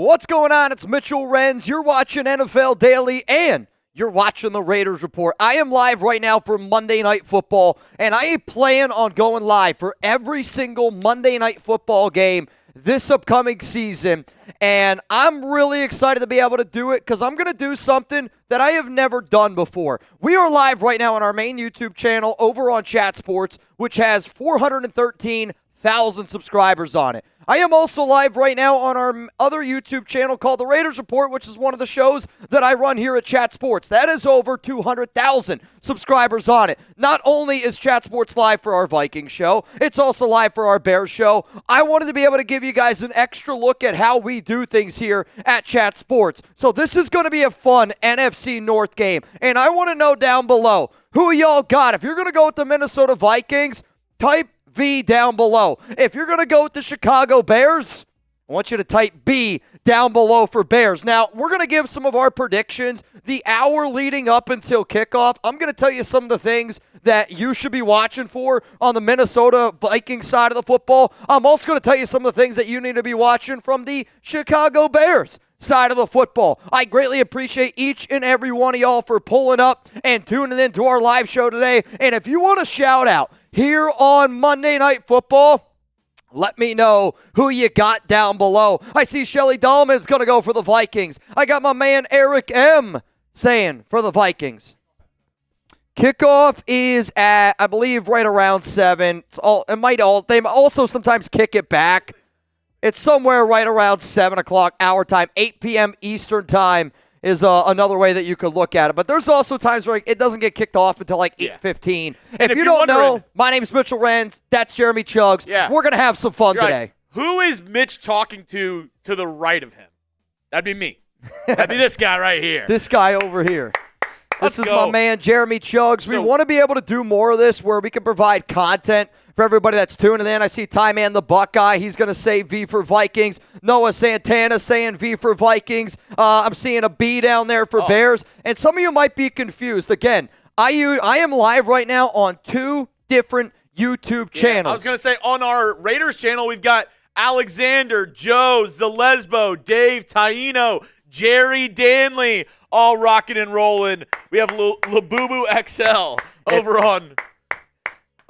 What's going on? It's Mitchell Renz. You're watching NFL Daily, and you're watching the Raiders Report. I am live right now for Monday Night Football, and I plan on going live for every single Monday Night Football game this upcoming season, and I'm really excited to be able to do it because I'm going to do something that I have never done before. We are live right now on our main YouTube channel over on Chat Sports, which has 413,000 subscribers on it. I am also live right now on our other YouTube channel called The Raiders Report, which is one of the shows that I run here at Chat Sports. That is over 200,000 subscribers on it. Not only is Chat Sports live for our Vikings show, it's also live for our Bears show. I wanted to be able to give you guys an extra look at how we do things here at Chat Sports. So this is going to be a fun NFC North game. And I want to know down below, who y'all got? If you're going to go with the Minnesota Vikings, type V down below. If you're going to go with the Chicago Bears, I want you to type B down below for Bears. Now, we're going to give some of our predictions the hour leading up until kickoff. I'm going to tell you some of the things that you should be watching for on the Minnesota Vikings side of the football. I'm also going to tell you some of the things that you need to be watching from the Chicago Bears side of the football. I greatly appreciate each and every one of y'all for pulling up and tuning in to our live show today. And if you want to shout out here on Monday Night Football, let me know who you got down below. I see Shelly Dahlman's going to go for the Vikings. I got my man Eric M. saying for the Vikings. Kickoff is at, I believe, right around 7. They also sometimes kick it back. It's somewhere right around 7 o'clock our time. 8 p.m. Eastern time is another way that you could look at it. But there's also times where it doesn't get kicked off until like 8:15. If you don't know, my name's Mitchell Renz. That's Jeremy Chuggs. Yeah. We're going to have some fun today. Like, who is Mitch talking to the right of him? That'd be me. That'd be this guy right here. This guy over here. Let's This is go. my man, Jeremy Chuggs. We want to be able to do more of this where we can provide content for everybody that's tuning in. I see Ty Man the Buckeye. He's going to say V for Vikings. Noah Santana saying V for Vikings. I'm seeing a B down there for Bears. And some of you might be confused. Again, I am live right now on 2 different YouTube channels. I was going to say on our Raiders channel, we've got Alexander, Joe, Zalesbo, Dave, Taino, Jerry Danley, all rocking and rolling. We have Labubu XL over on.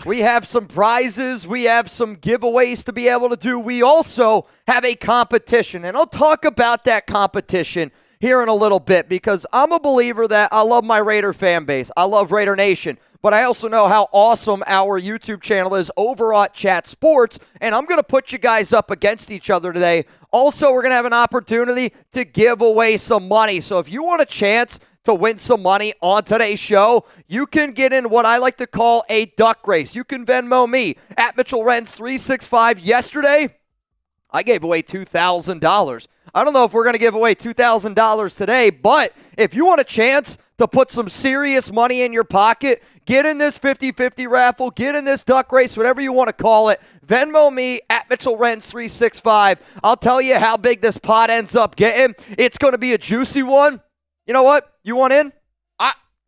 We have some prizes. We have some giveaways to be able to do. We also have a competition, and I'll talk about that competition here in a little bit because I'm a believer that I love my Raider fan base. I love Raider Nation, but I also know how awesome our YouTube channel is over at Chat Sports, and I'm going to put you guys up against each other today. Also, we're going to have an opportunity to give away some money, so if you want a chance to win some money on today's show, you can get in what I like to call a duck race. You can Venmo me at Mitchell Renz 365. Yesterday, I gave away $2,000. I don't know if we're going to give away $2,000 today, but if you want a chance to put some serious money in your pocket, get in this 50-50 raffle, get in this duck race, whatever you want to call it. Venmo me at Mitchell Renz 365. I'll tell you how big this pot ends up getting. It's going to be a juicy one. You know what? You want in?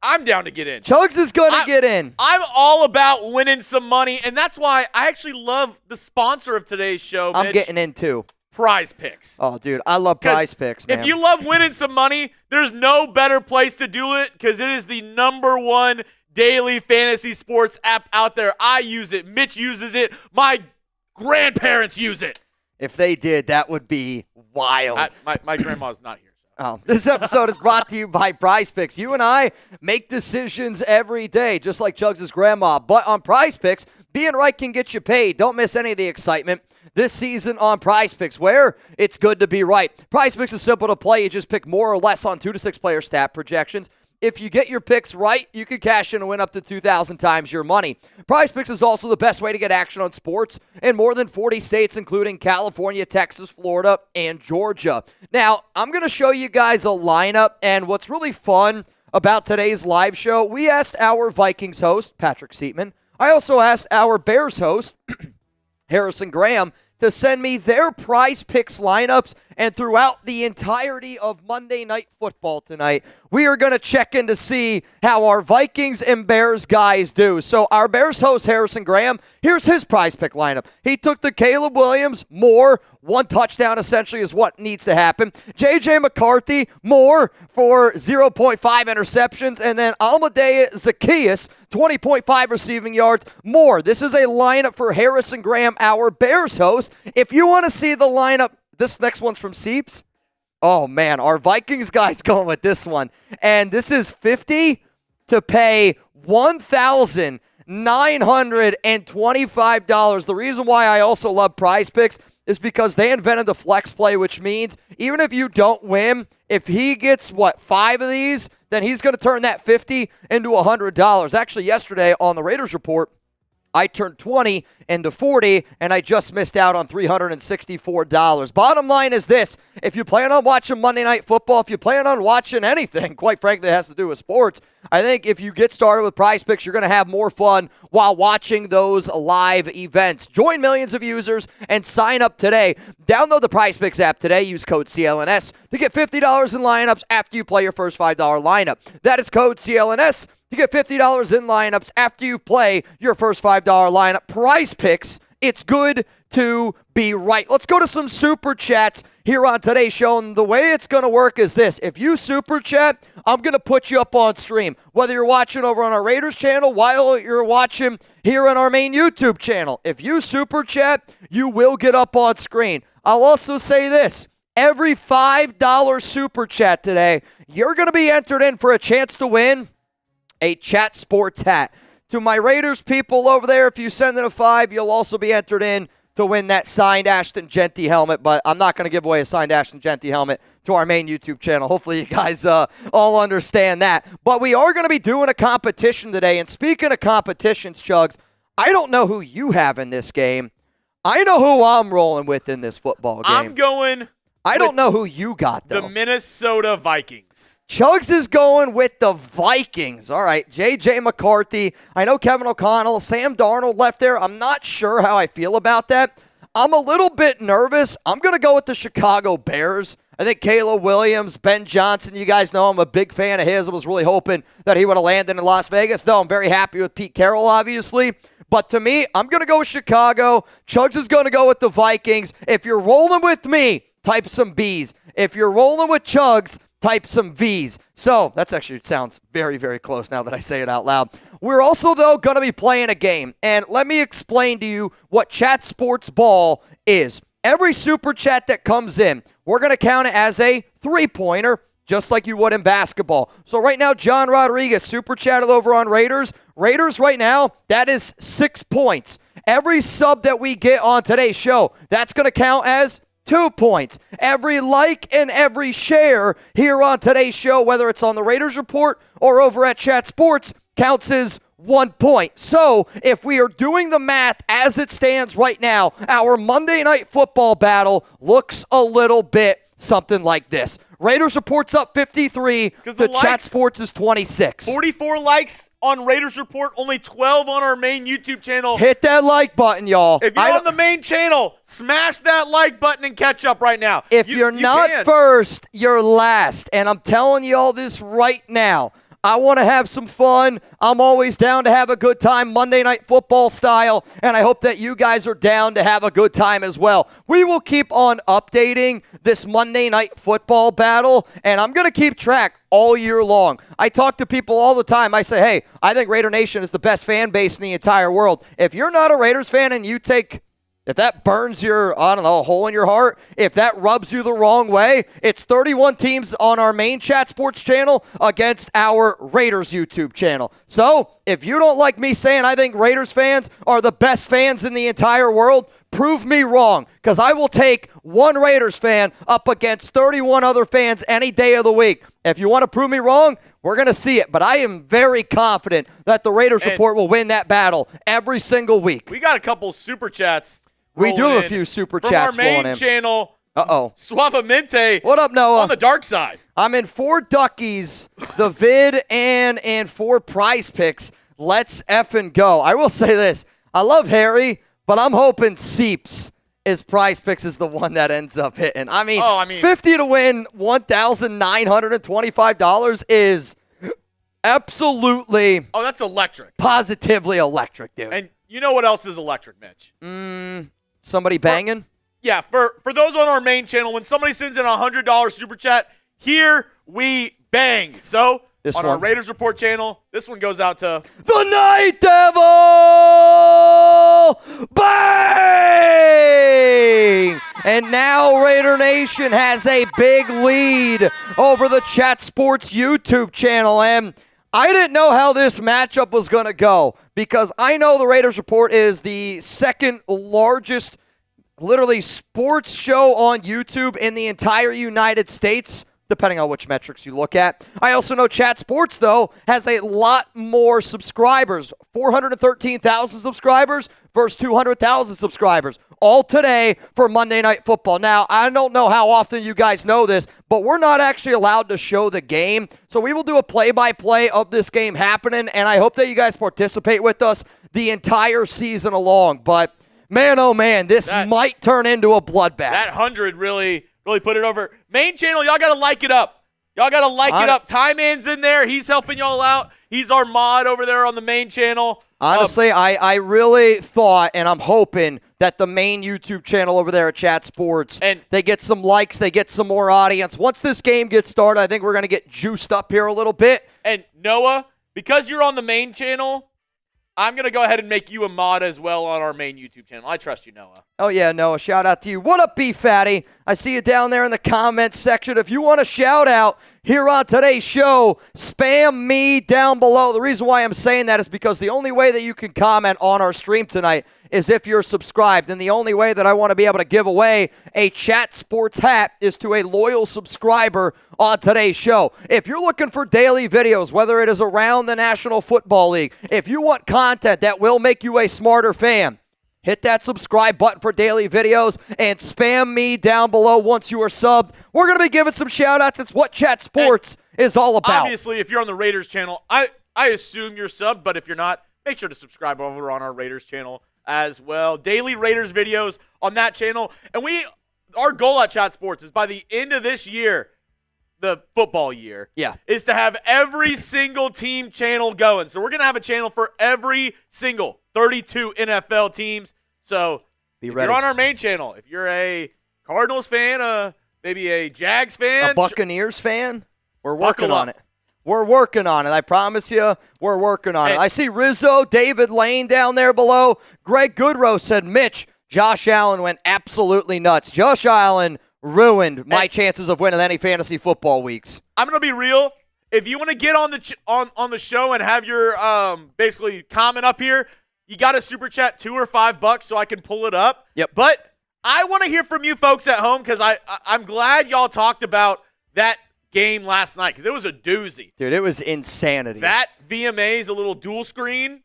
I'm down to get in. Chuggs is going to get in. I'm all about winning some money, and that's why I actually love the sponsor of today's show, Mitch. I'm getting in too. Prize Picks. Oh, dude, I love Prize Picks, man. If you love winning some money, there's no better place to do it because it is the #1 daily fantasy sports app out there. I use it. Mitch uses it. My grandparents use it. If they did, that would be wild. My grandma's not here. Oh, this episode is brought to you by Prize Picks. You and I make decisions every day, just like Chuggs' grandma. But on Prize Picks, being right can get you paid. Don't miss any of the excitement this season on Prize Picks, where it's good to be right. Prize Picks is simple to play. You just pick more or less on 2 to 6 player stat projections. If you get your picks right, you can cash in and win up to 2,000 times your money. Prize Picks is also the best way to get action on sports in more than 40 states, including California, Texas, Florida, and Georgia. Now, I'm going to show you guys a lineup, and what's really fun about today's live show, we asked our Vikings host, Patrick Seatman. I also asked our Bears host, Harrison Graham, to send me their Prize Picks lineups And throughout the entirety of Monday Night Football tonight, we are going to check in to see how our Vikings and Bears guys do. So our Bears host, Harrison Graham, here's his prize pick lineup. He took the Caleb Williams, more, one touchdown essentially is what needs to happen. J.J. McCarthy, more for 0.5 interceptions. And then Almodea Zacchaeus, 20.5 receiving yards, more. This is a lineup for Harrison Graham, our Bears host. If you want to see the lineup, this next one's from Seeps. Oh, man, our Vikings guy's going with this one. And this is 50 to pay $1,925. The reason why I also love Prize Picks is because they invented the flex play, which means even if you don't win, if he gets, 5 of these, then he's going to turn that 50 into $100. Actually, yesterday on the Raiders Report, I turned 20 into 40, and I just missed out on $364. Bottom line is this. If you plan on watching Monday Night Football, if you plan on watching anything, quite frankly, that has to do with sports, I think if you get started with Prize Picks, you're going to have more fun while watching those live events. Join millions of users and sign up today. Download the Prize Picks app today. Use code CLNS to get $50 in lineups after you play your first $5 lineup. That is code CLNS. You get $50 in lineups after you play your first $5 lineup. Prize Picks, it's good to be right. Let's go to some Super Chats here on today's show. And the way it's going to work is this. If you Super Chat, I'm going to put you up on stream. Whether you're watching over on our Raiders channel, while you're watching here on our main YouTube channel. If you Super Chat, you will get up on screen. I'll also say this. Every $5 Super Chat today, you're going to be entered in for a chance to win a Chat Sports hat. To my Raiders people over there, if you send in a 5, you'll also be entered in to win that signed Ashton Genty helmet, but I'm not going to give away a signed Ashton Genty helmet to our main YouTube channel. Hopefully you guys all understand that. But we are going to be doing a competition today, and speaking of competitions, Chuggs, I don't know who you have in this game. I know who I'm rolling with in this football game. I'm going I don't know who you got, though. The Minnesota Vikings. Chuggs is going with the Vikings. All right, J.J. McCarthy. I know Kevin O'Connell, Sam Darnold left there. I'm not sure how I feel about that. I'm a little bit nervous. I'm going to go with the Chicago Bears. I think Caleb Williams, Ben Johnson, you guys know I'm a big fan of his. I was really hoping that he would have landed in Las Vegas, though I'm very happy with Pete Carroll, obviously. But to me, I'm going to go with Chicago. Chuggs is going to go with the Vikings. If you're rolling with me, type some B's. If you're rolling with Chuggs, type some V's. So that's actually sounds very, very close now that I say it out loud. We're also, though, going to be playing a game. And let me explain to you what Chat Sports Ball is. Every Super Chat that comes in, we're going to count it as a three-pointer, just like you would in basketball. So right now, John Rodriguez Super Chatted over on Raiders. Raiders right now, that is 6 points. Every sub that we get on today's show, that's going to count as 2 points. Every like and every share here on today's show, whether it's on the Raiders Report or over at Chat Sports, counts as 1 point. So if we are doing the math as it stands right now, our Monday Night Football battle looks a little bit something like this. Raiders Report's up 53. The Chat Sports is 26. 44 likes on Raiders Report, only 12 on our main YouTube channel. Hit that like button, y'all. If you're on the main channel, smash that like button and catch up right now. If you're not first, you're last. And I'm telling y'all this right now. I want to have some fun. I'm always down to have a good time, Monday Night Football style, and I hope that you guys are down to have a good time as well. We will keep on updating this Monday Night Football battle, and I'm going to keep track all year long. I talk to people all the time. I say, hey, I think Raider Nation is the best fan base in the entire world. If you're not a Raiders fan and you take... if that burns your, I don't know, hole in your heart, if that rubs you the wrong way, it's 31 teams on our main Chat Sports channel against our Raiders YouTube channel. So, if you don't like me saying I think Raiders fans are the best fans in the entire world, prove me wrong, because I will take one Raiders fan up against 31 other fans any day of the week. If you want to prove me wrong, we're going to see it. But I am very confident that the Raiders Report will win that battle every single week. We got a couple Super Chats. We do have a few Super Chats from our main channel. Suavemente. What up, Noah? On the dark side. I'm in 4 Duckies, the vid, and 4 Prize Picks. Let's effing go. I will say this. I love Harry, but I'm hoping Seeps is Prize Picks is the one that ends up hitting. I mean, 50 to win $1,925 is absolutely that's electric. Positively electric, dude. And you know what else is electric, Mitch? Somebody banging? For those on our main channel, when somebody sends in a $100 super chat, here we bang. So, our Raiders Report channel, this one goes out to the Night Devil! Bang! And now Raider Nation has a big lead over the Chat Sports YouTube channel. And I didn't know how this matchup was going to go because I know the Raiders Report is the second largest literally sports show on YouTube in the entire United States, depending on which metrics you look at. I also know Chat Sports, though, has a lot more subscribers. 413,000 subscribers versus 200,000 subscribers. All today for Monday Night Football. Now, I don't know how often you guys know this, but we're not actually allowed to show the game. So we will do a play-by-play of this game happening, and I hope that you guys participate with us the entire season along. But man, oh man, this might turn into a bloodbath. That 100 really put it over. Main channel, y'all got to like it up. Y'all got to like it up. Ty Man's in there. He's helping y'all out. He's our mod over there on the main channel. Honestly, I really thought, and I'm hoping, that the main YouTube channel over there at Chat Sports, and they get some likes, they get some more audience. Once this game gets started, I think we're going to get juiced up here a little bit. And Noah, because you're on the main channel, I'm going to go ahead and make you a mod as well on our main YouTube channel. I trust you, Noah. Oh, yeah, Noah. Shout out to you. What up, B-Fatty? I see you down there in the comments section. If you want a shout out here on today's show, spam me down below. The reason why I'm saying that is because the only way that you can comment on our stream tonight is if you're subscribed. And the only way that I want to be able to give away a Chat Sports hat is to a loyal subscriber on today's show. If you're looking for daily videos, whether it is around the National Football League, if you want content that will make you a smarter fan, hit that subscribe button for daily videos and spam me down below once you are subbed. We're going to be giving some shout-outs. It's what Chat Sports is all about. Obviously, if you're on the Raiders channel, I assume you're subbed, but if you're not, make sure to subscribe over on our Raiders channel as well. Daily Raiders videos on that channel. And our goal at Chat Sports is by the end of this year, the football year, is to have every single team channel going. So we're going to have a channel for every single 32 NFL teams. So if you're on our main channel, if you're a Cardinals fan, maybe a Jags fan, a Buccaneers fan, we're working on it. We're working on it. I promise you, we're working on it. I see Rizzo, David Lane down there below. Greg Goodrow said, Mitch, Josh Allen went absolutely nuts. Josh Allen ruined my chances of winning any fantasy football weeks. I'm going to be real. If you want to get on the show and have your basically comment up here, you got to super chat $2 or $5 so I can pull it up. Yep. But I want to hear from you folks at home because I'm glad y'all talked about that game last night because it was a doozy. Dude, it was insanity. That VMA is a little dual screen.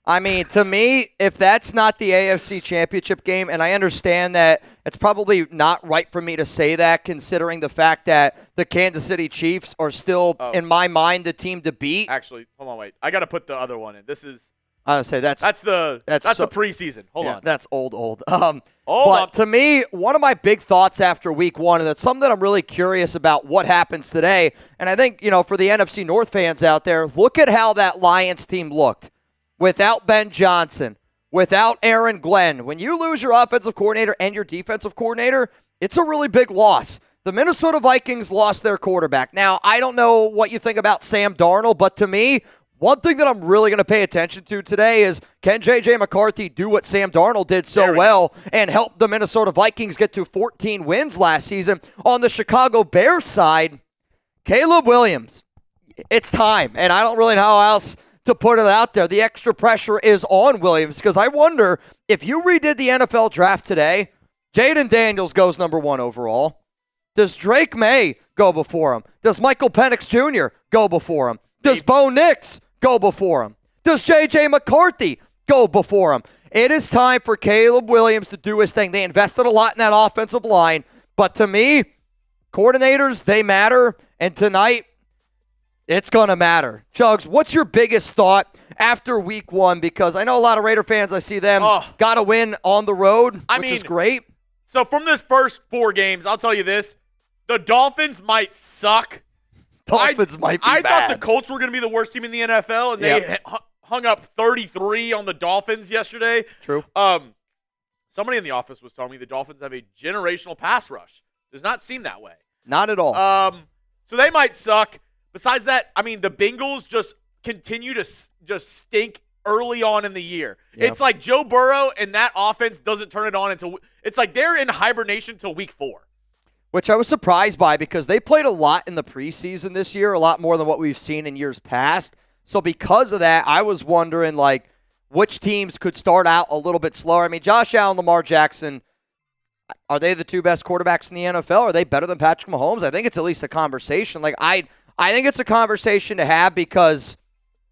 I mean, to me, if that's not the AFC Championship game, and I understand that it's probably not right for me to say that considering the fact that the Kansas City Chiefs are still, in my mind, the team to beat. Actually, hold on, wait. I got to put the other one in. This is... I would say that's the preseason. Hold on. That's old. But to me, one of my big thoughts after week one, and it's something that I'm really curious about what happens today, and I think, for the NFC North fans out there, look at how that Lions team looked. Without Ben Johnson, without Aaron Glenn, when you lose your offensive coordinator and your defensive coordinator, it's a really big loss. The Minnesota Vikings lost their quarterback. Now, I don't know what you think about Sam Darnold, but to me, one thing that I'm really going to pay attention to today is can J.J. McCarthy do what Sam Darnold did so well and help the Minnesota Vikings get to 14 wins last season? On the Chicago Bears side, Caleb Williams, it's time, and I don't really know how else to put it out there. The extra pressure is on Williams because I wonder if you redid the NFL draft today, Jaden Daniels goes number 1 overall. Does Drake May go before him? Does Michael Penix Jr. go before him? Does Bo Nix go before him? Does J.J. McCarthy go before him? It is time for Caleb Williams to do his thing. They invested a lot in that offensive line, but to me, coordinators, they matter, and tonight, it's going to matter. Chuggs, what's your biggest thought after week one? Because I know a lot of Raider fans, I see them got to win on the road, which is great. So from this first 4 games, I'll tell you this. The Dolphins might suck. Dolphins might be I bad. thought the Colts were going to be the worst team in the NFL, and they hung up 33 on the Dolphins yesterday. True. Somebody in the office was telling me the Dolphins have a generational pass rush. Does not seem that way. Not at all. So they might suck. Besides that, I mean, the Bengals just continue to just stink early on in the year. Yeah. It's like Joe Burrow and that offense doesn't turn it on until – it's like they're in hibernation until week 4. Which I was surprised by because they played a lot in the preseason this year, a lot more than what we've seen in years past. So because of that, I was wondering, like, which teams could start out a little bit slower. I mean, Josh Allen, Lamar Jackson, are they the 2 best quarterbacks in the NFL? Are they better than Patrick Mahomes? I think it's at least a conversation. Like, I think it's a conversation to have because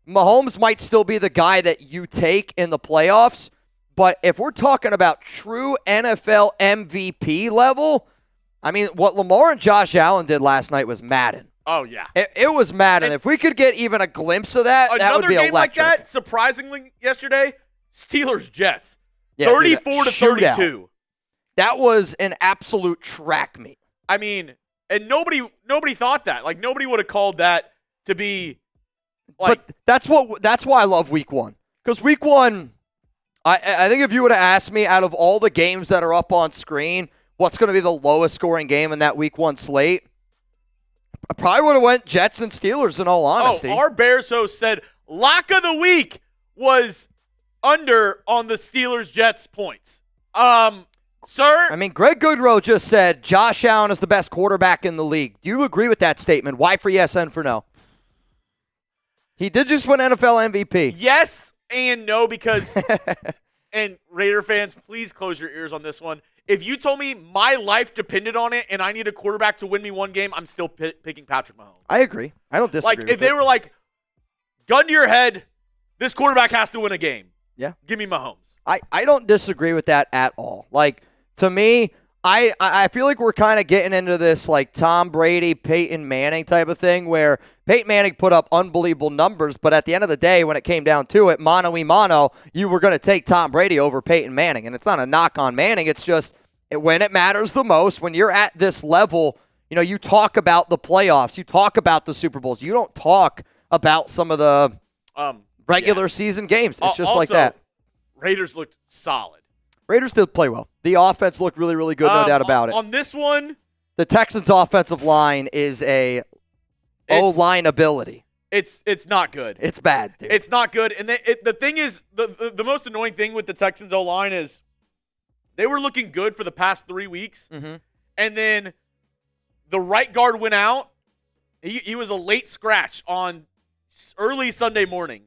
Mahomes might still be the guy that you take in the playoffs. But if we're talking about true NFL MVP level, I mean, what Lamar and Josh Allen did last night was Madden. Oh, yeah. It was Madden. If we could get even a glimpse of that, that would be another game electric. like that, surprisingly, yesterday, Steelers-Jets, yeah, 34-32. That was an absolute track meet. I mean, and nobody thought that. Like, nobody would have called that to be like. But that's why I love Week 1. Because Week 1, I think if you would have asked me out of all the games that are up on screen, what's going to be the lowest scoring game in that Week 1 slate, I probably would have went Jets and Steelers in all honesty. Our Bears host said lock of the week was under on the Steelers-Jets points. Sir? I mean, Greg Goodrow just said Josh Allen is the best quarterback in the league. Do you agree with that statement? Y for yes, N for no. He did just win NFL MVP. Yes and no because, and Raider fans, please close your ears on this one. If you told me my life depended on it and I need a quarterback to win me one game, I'm still picking Patrick Mahomes. I agree. I don't disagree. Like, if they were like, gun to your head, this quarterback has to win a game. Yeah. Give me Mahomes. I don't disagree with that at all. Like, to me, I feel like we're kind of getting into this, like, Tom Brady, Peyton Manning type of thing where Peyton Manning put up unbelievable numbers, but at the end of the day, when it came down to it, mano-y-mano, you were going to take Tom Brady over Peyton Manning. And it's not a knock on Manning. It's just when it matters the most, when you're at this level, you know, you talk about the playoffs. You talk about the Super Bowls. You don't talk about some of the regular season games. It's just like that. Raiders looked solid. Raiders did play well. The offense looked really, really good, no doubt about it. On this one, the Texans' offensive line is a O-line ability. It's not good. It's bad, dude. It's not good. And the thing is, the most annoying thing with the Texans' O-line is they were looking good for the past 3 weeks. Mm-hmm. And then the right guard went out. He was a late scratch on early Sunday morning.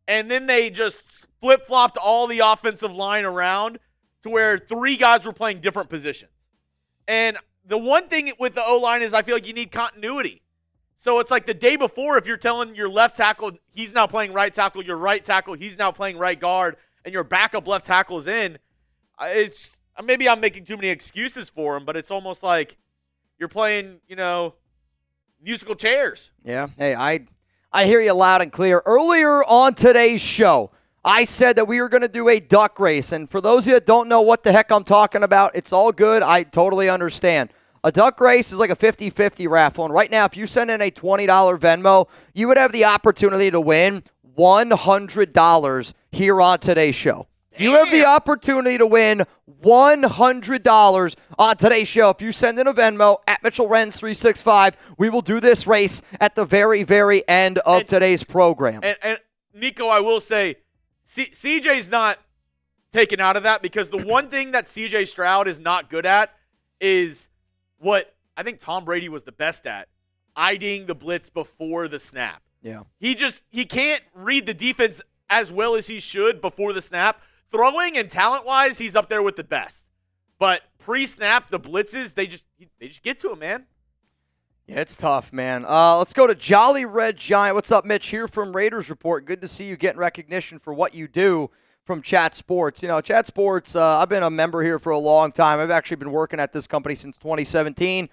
And then they just flip-flopped all the offensive line around to where 3 guys were playing different positions. And the one thing with the O-line is I feel like you need continuity. So it's like the day before, if you're telling your left tackle, he's now playing right tackle, your right tackle, he's now playing right guard, and your backup left tackle is in, it's maybe I'm making too many excuses for him, but it's almost like you're playing, musical chairs. Yeah. Hey, I hear you loud and clear. Earlier on today's show, I said that we were going to do a duck race. And for those of you that don't know what the heck I'm talking about, it's all good. I totally understand. A duck race is like a 50-50 raffle. And right now, if you send in a $20 Venmo, you would have the opportunity to win $100 here on today's show. You have the opportunity to win $100 on today's show. If you send in a Venmo at Mitchell Renz 365, we will do this race at the very, very end of today's program. And Nico, I will say, CJ's not taken out of that because the one thing that CJ Stroud is not good at is what I think Tom Brady was the best at, IDing the blitz before the snap. Yeah. He can't read the defense as well as he should before the snap. Throwing and talent-wise, he's up there with the best. But pre-snap, the blitzes, they just get to him, man. Yeah, it's tough, man. Let's go to Jolly Red Giant. What's up, Mitch? Here from Raiders Report. Good to see you getting recognition for what you do from Chat Sports. Chat Sports, I've been a member here for a long time. I've actually been working at this company since 2017.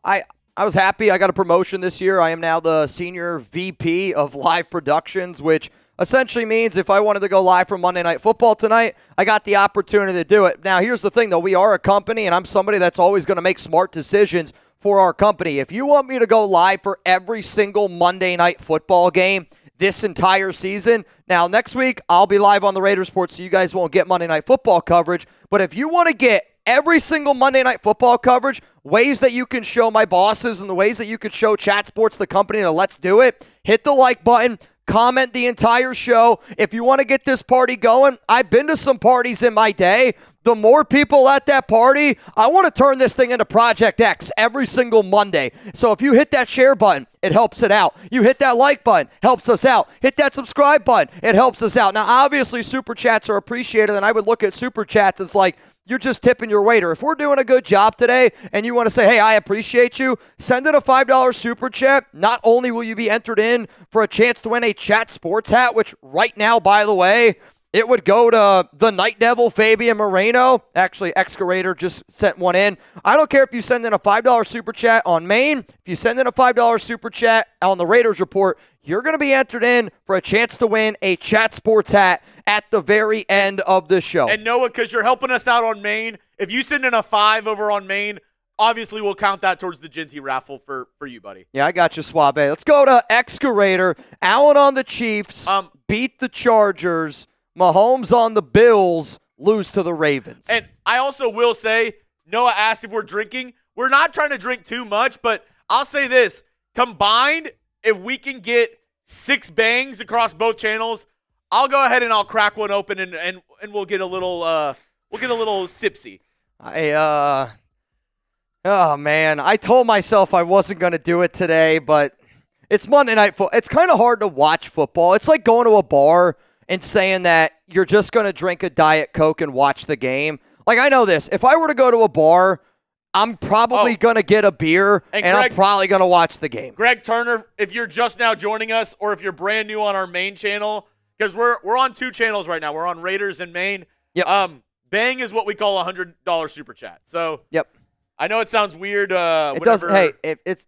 I was happy. I got a promotion this year. I am now the Senior VP of Live Productions, which essentially means if I wanted to go live for Monday Night Football tonight, I got the opportunity to do it. Now, here's the thing, though. We are a company, and I'm somebody that's always going to make smart decisions for our company. If you want me to go live for every single Monday Night Football game this entire season, now next week I'll be live on the Raiders Report, so you guys won't get Monday Night Football coverage. But if you want to get every single Monday Night Football coverage, ways that you can show my bosses and the ways that you could show Chat Sports, the company, to let's do it, hit the like button, comment the entire show. If you want to get this party going, I've been to some parties in my day. The more people at that party, I want to turn this thing into Project X every single Monday. So if you hit that share button, it helps it out. You hit that like button, helps us out. Hit that subscribe button, it helps us out. Now, obviously, Super Chats are appreciated, and I would look at Super Chats, it's like, you're just tipping your waiter. If we're doing a good job today and you want to say, hey, I appreciate you, send in a $5 Super Chat. Not only will you be entered in for a chance to win a Chat Sports hat, which right now, by the way, it would go to the Night Devil, Fabian Moreno. Actually, Excavator just sent one in. I don't care if you send in a $5 Super Chat on Maine. If you send in a $5 Super Chat on the Raiders Report, you're going to be entered in for a chance to win a Chat Sports hat at the very end of the show. And Noah, because you're helping us out on Maine, if you send in a 5 over on Maine, obviously we'll count that towards the Ginty raffle for you, buddy. Yeah, I got you, Suave. Let's go to Excavator. Allen on the Chiefs, beat the Chargers. Mahomes on the Bills, lose to the Ravens. And I also will say, Noah asked if we're drinking. We're not trying to drink too much, but I'll say this. Combined, if we can get 6 bangs across both channels, I'll go ahead and I'll crack one open and we'll get a little sipsy. Oh man, I told myself I wasn't going to do it today, but it's Monday Night Football. It's kind of hard to watch football. It's like going to a bar and saying that you're just going to drink a Diet Coke and watch the game. Like, I know this. If I were to go to a bar, I'm probably going to get a beer, and Greg, I'm probably going to watch the game. Greg Turner, if you're just now joining us or if you're brand new on our main channel, because we're on 2 channels right now. We're on Raiders and Maine. Yep. Bang is what we call a $100 Super Chat. So yep. I know it sounds weird. It doesn't. Hey, it's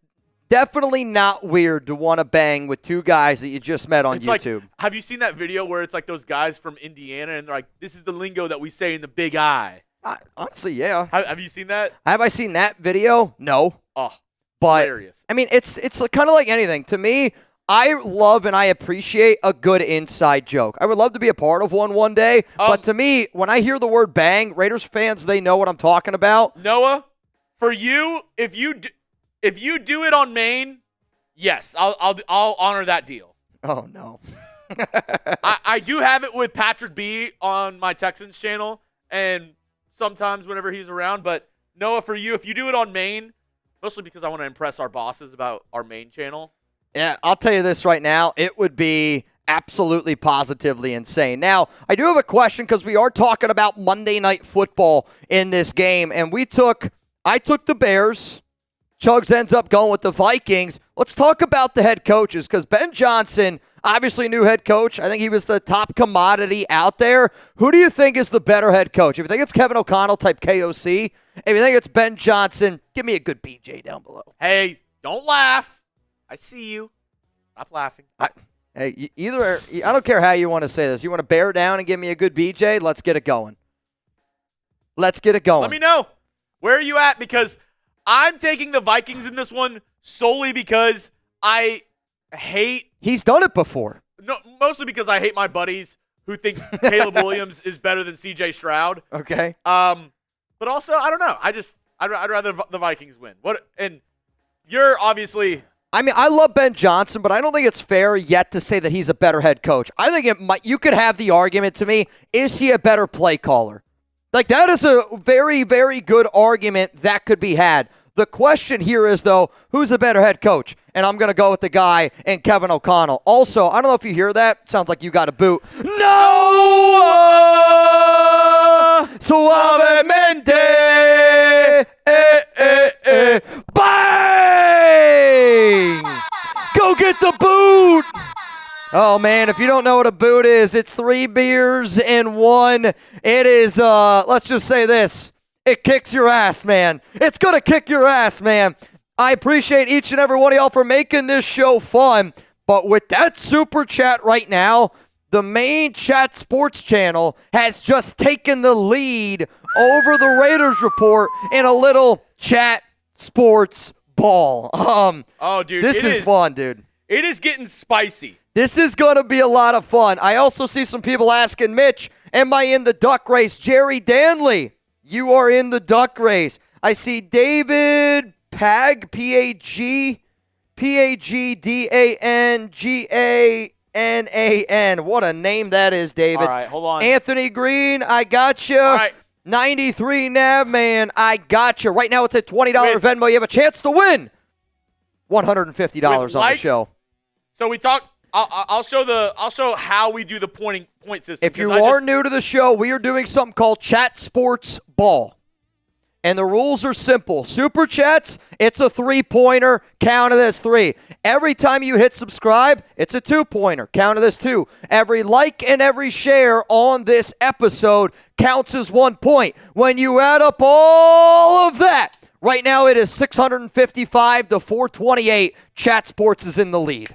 definitely not weird to want to bang with 2 guys that you just met on YouTube. Like, have you seen that video where it's like those guys from Indiana and they're like, this is the lingo that we say in the Big I? Honestly, yeah. Have you seen that? Have I seen that video? No. Oh, but hilarious. I mean, it's kind of like anything. To me, I love and I appreciate a good inside joke. I would love to be a part of one day. But to me, when I hear the word bang, Raiders fans, they know what I'm talking about. Noah, for you, if you do it on Maine, yes, I'll honor that deal. Oh no. I do have it with Patrick B on my Texans channel, and sometimes whenever he's around. But Noah, for you, if you do it on Maine, mostly because I want to impress our bosses about our main channel. Yeah, I'll tell you this right now. It would be absolutely positively insane. Now, I do have a question because we are talking about Monday Night Football in this game, and I took the Bears. Chuggs ends up going with the Vikings. Let's talk about the head coaches because Ben Johnson, obviously new head coach. I think he was the top commodity out there. Who do you think is the better head coach? If you think it's Kevin O'Connell type KOC, if you think it's Ben Johnson, give me a good BJ down below. Hey, don't laugh. I see you. Stop laughing. I don't care how you want to say this. You want to bear down and give me a good BJ? Let's get it going. Let's get it going. Let me know. Where are you at? Because I'm taking the Vikings in this one solely because I hate. He's done it before. No, mostly because I hate my buddies who think Caleb Williams is better than C.J. Stroud. Okay. But also, I don't know. I'd rather the Vikings win. And you're obviously. I mean, I love Ben Johnson, but I don't think it's fair yet to say that he's a better head coach. I think you could have the argument to me, is he a better play caller? Like, that is a very, very good argument that could be had. The question here is, though, who's a better head coach? And I'm going to go with the guy in Kevin O'Connell. Also, I don't know if you hear that. Sounds like you got a boot. No! Suavemente! Bang! Go get the boot! Oh, man, if you don't know what a boot is, it's 3 beers in 1. It is, let's just say this. It kicks your ass, man. It's going to kick your ass, man. I appreciate each and every one of y'all for making this show fun. But with that super chat right now, the main Chat Sports channel has just taken the lead over the Raiders Report in a little Chat Sports ball. Oh, dude. This is fun, dude. It is getting spicy. This is going to be a lot of fun. I also see some people asking, Mitch, am I in the duck race? Jerry Danley, you are in the duck race. I see David Pag, Pagdanganan. What a name that is, David. All right, hold on. Anthony Green, I got you. All right. 93 Navman, I got you. Right now it's a $20 Venmo. You have a chance to win $150 on the show. So we talk. I'll show how we do the point system. If you are new to the show, we are doing something called Chat Sports Ball. And the rules are simple. Super Chats, it's a 3-pointer, counted as 3. Every time you hit subscribe, it's a 2-pointer, counted as 2. Every like and every share on this episode counts as 1 point. When you add up all of that, right now it is 655 to 428. Chat Sports is in the lead.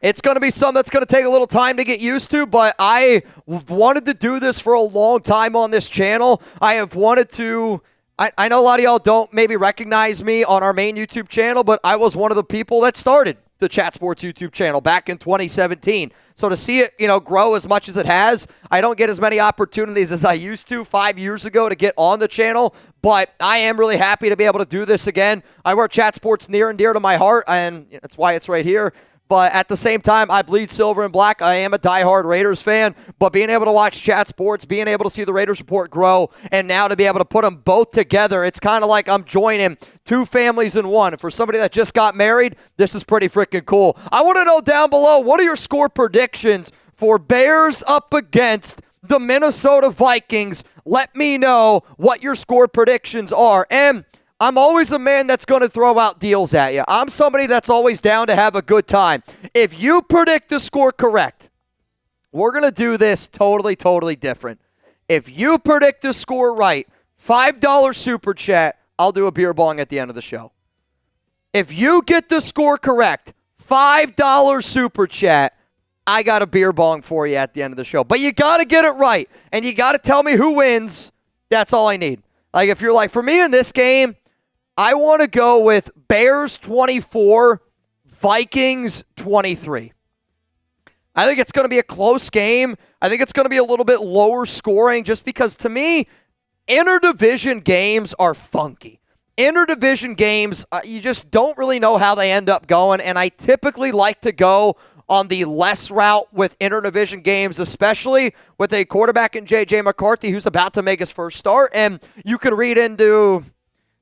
It's going to be something that's going to take a little time to get used to, but I wanted to do this for a long time on this channel. I have wanted to. I know a lot of y'all don't maybe recognize me on our main YouTube channel, but I was one of the people that started the Chat Sports YouTube channel back in 2017. So to see it, grow as much as it has, I don't get as many opportunities as I used to 5 years ago to get on the channel, but I am really happy to be able to do this again. I wear Chat Sports near and dear to my heart, and that's why it's right here. But at the same time, I bleed silver and black. I am a diehard Raiders fan. But being able to watch Chat Sports, being able to see the Raiders Report grow, and now to be able to put them both together, it's kind of like I'm joining two families in one. For somebody that just got married, this is pretty freaking cool. I want to know down below, what are your score predictions for Bears up against the Minnesota Vikings? Let me know what your score predictions are. And I'm always a man that's going to throw out deals at you. I'm somebody that's always down to have a good time. If you predict the score correct, we're going to do this totally different. If you predict the score right, $5 super chat, I'll do a beer bong at the end of the show. If you get the score correct, $5 super chat, I got a beer bong for you at the end of the show. But you got to get it right, and you got to tell me who wins. That's all I need. Like, if you're like, for me in this game, I want to go with Bears 24, Vikings 23. I think it's going to be a close game. I think it's going to be a little bit lower scoring just because, to me, interdivision games are funky. Interdivision games, you just don't really know how they end up going, and I typically like to go on the less route with interdivision games, especially with a quarterback in J.J. McCarthy who's about to make his first start, and you can read into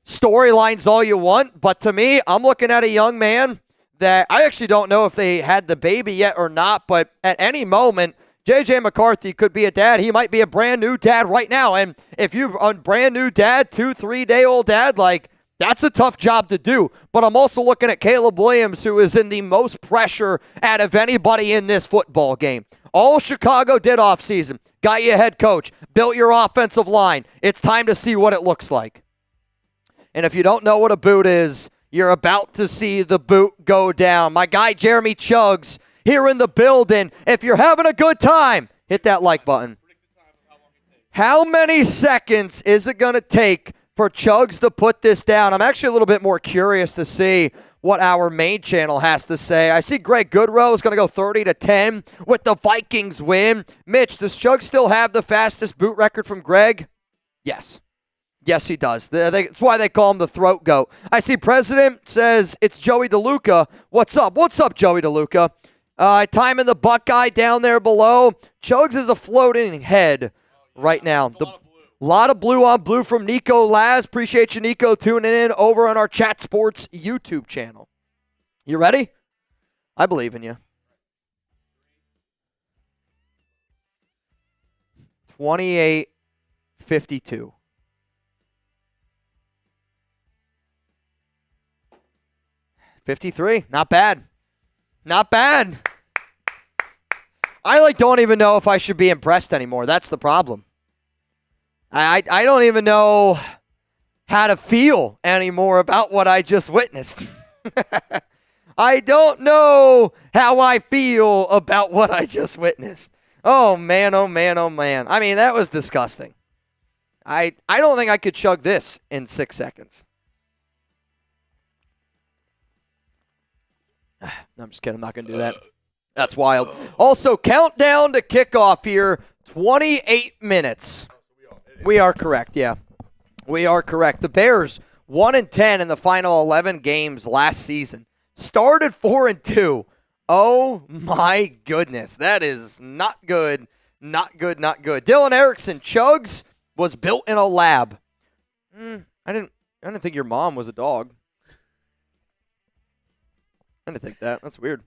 storylines all you want, but to me, I'm looking at a young man that I actually don't know if they had the baby yet or not, but at any moment, J.J. McCarthy could be a dad. He might be a brand new dad right now, and if you're a brand new dad, 2-3-day-old dad, like, that's a tough job to do. But I'm also looking at Caleb Williams, who is in the most pressure out of anybody in this football game. All Chicago did offseason, got you a head coach, built your offensive line. It's time to see what it looks like. And if you don't know what a boot is, you're about to see the boot go down. My guy Jeremy Chuggs here in the building. If you're having a good time, hit that like button. How many seconds is it going to take for Chuggs to put this down? I'm actually a little bit more curious to see what our main channel has to say. I see Greg Goodrow is going to go 30-10 with the Vikings win. Mitch, does Chuggs still have the fastest boot record from Greg? Yes. Yes, he does. That's why they call him the throat goat. I see President says it's Joey DeLuca. What's up? What's up, Joey DeLuca? Timing the Buckeye down there below. Chuggs is a floating head right now. A lot of blue on blue from Nico Laz. Appreciate you, Nico, tuning in over on our Chat Sports YouTube channel. You ready? I believe in you. 28-52. 53, not bad. Not bad. I don't even know if I should be impressed anymore. That's the problem. I don't even know how to feel anymore about what I just witnessed. I don't know how I feel about what I just witnessed. Oh, man, oh, man, oh, man. I mean, that was disgusting. I don't think I could chug this in 6 seconds. No, I'm just kidding. I'm not going to do that. That's wild. Also, countdown to kickoff here, 28 minutes. We are correct, yeah. We are correct. The Bears, 1-10 in the final 11 games last season. Started 4-2. Oh, my goodness. That is not good. Not good, not good. Dylan Erickson, Chuggs was built in a lab. I didn't think your mom was a dog. I didn't think that. That's weird.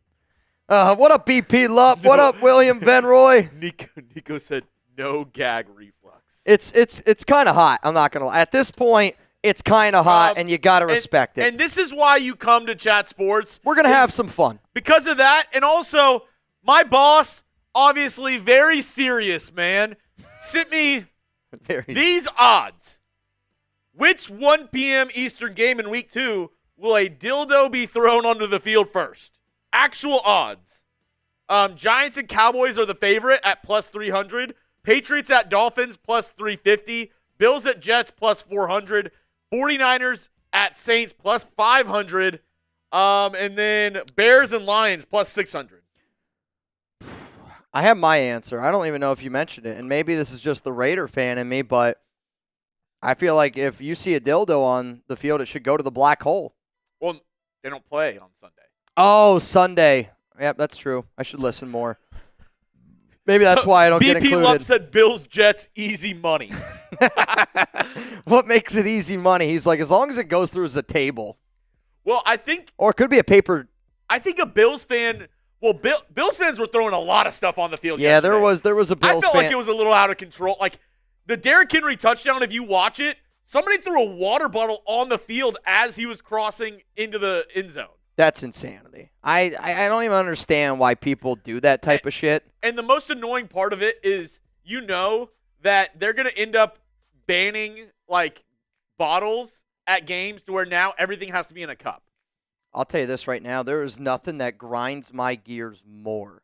What up, BP Lup? What up, William Benroy? Nico said no gag reflux. It's kind of hot. I'm not going to lie. At this point, it's kind of hot, and you got to respect it. And this is why you come to Chat Sports. We're going to have some fun. Because of that, and also, my boss, obviously very serious, man, sent me these odds. Which 1 p.m. Eastern game in Week 2 will a dildo be thrown onto the field first? Actual odds. Giants and Cowboys are the favorite at plus 300. Patriots at Dolphins plus 350. Bills at Jets plus 400. 49ers at Saints plus 500. And then Bears and Lions plus 600. I have my answer. I don't even know if you mentioned it. And maybe this is just the Raider fan in me, but I feel like if you see a dildo on the field, it should go to the black hole. Well, they don't play on Sunday. Oh, Sunday. Yep, that's true. I should listen more. Maybe that's why I don't get included. BP Love said Bills, Jets, easy money. What makes it easy money? He's like, as long as it goes through as a table. Well, I think. Or it could be a paper. I think a Bills fan. Well, Bills fans were throwing a lot of stuff on the field yesterday. There was a Bills fan. I felt like it was a little out of control. Like, the Derrick Henry touchdown, if you watch it, somebody threw a water bottle on the field as he was crossing into the end zone. That's insanity. I don't even understand why people do that type of shit. And the most annoying part of it is, you know, that they're going to end up banning, like, bottles at games to where now everything has to be in a cup. I'll tell you this right now. There is nothing that grinds my gears more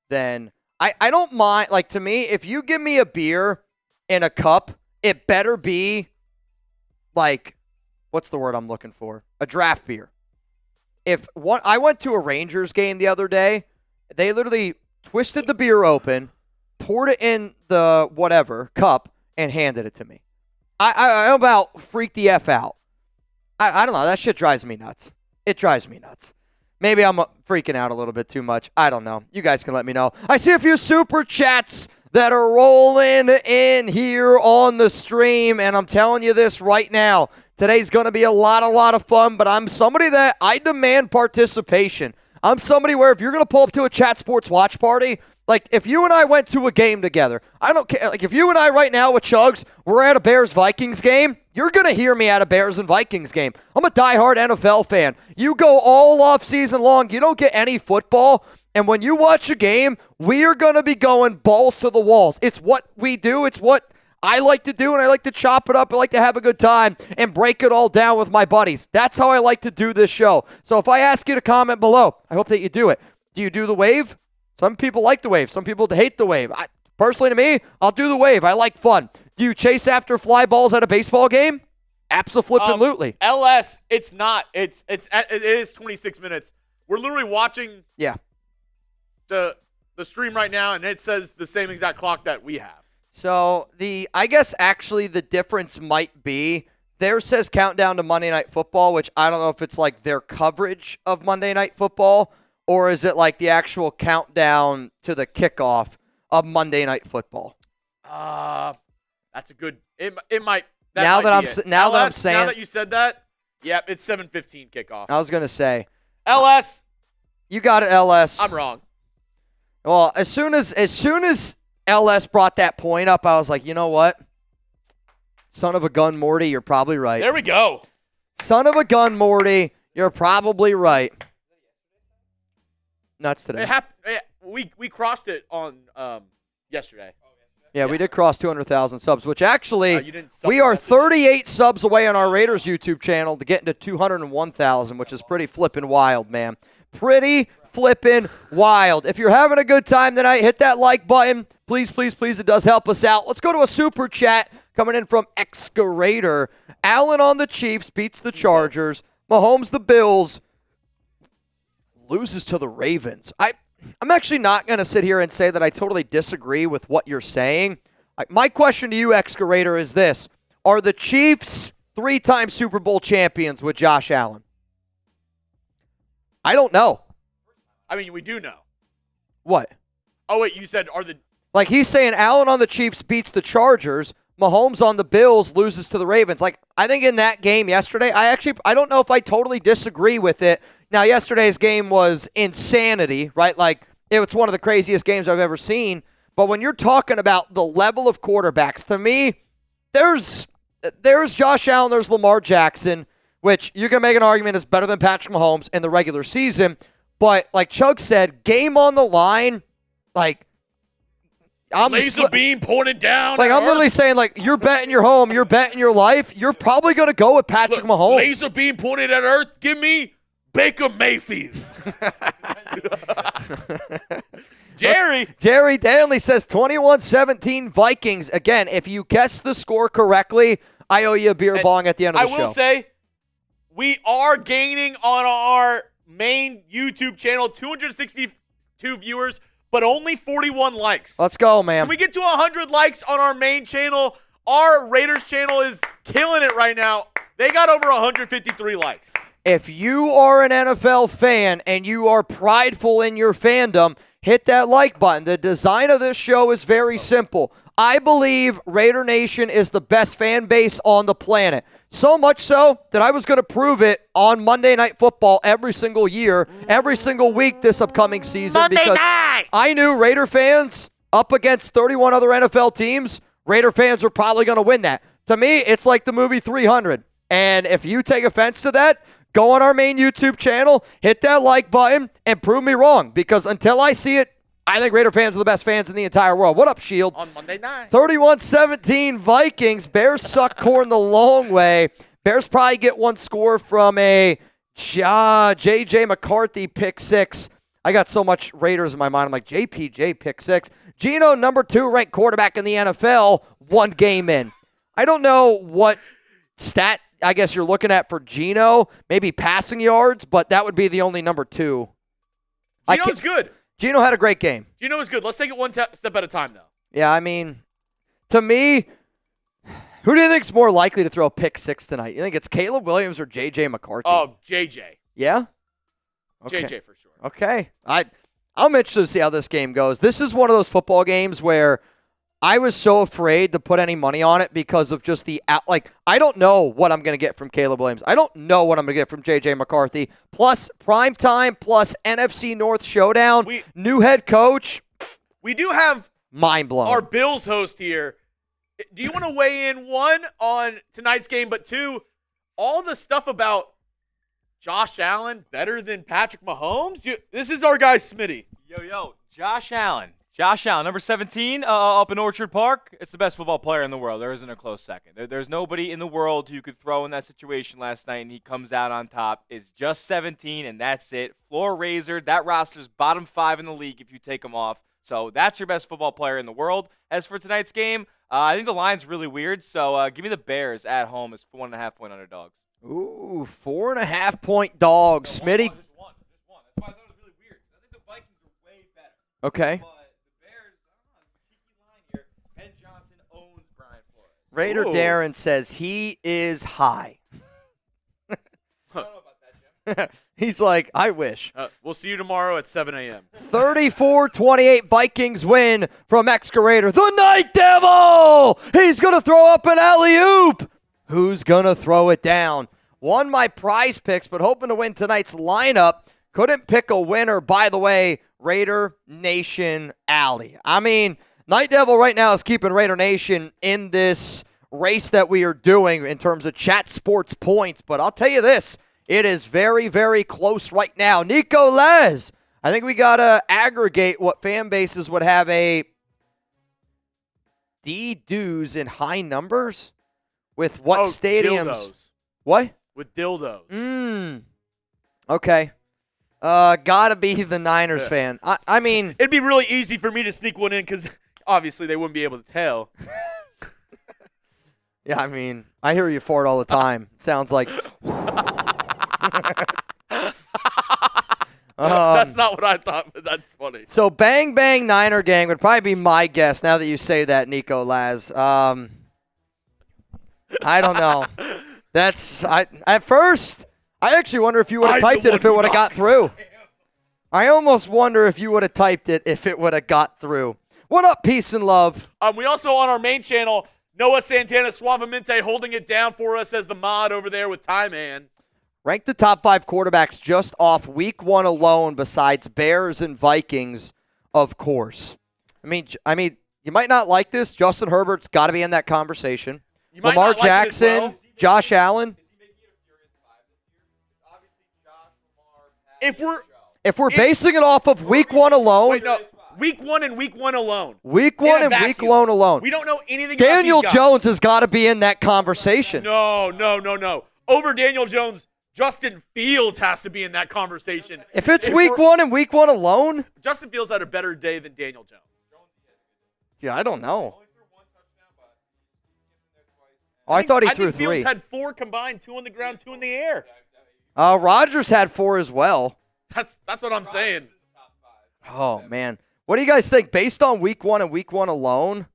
than I don't mind. Like, to me, if you give me a beer in a cup, it better be, like, what's the word I'm looking for? A draft beer. I went to a Rangers game the other day, they literally twisted the beer open, poured it in the whatever cup, and handed it to me. I about freaked the F out. I don't know. That shit drives me nuts. It drives me nuts. Maybe I'm freaking out a little bit too much. I don't know. You guys can let me know. I see a few super chats that are rolling in here on the stream, and I'm telling you this right now. Today's going to be a lot of fun, but I'm somebody that I demand participation. I'm somebody where if you're going to pull up to a Chat Sports watch party, like if you and I went to a game together, I don't care. Like if you and I right now with Chuggs, we're at a Bears-Vikings game, you're going to hear me at a Bears and Vikings game. I'm a diehard NFL fan. You go all off season long, you don't get any football, and when you watch a game, we are going to be going balls to the walls. It's what we do. It's what I like to do, and I like to chop it up. I like to have a good time and break it all down with my buddies. That's how I like to do this show. So if I ask you to comment below, I hope that you do it. Do you do the wave? Some people like the wave. Some people hate the wave. Personally, to me, I'll do the wave. I like fun. Do you chase after fly balls at a baseball game? Abso-flippin'-lutely. LS, it's not. It is 26 minutes. We're literally watching the stream right now, and it says the same exact clock that we have. So I guess actually the difference might be there says countdown to Monday Night Football, which I don't know if it's like their coverage of Monday Night Football or is it like the actual countdown to the kickoff of Monday Night Football. That's a good. It might. Now that I'm saying. Now that you said that, yep, it's 7:15 kickoff. I was gonna say. LS. You got it, LS. I'm wrong. Well, as soon as LS brought that point up, I was like, you know what? Son of a gun, Morty, you're probably right. There we go. Son of a gun, Morty, you're probably right. Nuts today. We crossed it on yesterday. Yeah, we did cross 200,000 subs, which actually we are 38 subs away on our Raiders YouTube channel to get into 201,000, which is pretty flippin' wild, man. pretty flippin' wild. If you're having a good time tonight, hit that like button. Please, please, please. It does help us out. Let's go to a super chat coming in from Excavator. Allen on the Chiefs beats the Chargers. Mahomes the Bills loses to the Ravens. I'm actually not going to sit here and say that I totally disagree with what you're saying. My question to you, Excavator, is this. Are the Chiefs 3-time Super Bowl champions with Josh Allen? I don't know. I mean, we do know. What? Oh, wait, you said are the... Like, he's saying Allen on the Chiefs beats the Chargers. Mahomes on the Bills loses to the Ravens. Like, I think in that game yesterday, I don't know if I totally disagree with it. Now, yesterday's game was insanity, right? Like, it was one of the craziest games I've ever seen. But when you're talking about the level of quarterbacks, to me, there's Josh Allen, there's Lamar Jackson, which you can make an argument is better than Patrick Mahomes in the regular season. But like Chug said, game on the line, like, laser beam pointed down. Like, I'm literally saying, like, you're betting your home, you're betting your life, you're probably going to go with Patrick Mahomes. Laser beam pointed at Earth. Give me Baker Mayfield. Jerry Danley says 21-17 Vikings. Again, if you guess the score correctly, I owe you a beer bong at the end of the show. I will say, we are gaining on our main YouTube channel 262 viewers, but only 41 likes. Let's go, man. Can we get to 100 likes on our main channel? Our Raiders channel is killing it right now. They got over 153 likes. If you are an NFL fan and you are prideful in your fandom, hit that like button. The design of this show is very simple. I believe Raider Nation is the best fan base on the planet. So much so that I was going to prove it on Monday Night Football every single year, every single week this upcoming season. Monday night! I knew Raider fans up against 31 other NFL teams, Raider fans were probably going to win that. To me, it's like the movie 300. And if you take offense to that, go on our main YouTube channel, hit that like button, and prove me wrong. Because until I see it, I think Raider fans are the best fans in the entire world. What up, Shield? On Monday night. 31-17 Vikings. Bears suck corn the long way. Bears probably get one score from a J.J. McCarthy pick six. I got so much Raiders in my mind. I'm like, JPJ pick six. Geno, number 2 ranked quarterback in the NFL, 1 game in. I don't know what stat I guess you're looking at for Geno. Maybe passing yards, but that would be the only number 2. Geno's good. Geno had a great game. Geno is good. Let's take it one step at a time, though. Yeah, I mean, to me, who do you think is more likely to throw a pick six tonight? You think it's Caleb Williams or J.J. McCarthy? Oh, J.J. Yeah? Okay. J.J. for sure. Okay. I'm interested to see how this game goes. This is one of those football games where I was so afraid to put any money on it because of just I don't know what I'm going to get from Caleb Williams. I don't know what I'm going to get from J.J. McCarthy. Plus primetime, plus NFC North showdown, new head coach. We do have mind blown. Our Bills host here. Do you want to weigh in, 1, on tonight's game, but 2, all the stuff about Josh Allen better than Patrick Mahomes? This is our guy, Smitty. Yo, Josh Allen. Number 17, up in Orchard Park. It's the best football player in the world. There isn't a close second. There's nobody in the world who you could throw in that situation last night, and he comes out on top. It's just 17, and that's it. Floor raiser. That roster's bottom 5 in the league if you take him off. So that's your best football player in the world. As for tonight's game, I think the line's really weird. So give me the Bears at home as 1.5-point underdogs. Ooh, 4.5-point dogs. Smitty. Just one. That's why I thought it was really weird. I think the Vikings are way better. Okay. Raider Ooh. Darren says he is high. I don't know about that, Jim. He's like, I wish. We'll see you tomorrow at 7 a.m. 34-28 Vikings win from Excavator. The Night Devil! He's going to throw up an alley-oop. Who's going to throw it down? Won my prize picks, but hoping to win tonight's lineup. Couldn't pick a winner. By the way, Raider Nation Alley. I mean, Night Devil right now is keeping Raider Nation in this race that we are doing in terms of chat sports points. But I'll tell you this, it is very, very close right now. Nico Les, I think we got to aggregate what fan bases would have a D-dues in high numbers with what stadiums. Dildos. What? With dildos. Okay. Gotta be the Niners fan. I mean, It'd be really easy for me to sneak one in because obviously they wouldn't be able to tell. yeah, I mean, I hear you for it all the time. Sounds like. That's not what I thought, but that's funny. So Bang Bang Niner Gang would probably be my guess now that you say that, Nico Laz. I don't know. At first, I actually wonder if you would have typed it if it would have got through. I almost wonder if you would have typed it if it would have got through. What up, peace and love? We also on our main channel, Noah Santana Suavemente holding it down for us as the mod over there with Ty Man. Rank the top 5 quarterbacks just off week 1 alone besides Bears and Vikings, of course. I mean, you might not like this. Justin Herbert's got to be in that conversation. Lamar Jackson, Josh Allen. If we're basing it off of week 1 alone. Wait, no. Week 1 and week 1 alone. Week 1 and week 1 alone. We don't know anything Daniel about these guys. Jones has got to be in that conversation. No. Over Daniel Jones, Justin Fields has to be in that conversation. If it's week 1 and week 1 alone. Justin Fields had a better day than Daniel Jones. Yeah, I don't know. Oh, I thought he threw 3. Fields had 4 combined, 2 on the ground, 2 in the air. Rodgers had 4 as well. That's what I'm saying. Oh, man. What do you guys think? Based on week 1 and week 1 alone?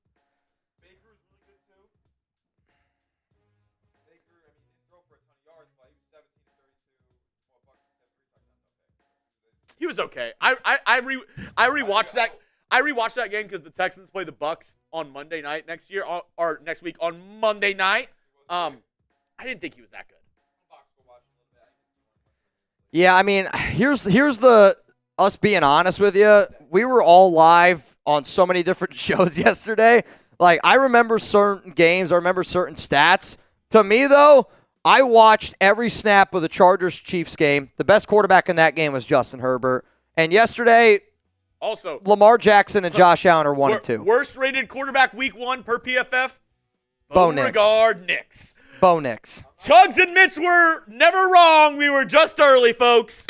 He was okay. I rewatched that. I rewatched that game because the Texans play the Bucs on Monday night next year, or next week on Monday night. I didn't think he was that good. Yeah, I mean, here's the us being honest with you. We were all live on so many different shows yesterday. Like, I remember certain games. I remember certain stats. To me, though, I watched every snap of the Chargers-Chiefs game. The best quarterback in that game was Justin Herbert. And yesterday, also Lamar Jackson and Josh Allen are 1 and 2. Worst-rated quarterback week 1 per PFF? Bo Nix. Nix. Bo Nix. Chuggs and Mitch were never wrong. We were just early, folks.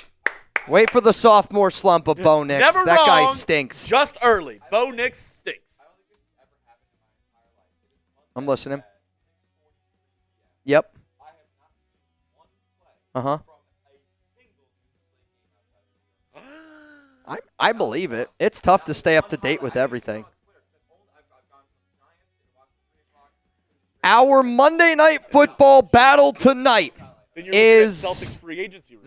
Wait for the sophomore slump of Bo Nix. Never that wrong, guy stinks. Just early. Bo Nix stinks. I'm listening. Yep. Uh-huh. I believe it. It's tough to stay up to date with everything. Our Monday Night Football battle tonight is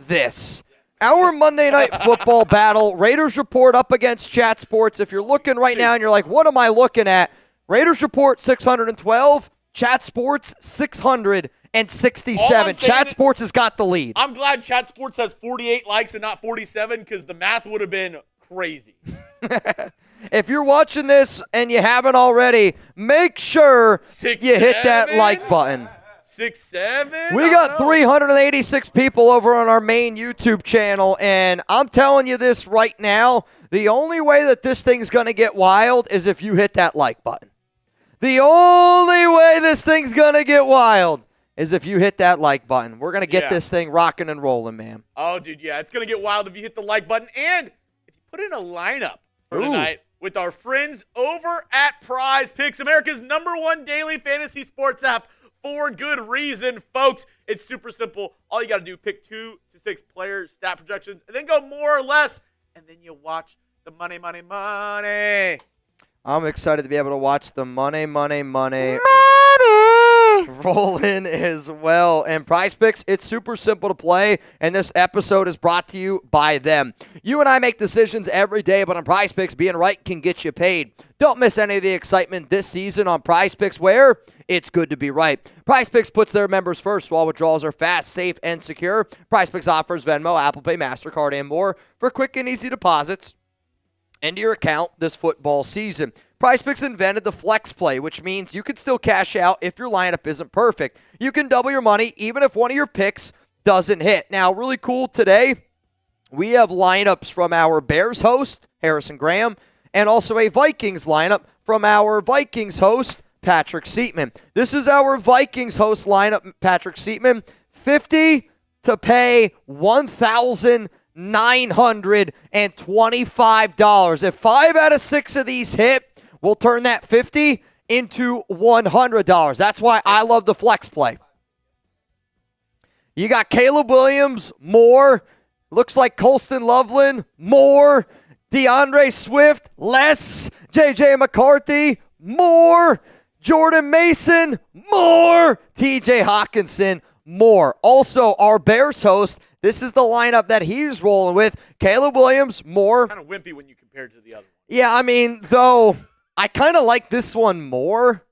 this. Our Monday Night Football battle, Raiders Report up against Chat Sports. If you're looking right now and you're like, what am I looking at? Raiders Report 612, Chat Sports 667. Chat Sports has got the lead. I'm glad Chat Sports has 48 likes and not 47 because the math would have been crazy. If you're watching this and you haven't already, make sure you hit that like button. 6-7. We got 386 people over on our main YouTube channel, and I'm telling you this right now, the only way that this thing's going to get wild is if you hit that like button. The only way this thing's going to get wild is if you hit that like button. We're going to get this thing rocking and rolling, man. Oh, dude, yeah. It's going to get wild if you hit the like button and if you put in a lineup for tonight with our friends over at Prize Picks, America's #1 daily fantasy sports app for good reason, folks. It's super simple. All you got to do, pick 2 to 6 player stat projections and then go more or less, and then you watch the money. I'm excited to be able to watch the money roll in as well. And Prize Picks, it's super simple to play, and this episode is brought to you by them. You and I make decisions every day, but on Prize Picks, being right can get you paid. Don't miss any of the excitement this season on Prize Picks, where it's good to be right. Prize Picks puts their members first while withdrawals are fast, safe, and secure. Prize Picks offers Venmo, Apple Pay, MasterCard, and more for quick and easy deposits into your account this football season. PrizePicks invented the flex play, which means you can still cash out if your lineup isn't perfect. You can double your money even if one of your picks doesn't hit. Now, really cool today, we have lineups from our Bears host, Harrison Graham, and also a Vikings lineup from our Vikings host, Patrick Seatman. This is our Vikings host lineup, Patrick Seatman. 50 to pay 1,000 $925. If 5 out of 6 of these hit, we'll turn that 50 into $100. That's why I love the flex play. You got Caleb Williams, more. Looks like Colston Loveland, more. DeAndre Swift, less. J.J. McCarthy, more. Jordan Mason, more. T.J. Hawkinson, more. Also, our Bears host, this is the lineup that he's rolling with. Caleb Williams, more. Kind of wimpy when you compare it to the other one. Yeah, I mean, though, I kind of like this one more.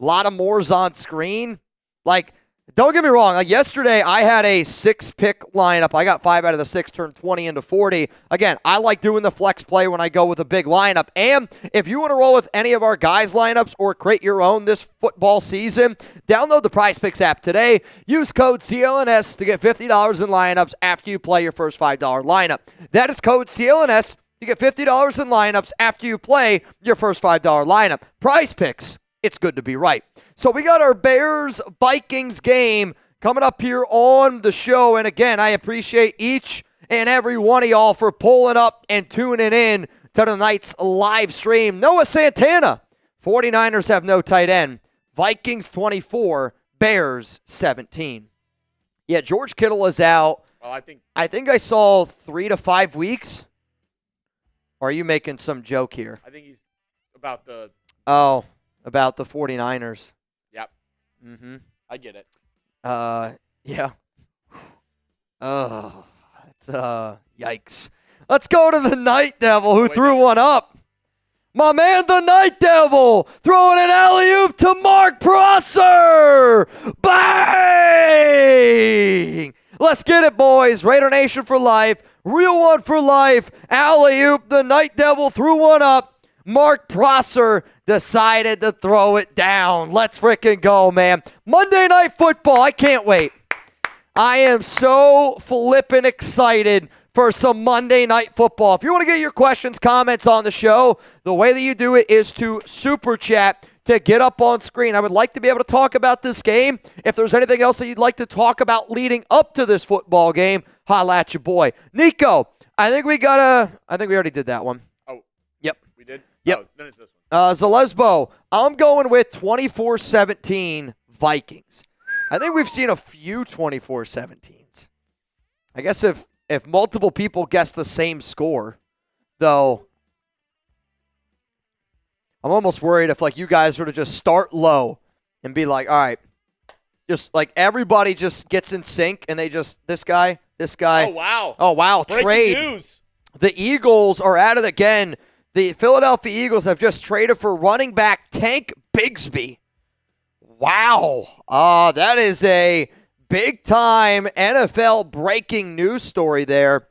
A lot of mores on screen. Like, don't get me wrong. Like yesterday, I had a 6-pick lineup. I got 5 out of the 6, turned 20 into 40. Again, I like doing the flex play when I go with a big lineup. And if you want to roll with any of our guys' lineups or create your own this football season, download the PrizePicks app today. Use code CLNS to get $50 in lineups after you play your first $5 lineup. That is code CLNS to get $50 in lineups after you play your first $5 lineup. PrizePicks, it's good to be right. So we got our Bears-Vikings game coming up here on the show. And again, I appreciate each and every one of y'all for pulling up and tuning in to tonight's live stream. Noah Santana, 49ers have no tight end. Vikings 24, Bears 17. Yeah, George Kittle is out. Well, I think I saw 3 to 5 weeks. Or are you making some joke here? I think he's about the... Oh, about the 49ers. Yep. Mm-hmm. I get it. Yeah. Oh, it's yikes. Let's go to the Night Devil who threw one up. My man, the Night Devil, throwing an alley-oop to Mark Prosser. Bang! Let's get it, boys. Raider Nation for life. Real one for life. Alley-oop. The Night Devil threw one up. Mark Prosser decided to throw it down. Let's freaking go, man. Monday Night Football. I can't wait. I am so flippin' excited for some Monday Night Football. If you want to get your questions, comments on the show, the way that you do it is to Super Chat to get up on screen. I would like to be able to talk about this game. If there's anything else that you'd like to talk about leading up to this football game, holla at your boy. Nico, I think we already did that one. Oh. Yep. We did? Yep. Oh, then it's this one. Zalesbo, I'm going with 24-17 Vikings. I think we've seen a few 24-17s. I guess if multiple people guess the same score, though, I'm almost worried if like you guys were to just start low and be like, all right, just like everybody just gets in sync and they just, this guy. Oh, wow. Oh, wow. Breaking Trade. news. The Eagles are at it again. The Philadelphia Eagles have just traded for running back Tank Bigsby. Wow. That is a big-time NFL breaking news story there.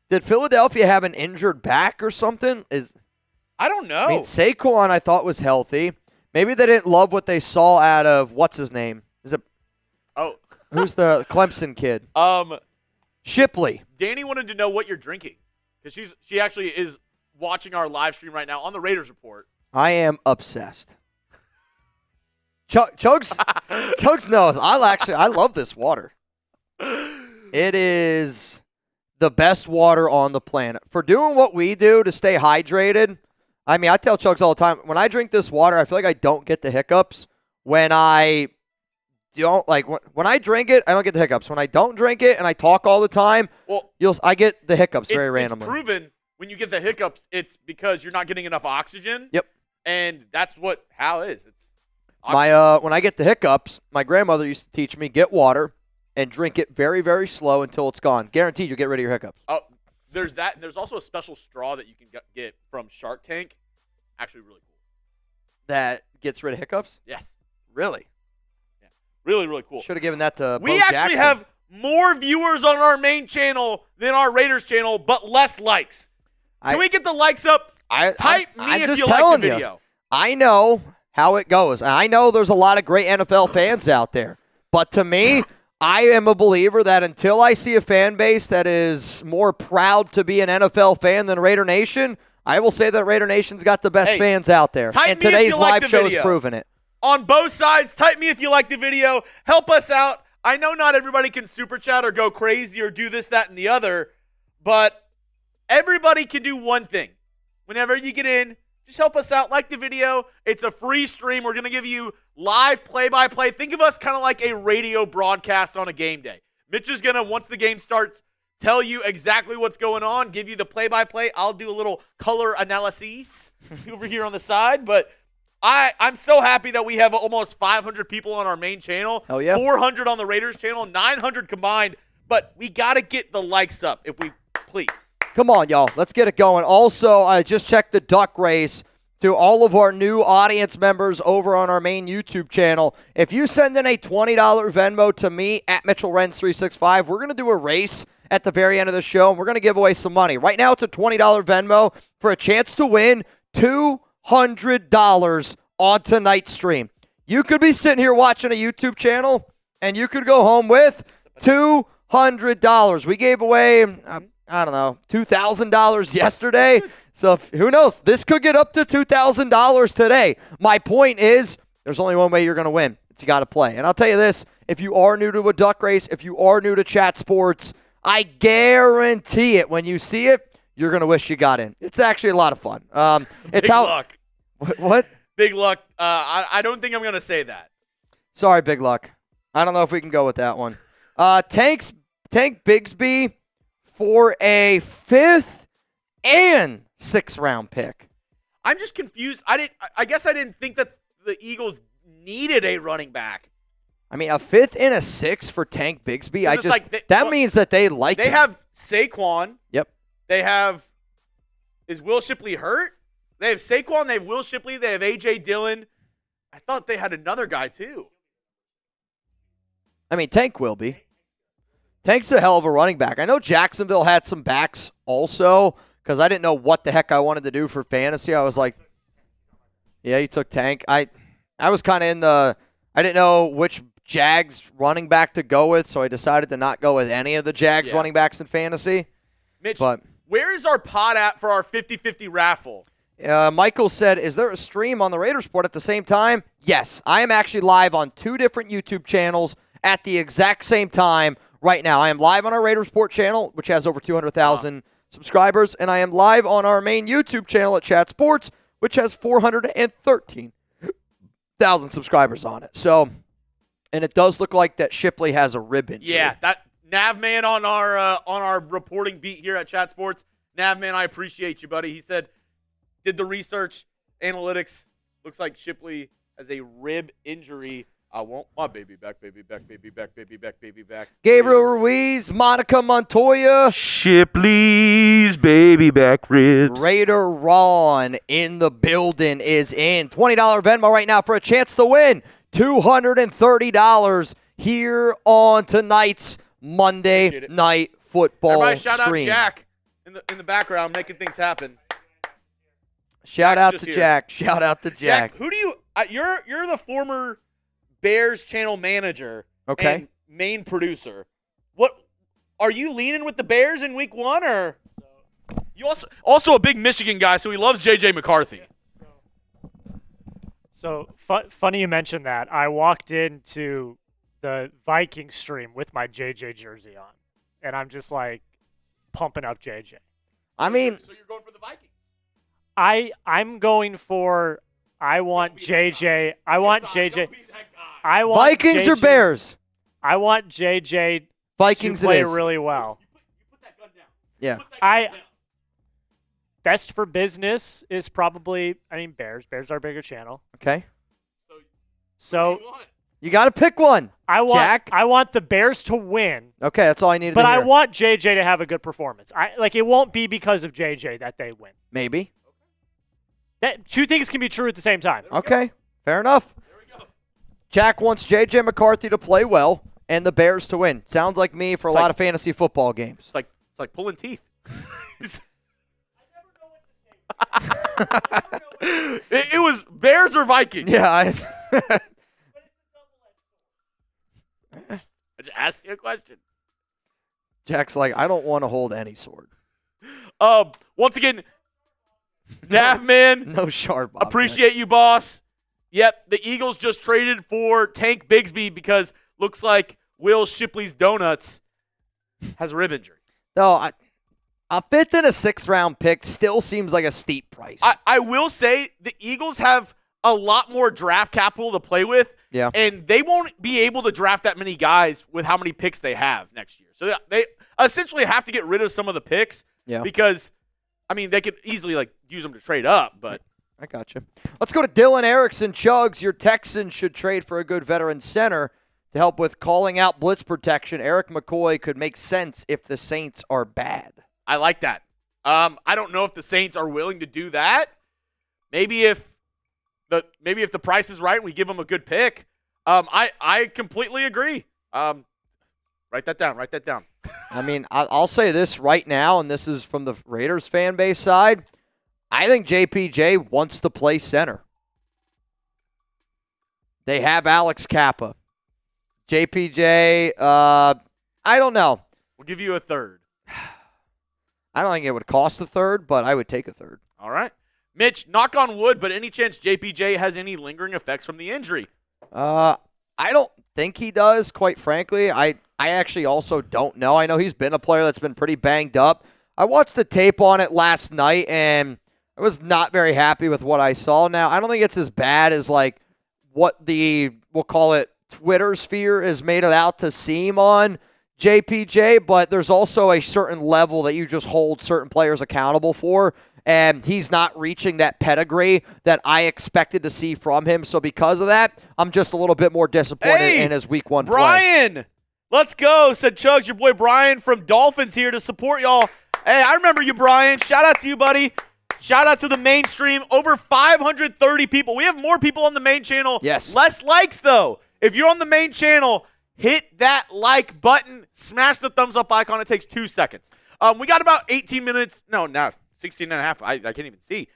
Did Philadelphia have an injured back or something? I don't know. I mean, Saquon I thought was healthy. Maybe they didn't love what they saw out of, what's his name? Who's the Clemson kid? Shipley. Danny wanted to know what you're drinking because she actually is watching our live stream right now on the Raiders Report. I am obsessed. Chuggs knows. I love this water. It is the best water on the planet. For doing what we do to stay hydrated, I mean, I tell Chuggs all the time, when I drink this water, I feel like I don't get the hiccups. When I don't, like, when I drink it, I don't get the hiccups. When I don't drink it and I talk all the time, I get the hiccups very randomly. It's proven when you get the hiccups, it's because you're not getting enough oxygen. Yep. And that's how it is. It's when I get the hiccups, my grandmother used to teach me, get water and drink it very, very slow until it's gone. Guaranteed you'll get rid of your hiccups. Oh, there's that. And there's also a special straw that you can get from Shark Tank. Actually really cool. That gets rid of hiccups? Yes. Really? Yeah. Really, really cool. Should have given that to We Bo actually Jackson. have more viewers on our main channel than our Raiders channel, but less likes. Can we get the likes up? Type me if you like the video. I know how it goes. I know there's a lot of great NFL fans out there. But to me, I am a believer that until I see a fan base that is more proud to be an NFL fan than Raider Nation, I will say that Raider Nation's got the best fans out there. And today's live show has proven it. On both sides, type me if you like the video. Help us out. I know not everybody can super chat or go crazy or do this, that, and the other, But everybody can do one thing. Whenever you get in, just help us out. Like the video. It's a free stream. We're going to give you live play-by-play. Think of us kind of like a radio broadcast on a game day. Mitch is going to, once the game starts, tell you exactly what's going on, give you the play-by-play. I'll do a little color analysis over here on the side. But I'm so happy that we have almost 500 people on our main channel. Hell yeah. 400 on the Raiders channel, 900 combined. But we got to get the likes up if we please. Come on, y'all. Let's get it going. Also, I just checked the duck race to all of our new audience members over on our main YouTube channel. If you send in a $20 Venmo to me at Mitchell Renz 365, we're going to do a race at the very end of the show, and we're going to give away some money. Right now, it's a $20 Venmo for a chance to win $200 on tonight's stream. You could be sitting here watching a YouTube channel, and you could go home with $200. We gave away, I don't know, $2,000 yesterday. So who knows? This could get up to $2,000 today. My point is, there's only one way you're going to win. It's you got to play. And I'll tell you this, if you are new to a duck race, if you are new to chat sports, I guarantee it. When you see it, you're going to wish you got in. It's actually a lot of fun. Big luck. What? Big luck. I don't think I'm going to say that. Sorry, Big Luck. I don't know if we can go with that one. Tank Bigsby for a 5th and 6th round pick. I'm just confused. I guess I didn't think that the Eagles needed a running back. I mean, a 5th and a 6th for Tank Bigsby. That means that they like him. They have Saquon. Yep. They have – is Will Shipley hurt? They have Saquon. They have Will Shipley. They have A.J. Dillon. I thought they had another guy too. I mean, Tank will be. Tank's a hell of a running back. I know Jacksonville had some backs also because I didn't know what the heck I wanted to do for fantasy. I was like, yeah, you took Tank. I was kind of in the – I didn't know which Jags running back to go with, so I decided to not go with any of the Jags running backs in fantasy. Mitch, where is our pot at for our 50-50 raffle? Michael said, is there a stream on the Raiders Report at the same time? Yes. I am actually live on 2 different YouTube channels at the exact same time right now. I am live on our Raiders Report channel, which has over 200,000 subscribers, and I am live on our main YouTube channel at Chat Sports, which has 413,000 subscribers on it. So, and it does look like that Shipley has a rib injury. Yeah, that Navman on our reporting beat here at Chat Sports. Navman, I appreciate you, buddy. He said, did the research, analytics. Looks like Shipley has a rib injury. I want my baby back, baby back, baby back, baby back, baby back. Gabriel Ruiz, Monica Montoya. Shipley's baby back ribs. Raider Ron in the building is in. $20 Venmo right now for a chance to win $230 here on tonight's Monday Night Football Everybody shout stream. out Jack in the background making things happen. Shout out Jack's to just Jack. Shout out to Jack. Who do you you're the former Bears channel manager and main producer. What are you leaning with the Bears in week 1 or you also a big Michigan guy, so he loves JJ McCarthy. So funny you mentioned that. I walked into the Vikings stream with my JJ jersey on, and I'm just like pumping up JJ. I mean, so you're going for the Vikings. I'm going for I want JJ. I want JJ. I want Vikings JJ, or Bears? I want JJ Vikings to play it is. really well. You put that gun down. Yeah. Best for business is probably Bears. Bears are a bigger channel. Okay. So you got to pick one. I Jack? want the Bears to win. Okay, that's all I needed But to hear. I want JJ to have a good performance. It won't be because of JJ that they win. Maybe. That 2 things can be true at the same time. Okay, fair enough. There we go. Jack wants J.J. McCarthy to play well and the Bears to win. Sounds like me for a lot of fantasy football games. It's like pulling teeth. It was Bears or Vikings. Yeah. I just asked you a question. Jack's like, I don't want to hold any sword. Once again, Navman, No sharp. appreciate you, boss. Yep, the Eagles just traded for Tank Bigsby because looks like Will Shipley's Donuts has a rib injury. No, A 5th and a 6th round pick still seems like a steep price. I will say the Eagles have a lot more draft capital to play with. Yeah. And they won't be able to draft that many guys with how many picks they have next year. So they essentially have to get rid of some of the picks. Yeah. Because, I mean, they could easily use them to trade up, but. I got you. Let's go to Dylan Erickson. Chuggs, your Texans should trade for a good veteran center to help with calling out blitz protection. Eric McCoy could make sense if the Saints are bad. I like that. I don't know if the Saints are willing to do that. Maybe if the price is right, we give them a good pick. I completely agree. Write that down. I mean, I'll say this right now, and this is from the Raiders fan base side. I think JPJ wants to play center. They have Alex Kappa. JPJ, I don't know. We'll give you a third. I don't think it would cost a third, but I would take a third. All right. Mitch, knock on wood, but any chance JPJ has any lingering effects from the injury? I don't think he does, quite frankly. I actually also don't know. I know he's been a player that's been pretty banged up. I watched the tape on it last night, and I was not very happy with what I saw. Now, I don't think it's as bad as, like, what we'll call it, Twitter sphere is made it out to seem on JPJ, but there's also a certain level that you just hold certain players accountable for, and he's not reaching that pedigree that I expected to see from him. So because of that, I'm just a little bit more disappointed in his week 1 play. Brian, let's go, said Chuggs. Your boy Brian from Dolphins here to support y'all. Hey, I remember you, Brian. Shout out to you, buddy. Shout out to the mainstream. Over 530 people. We have more people on the main channel. Yes. Less likes, though. If you're on the main channel, hit that like button. Smash the thumbs up icon. It takes 2 seconds. We got about 18 minutes. No, 16 and a half. I can't even see.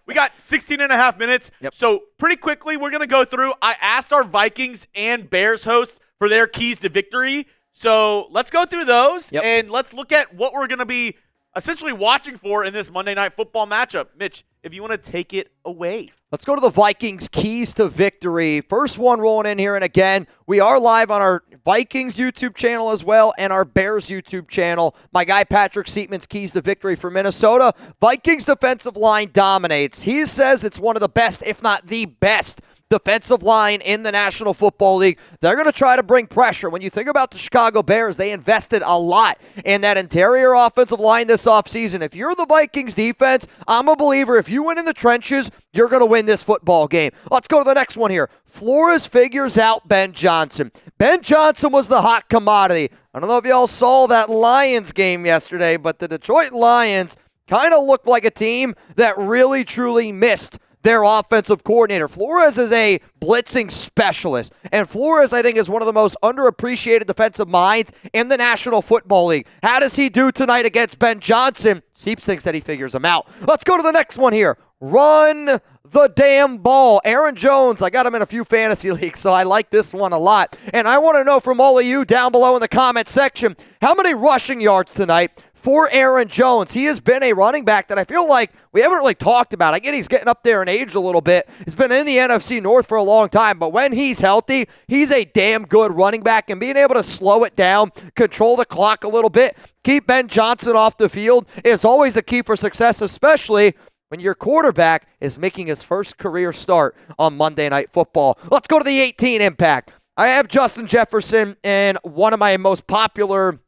We got 16 and a half minutes. Yep. So pretty quickly, we're going to go through. I asked our Vikings and Bears hosts for their keys to victory. So let's go through those, and let's look at what we're going to be essentially watching for in this Monday Night Football matchup. Mitch, if you want to take it away. Let's go to the Vikings keys to victory. First one rolling in here, and again, we are live on our Vikings YouTube channel as well and our Bears YouTube channel. My guy Patrick Seatman's keys to victory for Minnesota. Vikings defensive line dominates. He says it's one of the best, if not the best, defensive line in the National Football League. They're going to try to bring pressure. When you think about the Chicago Bears, they invested a lot in that interior offensive line this offseason. If you're the Vikings defense, I'm a believer. If you win in the trenches, you're going to win this football game. Let's go to the next one here. Flores figures out Ben Johnson. Ben Johnson was the hot commodity. I don't know if y'all saw that Lions game yesterday, but the Detroit Lions kind of looked like a team that really, truly missed their offensive coordinator. Flores is a blitzing specialist, and Flores, I think, is one of the most underappreciated defensive minds in the National Football League. How does he do tonight against Ben Johnson? Seeps thinks that he figures him out. Let's go to the next one here. Run the damn ball. Aaron Jones, I got him in a few fantasy leagues, so I like this one a lot. And I want to know from all of you down below in the comment section, how many rushing yards tonight for Aaron Jones? He has been a running back that I feel like we haven't really talked about. I get he's getting up there in age a little bit. He's been in the NFC North for a long time, but when he's healthy, he's a damn good running back, and being able to slow it down, control the clock a little bit, keep Ben Johnson off the field is always a key for success, especially when your quarterback is making his first career start on Monday Night Football. Let's go to the 18 impact. I have Justin Jefferson in one of my most popular,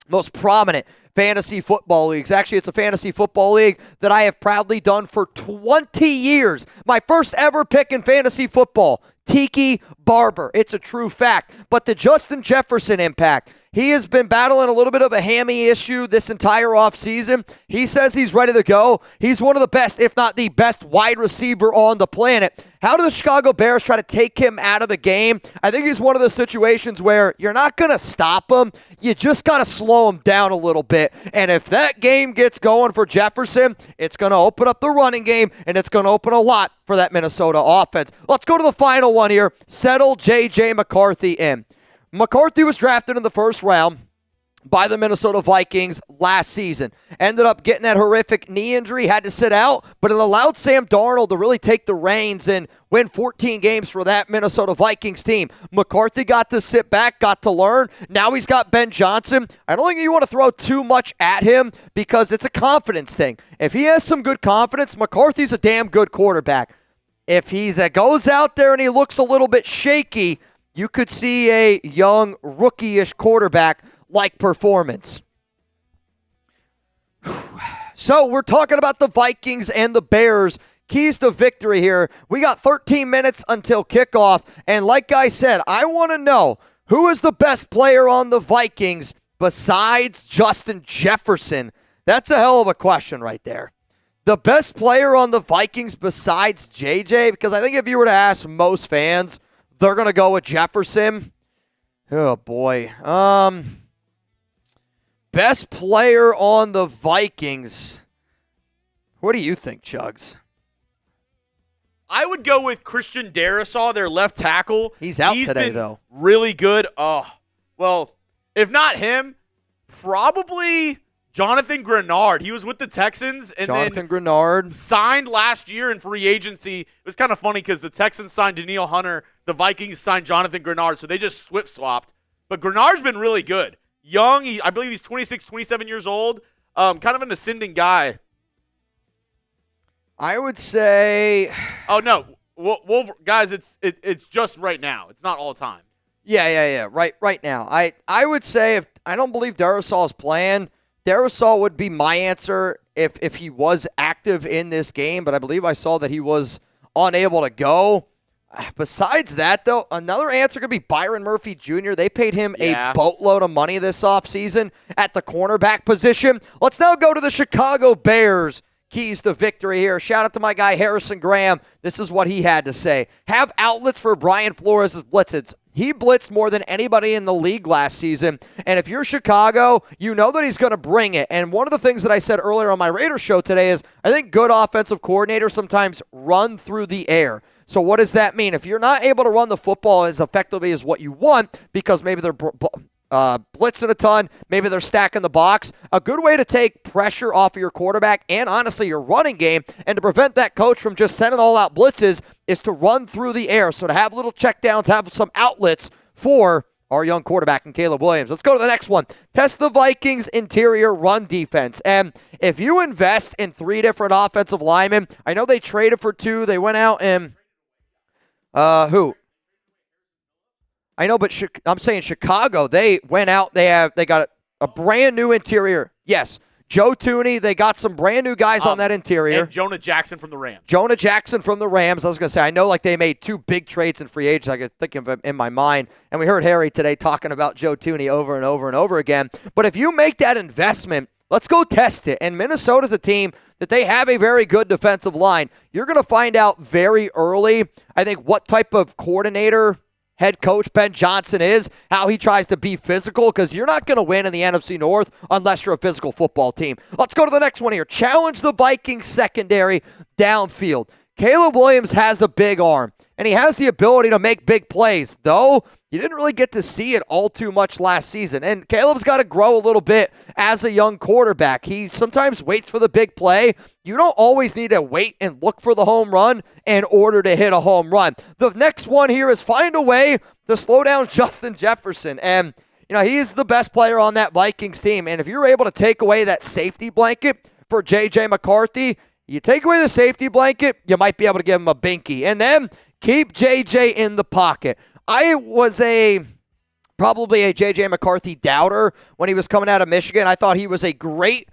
most prominent fantasy football leagues. Actually, it's a fantasy football league that I have proudly done for 20 years. My first ever pick in fantasy football, Tiki Barber. It's a true fact. But the Justin Jefferson impact, he has been battling a little bit of a hammy issue this entire offseason. He says he's ready to go. He's one of the best, if not the best, wide receiver on the planet. How do the Chicago Bears try to take him out of the game? I think he's one of those situations where you're not going to stop him. You just got to slow him down a little bit. And if that game gets going for Jefferson, it's going to open up the running game, and it's going to open a lot for that Minnesota offense. Let's go to the final one here. Settle J.J. McCarthy in. McCarthy was drafted in the first round by the Minnesota Vikings last season. Ended up getting that horrific knee injury, had to sit out, but it allowed Sam Darnold to really take the reins and win 14 games for that Minnesota Vikings team. McCarthy got to sit back, got to learn. Now he's got Ben Johnson. I don't think you want to throw too much at him because it's a confidence thing. If he has some good confidence, McCarthy's a damn good quarterback. If he goes out there and he looks a little bit shaky, you could see a young, rookie-ish quarterback-like performance. So we're talking about the Vikings and the Bears. Keys to victory here. We got 13 minutes until kickoff. And like I said, I want to know who is the best player on the Vikings besides Justin Jefferson. That's a hell of a question right there. The best player on the Vikings besides JJ? Because I think if you were to ask most fans, they're going to go with Jefferson. Oh, boy. Best player on the Vikings. What do you think, Chuggs? I would go with Christian Darrisaw, their left tackle. He's out today, been though. Really good. Oh, well, if not him, probably Jonathan Grenard. He was with the Texans and Jonathan Grenard signed last year in free agency. It was kind of funny because the Texans signed Danielle Hunter, the Vikings signed Jonathan Grenard, so they just swapped. But Grenard's been really good. Young, I believe he's 26, 27 years old. Kind of an ascending guy. I would say. Oh no, guys, it's just right now. It's not all the time. Yeah. Right now, I would say if I don't believe Darrisaw's playing, Darrisaw would be my answer if he was active in this game. But I believe I saw that he was unable to go. Besides that, though, another answer could be Byron Murphy Jr. They paid him a boatload of money this offseason at the cornerback position. Let's now go to the Chicago Bears. Keys to victory here. Shout out to my guy Harrison Graham. This is what he had to say. Have outlets for Brian Flores' blitzes. He blitzed more than anybody in the league last season. And if you're Chicago, you know that he's going to bring it. And one of the things that I said earlier on my Raiders show today is I think good offensive coordinators sometimes run through the air. So what does that mean? If you're not able to run the football as effectively as what you want because maybe they're blitzing a ton, maybe they're stacking the box, a good way to take pressure off of your quarterback and honestly your running game and to prevent that coach from just sending all out blitzes is to run through the air. So to have little checkdowns, have some outlets for our young quarterback in Caleb Williams. Let's go to the next one. Test the Vikings interior run defense. And if you invest in 3 different offensive linemen, I know they traded for 2. They went out and who? I know, but I'm saying Chicago, they went out, they got a brand new interior. Yes, Joe Thuney, they got some brand new guys on that interior. And Jonah Jackson from the Rams. Jonah Jackson from the Rams. I was going to say, I know like they made 2 big trades in free agents. I could think of them in my mind. And we heard Harry today talking about Joe Thuney over and over and over again. But if you make that investment, let's go test it. And Minnesota's a team that they have a very good defensive line. You're going to find out very early, I think, what type of coordinator head coach Ben Johnson is, how he tries to be physical, because you're not going to win in the NFC North unless you're a physical football team. Let's go to the next one here. Challenge the Vikings secondary downfield. Caleb Williams has a big arm, and he has the ability to make big plays, though you didn't really get to see it all too much last season. And Caleb's got to grow a little bit as a young quarterback. He sometimes waits for the big play. You don't always need to wait and look for the home run in order to hit a home run. The next one here is find a way to slow down Justin Jefferson. And, you know, he's the best player on that Vikings team. And if you're able to take away that safety blanket for J.J. McCarthy, you take away the safety blanket, you might be able to give him a binky. And then keep J.J. in the pocket. I was probably a J.J. McCarthy doubter when he was coming out of Michigan. I thought he was a great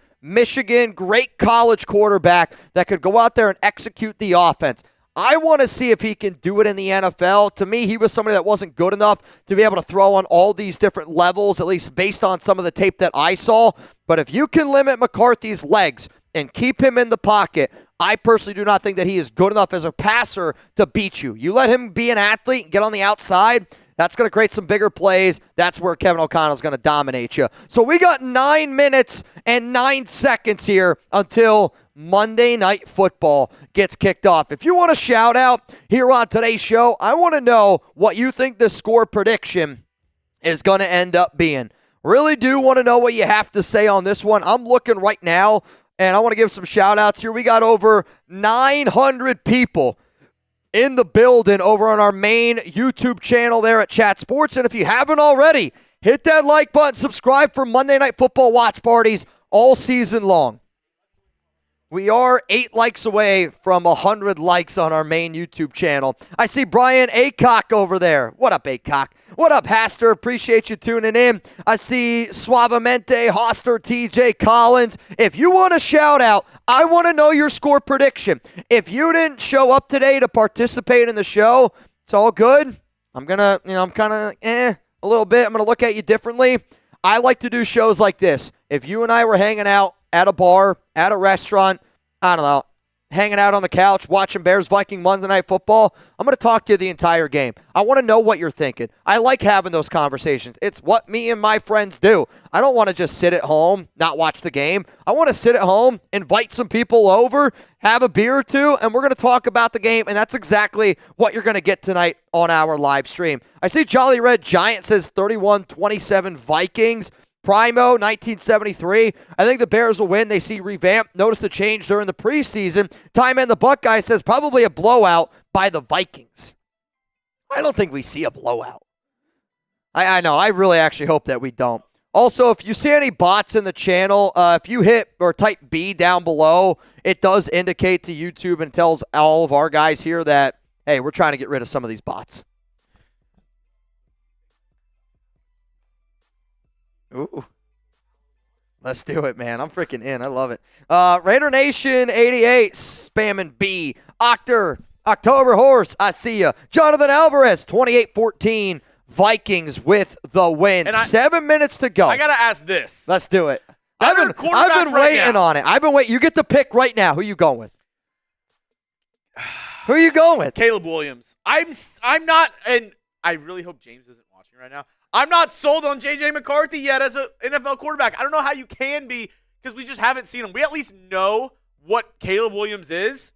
great college quarterback that could go out there and execute the offense. I want to see if he can do it in the NFL. To me, he was somebody that wasn't good enough to be able to throw on all these different levels, at least based on some of the tape that I saw. But if you can limit McCarthy's legs and keep him in the pocket, I personally do not think that he is good enough as a passer to beat you. You let him be an athlete and get on the outside, that's going to create some bigger plays. That's where Kevin O'Connell is going to dominate you. So we got 9 minutes and 9 seconds here until Monday Night Football gets kicked off. If you want to shout out here on today's show, I want to know what you think the score prediction is going to end up being. Really do want to know what you have to say on this one. I'm looking right now, and I want to give some shout-outs here. We got over 900 people in the building over on our main YouTube channel there at Chat Sports. And if you haven't already, hit that like button, subscribe for Monday Night Football watch parties all season long. We are 8 likes away from 100 likes on our main YouTube channel. I see Brian Acock over there. What up, Acock? What up, Haster? Appreciate you tuning in. I see Suavemente, Hoster, TJ Collins. If you want a shout out, I want to know your score prediction. If you didn't show up today to participate in the show, it's all good. I'm kind of, a little bit. I'm going to look at you differently. I like to do shows like this. If you and I were hanging out at a bar, at a restaurant, I don't know, hanging out on the couch, watching Bears-Viking Monday Night Football, I'm going to talk to you the entire game. I want to know what you're thinking. I like having those conversations. It's what me and my friends do. I don't want to just sit at home, not watch the game. I want to sit at home, invite some people over, have a beer or two, and we're going to talk about the game, and that's exactly what you're going to get tonight on our live stream. I see Jolly Red Giant says 31-27 Vikings. Primo, 1973. I think the Bears will win. They see revamp. Notice the change during the preseason. Time and the Buckeye says probably a blowout by the Vikings. I don't think we see a blowout. I know. I really actually hope that we don't. Also, if you see any bots in the channel, if you hit or type B down below, it does indicate to YouTube and tells all of our guys here that, hey, we're trying to get rid of some of these bots. Ooh. Let's do it, man. I'm freaking in. I love it. Raider Nation 88, spamming B. October Horse, I see ya. Jonathan Alvarez, 28-14. Vikings with the win. 7 minutes to go. I got to ask this. Let's do it. I've been waiting on it. I've been waiting. You get the pick right now. Who you going with? Who are you going with? Caleb Williams. I'm not, and I really hope James isn't watching right now. I'm not sold on J.J. McCarthy yet as an NFL quarterback. I don't know how you can be because we just haven't seen him. We at least know what Caleb Williams is.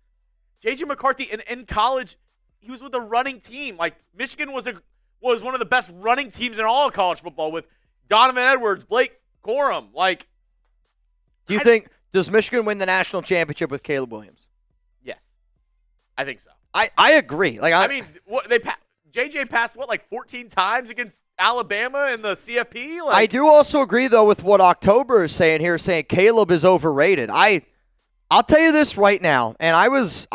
J.J. McCarthy in college, he was with a running team. Like, Michigan was one of the best running teams in all of college football with Donovan Edwards, Blake Corum. Like, do you think, does Michigan win the national championship with Caleb Williams? Yes. I think so. I agree. Like, I mean, J.J. passed, 14 times against Alabama in the CFP? Like, I do also agree, though, with what October is saying here, saying Caleb is overrated. I'll tell you this right now, and I was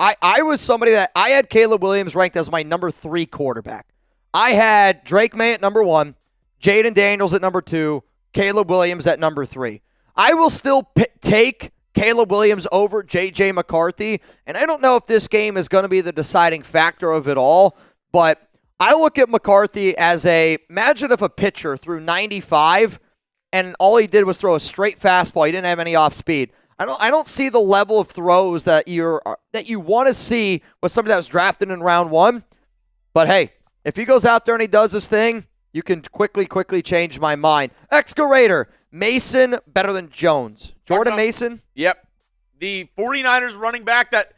somebody that I had Caleb Williams ranked as my number 3 quarterback. I had Drake May at number 1, Jaden Daniels at number 2, Caleb Williams at number 3. I will still take Caleb Williams over J.J. McCarthy, and I don't know if this game is going to be the deciding factor of it all, but I look at McCarthy as imagine if a pitcher threw 95 and all he did was throw a straight fastball. He didn't have any off speed. I don't see the level of throws that you want to see with somebody that was drafted in round 1. But hey, if he goes out there and he does his thing, you can quickly change my mind. Excavator, Mason better than Jones. Jordan Mason? Yep. The 49ers running back that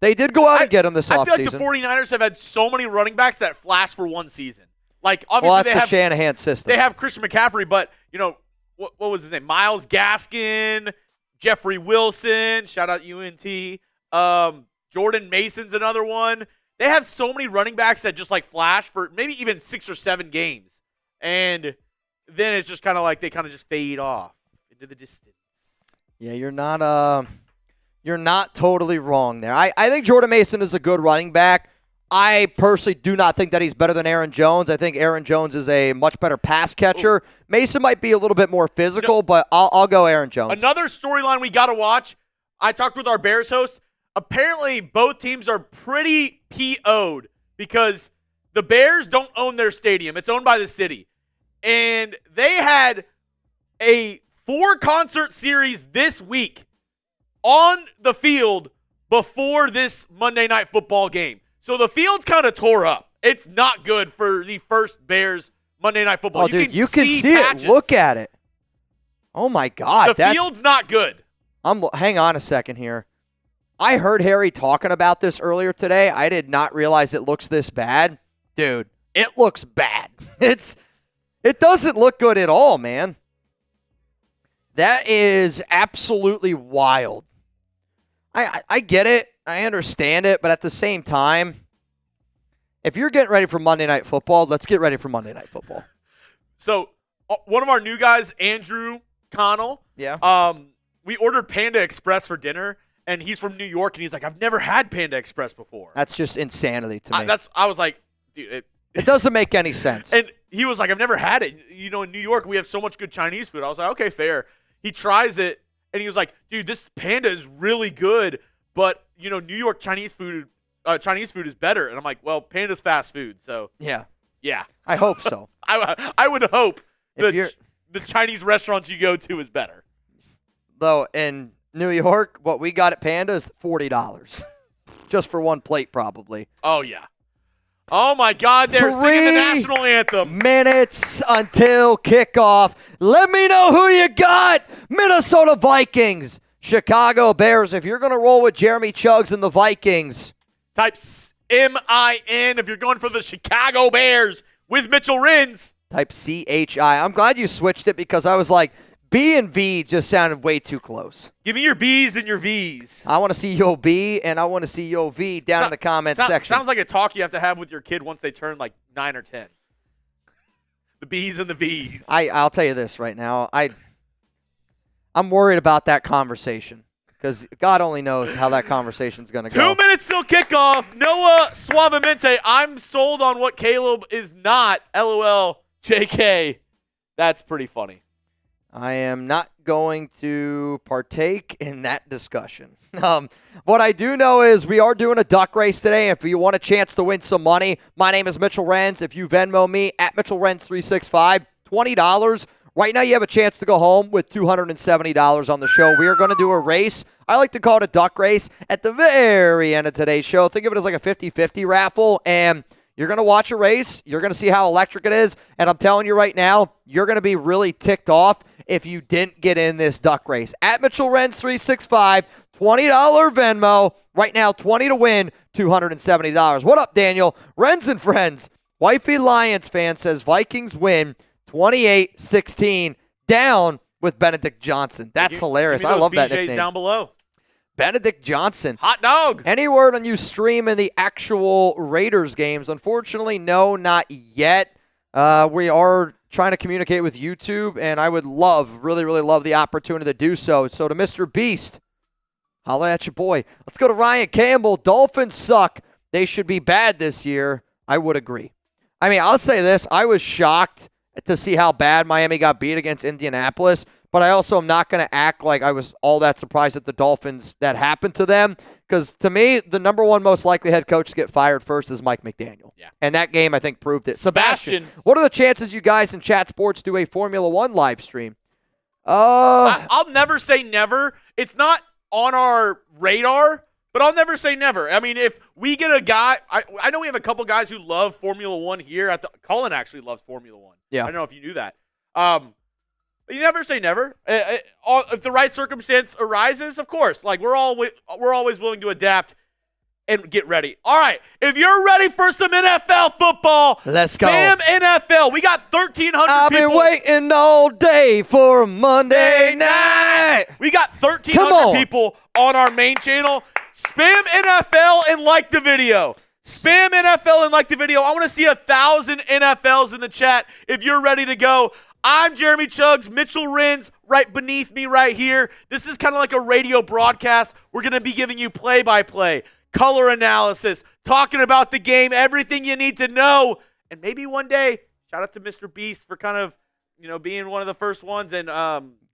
they did go out and get him this offseason. I feel like the 49ers have had so many running backs that flash for one season. Like, obviously, well, that's the Shanahan system. They have Christian McCaffrey, but, what was his name? Myles Gaskin, Jeffrey Wilson, shout out UNT. Jordan Mason's another one. They have so many running backs that just, flash for maybe even 6 or 7 games. And then it's just kind of like they kind of just fade off into the distance. Yeah, you're not totally wrong there. I think Jordan Mason is a good running back. I personally do not think that he's better than Aaron Jones. I think Aaron Jones is a much better pass catcher. Ooh. Mason might be a little bit more physical, but I'll go Aaron Jones. Another storyline we got to watch. I talked with our Bears host. Apparently, both teams are pretty PO'd because the Bears don't own their stadium. It's owned by the city. And they had a 4-concert series this week on the field before this Monday Night Football game. So the field's kind of tore up. It's not good for the first Bears Monday Night Football. Oh, you can see it. Look at it. Oh, my God. The field's not good. Hang on a second here. I heard Harry talking about this earlier today. I did not realize it looks this bad. Dude, it looks bad. It doesn't look good at all, man. That is absolutely wild. I get it. I understand it. But at the same time, if you're getting ready for Monday Night Football, let's get ready for Monday Night Football. So one of our new guys, Andrew Connell, we ordered Panda Express for dinner, and he's from New York, and he's like, I've never had Panda Express before. That's just insanity to me. I was like, dude. It doesn't make any sense. And he was like, I've never had it. You know, in New York, we have so much good Chinese food. I was like, okay, fair. He tries it, and he was like, dude, this Panda is really good, but, you know, New York Chinese food is better. And I'm like, well, Panda's fast food, so. Yeah. Yeah. I hope so. I would hope If the Chinese restaurants you go to is better. Though, in New York, what we got at Panda is $40. Just for one plate, probably. Oh, yeah. Oh, my God, they're singing the national anthem. Minutes until kickoff. Let me know who you got. Minnesota Vikings, Chicago Bears. If you're going to roll with Jeremy Chuggs and the Vikings. Type M-I-N if you're going for the Chicago Bears with Mitchell Renz. Type C-H-I. I'm glad you switched it because I was like, B and V just sounded way too close. Give me your B's and your V's. I want to see your B and I want to see your V down in the comments section. Sounds like a talk you have to have with your kid once they turn like 9 or 10. The B's and the V's. I'll tell you this right now. I'm worried about that conversation because God only knows how that conversation's going to go. 2 minutes till kickoff. Noah Suavemente. I'm sold on what Caleb is not. LOL. JK. That's pretty funny. I am not going to partake in that discussion. What I do know is we are doing a duck race today. If you want a chance to win some money, my name is Mitchell Renz. If you Venmo me at Mitchell Renz 365, $20. Right now you have a chance to go home with $270 on the show. We are going to do a race. I like to call it a duck race at the very end of today's show. Think of it as like a 50-50 raffle, and you're going to watch a race. You're going to see how electric it is, and I'm telling you right now, you're going to be really ticked off if you didn't get in this duck race. At Mitchell Renz 365, $20 Venmo. Right now, 20 to win, $270. What up, Daniel? Renz and Friends. Wifey Lions fan says Vikings win 28-16, down with Benedict Johnson. That's hilarious. I love that nickname. Down below. Benedict Johnson. Hot dog. Any word on you streaming the actual Raiders games? Unfortunately, no, not yet. We are trying to communicate with YouTube, and I would really, really love the opportunity to do so. So to Mr. Beast, holla at your boy. Let's go to Ryan Campbell. Dolphins suck. They should be bad this year. I would agree. I mean, I'll say this. I was shocked to see how bad Miami got beat against Indianapolis, but I also am not going to act like I was all that surprised at the Dolphins that happened to them, because to me, the number one most likely head coach to get fired first is Mike McDaniel. Yeah. And that game, I think, proved it. Sebastian, what are the chances you guys in Chat Sports do a Formula One live stream? I'll never say never. It's not on our radar, but I'll never say never. I mean, if we get a guy, I know we have a couple guys who love Formula One here. Colin actually loves Formula One. Yeah. I don't know if you knew that. But you never say never. If the right circumstance arises, of course. Like we're always willing to adapt and get ready. All right, if you're ready for some NFL football, let's go. Spam NFL. We got 1,300 people. I've been waiting all day for a Monday night. We got 1,300 people on our main channel. Spam NFL and like the video. Spam NFL and like the video. I want to see 1,000 NFLs in the chat if you're ready to go. I'm Jeremy Chuggs, Mitchell Renz, right beneath me right here. This is kind of like a radio broadcast. We're going to be giving you play-by-play, color analysis, talking about the game, everything you need to know. And maybe one day, shout out to Mr. Beast for kind of, being one of the first ones and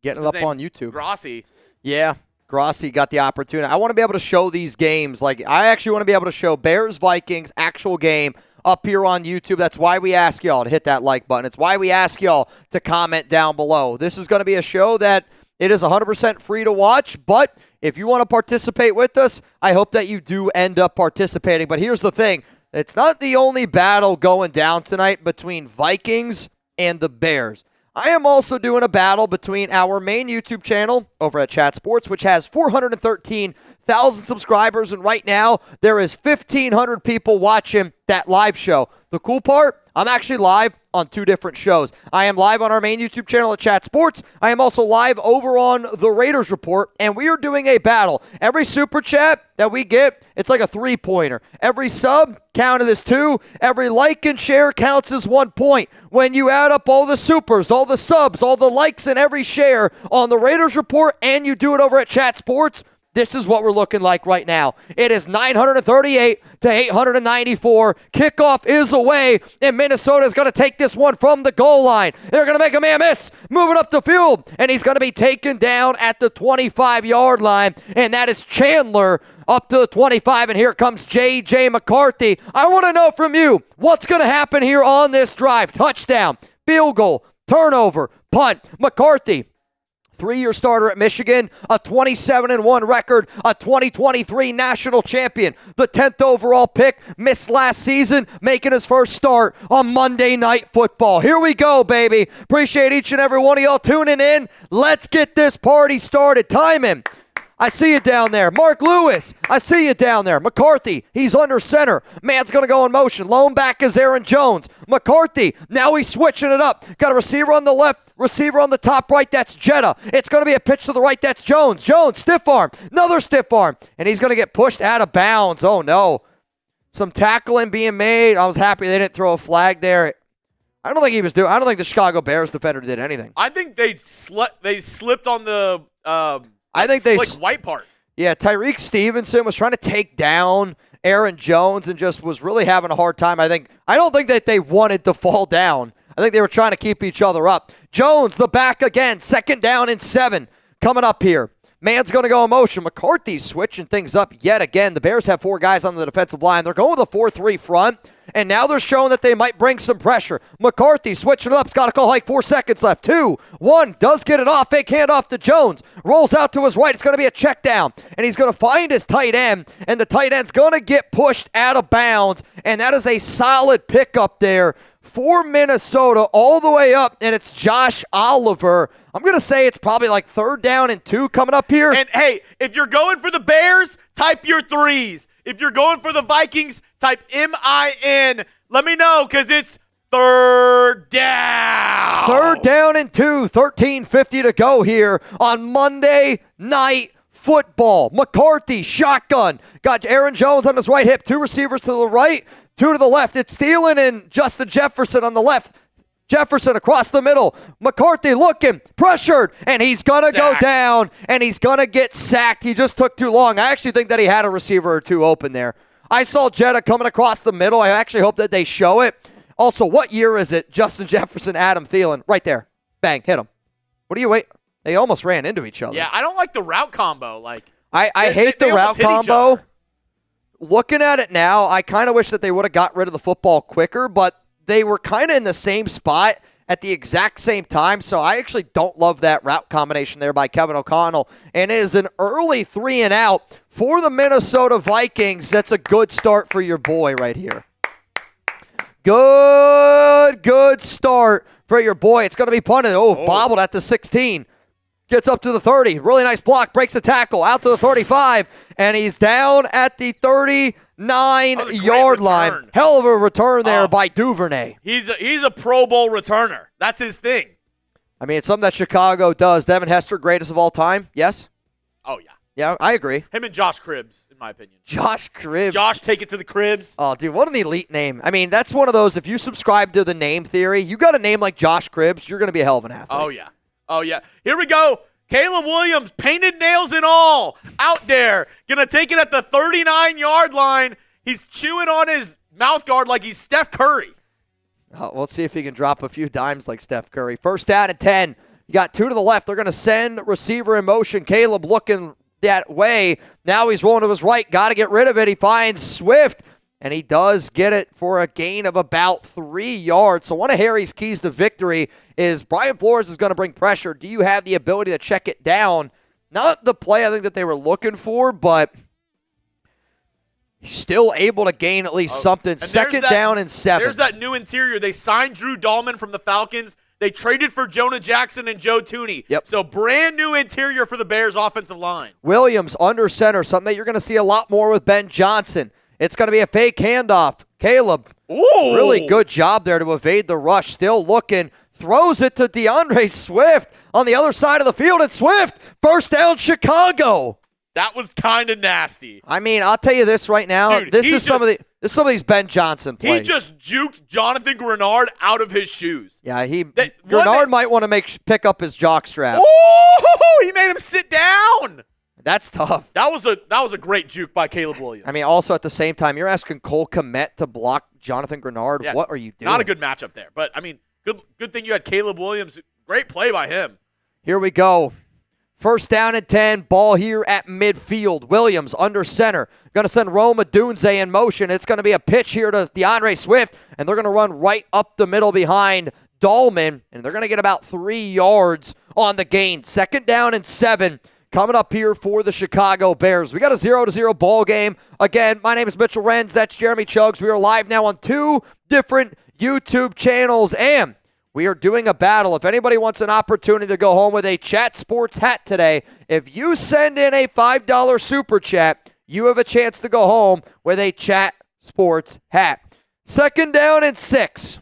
getting it up on YouTube. Grossi. Yeah. Grossi got the opportunity. I want to be able to show these games. Like, I actually want to be able to show Bears-Vikings actual game up here on YouTube. That's why we ask y'all to hit that like button. It's why we ask y'all to comment down below. This is going to be a show that it is 100% free to watch, but if you want to participate with us, I hope that you do end up participating. But here's the thing. It's not the only battle going down tonight between Vikings and the Bears. I am also doing a battle between our main YouTube channel over at Chat Sports, which has 413,000 subscribers, and right now there is 1,500 people watching that live show. The cool part, I'm actually live on 2 different shows. I am live on our main YouTube channel at Chat Sports. I am also live over on the Raiders Report, and we are doing a battle. Every super chat that we get, it's like a 3-pointer. Every sub counted as 2. Every like and share counts as 1 point. When you add up all the supers, all the subs, all the likes, and every share on the Raiders Report, and you do it over at Chat Sports, this is what we're looking like right now. It is 938 to 894. Kickoff is away, and Minnesota is going to take this one from the goal line. They're going to make a man miss, moving up the field, and he's going to be taken down at the 25-yard line, and that is Chandler up to the 25, and here comes J.J. McCarthy. I want to know from you, what's going to happen here on this drive? Touchdown, field goal, turnover, punt. McCarthy, 3-year starter at Michigan, a 27-1 record, a 2023 national champion, the 10th overall pick, missed last season, making his first start on Monday Night Football. Here we go, baby. Appreciate each and every one of y'all tuning in. Let's get this party started. Timing. I see you down there. Mark Lewis, I see you down there. McCarthy, he's under center. Man's going to go in motion. Lone back is Aaron Jones. McCarthy, now he's switching it up. Got a receiver on the left, receiver on the top right. That's Jetta. It's going to be a pitch to the right. That's Jones. Jones, stiff arm. Another stiff arm. And he's going to get pushed out of bounds. Oh, no. Some tackling being made. I was happy they didn't throw a flag there. I don't think the Chicago Bears defender did anything. I think they slipped on the I think they slick white part. Yeah, Tyreek Stevenson was trying to take down Aaron Jones and just was really having a hard time. I don't think that they wanted to fall down. I think they were trying to keep each other up. Jones, the back again, 2nd down and 7 coming up here. Man's going to go in motion. McCarthy's switching things up yet again. The Bears have 4 guys on the defensive line. They're going with a 4-3 front, and now they're showing that they might bring some pressure. McCarthy switching it up. He's got to call like 4 seconds left. 2, 1, does get it off. Fake handoff to Jones. Rolls out to his right. It's going to be a check down, and he's going to find his tight end, and the tight end's going to get pushed out of bounds, and that is a solid pickup there for Minnesota all the way up, and it's Josh Oliver. I'm going to say it's probably like 3rd down and 2 coming up here. And, hey, if you're going for the Bears, type your 3s. If you're going for the Vikings, type MIN. Let me know, because it's 3rd down. 3rd down and 2, 13:50 to go here on Monday Night Football. McCarthy, shotgun. Got Aaron Jones on his right hip. 2 receivers to the right, 2 to the left. It's Thielen and Justin Jefferson on the left. Jefferson across the middle. McCarthy looking, pressured, and he's going to go down, and he's going to get sacked. He just took too long. I actually think that he had a receiver or 2 open there. I saw Jetta coming across the middle. I actually hope that they show it. Also, what year is it? Justin Jefferson, Adam Thielen. Right there. Bang, hit him. What do you wait? They almost ran into each other. Yeah, I don't like the route combo. I hate the route combo. Looking at it now, I kind of wish that they would have got rid of the football quicker, but they were kind of in the same spot at the exact same time, so I actually don't love that route combination there by Kevin O'Connell. And it is an early 3 and out for the Minnesota Vikings. That's a good start for your boy right here. Good start for your boy. It's going to be punted. Bobbled at the 16. Gets up to the 30. Really nice block. Breaks the tackle. Out to the 35. And he's down at the 39-yard line. Hell of a return there by Duvernay. He's a Pro Bowl returner. That's his thing. I mean, it's something that Chicago does. Devin Hester, greatest of all time. Yes? Oh, yeah. Yeah, I agree. Him and Josh Cribbs, in my opinion. Josh Cribbs. Josh, take it to the Cribbs. Oh, dude, what an elite name. I mean, that's one of those, if you subscribe to the name theory, you got a name like Josh Cribbs, you're going to be a hell of an athlete. Oh, yeah. Here we go. Caleb Williams, painted nails and all, out there. Going to take it at the 39-yard line. He's chewing on his mouth guard like he's Steph Curry. Let's see if he can drop a few dimes like Steph Curry. 1st down and 10. You got 2 to the left. They're going to send receiver in motion. Caleb looking that way. Now he's rolling to his right. Got to get rid of it. He finds Swift, and he does get it for a gain of about 3 yards. So one of Harry's keys to victory is Brian Flores is going to bring pressure. Do you have the ability to check it down? Not the play I think that they were looking for, but he's still able to gain at least something. 2nd down and 7. There's that new interior. They signed Drew Dahlman from the Falcons. They traded for Jonah Jackson and Joe Tooney. Yep. So brand new interior for the Bears offensive line. Williams under center, something that you're going to see a lot more with Ben Johnson. It's going to be a fake handoff. Caleb, Ooh. really good job there to evade the rush. Still looking, throws it to DeAndre Swift on the other side of the field. And Swift, first down, Chicago. That was kind of nasty. I mean, I'll tell you this right now. Dude, this is some of these Ben Johnson plays. He just juked Jonathan Grenard out of his shoes. Yeah, Grenard might want to pick up his jockstrap. Oh, he made him sit down. That's tough. That was a great juke by Caleb Williams. I mean, also at the same time, you're asking Cole Kmet to block Jonathan Grenard. Yeah, what are you doing? not a good matchup there. But, I mean, good thing you had Caleb Williams. Great play by him. Here we go. First down and 10. Ball here at midfield. Williams under center. Going to send Rome Odunze in motion. It's going to be a pitch here to DeAndre Swift, and they're going to run right up the middle behind Dahlman, and they're going to get about 3 yards on the gain. Second down and 7. Coming up here for the Chicago Bears. We got a 0-0 ball game. Again, my name is Mitchell Renz. That's Jeremy Chuggs. We are live now on 2 different YouTube channels, and we are doing a battle. If anybody wants an opportunity to go home with a Chat Sports hat today, if you send in a $5 super chat, you have a chance to go home with a Chat Sports hat. Second down and 6.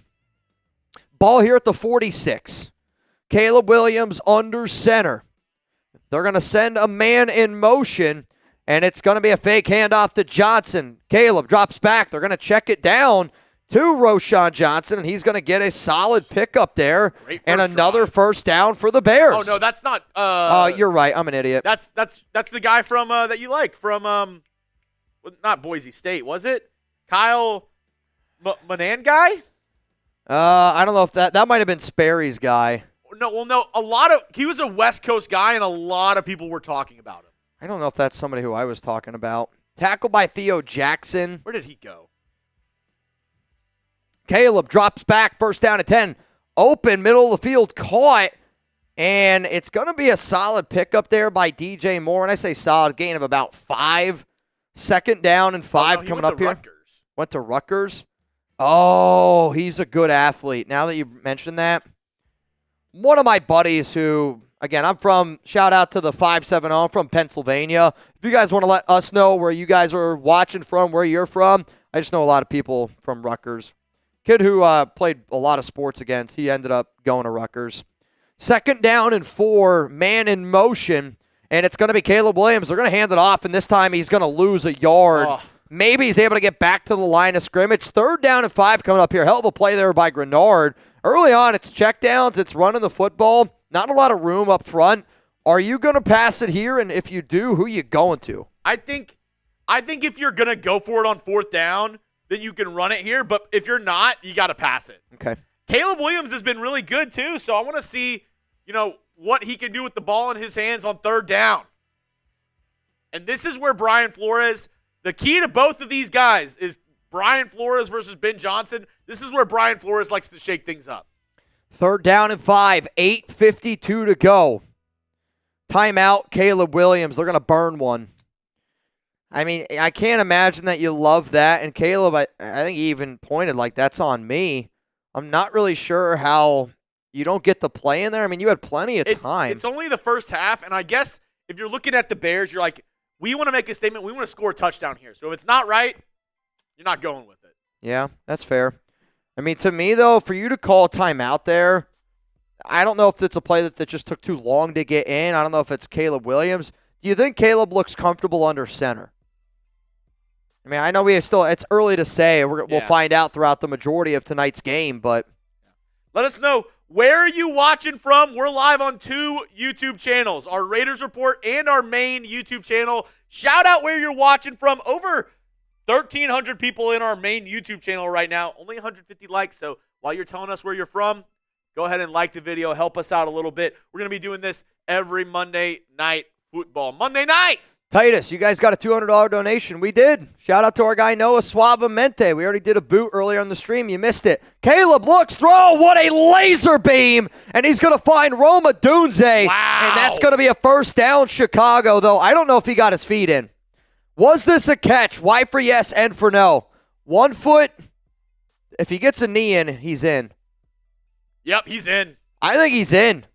Ball here at the 46. Caleb Williams under center. They're going to send a man in motion, and it's going to be a fake handoff to Johnson. Caleb drops back. They're going to check it down to Roschon Johnson, and he's going to get a solid pickup there and another first down for the Bears. Oh, no, that's not you're right. I'm an idiot. That's the guy from that you like from not Boise State, was it? Kyle Manan guy? I don't know if that might have been Sperry's guy. No, he was a West Coast guy, and a lot of people were talking about him. I don't know if that's somebody who I was talking about. Tackled by Theo Jackson. Where did he go? Caleb drops back, first down at 10. Open, middle of the field, caught. And it's going to be a solid pickup there by DJ Moore. And I say solid, gain of about 5. Second down and 5 coming up here. Rutgers. Went to Rutgers. Oh, he's a good athlete. Now that you mentioned that. One of my buddies who, again, shout out to the 570, I'm from Pennsylvania. If you guys want to let us know where you guys are watching from, where you're from, I just know a lot of people from Rutgers. Kid who played a lot of sports against, he ended up going to Rutgers. Second down and 4, man in motion, and it's going to be Caleb Williams. They're going to hand it off, and this time he's going to lose a yard. Oh. Maybe he's able to get back to the line of scrimmage. Third down and 5 coming up here. Hell of a play there by Grenard. Early on, it's checkdowns, it's running the football. Not a lot of room up front. Are you going to pass it here? And if you do, who are you going to? I think if you're going to go for it on fourth down, then you can run it here. But if you're not, you got to pass it. Okay. Caleb Williams has been really good, too. So I want to see, what he can do with the ball in his hands on third down. And this is where Brian Flores, the key to both of these guys is Brian Flores versus Ben Johnson. This is where Brian Flores likes to shake things up. Third down and 5, 8:52 to go. Timeout, Caleb Williams. They're going to burn one. I mean, I can't imagine that you love that. And Caleb, I think he even pointed like, that's on me. I'm not really sure how you don't get the play in there. I mean, you had plenty of time. It's only the first half, and I guess if you're looking at the Bears, you're like, we want to make a statement. We want to score a touchdown here. So if it's not right, you're not going with it. Yeah, that's fair. I mean, to me, though, for you to call a timeout there, I don't know if it's a play that just took too long to get in. I don't know if it's Caleb Williams. Do you think Caleb looks comfortable under center? I mean, I know it's early to say. We'll find out throughout the majority of tonight's game, but. Let us know, where are you watching from? We're live on 2 YouTube channels, our Raiders Report and our main YouTube channel. Shout out where you're watching from. Over 1,300 people in our main YouTube channel right now. Only 150 likes, so while you're telling us where you're from, go ahead and like the video. Help us out a little bit. We're going to be doing this every Monday night football. Monday night! Titus, you guys got a $200 donation. We did. Shout out to our guy Noah Suavemente. We already did a boot earlier on the stream. You missed it. Caleb looks, throw. What a laser beam. And he's going to find Rome Odunze. Wow. And that's going to be a first down Chicago, though. I don't know if he got his feet in. Was this a catch? Y for yes and for no. 1 foot. If he gets a knee in, he's in. Yep, he's in. I think he's in.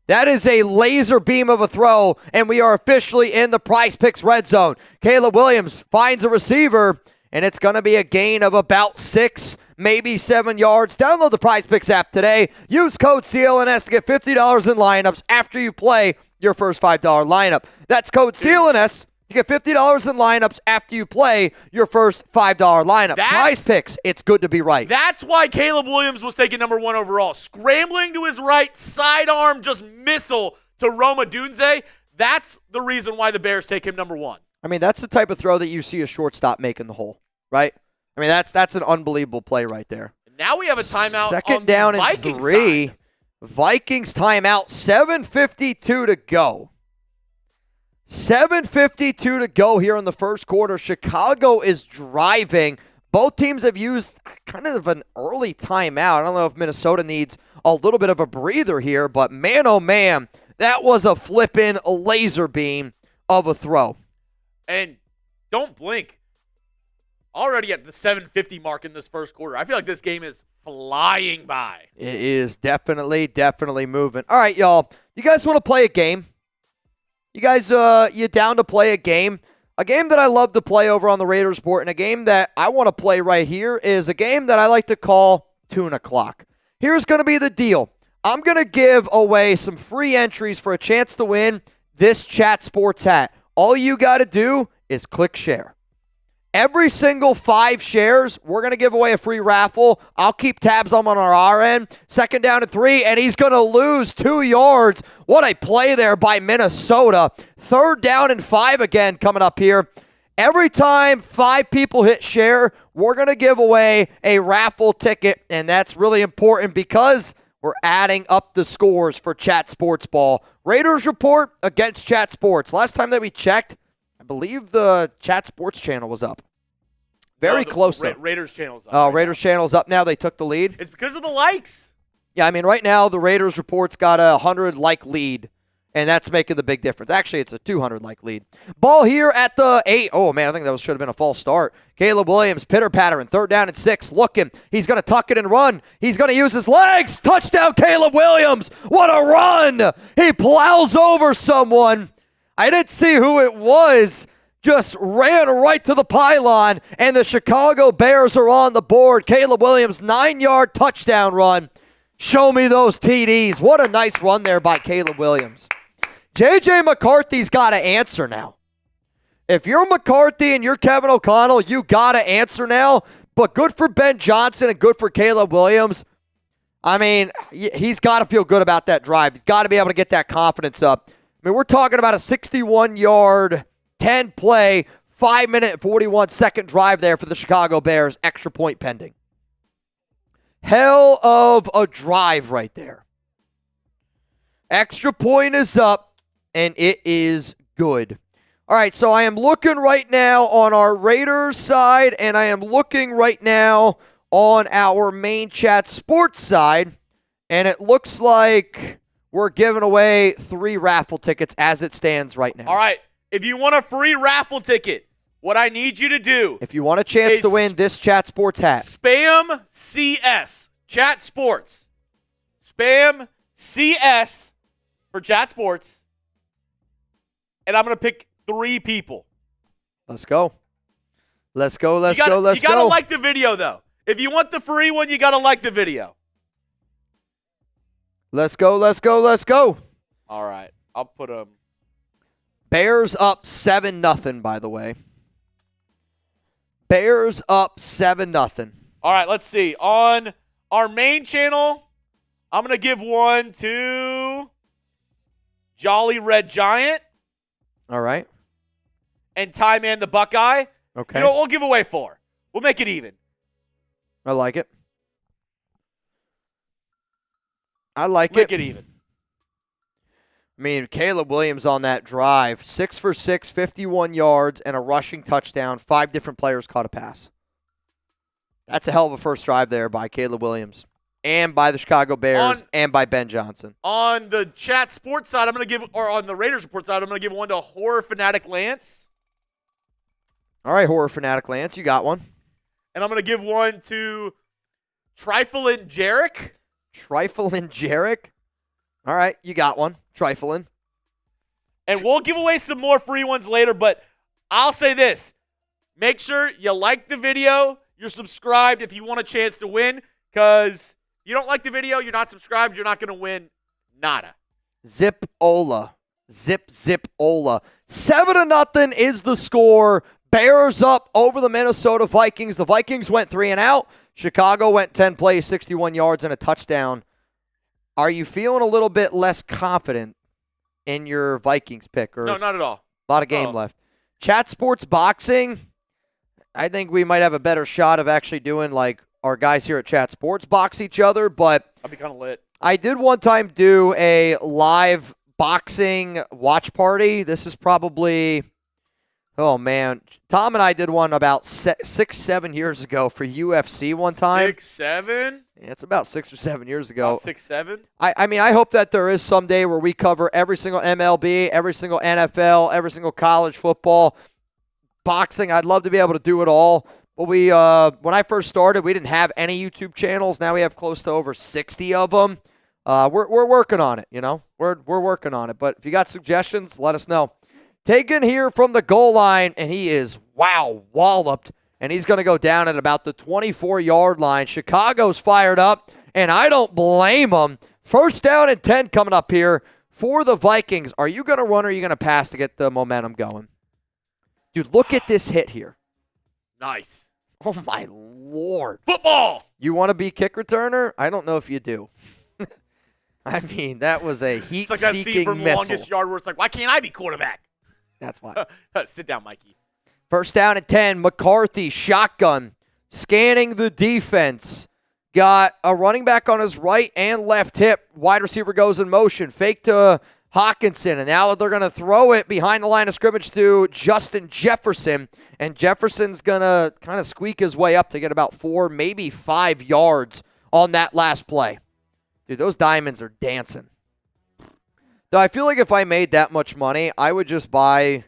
That is a laser beam of a throw, and we are officially in the Prize Picks red zone. Caleb Williams finds a receiver, and it's going to be a gain of about 6, maybe 7 yards. Download the Prize Picks app today. Use code CLNS to get $50 in lineups after you play your first $5 lineup. That's code CLNS to get $50 in lineups after you play your first $5 lineup. Prize Picks, it's good to be right. That's why Caleb Williams was taken number 1 overall. Scrambling to his right, sidearm, just missile to Roma Dunze. That's the reason why the Bears take him number 1. I mean, that's the type of throw that you see a shortstop make in the hole, right? I mean, that's an unbelievable play right there. Now we have a timeout. Second on down the and Vikings 3. side. Vikings timeout, 7:52 to go. 7:52 to go here in the first quarter. Chicago is driving. Both teams have used kind of an early timeout. I don't know if Minnesota needs a little bit of a breather here, but man, oh man, that was a flippin' laser beam of a throw. And don't blink. Already at the 7:50 mark in this first quarter. I feel like this game is flying by. It is definitely moving. All right, y'all. You guys want to play a game? You guys, you down to play a game? A game that I love to play over on the Raiders Report, and a game that I want to play right here is a game that I like to call Tuna Clock. Here's going to be the deal. I'm going to give away some free entries for a chance to win this Chat Sports hat. All you got to do is click share. Every single 5 shares, we're going to give away a free raffle. I'll keep tabs on our end. Second down and 3, and he's going to lose 2 yards. What a play there by Minnesota. Third down and 5 again coming up here. Every time 5 people hit share, we're going to give away a raffle ticket, and that's really important because we're adding up the scores for Chat Sports Ball. Raiders Report against Chat Sports. Last time that we checked, I believe the Chat Sports channel was up. Very close. Raiders channel's up. Oh, Raiders channel's up now. They took the lead. It's because of the likes. Yeah, I mean, right now the Raiders Report's got a 100-like lead, and that's making the big difference. Actually, it's a 200-like lead. Ball here at the 8. Oh, man, I think that should have been a false start. Caleb Williams, pitter-pattering, third down and 6, looking. He's going to tuck it and run. He's going to use his legs. Touchdown, Caleb Williams. What a run. He plows over someone. I didn't see who it was. Just ran right to the pylon, and the Chicago Bears are on the board. Caleb Williams, 9-yard touchdown run. Show me those TDs. What a nice run there by Caleb Williams. J.J. McCarthy's got to answer now. If you're McCarthy and you're Kevin O'Connell, you got to answer now. But good for Ben Johnson and good for Caleb Williams. I mean, he's got to feel good about that drive. He's got to be able to get that confidence up. I mean, we're talking about a 61-yard 10-play, 5-minute, 41-second drive there for the Chicago Bears. Extra point pending. Hell of a drive right there. Extra point is up, and it is good. All right, so I am looking right now on our Raiders side, and I am looking right now on our main Chat Sports side, and it looks like we're giving away 3 raffle tickets as it stands right now. All right. If you want a free raffle ticket, what I need you to do, if you want a chance to win this Chat Sports hat, spam CS, Chat Sports. Spam CS for Chat Sports. And I'm going to pick 3 people. Let's go. Let's go. You got to like the video, though. If you want the free one, you got to like the video. Let's go. Let's go. Let's go. All right. I'll put them. Bears up 7-0, by the way. Bears up 7-0. All right, let's see. On our main channel, I'm going to give one to Jolly Red Giant. All right. And Ty Man the Buckeye. Okay. You know, we'll give away 4. We'll make it even. I like it. I like Make it even. I mean, Caleb Williams on that drive, 6 for 6, 51 yards, and a rushing touchdown. 5 different players caught a pass. That's a hell of a first drive there by Caleb Williams and by the Chicago Bears and by Ben Johnson. On the Chat Sports side, I'm going to give, or on the Raiders Report side, I'm going to give one to Horror Fanatic Lance. All right, Horror Fanatic Lance, you got one. And I'm going to give one to Triflin Jarek. Triflin Jarek. All right, you got one. Triflin. And we'll give away some more free ones later, but I'll say this. Make sure you like the video. You're subscribed if you want a chance to win, because you don't like the video, you're not subscribed, you're not going to win nada. Zip-ola. Zip-ola. 7-0 is the score. Bears up over the Minnesota Vikings. The Vikings went 3 and out. Chicago went 10 plays, 61 yards, and a touchdown. Are you feeling a little bit less confident in your Vikings pick? Or No, not at all. A lot of game left. Chat Sports Boxing. I think we might have a better shot of actually doing like our guys here at Chat Sports box each other, but I'll be kind of lit. I did one time do a live boxing watch party. This is probably, oh man, Tom and I did one about 6-7 years ago for UFC one time. 6, 7? Yeah, it's about 6 or 7 years ago. About 6, 7? I mean, I hope that there is someday where we cover every single MLB, every single NFL, every single college football. Boxing, I'd love to be able to do it all. But we, when I first started, we didn't have any YouTube channels. Now we have close to over 60 of them. We're working on it, you know. We're working on it. But if you got suggestions, let us know. Taken here from the goal line, and he is, walloped. And he's going to go down at about the 24-yard line. Chicago's fired up, and I don't blame them. First down and 10 coming up here for the Vikings. Are you going to run or are you going to pass to get the momentum going? Dude, look at this hit here. Nice. Oh, my Lord. Football! You want to be kick returner? I don't know if you do. I mean, that was a heat-seeking It's like that scene from missile. Longest Yard where it's like, why can't I be quarterback? That's why. Sit down, Mikey. First down and 10. McCarthy, shotgun, scanning the defense. Got a running back on his right and left hip. Wide receiver goes in motion. Fake to Hawkinson, and now they're going to throw it behind the line of scrimmage to Justin Jefferson, and Jefferson's going to kind of squeak his way up to get about 4, maybe 5 yards on that last play. Dude, those diamonds are dancing. Though I feel like if I made that much money, I would just buy,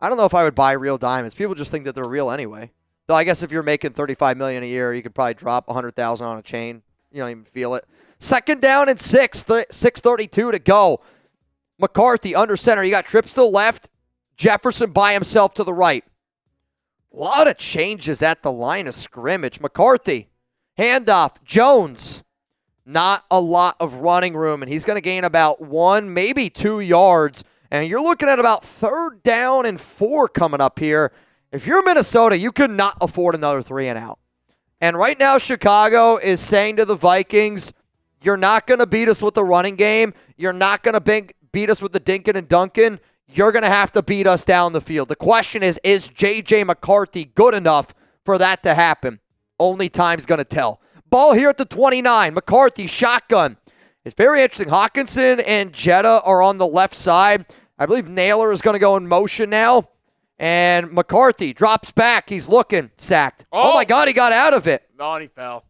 I don't know if I would buy real diamonds. People just think that they're real anyway. Though I guess if you're making $35 million a year, you could probably drop $100,000 on a chain. You don't even feel it. Second down and 6:32 to go. McCarthy under center. You got trips to the left. Jefferson by himself to the right. A lot of changes at the line of scrimmage. McCarthy, handoff. Jones, not a lot of running room, and he's going to gain about 1, maybe 2 yards. And you're looking at about 3rd down and 4 coming up here. If you're Minnesota, you could not afford another 3 and out. And right now, Chicago is saying to the Vikings, you're not going to beat us with the running game. You're not going to beat us with the dinking and dunking. You're going to have to beat us down the field. The question is J.J. McCarthy good enough for that to happen? Only time's going to tell. Ball here at the 29. McCarthy, shotgun. It's very interesting. Hawkinson and Jetta are on the left side. I believe Naylor is going to go in motion now. And McCarthy drops back. He's looking. Sacked. Oh my God, he got out of it. No, and he fell.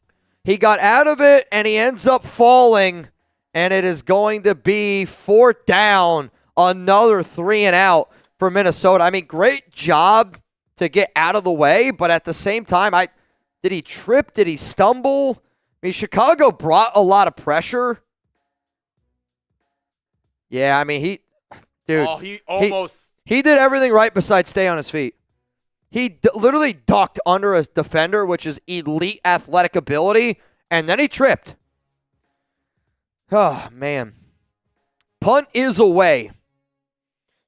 He got out of it, and he ends up falling, and it is going to be 4th down, another 3 and out for Minnesota. I mean, great job to get out of the way, but at the same time, did he trip? Did he stumble? I mean, Chicago brought a lot of pressure. Yeah, I mean, he did everything right besides stay on his feet. He literally ducked under a defender, which is elite athletic ability, and then he tripped. Oh, man. Punt is away.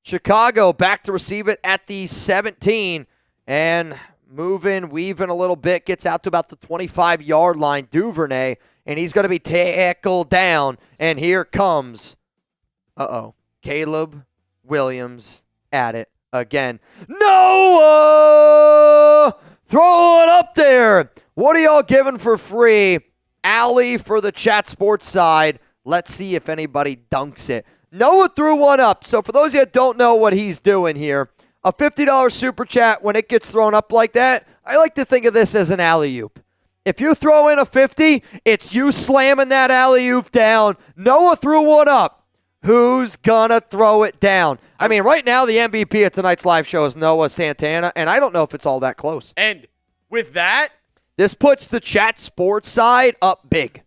Chicago back to receive it at the 17, and moving, weaving a little bit, gets out to about the 25-yard line, Duvernay, and he's going to be tackled down, and here comes, Caleb Williams at it again. Noah! Throw it up there. What are y'all giving for free? Allie for the Chat Sports side. Let's see if anybody dunks it. Noah threw one up. So for those of you that don't know what he's doing here, a $50 super chat, when it gets thrown up like that, I like to think of this as an alley-oop. If you throw in a 50, it's you slamming that alley-oop down. Noah threw one up. Who's gonna throw it down? I mean, right now, the MVP of tonight's live show is Noah Santana, and I don't know if it's all that close. And with that, this puts the Chat Sports side up big.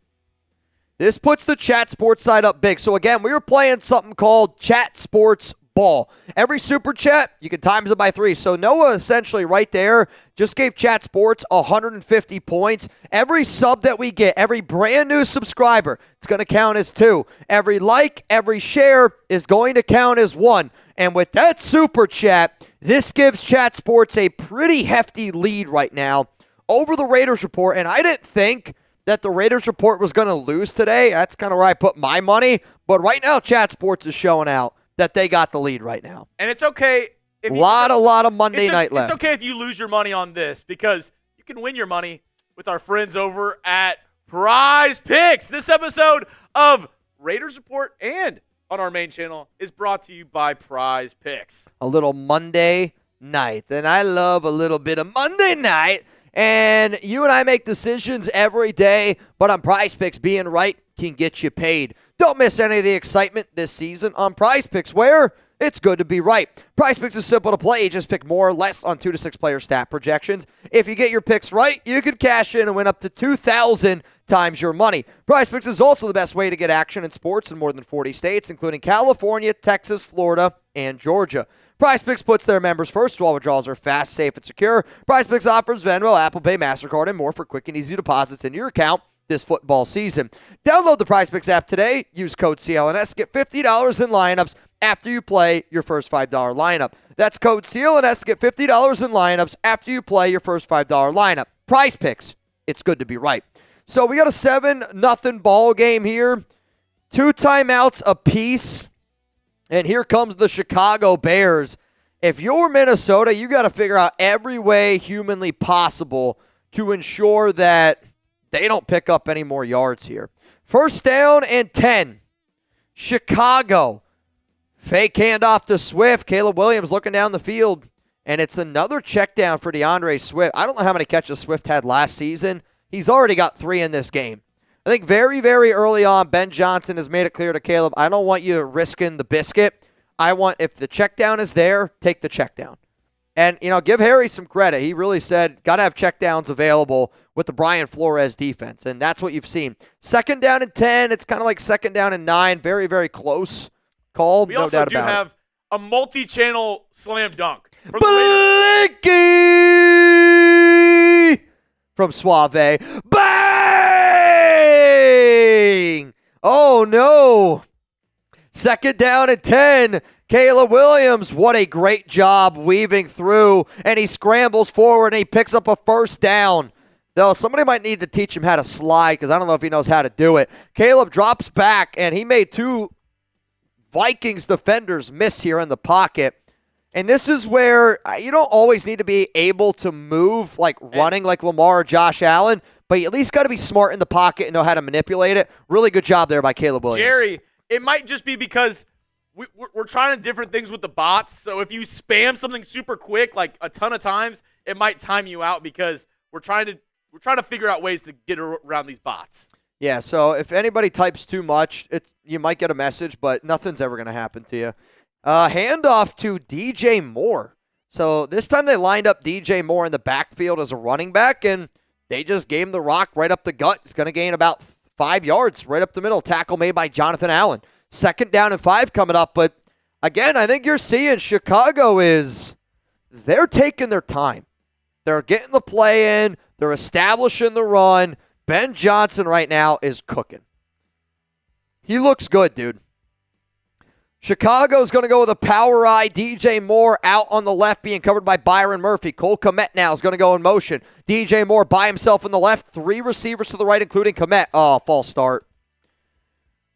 So again, we were playing something called Chat Sports ball. Every super chat, you can times it by 3. So Noah essentially right there just gave Chat Sports 150 points. Every sub that we get, every brand new subscriber, it's going to count as 2. Every like, every share is going to count as 1. And with that super chat, this gives Chat Sports a pretty hefty lead right now over the Raiders report. And I didn't think that the Raiders report was going to lose today. That's kind of where I put my money. But right now, Chat Sports is showing out that they got the lead right now. And it's okay. A lot of Monday night left. It's okay if you lose your money on this because you can win your money with our friends over at Prize Picks. This episode of Raiders Report and on our main channel is brought to you by Prize Picks. A little Monday night. And I love a little bit of Monday night. And you and I make decisions every day, but on Prize Picks, being right can get you paid. Don't miss any of the excitement this season on Prize Picks, where it's good to be right. Prize Picks is simple to play. You just pick more or less on 2 to 6 player stat projections. If you get your picks right, you can cash in and win up to 2,000 times your money. Prize Picks is also the best way to get action in sports in more than 40 states, including California, Texas, Florida, and Georgia. Prize Picks puts their members first, so all withdrawals are fast, safe, and secure. Prize Picks offers Venmo, Apple Pay, MasterCard, and more for quick and easy deposits in your account this football season. Download the Prize Picks app today. Use code CLNS. Get $50 in lineups after you play your first $5 lineup. That's code CLNS. Get $50 in lineups after you play your first $5 lineup. Prize Picks. It's good to be right. So we got a 7-0 ball game here. 2 timeouts apiece. And here comes the Chicago Bears. If you're Minnesota, you got to figure out every way humanly possible to ensure that they don't pick up any more yards here. 1st down and 10. Chicago. Fake handoff to Swift. Caleb Williams looking down the field. And it's another check down for DeAndre Swift. I don't know how many catches Swift had last season. He's already got 3 in this game. I think very, very early on, Ben Johnson has made it clear to Caleb, I don't want you risking the biscuit. I want, if the check down is there, take the check down. And, give Harry some credit. He really said, got to have check downs available with the Brian Flores defense. And that's what you've seen. 2nd down and 10. It's kind of like 2nd down and 9. Very, very close call. We no also doubt do about have it. a multi-channel slam dunk. Blicky from Suave. Bang! Oh, no. 2nd down and 10. Caleb Williams, what a great job weaving through, and he scrambles forward, and he picks up a 1st down. Though somebody might need to teach him how to slide because I don't know if he knows how to do it. Caleb drops back, and he made 2 Vikings defenders miss here in the pocket. And this is where you don't always need to be able to move like running like Lamar or Josh Allen, but you at least got to be smart in the pocket and know how to manipulate it. Really good job there by Caleb Williams. Jerry, it might just be because we're trying different things with the bots. So if you spam something super quick, like a ton of times, it might time you out because we're trying to figure out ways to get around these bots. Yeah, so if anybody types too much, you might get a message, but nothing's ever going to happen to you. Handoff to DJ Moore. So this time they lined up DJ Moore in the backfield as a running back, and they just gave him the rock right up the gut. He's going to gain about 5 yards right up the middle. Tackle made by Jonathan Allen. 2nd down and 5 coming up, but again, I think you're seeing Chicago they're taking their time. They're getting the play in. They're establishing the run. Ben Johnson right now is cooking. He looks good, dude. Chicago's going to go with a power eye. DJ Moore out on the left being covered by Byron Murphy. Cole Kmet now is going to go in motion. DJ Moore by himself in the left. 3 receivers to the right, including Kmet. Oh, false start.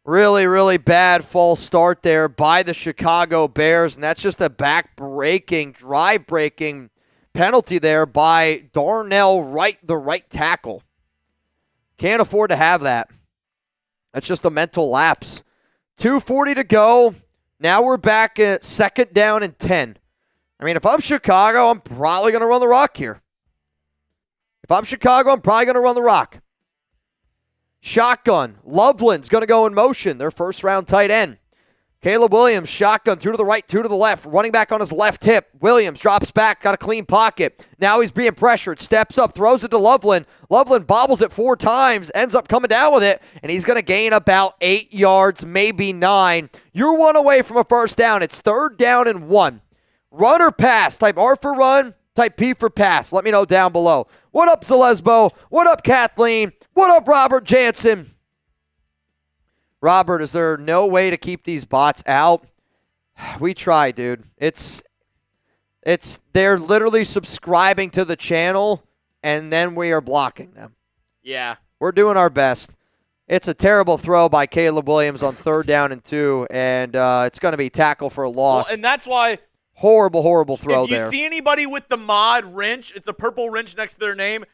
Really, really bad false start there by the Chicago Bears, and that's just a back-breaking, drive-breaking penalty there by Darnell Wright, the right tackle. Can't afford to have that. That's just a mental lapse. 2:40 to go. Now we're back at 2nd down and 10. I mean, if I'm Chicago, I'm probably going to run the rock here. If I'm Chicago, I'm probably going to run the rock. Shotgun. Loveland's going to go in motion. Their 1st-round tight end. Caleb Williams, shotgun, 2 to the right, 2 to the left, running back on his left hip. Williams drops back, got a clean pocket. Now he's being pressured, steps up, throws it to Loveland. Loveland bobbles it 4 times, ends up coming down with it, and he's going to gain about 8 yards, maybe 9. You're 1 away from a first down. It's 3rd down and 1. Run or pass, type R for run, type P for pass. Let me know down below. What up, Zalesbo? What up, Kathleen? What up, Robert Jansen? Robert, is there no way to keep these bots out? We try, dude. They're literally subscribing to the channel, and then we are blocking them. Yeah. We're doing our best. It's a terrible throw by Caleb Williams on 3rd down and 2, and it's going to be tackle for a loss. Well, and that's why horrible throw if you there. see anybody with the mod wrench, it's a purple wrench next to their name,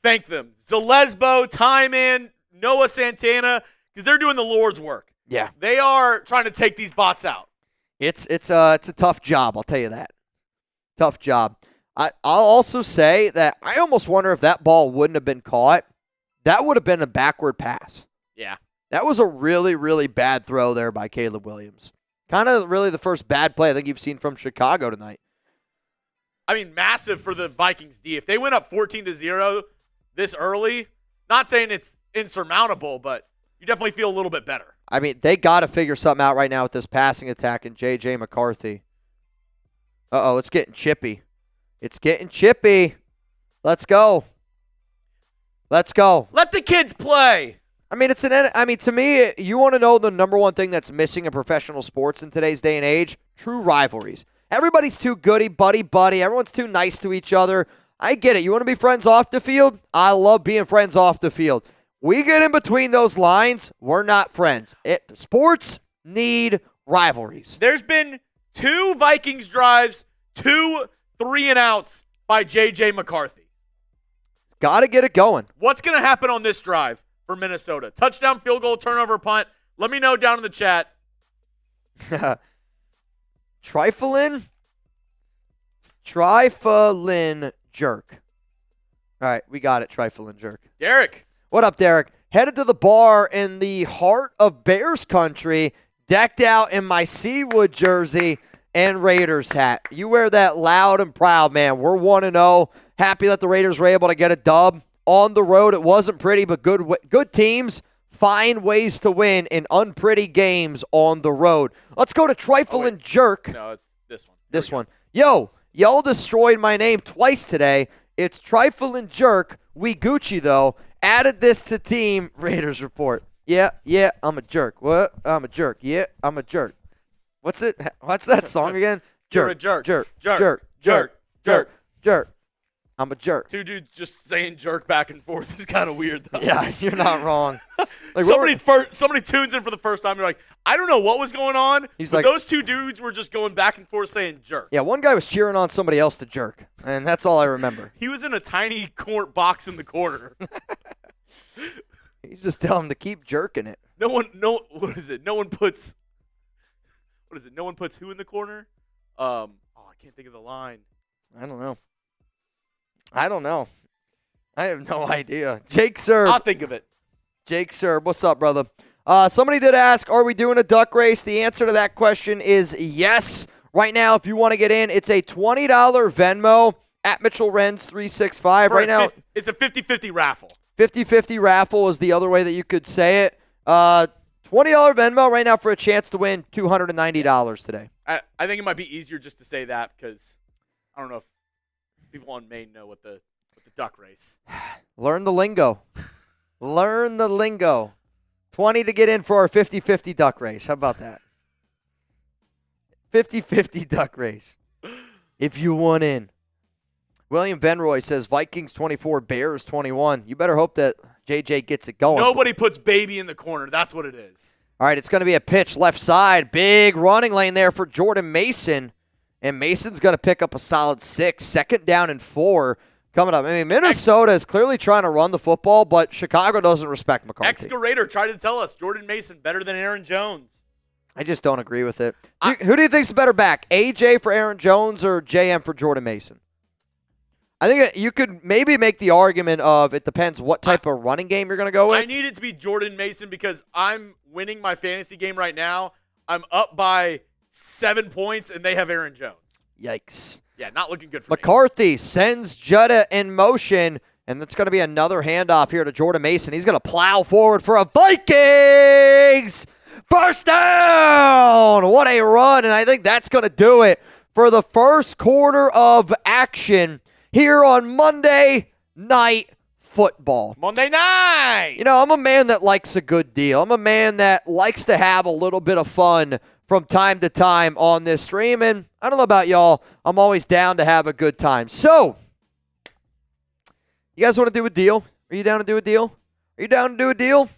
thank them. Zalesbo, Tyman, Noah Santana, because they're doing the Lord's work. Yeah. They are trying to take these bots out. It's a tough job, I'll tell you that. Tough job. I'll also say that I almost wonder if that ball wouldn't have been caught. That would have been a backward pass. Yeah. That was a really, really bad throw there by Caleb Williams. Kind of really the first bad play I think you've seen from Chicago tonight. I mean, massive for the Vikings D. If they went up 14-0 this early, not saying it's insurmountable, but you definitely feel a little bit better. I mean, they got to figure something out right now with this passing attack and J.J. McCarthy. Uh-oh, it's getting chippy. It's getting chippy. Let's go. Let's go. Let the kids play. I mean, to me, you want to know the number one thing that's missing in professional sports in today's day and age? True rivalries. Everybody's too goody, buddy. Everyone's too nice to each other. I get it. You want to be friends off the field? I love being friends off the field. We get in between those lines, we're not friends. Sports need rivalries. There's been 2 Vikings drives, 2 3-and-outs by J.J. McCarthy. Got to get it going. What's going to happen on this drive for Minnesota? Touchdown, field goal, turnover, punt. Let me know down in the chat. Triflin jerk. All right, we got it, Triflin jerk. Derek. What up, Derek? Headed to the bar in the heart of Bears country, decked out in my Seawood jersey and Raiders hat. You wear that loud and proud, man. We're 1-0. Happy that the Raiders were able to get a dub on the road. It wasn't pretty, but good teams find ways to win in unpretty games on the road. Let's go to Triflin jerk. No, it's this one. This one. Yo, y'all destroyed my name twice today. It's Triflin jerk. We Gucci, though. Added this to team Raiders report. Yeah, I'm a jerk. What? I'm a jerk. Yeah, I'm a jerk. What's it? What's that song again? You're a jerk. Jerk. I'm a jerk. 2 dudes just saying jerk back and forth is kind of weird, though. Yeah, you're not wrong. Like, somebody tunes in for the first time. They're like, I don't know what was going on. He's but like, those 2 dudes were just going back and forth saying jerk. Yeah, one guy was cheering on somebody else to jerk, and that's all I remember. He was in a tiny box in the corner. He's just telling him to keep jerking it. What is it? No one puts who in the corner? I can't think of the line. I don't know. I have no idea. Jake Serb. I'll think of it. Jake Serb, what's up, brother? Somebody did ask, are we doing a duck race? The answer to that question is yes. Right now, if you want to get in, it's a $20 Venmo at Mitchell Renz 365. Right now, it's a 50-50 raffle. 50-50 raffle is the other way that you could say it. $20 Venmo right now for a chance to win $290 today. I think it might be easier just to say that because I don't know if people on Maine know what the duck race. Learn the lingo. Learn the lingo. 20 to get in for our 50-50 duck race. How about that? 50-50 duck race. If you want in. William Benroy says Vikings 24, Bears 21. You better hope that JJ gets it going. Nobody puts baby in the corner. That's what it is. All right, it's going to be a pitch left side. Big running lane there for Jordan Mason. And Mason's going to pick up a solid 6. 2nd down and 4 coming up. I mean, Minnesota is clearly trying to run the football, but Chicago doesn't respect McCarthy. Excavator tried to tell us Jordan Mason better than Aaron Jones. I just don't agree with it. Who do you think's the better back? AJ for Aaron Jones or JM for Jordan Mason? I think you could maybe make the argument of it depends what type of running game you're going to go with. I need it to be Jordan Mason because I'm winning my fantasy game right now. I'm up by 7 points, and they have Aaron Jones. Yikes. Yeah, not looking good for me. McCarthy sends Jetta in motion, and that's going to be another handoff here to Jordan Mason. He's going to plow forward for a Vikings first down. What a run, and I think that's going to do it for the first quarter of action here on Monday Night Football. Monday night. You know, I'm a man that likes a good deal. I'm a man that likes to have a little bit of fun from time to time on this stream, and I don't know about y'all, I'm always down to have a good time. So, you guys want to do a deal? Are you down to do a deal? Are you down to do a deal?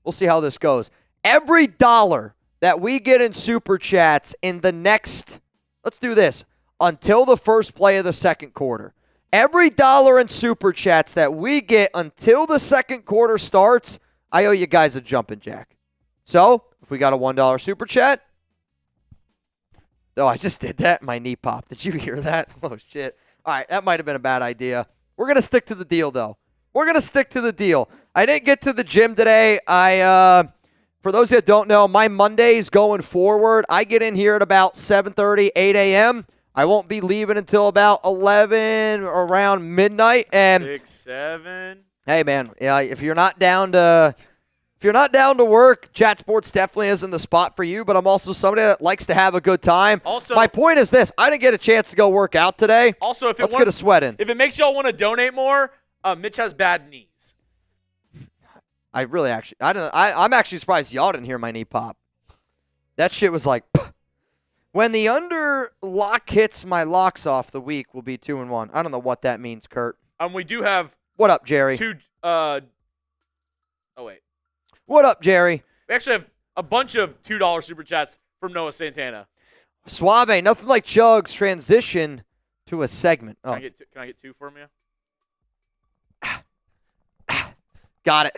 We'll see how this goes. Every dollar that we get in Super Chats in the next, let's do this, until the first play of the second quarter. Every dollar in Super Chats that we get until the second quarter starts, I owe you guys a jumping jack. So, if we got a $1 Super Chat, oh, I just did that. My knee popped. Did you hear that? Oh, shit. All right, that might have been a bad idea. We're going to stick to the deal, though. We're going to stick to the deal. I didn't get to the gym today. For those that don't know, my Mondays going forward, I get in here at about 7:30, 8 a.m. I won't be leaving until about 11, around midnight. And 6, 7. hey, man, yeah, if you're not down to work, Chat Sports definitely isn't the spot for you, but I'm also somebody that likes to have a good time. Also, my point is this. I didn't get a chance to go work out today. Also, let's get a sweat in. If it makes y'all want to donate more, Mitch has bad knees. I'm actually surprised y'all didn't hear my knee pop. That shit was like, when the under lock hits my locks off, the week will be 2-1. I don't know what that means, Kurt. We do have What up, Jerry? What up, Jerry? We actually have a bunch of $2 Super Chats from Noah Santana. Suave, nothing like Chuggs transition to a segment. Oh, Can I get 2 from you? got it.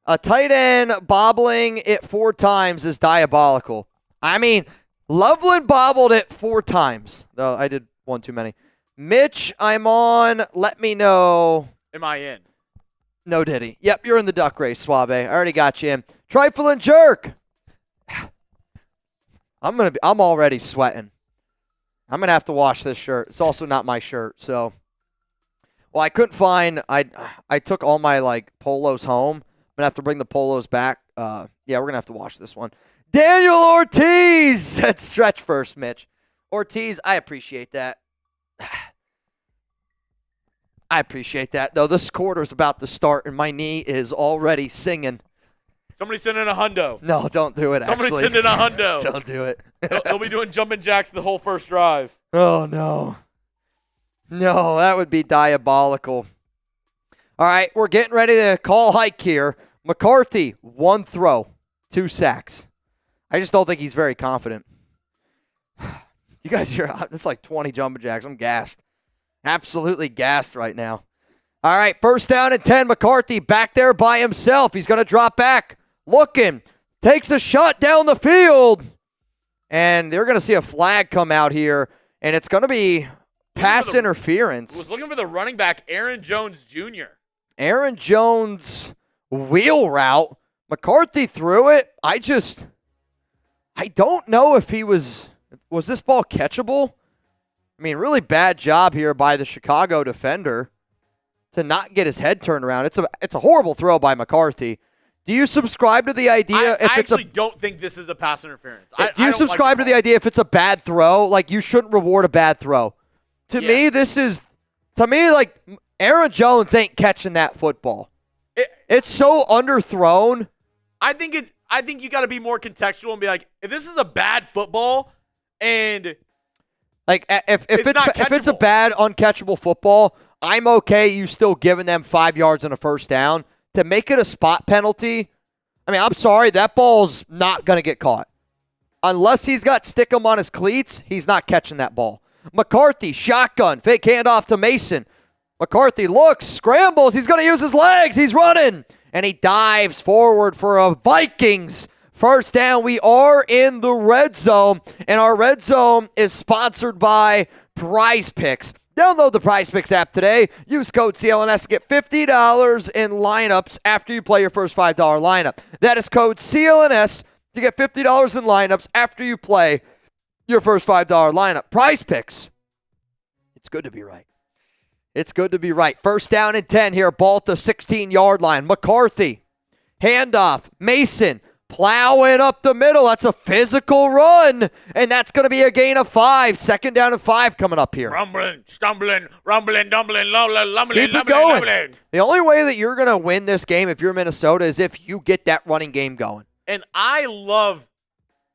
A tight end bobbling it 4 times is diabolical. I mean, Loveland bobbled it 4 times. Though I did 1 too many. Mitch, I'm on. Let me know. Am I in? No Diddy. Yep, you're in the duck race, Suave. I already got you in. Trifle and jerk. I'm already sweating. I'm gonna have to wash this shirt. It's also not my shirt, so. Well, I couldn't find. I took all my polos home. I'm gonna have to bring the polos back. Yeah, we're gonna have to wash this one. Daniel Ortiz. Let's stretch first, Mitch. Ortiz, I appreciate that. I appreciate that, though. This quarter's about to start, and my knee is already singing. Somebody send in a hundo. No, don't do it, Somebody actually. send in a hundo. Don't do it. They'll be doing jumping jacks the whole first drive. Oh, no. No, that would be diabolical. All right, we're getting ready to call hike here. McCarthy, 1 throw, 2 sacks. I just don't think he's very confident. You guys hear, it's like 20 jumping jacks. I'm gassed. Absolutely gassed right now. All right, first down and 10. McCarthy back there by himself. He's going to drop back. Looking. Takes a shot down the field. And they're going to see a flag come out here. And it's going to be pass interference. Was looking for the running back, Aaron Jones Jr. Aaron Jones wheel route. McCarthy threw it. I don't know if he was this ball catchable? I mean, really bad job here by the Chicago defender to not get his head turned around. It's a horrible throw by McCarthy. Do you subscribe to the idea I actually don't think this is a pass interference. Do you subscribe to the idea if it's a bad throw, like you shouldn't reward a bad throw? To me, Aaron Jones ain't catching that football. It's so underthrown. I think you got to be more contextual and be like, if this is a bad football and if it's a bad uncatchable football, I'm okay you still giving them 5 yards and a first down. To make it a spot penalty, I mean, I'm sorry, that ball's not going to get caught. Unless he's got Stickum on his cleats, he's not catching that ball. McCarthy, shotgun, fake handoff to Mason. McCarthy looks, scrambles, he's going to use his legs, he's running. And he dives forward for a Vikings first down. We are in the red zone, and our red zone is sponsored by Prize Picks. Download the Prize Picks app today. Use code CLNS to get $50 in lineups after you play your first $5 lineup. That is code CLNS to get $50 in lineups after you play your first $5 lineup. Prize Picks. It's good to be right. It's good to be right. First down and 10 here. Ball at the 16-yard line. McCarthy. Handoff. Mason. Plowing up the middle. That's a physical run. And that's going to be a gain of 5. Second down and 5 coming up here. Rumbling, stumbling, rumbling, dumbling, lumbling, Keep it going. The only way that you're going to win this game if you're Minnesota is if you get that running game going. And I love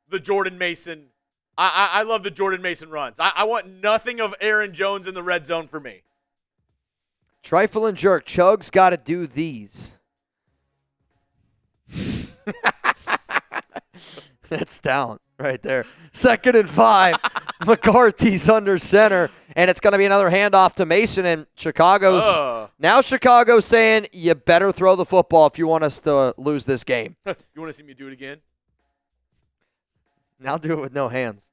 the Jordan Mason. I love the Jordan Mason runs. I want nothing of Aaron Jones in the red zone for me. Trifle and jerk. Chug's got to do these. That's talent right there. Second and 5. McCarthy's under center, and it's going to be another handoff to Mason. And now Chicago's saying you better throw the football if you want us to lose this game. You want to see me do it again? Now do it with no hands.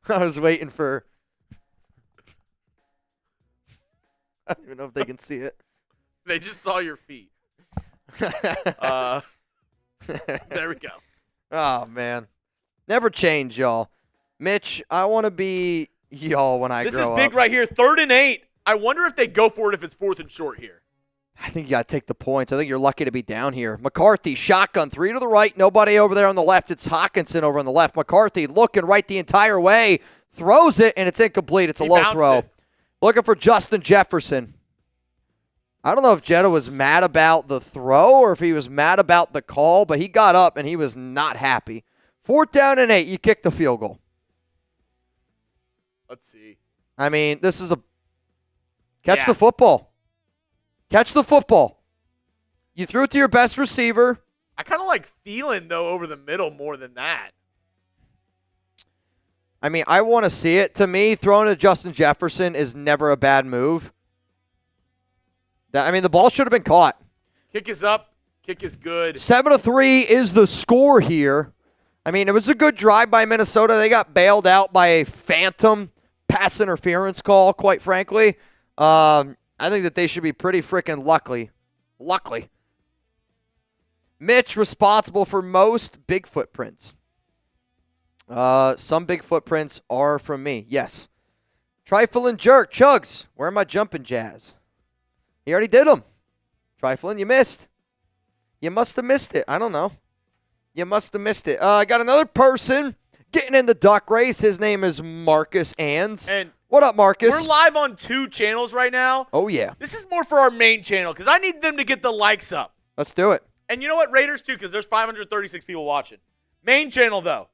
I was waiting for. I don't even know if they can see it. They just saw your feet. There we go. Oh, man. Never change, y'all. Mitch, I want to be y'all when I grow up. This is big right here. 3rd and 8. I wonder if they go for it if it's 4th and short here. I think you got to take the points. I think you're lucky to be down here. McCarthy, shotgun, 3 to the right. Nobody over there on the left. It's Hawkinson over on the left. McCarthy looking right the entire way. Throws it, and it's incomplete. It's a low throw. Looking for Justin Jefferson. I don't know if Jetta was mad about the throw or if he was mad about the call, but he got up, and he was not happy. 4th down and 8. You kick the field goal. Let's see. I mean, this is a catch the football. Catch the football. You threw it to your best receiver. I kind of like Thielen, though, over the middle more than that. I mean, I want to see it. To me, throwing to Justin Jefferson is never a bad move. The ball should have been caught. Kick is up. Kick is good. 7-3 is the score here. I mean, it was a good drive by Minnesota. They got bailed out by a phantom pass interference call, quite frankly. I think that they should be pretty freaking lucky. Mitch responsible for most big footprints. Some big footprints are from me. Yes. Trifle and jerk. Chuggs, where am I jumping jazz? He already did them. Trifling, you missed. You must have missed it. I don't know. You must have missed it. I got another person getting in the duck race. His name is Marcus Ans. And what up, Marcus? we're live on 2 channels right now. Oh, yeah. This is more for our main channel because I need them to get the likes up. Let's do it. And you know what? Raiders, too, because there's 536 people watching. Main channel, though.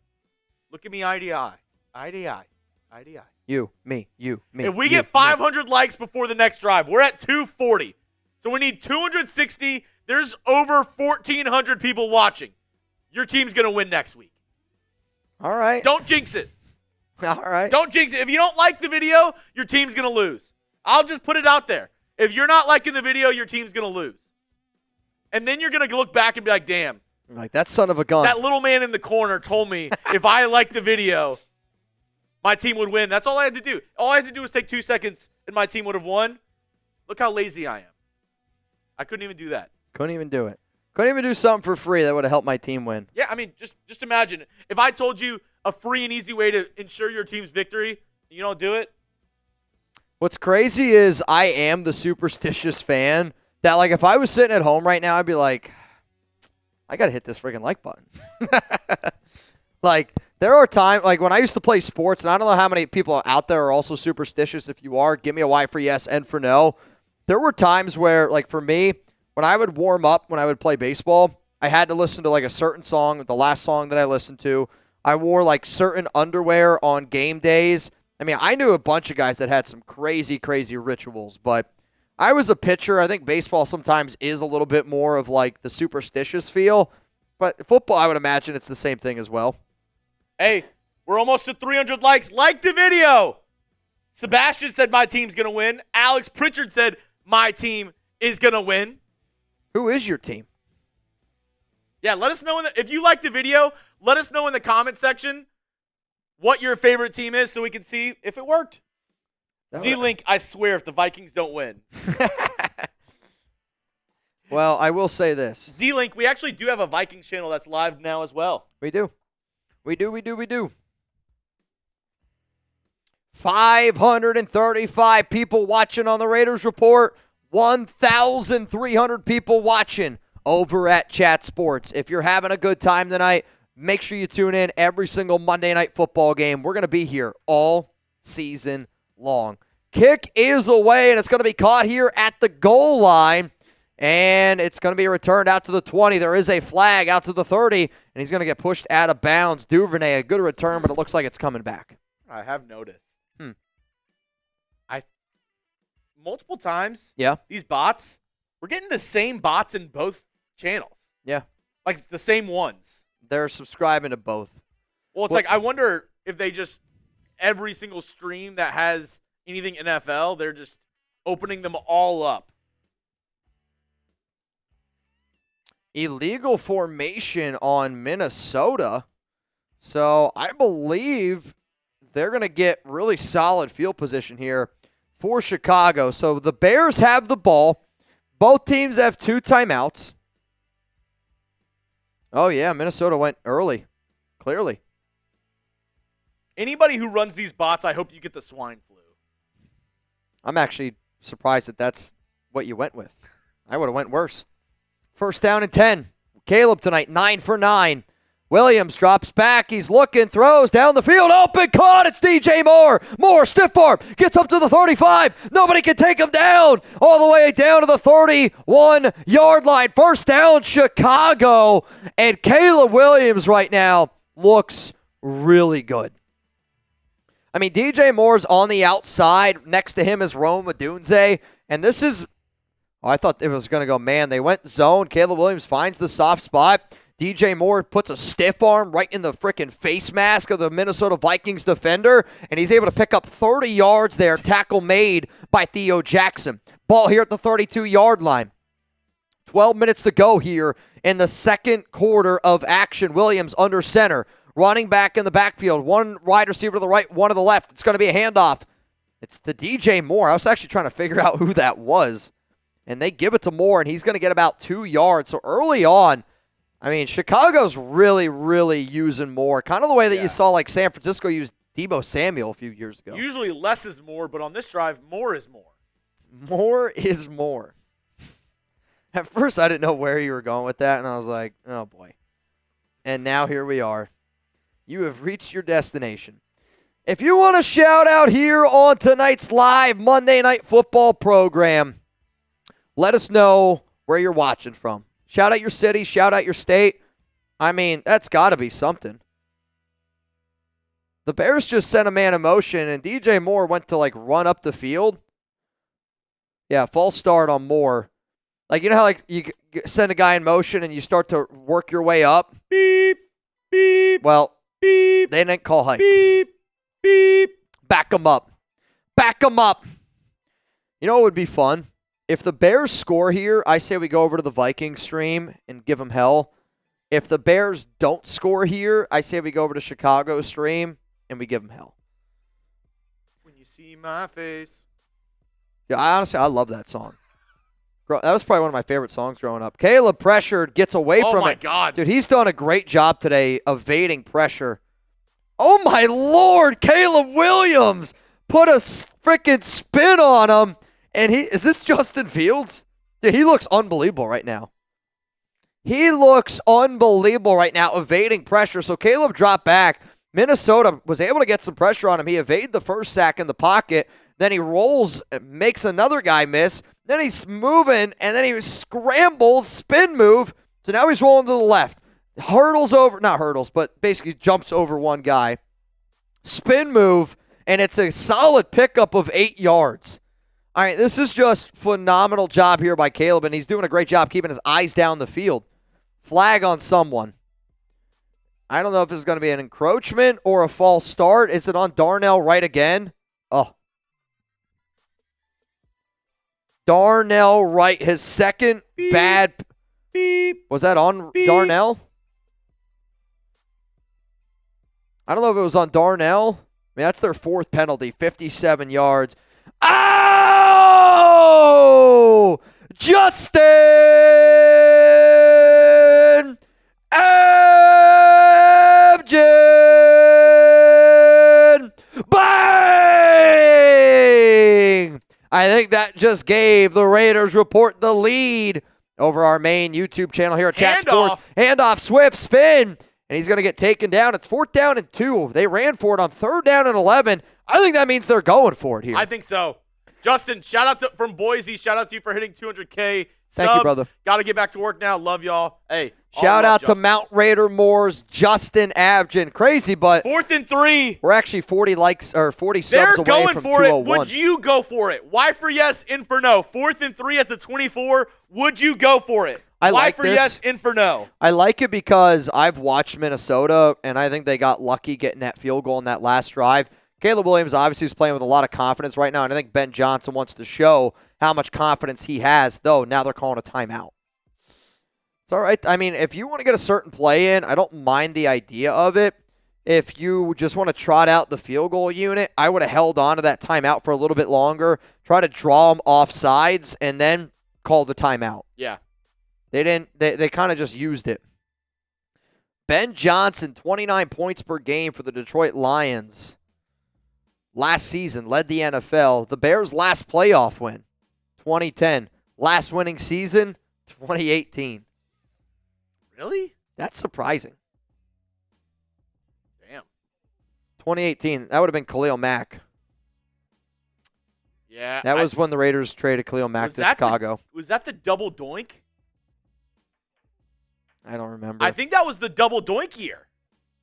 Look at me eye to eye. Eye to eye. Eye to eye. You, me, you, me. If we get 500 likes before the next drive, we're at 240. So we need 260. There's over 1,400 people watching. Your team's going to win next week. All right. Don't jinx it. All right. Don't jinx it. If you don't like the video, your team's going to lose. I'll just put it out there. If you're not liking the video, your team's going to lose. And then you're going to look back and be like, damn. Like, that son of a gun. That little man in the corner told me if I liked the video, my team would win. That's all I had to do. All I had to do was take 2 seconds, and my team would have won. Look how lazy I am. I couldn't even do that. Couldn't even do it. Couldn't even do something for free that would have helped my team win. Yeah, I mean, just imagine. If I told you a free and easy way to ensure your team's victory, and you don't do it. What's crazy is I am the superstitious fan that, like, if I was sitting at home right now, I'd be like, I got to hit this freaking like button. Like, there are times, like, when I used to play sports, and I don't know how many people out there are also superstitious. If you are, give me a Y for yes and for no. There were times where, like, for me, when I would warm up, when I would play baseball, I had to listen to, like, a certain song, the last song that I listened to. I wore, like, certain underwear on game days. I mean, I knew a bunch of guys that had some crazy, crazy rituals, but I was a pitcher. I think baseball sometimes is a little bit more of, like, the superstitious feel. But football, I would imagine it's the same thing as well. Hey, we're almost at 300 likes. Like the video. Sebastian said my team's going to win. Alex Pritchard said my team is going to win. Who is your team? Yeah, let us know if you like the video, let us know in the comment section what your favorite team is so we can see if it worked. Z-Link, I swear, if the Vikings don't win. Well, I will say this. Z-Link, we actually do have a Vikings channel that's live now as well. We do. 535 people watching on the Raiders Report. 1,300 people watching over at Chat Sports. If you're having a good time tonight, make sure you tune in every single Monday Night Football game. We're going to be here all season long. Kick is away, and it's going to be caught here at the goal line. And it's going to be returned out to the 20. There is a flag out to the 30, and he's going to get pushed out of bounds. Duvernay, a good return, but it looks like it's coming back. I have noticed. Multiple times. Yeah. These bots, we're getting the same bots in both channels. Yeah. Like the same ones. They're subscribing to both. Well, it's like I wonder if they just every single stream that has anything NFL, they're just opening them all up. Illegal formation on Minnesota. So I believe they're going to get really solid field position here for Chicago. So the Bears have the ball. Both teams have 2 timeouts. Oh, yeah, Minnesota went early, clearly. Anybody who runs these bots, I hope you get the swine flu. I'm actually surprised that that's what you went with. I would have went worse. First down and 10. Caleb tonight, 9 for 9. Williams drops back. He's looking, throws down the field. Open, caught. It's DJ Moore. Moore, stiff arm, gets up to the 35. Nobody can take him down. All the way down to the 31-yard line. First down, Chicago. And Caleb Williams right now looks really good. I mean, DJ Moore's on the outside. Next to him is Rome Odunze. And this is, I thought it was going to go man. They went zone. Caleb Williams finds the soft spot. DJ Moore puts a stiff arm right in the frickin' face mask of the Minnesota Vikings defender, and he's able to pick up 30 yards there. Tackle made by Theo Jackson. Ball here at the 32-yard line. 12 minutes to go here in the second quarter of action. Williams under center. Running back in the backfield. One wide receiver to the right, one to the left. It's going to be a handoff. It's to DJ Moore. I was actually trying to figure out who that was. And they give it to Moore, and he's going to get about 2 yards. So early on, I mean, Chicago's really, really using Moore. Kind of the way that you saw like San Francisco use Deebo Samuel a few years ago. Usually less is more, but on this drive, more is more. More is more. At first, I didn't know where you were going with that, and I was like, oh, boy. And now here we are. You have reached your destination. If you want to shout out here on tonight's live Monday Night Football program, let us know where you're watching from. Shout out your city, shout out your state. I mean, that's got to be something. The Bears just sent a man in motion, and DJ Moore went to, like, run up the field. Yeah, false start on Moore. Like, you know how, like, you send a guy in motion and you start to work your way up? Beep, beep, well, beep, they didn't call hike. beep, beep. Back him up. Back him up. You know what would be fun? If the Bears score here, I say we go over to the Vikings stream and give them hell. If the Bears don't score here, I say we go over to Chicago stream and we give them hell. When you see my face. Yeah, I love that song. That was probably one of my favorite songs growing up. Caleb pressured, gets away from it. Oh, my God. Dude, he's done a great job today evading pressure. Oh, my Lord. Caleb Williams put a freaking spin on him. And is this Justin Fields? Dude, he looks unbelievable right now. He looks unbelievable right now, evading pressure. So Caleb dropped back. Minnesota was able to get some pressure on him. He evaded the first sack in the pocket. Then he rolls, makes another guy miss. Then he's moving, and then he scrambles, spin move. So now he's rolling to the left. Not hurdles, but basically jumps over one guy. Spin move, and it's a solid pickup of 8 yards. All right, this is just phenomenal job here by Caleb, and he's doing a great job keeping his eyes down the field. Flag on someone. I don't know if it's going to be an encroachment or a false start. Is it on Darnell Wright again? Oh. Darnell Wright, his second beep, bad. Beep. Was that on beep. Darnell? I don't know if it was on Darnell. I mean, that's their fourth penalty, 57 yards. Oh! Justin Abgen. Bang! I think that just gave the Raiders Report the lead over our main YouTube channel here at Chat Sports. Handoff, Swift, spin, and he's going to get taken down. It's 4th down and 2. They ran for it on 3rd down and 11. I think that means they're going for it here. I think so. Justin, shout out from Boise. Shout out to you for hitting 200K subs. Thank you, brother. Got to get back to work now. Love y'all. Hey, shout out to Mount Raider Moore's Justin Abgen. Crazy, but 4th and 3. we're actually 40 likes or 40 subs They're away going from for it. 201. Would you go for it? Why for yes, in for no? 4th and 3 at the 24. Would you go for it? I Why like for this. yes, in for no? I like it because I've watched Minnesota, and I think they got lucky getting that field goal in that last drive. Caleb Williams obviously is playing with a lot of confidence right now, and I think Ben Johnson wants to show how much confidence he has, though now they're calling a timeout. It's all right. I mean, if you want to get a certain play in, I don't mind the idea of it. If you just want to trot out the field goal unit, I would have held on to that timeout for a little bit longer, try to draw them off sides, and then call the timeout. Yeah. They didn't. They kind of just used it. Ben Johnson, 29 points per game for the Detroit Lions. Last season, led the NFL. The Bears' last playoff win, 2010. Last winning season, 2018. Really? That's surprising. Damn. 2018, that would have been Khalil Mack. Yeah. That was when the Raiders traded Khalil Mack to Chicago. Was that the double doink? I don't remember. I think that was the double doink year.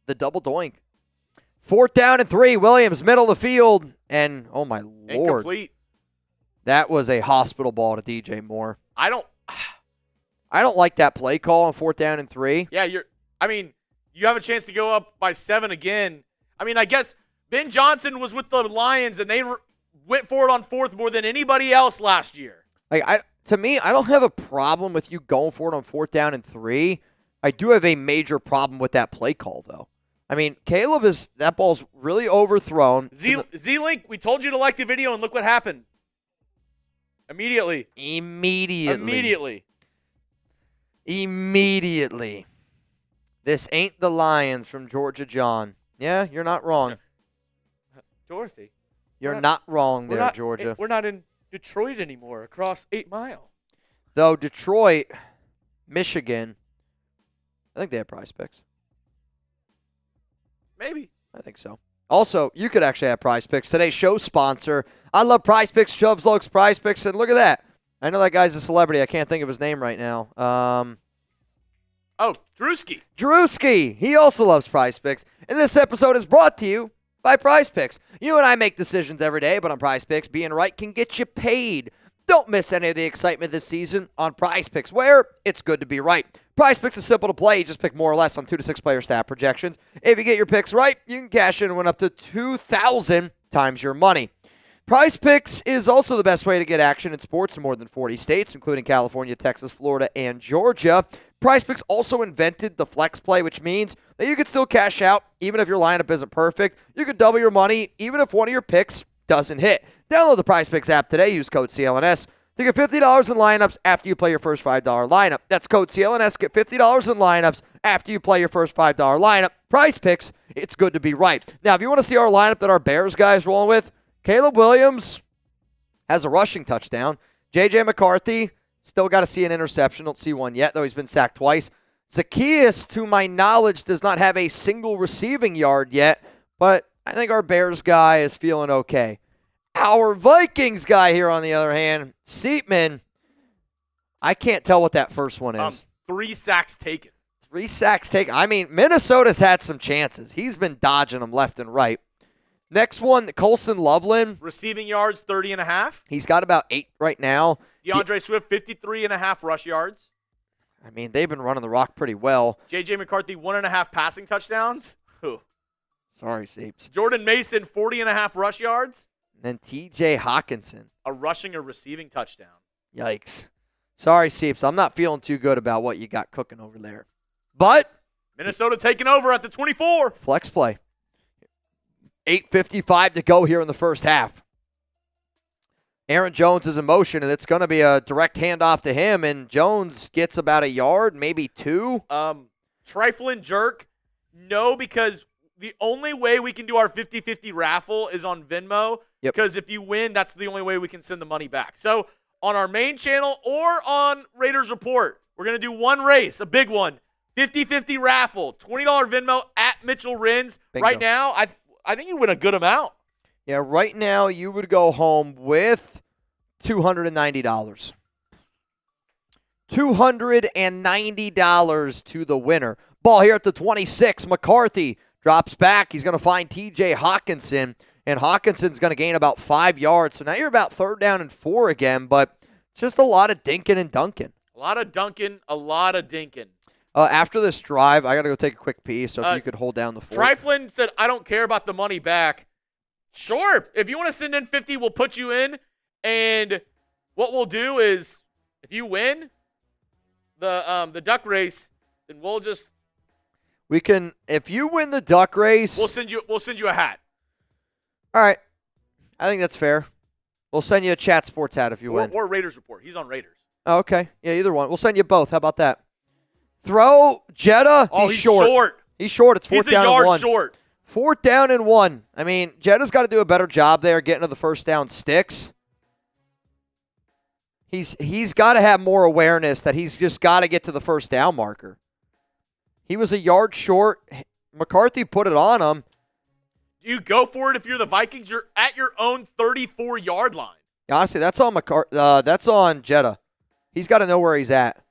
The double doink. 4th down and 3. Williams, middle of the field. And, oh, my Lord. Incomplete. That was a hospital ball to DJ Moore. I don't like that play call on 4th down and 3. Yeah, you have a chance to go up by 7 again. I mean, I guess Ben Johnson was with the Lions, and they went for it on 4th more than anybody else last year. To me, I don't have a problem with you going for it on 4th down and 3. I do have a major problem with that play call, though. I mean, that ball's really overthrown. Z-Link, we told you to like the video, and look what happened. Immediately. This ain't the Lions from Georgia John. Yeah, you're not wrong. Dorothy. You're not wrong there, Georgia. We're not in Detroit anymore, across 8 Mile. Though Detroit, Michigan, I think they have Prize Picks. Maybe. I think so. Also, you could actually have Prize Picks. Today's show sponsor. I love Prize Picks. Chubbs loves Prize Picks. And look at that. I know that guy's a celebrity. I can't think of his name right now. Drewski. Drewski. He also loves Prize Picks. And this episode is brought to you by Prize Picks. You and I make decisions every day, but on Prize Picks, being right can get you paid. Don't miss any of the excitement this season on Prize Picks, where it's good to be right. Prize Picks is simple to play. You just pick more or less on 2 to 6 player stat projections. If you get your picks right, you can cash in and win up to 2,000 times your money. Prize Picks is also the best way to get action in sports in more than 40 states, including California, Texas, Florida, and Georgia. Prize Picks also invented the flex play, which means that you could still cash out even if your lineup isn't perfect. You could double your money even if one of your picks doesn't hit. Download the Prize Picks app today. Use code CLNS to get $50 in lineups after you play your first $5 lineup. That's code CLNS. Get $50 in lineups after you play your first $5 lineup. Prize Picks, it's good to be right. Now, if you want to see our lineup that our Bears guys rolling with, Caleb Williams has a rushing touchdown. J.J. McCarthy, still got to see an interception. Don't see one yet, though he's been sacked twice. Zacchaeus, to my knowledge, does not have a single receiving yard yet, but I think our Bears guy is feeling okay. Our Vikings guy here, on the other hand, Seatman, I can't tell what that first one is. 3 sacks taken. 3 sacks taken. I mean, Minnesota's had some chances. He's been dodging them left and right. Next one, Colson Loveland. Receiving yards, 30.5. He's got about 8 right now. DeAndre Swift, 53.5 rush yards. I mean, they've been running the rock pretty well. J.J. McCarthy, 1.5 passing touchdowns. Sorry, Seeps. Jordan Mason, 40.5 rush yards. And then T.J. Hawkinson. A rushing or receiving touchdown. Yikes. Sorry, Seeps. I'm not feeling too good about what you got cooking over there. But Minnesota taking over at the 24. Flex play. 8:55 to go here in the first half. Aaron Jones is in motion, and it's going to be a direct handoff to him, and Jones gets about a yard, maybe 2. Trifling jerk. No, because the only way we can do our 50-50 raffle is on Venmo. Yep. Because if you win, that's the only way we can send the money back. So on our main channel or on Raiders Report, we're going to do one race, a big one, 50-50 raffle, $20 Venmo at Mitchell Renz. Bingo. Right now, I think you win a good amount. Yeah, right now you would go home with $290. $290 to the winner. Ball here at the 26. McCarthy drops back. He's going to find T.J. Hawkinson, and Hawkinson's going to gain about 5 yards. So now you're about 3rd down and 4 again, but it's just a lot of dinking and dunking. A lot of dunking, a lot of dinking. After this drive, I got to go take a quick pee, so if you could hold down the fort. Triflin said, I don't care about the money back. Sure. If you want to send in 50, we'll put you in. And what we'll do is, if you win the duck race, then we'll just if you win the duck race, we'll send you a hat. All right. I think that's fair. We'll send you a Chat Sports hat if you win. Or Raiders Report. He's on Raiders. Oh, okay. Yeah, either one. We'll send you both. How about that? Throw Jetta. Oh, he's short. He's short. It's 4th down and 1. He's a yard short. 4th down and 1. I mean, Jetta's got to do a better job there getting to the first down sticks. He's got to have more awareness that he's just got to get to the first down marker. He was a yard short. McCarthy put it on him. Do you go for it if you're the Vikings? You're at your own 34-yard line. Honestly, that's on that's on Jetta. He's got to know where he's at.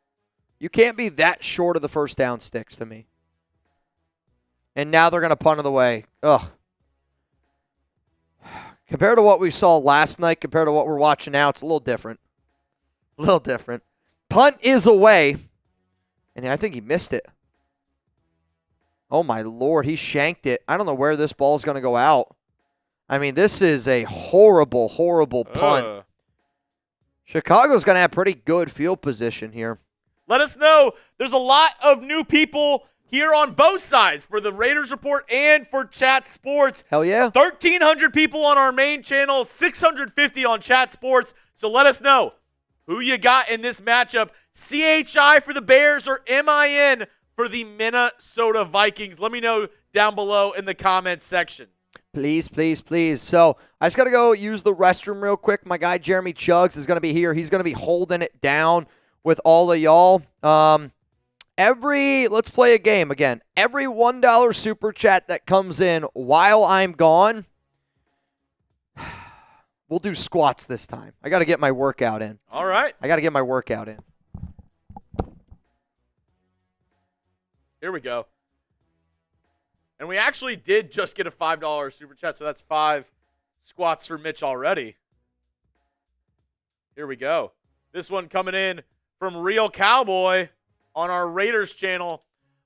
You can't be that short of the first down sticks to me. And now they're going to punt it away. Ugh. Compared to what we saw last night, compared to what we're watching now, it's a little different. A little different. Punt is away. And I think he missed it. Oh, my Lord. He shanked it. I don't know where this ball is going to go out. I mean, this is a horrible, horrible punt. Chicago's going to have pretty good field position here. Let us know. There's a lot of new people here on both sides for the Raiders Report and for Chat Sports. Hell yeah. 1,300 people on our main channel, 650 on Chat Sports. So let us know who you got in this matchup. CHI for the Bears or MIN for the Minnesota Vikings? Let me know down below in the comments section. Please, please, please. So I just got to go use the restroom real quick. My guy Jeremy Chuggs is going to be here. He's going to be holding it down with all of y'all. Let's play a game again. Every $1 super chat that comes in while I'm gone, we'll do squats this time. I got to get my workout in. All right. I got to get my workout in. Here we go. And we actually did just get a $5 super chat, so that's 5 squats for Mitch already. Here we go. This one coming in from Real Cowboy on our Raiders channel.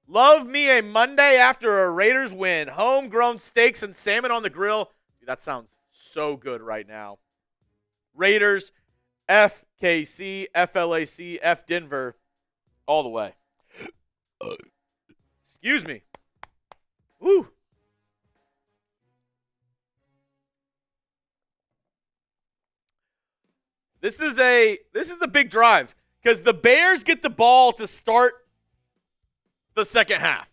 Love me a Monday after a Raiders win. Homegrown steaks and salmon on the grill. Dude, that sounds so good right now. Raiders, FKC, FLAC, F Denver, all the way. Excuse me. Woo. This is a big drive because the Bears get the ball to start the second half.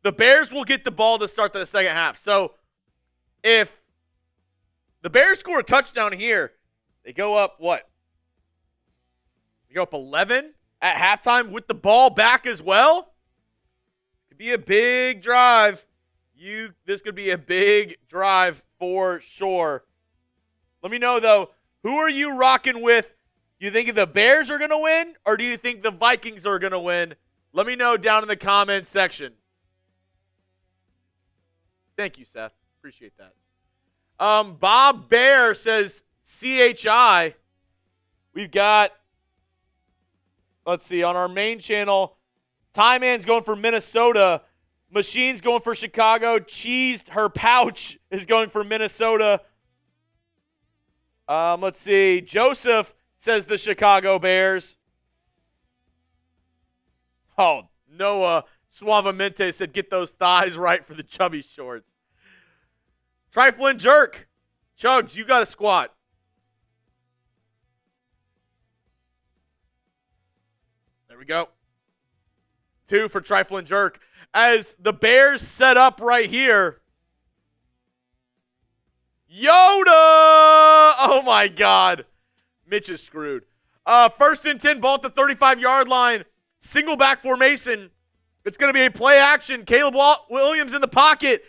The Bears will get the ball to start the second half. So if the Bears score a touchdown here, they go up what? They go up 11 at halftime with the ball back as well. Could be a big drive. This could be a big drive for sure. Let me know, though, who are you rocking with? You think the Bears are going to win, or do you think the Vikings are going to win? Let me know down in the comments section. Thank you, Seth. Appreciate that. Bob Bear says CHI. We've got, let's see, on our main channel, Ty Man's going for Minnesota. Machine's going for Chicago. Cheesed her pouch is going for Minnesota. Let's see. Joseph says the Chicago Bears. Oh, Noah Suavemente said get those thighs right for the chubby shorts. Trifling jerk. Chuggs, you got a squat. There we go. 2 for Trifling Jerk. As the Bears set up right here. Yoda! Oh, my God. Mitch is screwed. 1st and 10, ball at the 35-yard line. Single back formation. It's going to be a play action. Caleb Williams in the pocket.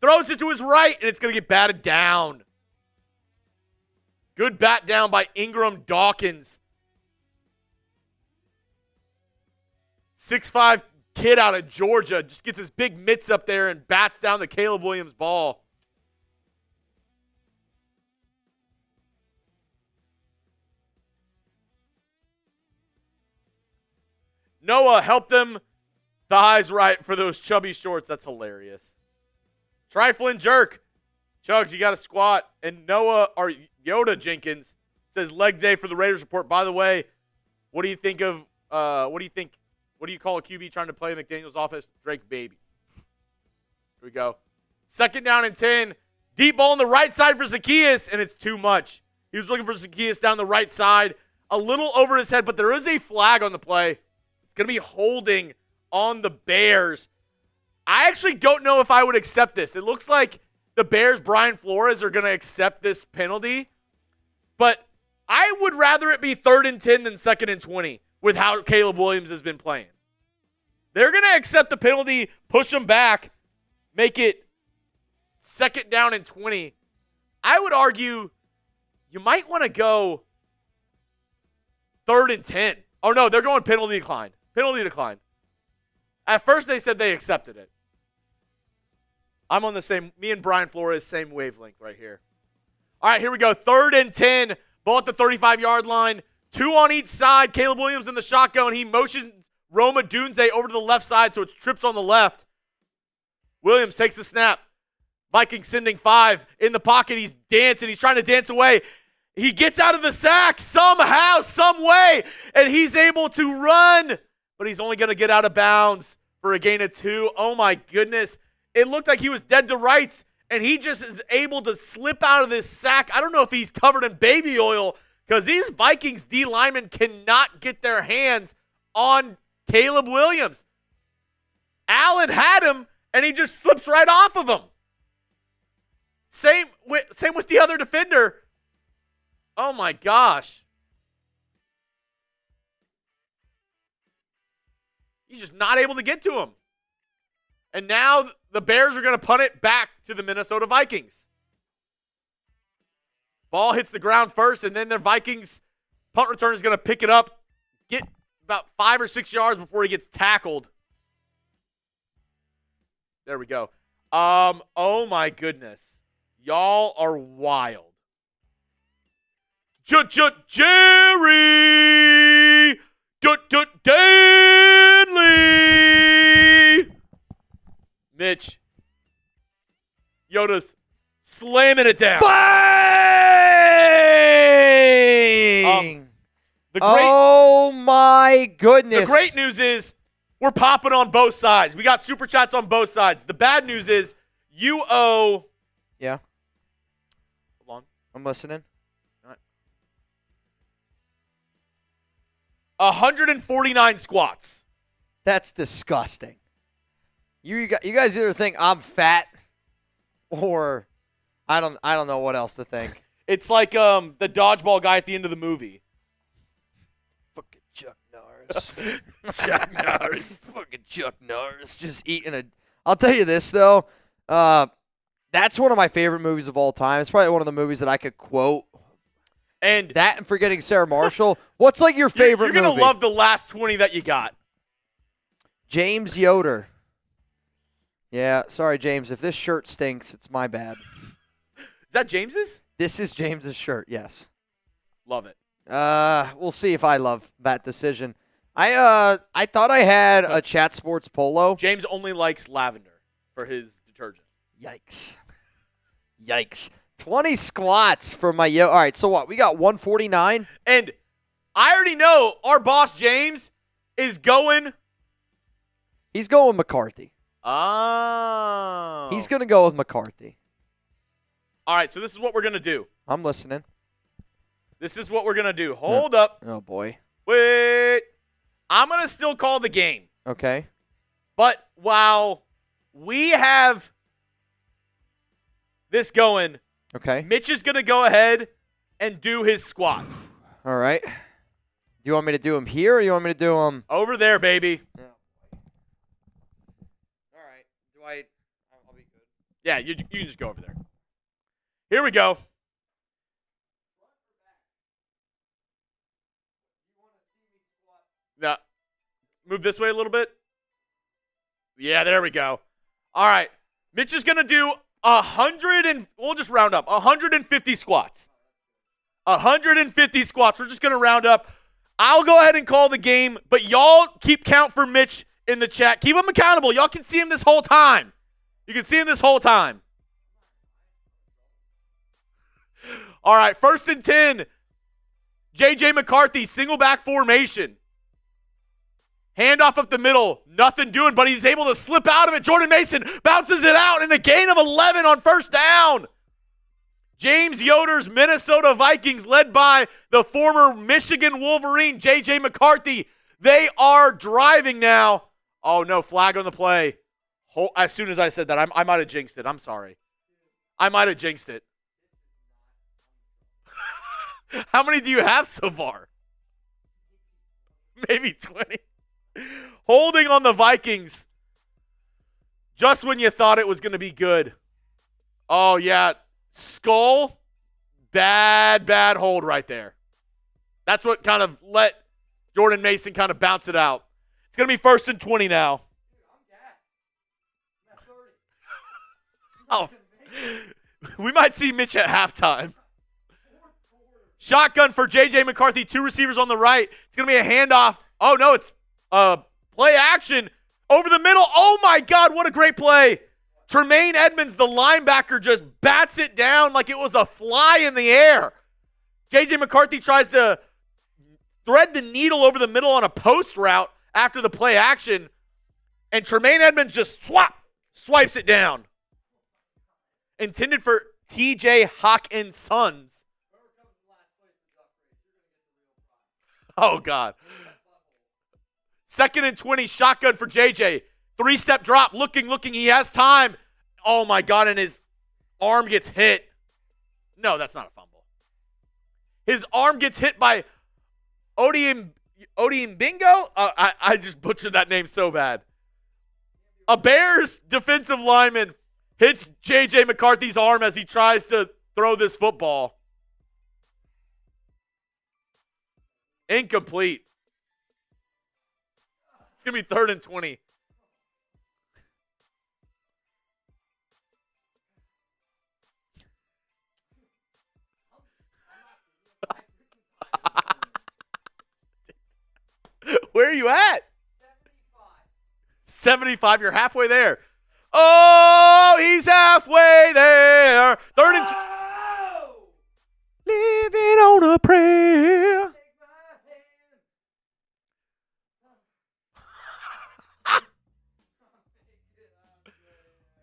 Throws it to his right, and it's going to get batted down. Good bat down by Ingram Dawkins. 6'5" kid out of Georgia. Just gets his big mitts up there and bats down the Caleb Williams ball. Noah helped them thighs right for those chubby shorts. That's hilarious. Trifling Jerk. Chuggs, you got to squat. And Noah, or Yoda Jenkins, says leg day for the Raiders report. By the way, what do you think of, what do you call a QB trying to play in McDaniel's office? Drake baby. Here we go. 2nd down and 10. Deep ball on the right side for Zacchaeus, and it's too much. He was looking for Zacchaeus down the right side. A little over his head, but there is a flag on the play. Going to be holding on the Bears. I actually don't know if I would accept this. It looks like the Bears, Brian Flores, are going to accept this penalty. But I would rather it be 3rd and 10 than 2nd and 20 with how Caleb Williams has been playing. They're going to accept the penalty, push them back, make it 2nd down and 20. I would argue you might want to go 3rd and 10. Oh, no, they're going penalty decline. Penalty decline. At first, they said they accepted it. I'm on the same, me and Brian Flores, same wavelength right here. All right, here we go. 3rd and 10. Ball at the 35-yard line. 2 on each side. Caleb Williams in the shotgun. He motions Roma Dunze over to the left side, so it's trips on the left. Williams takes the snap. Vikings sending 5 in the pocket. He's dancing. He's trying to dance away. He gets out of the sack somehow, some way, and he's able to run. But he's only going to get out of bounds for a gain of 2. Oh, my goodness. It looked like he was dead to rights, and he just is able to slip out of this sack. I don't know if he's covered in baby oil because these Vikings D linemen cannot get their hands on Caleb Williams. Allen had him, and he just slips right off of him. Same with the other defender. Oh, my gosh. He's just not able to get to him. And now the Bears are going to punt it back to the Minnesota Vikings. Ball hits the ground first, and then the Vikings punt return is going to pick it up, get about 5 or 6 yards before he gets tackled. There we go. Oh, my goodness. Y'all are wild. Jerry Danley. Mitch. Yoda's slamming it down. Bang! Oh, my goodness. The great news is we're popping on both sides. We got super chats on both sides. The bad news is you owe. Yeah. Hold on. I'm listening. 149 squats. That's disgusting. You guys either think I'm fat or I don't know what else to think. It's like the dodgeball guy at the end of the movie. Fucking Chuck Norris. Chuck Norris. Fucking Chuck Norris just eating a I'll tell you this though. That's one of my favorite movies of all time. It's probably one of the movies that I could quote. And that and Forgetting Sarah Marshall. What's like your favorite movie? You're going to love the last 20 that you got. James Yoder. Yeah, sorry, James. If this shirt stinks, it's my bad. Is that James's? This is James's shirt, yes. Love it. We'll see if I love that decision. I thought I had a Chat Sports polo. James only likes lavender for his detergent. Yikes. 20 squats for my All right, so what? We got 149. And I already know our boss, James, is going. He's going McCarthy. Oh. He's going to go with McCarthy. All right, so this is what we're going to do. I'm listening. This is what we're going to do. Hold up. Oh, boy. Wait. I'm going to still call the game. Okay. But while we have this going, Okay. Mitch is going to go ahead and do his squats. All right. Do you want me to do them here or you want me to do them? Over there, baby. Yeah. All right. I'll be good. Yeah, you can just go over there. Here we go. Now, move this way a little bit. Yeah, there we go. All right. Mitch is going to do 100 and we'll just round up. 150 squats. 150 squats. We're just going to round up. I'll go ahead and call the game, but y'all keep count for Mitch in the chat. Keep him accountable. Y'all can see him this whole time. You can see him this whole time. All right, 1st and 10. J.J. McCarthy, single back formation. Handoff up the middle, nothing doing, but he's able to slip out of it. Jordan Mason bounces it out, and a gain of 11 on 1st down. James Yoder's Minnesota Vikings, led by the former Michigan Wolverine, J.J. McCarthy. They are driving now. Oh, no, flag on the play. As soon as I said that, I might have jinxed it. I'm sorry. I might have jinxed it. How many do you have so far? Maybe 20. Holding on the Vikings just when you thought it was going to be good. Oh, yeah. Skull. Bad hold right there. That's what kind of let Jordan Mason kind of bounce it out. It's going to be 1st and 20 now. Oh, we might see Mitch at halftime. Shotgun for J.J. McCarthy. 2 receivers on the right. It's going to be a handoff. Oh, no, it's play action over the middle. Oh, my God, what a great play. Tremaine Edmonds, the linebacker, just bats it down like it was a fly in the air. J.J. McCarthy tries to thread the needle over the middle on a post route after the play action, and Tremaine Edmonds just swipes it down. Intended for T.J. Hawk and Sons. Oh, God. 2nd and 20, shotgun for JJ. 3-step drop, looking. He has time. Oh, my God, and his arm gets hit. No, that's not a fumble. His arm gets hit by Odiem Bingo? I just butchered that name so bad. A Bears defensive lineman hits J.J. McCarthy's arm as he tries to throw this football. Incomplete. It's going to be 3rd and 20. Where are you at? 75. You're halfway there. Oh, he's halfway there. 3rd and living on a prayer.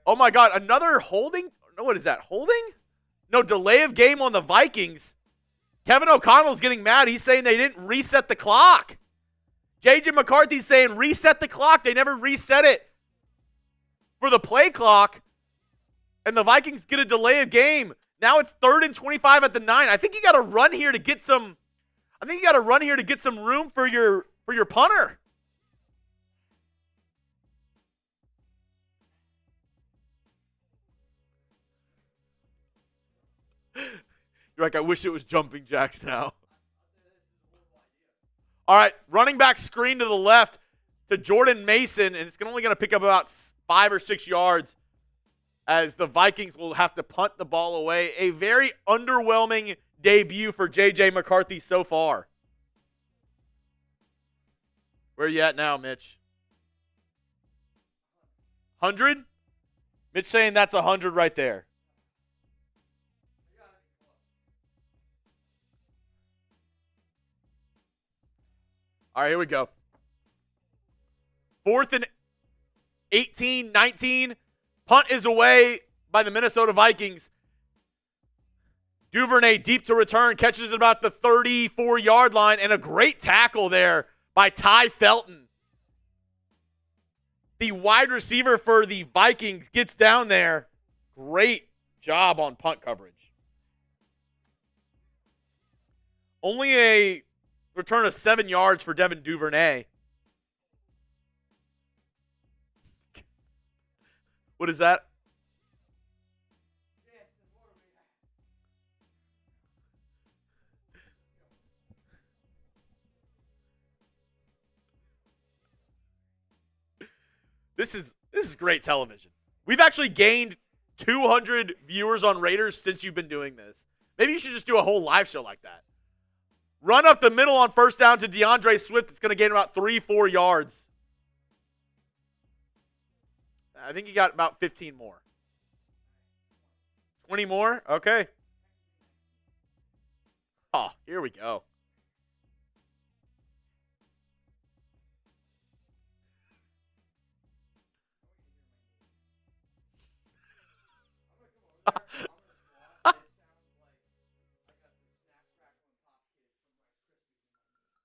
Oh, my God. Another holding? No, what is that? Holding? No, delay of game on the Vikings. Kevin O'Connell's getting mad. He's saying they didn't reset the clock. J.J. McCarthy's saying reset the clock. They never reset it for the play clock. And the Vikings get a delay of game. Now it's 3rd and 25 at the 9. I think you got to run here to get some room for your punter. You're like, I wish it was jumping jacks now. All right, running back screen to the left to Jordan Mason, and it's only going to pick up about 5 or 6 yards as the Vikings will have to punt the ball away. A very underwhelming debut for J.J. McCarthy so far. Where are you at now, Mitch? 100? Mitch saying that's 100 right there. All right, here we go. 4th and 18, 19. Punt is away by the Minnesota Vikings. Duvernay deep to return, catches it about the 34-yard line, and a great tackle there by Ty Felton. The wide receiver for the Vikings gets down there. Great job on punt coverage. Only a return of 7 yards for Devin Duvernay. What is that? This is great television. We've actually gained 200 viewers on Raiders since you've been doing this. Maybe you should just do a whole live show like that. Run up the middle on first down to DeAndre Swift. It's going to gain about 3-4 yards. I think he got about 15 more. 20 more? Okay. Oh, here we go.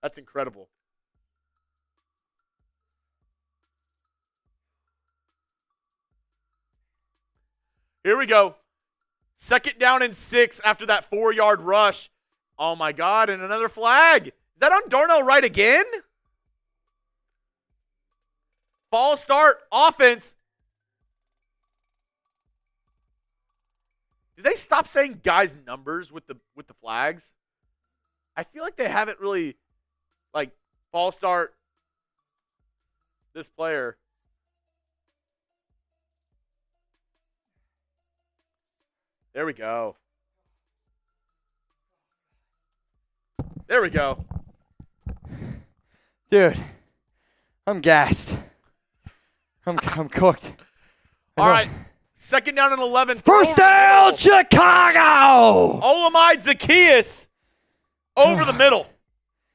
That's incredible. Here we go. 2nd down and 6 after that 4-yard rush. Oh, my God, and another flag. Is that on Darnell Wright again? False start, offense. Did they stop saying guys' numbers with the flags? I feel like they haven't really, like, false start this player. There we go. There we go. Dude, I'm gassed. I'm cooked. All right. 2nd down and 11. First down, Chicago! Olamide Zacchaeus over the middle.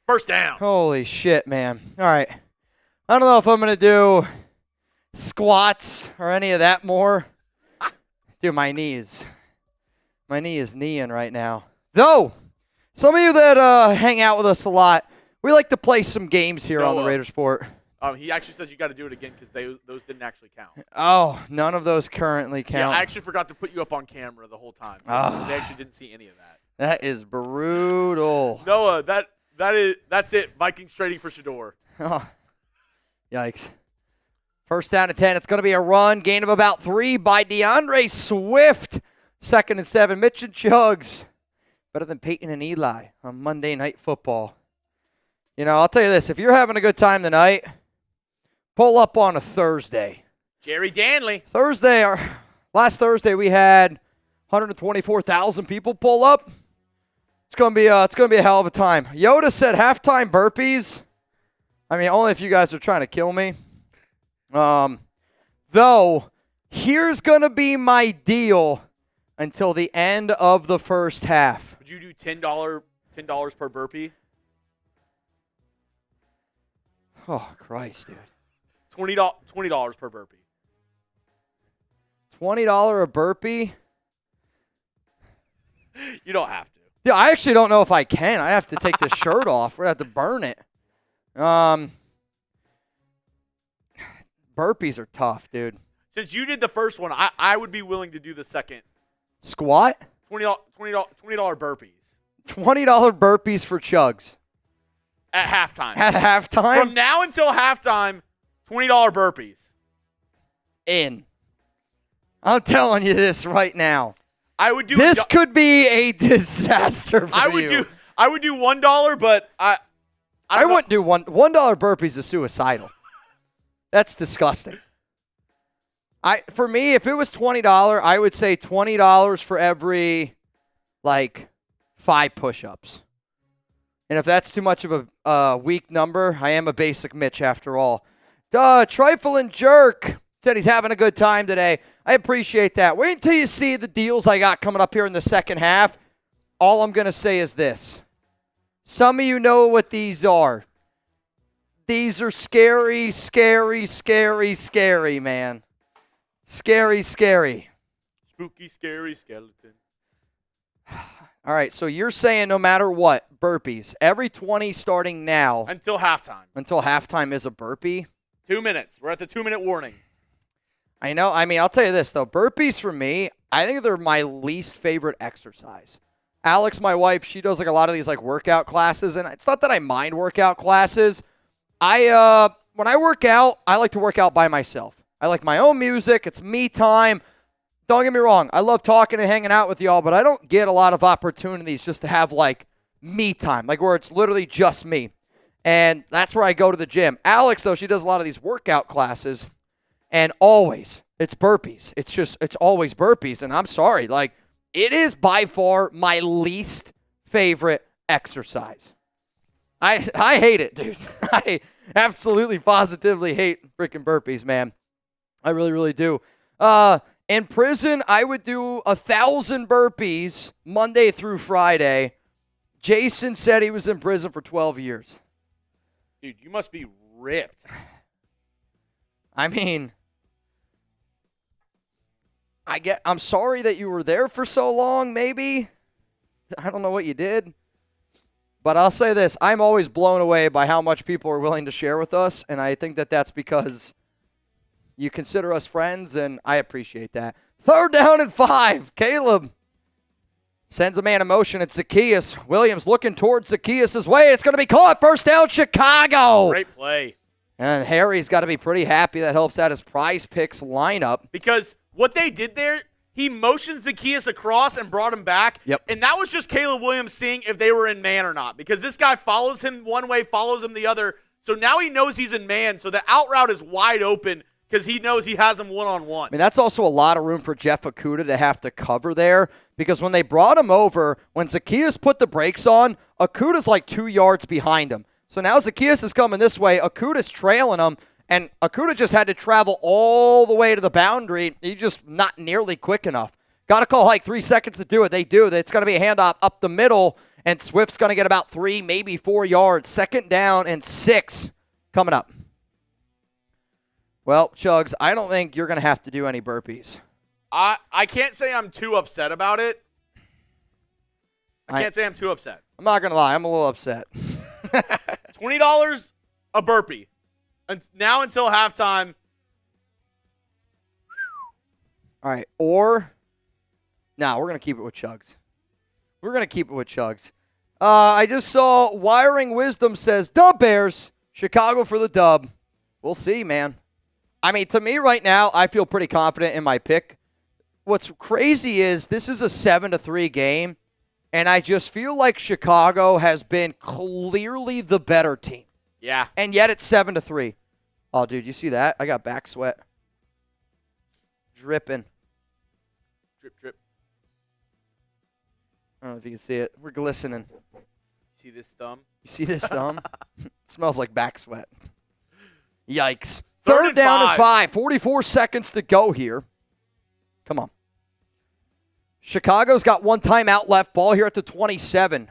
First down. Holy shit, man. All right. I don't know if I'm going to do squats or any of that more. Dude, my knee is kneeing right now. Though, some of you that hang out with us a lot, we like to play some games here on the Raider Sport. He actually says you got to do it again because those didn't actually count. Oh, none of those currently count. Yeah, I actually forgot to put you up on camera the whole time. So they actually didn't see any of that. That is brutal. Noah, that's it. Vikings trading for Shador. Oh, yikes. First down and 10. It's going to be a run. Gain of about 3 by DeAndre Swift. 2nd and 7. Mitch and Chuggs. Better than Peyton and Eli on Monday Night Football. You know, I'll tell you this. If you're having a good time tonight, pull up on a Thursday. Jerry Danley. Last Thursday we had 124,000 people pull up. It's gonna be a hell of a time. Yoda said halftime burpees. I mean, only if you guys are trying to kill me. Though, here's gonna be my deal until the end of the first half. Would you do $10 per burpee? Oh Christ, dude. $20 per burpee. $20 a burpee? You don't have to. Yeah, I actually don't know if I can. I have to take the shirt off. We're going to have to burn it. Burpees are tough, dude. Since you did the first one, I would be willing to do the second. Squat? $20 burpees. $20 burpees for Chuggs. At halftime. At halftime? From now until halftime, $20 burpees. In. I'm telling you this right now. I would do this could be a disaster for you. I would do $1, but I wouldn't do $1 burpees is suicidal. That's disgusting. For me, if it was $20, I would say $20 for every 5 push-ups. And if that's too much of a weak number, I am a basic Mitch after all. Trifling Jerk said he's having a good time today. I appreciate that. Wait until you see the deals I got coming up here in the second half. All I'm going to say is this. Some of you know what these are. These are scary, scary, scary, scary, man. Scary, scary. Spooky, scary skeleton. All right, so you're saying no matter what, burpees. Every 20 starting now Until halftime. until halftime is a burpee. 2 minutes. We're at the 2-minute warning. I know. I mean, I'll tell you this, though. Burpees for me, I think they're my least favorite exercise. Alex, my wife, she does like a lot of these like workout classes, and it's not that I mind workout classes. When I work out, I like to work out by myself. I like my own music. It's me time. Don't get me wrong. I love talking and hanging out with y'all, but I don't get a lot of opportunities just to have like me time, like where it's literally just me. And that's where I go to the gym. Alex, though, she does a lot of these workout classes, and always it's burpees. It's always burpees, and I'm sorry. Like, it is by far my least favorite exercise. I hate it, dude. I absolutely, positively hate freaking burpees, man. I really, really do. In prison, I would do 1,000 burpees Monday through Friday. Jason said he was in prison for 12 years. Dude, you must be ripped. I mean, I'm sorry that you were there for so long, maybe. I don't know what you did. But I'll say this, I'm always blown away by how much people are willing to share with us, and I think that that's because you consider us friends, and I appreciate that. 3rd down and 5. Caleb sends a man in motion. It's Zacchaeus. Williams looking towards Zacchaeus' way. It's going to be caught. 1st down, Chicago. Great play. And Harry's got to be pretty happy. That helps out his Prize Picks lineup. Because what they did there, he motioned Zacchaeus across and brought him back. Yep. And that was just Caleb Williams seeing if they were in man or not. Because this guy follows him one way, follows him the other. So now he knows he's in man. So the out route is wide open because he knows he has him one-on-one. I mean, that's also a lot of room for Jeff Okudah to have to cover there, because when they brought him over, when Zacchaeus put the brakes on, Okudah's like 2 yards behind him. So now Zacchaeus is coming this way, Okudah's trailing him, and Okudah just had to travel all the way to the boundary. He's just not nearly quick enough. Got to call like 3 seconds to do it. They do. It's going to be a handoff up the middle, and Swift's going to get about 3, maybe 4 yards. 2nd down and 6 coming up. Well, Chuggs, I don't think you're going to have to do any burpees. I can't say I'm too upset about it. I can't say I'm too upset. I'm not going to lie. I'm a little upset. $20 a burpee. And now until halftime. All right. Or, no, we're going to keep it with Chuggs. We're going to keep it with Chuggs. I just saw Wiring Wisdom says, Dub Bears, Chicago for the dub. We'll see, man. I mean, to me right now, I feel pretty confident in my pick. What's crazy is this is a 7-3 game, and I just feel like Chicago has been clearly the better team. Yeah. And yet it's 7-3. Oh, dude, you see that? I got back sweat. Dripping. Drip, drip. I don't know if you can see it. We're glistening. See this thumb? You see this thumb? It smells like back sweat. Yikes. 3rd 3rd and down 5. and 5. 44 seconds to go here. Come on. Chicago's got 1 timeout left. Ball here at the 27.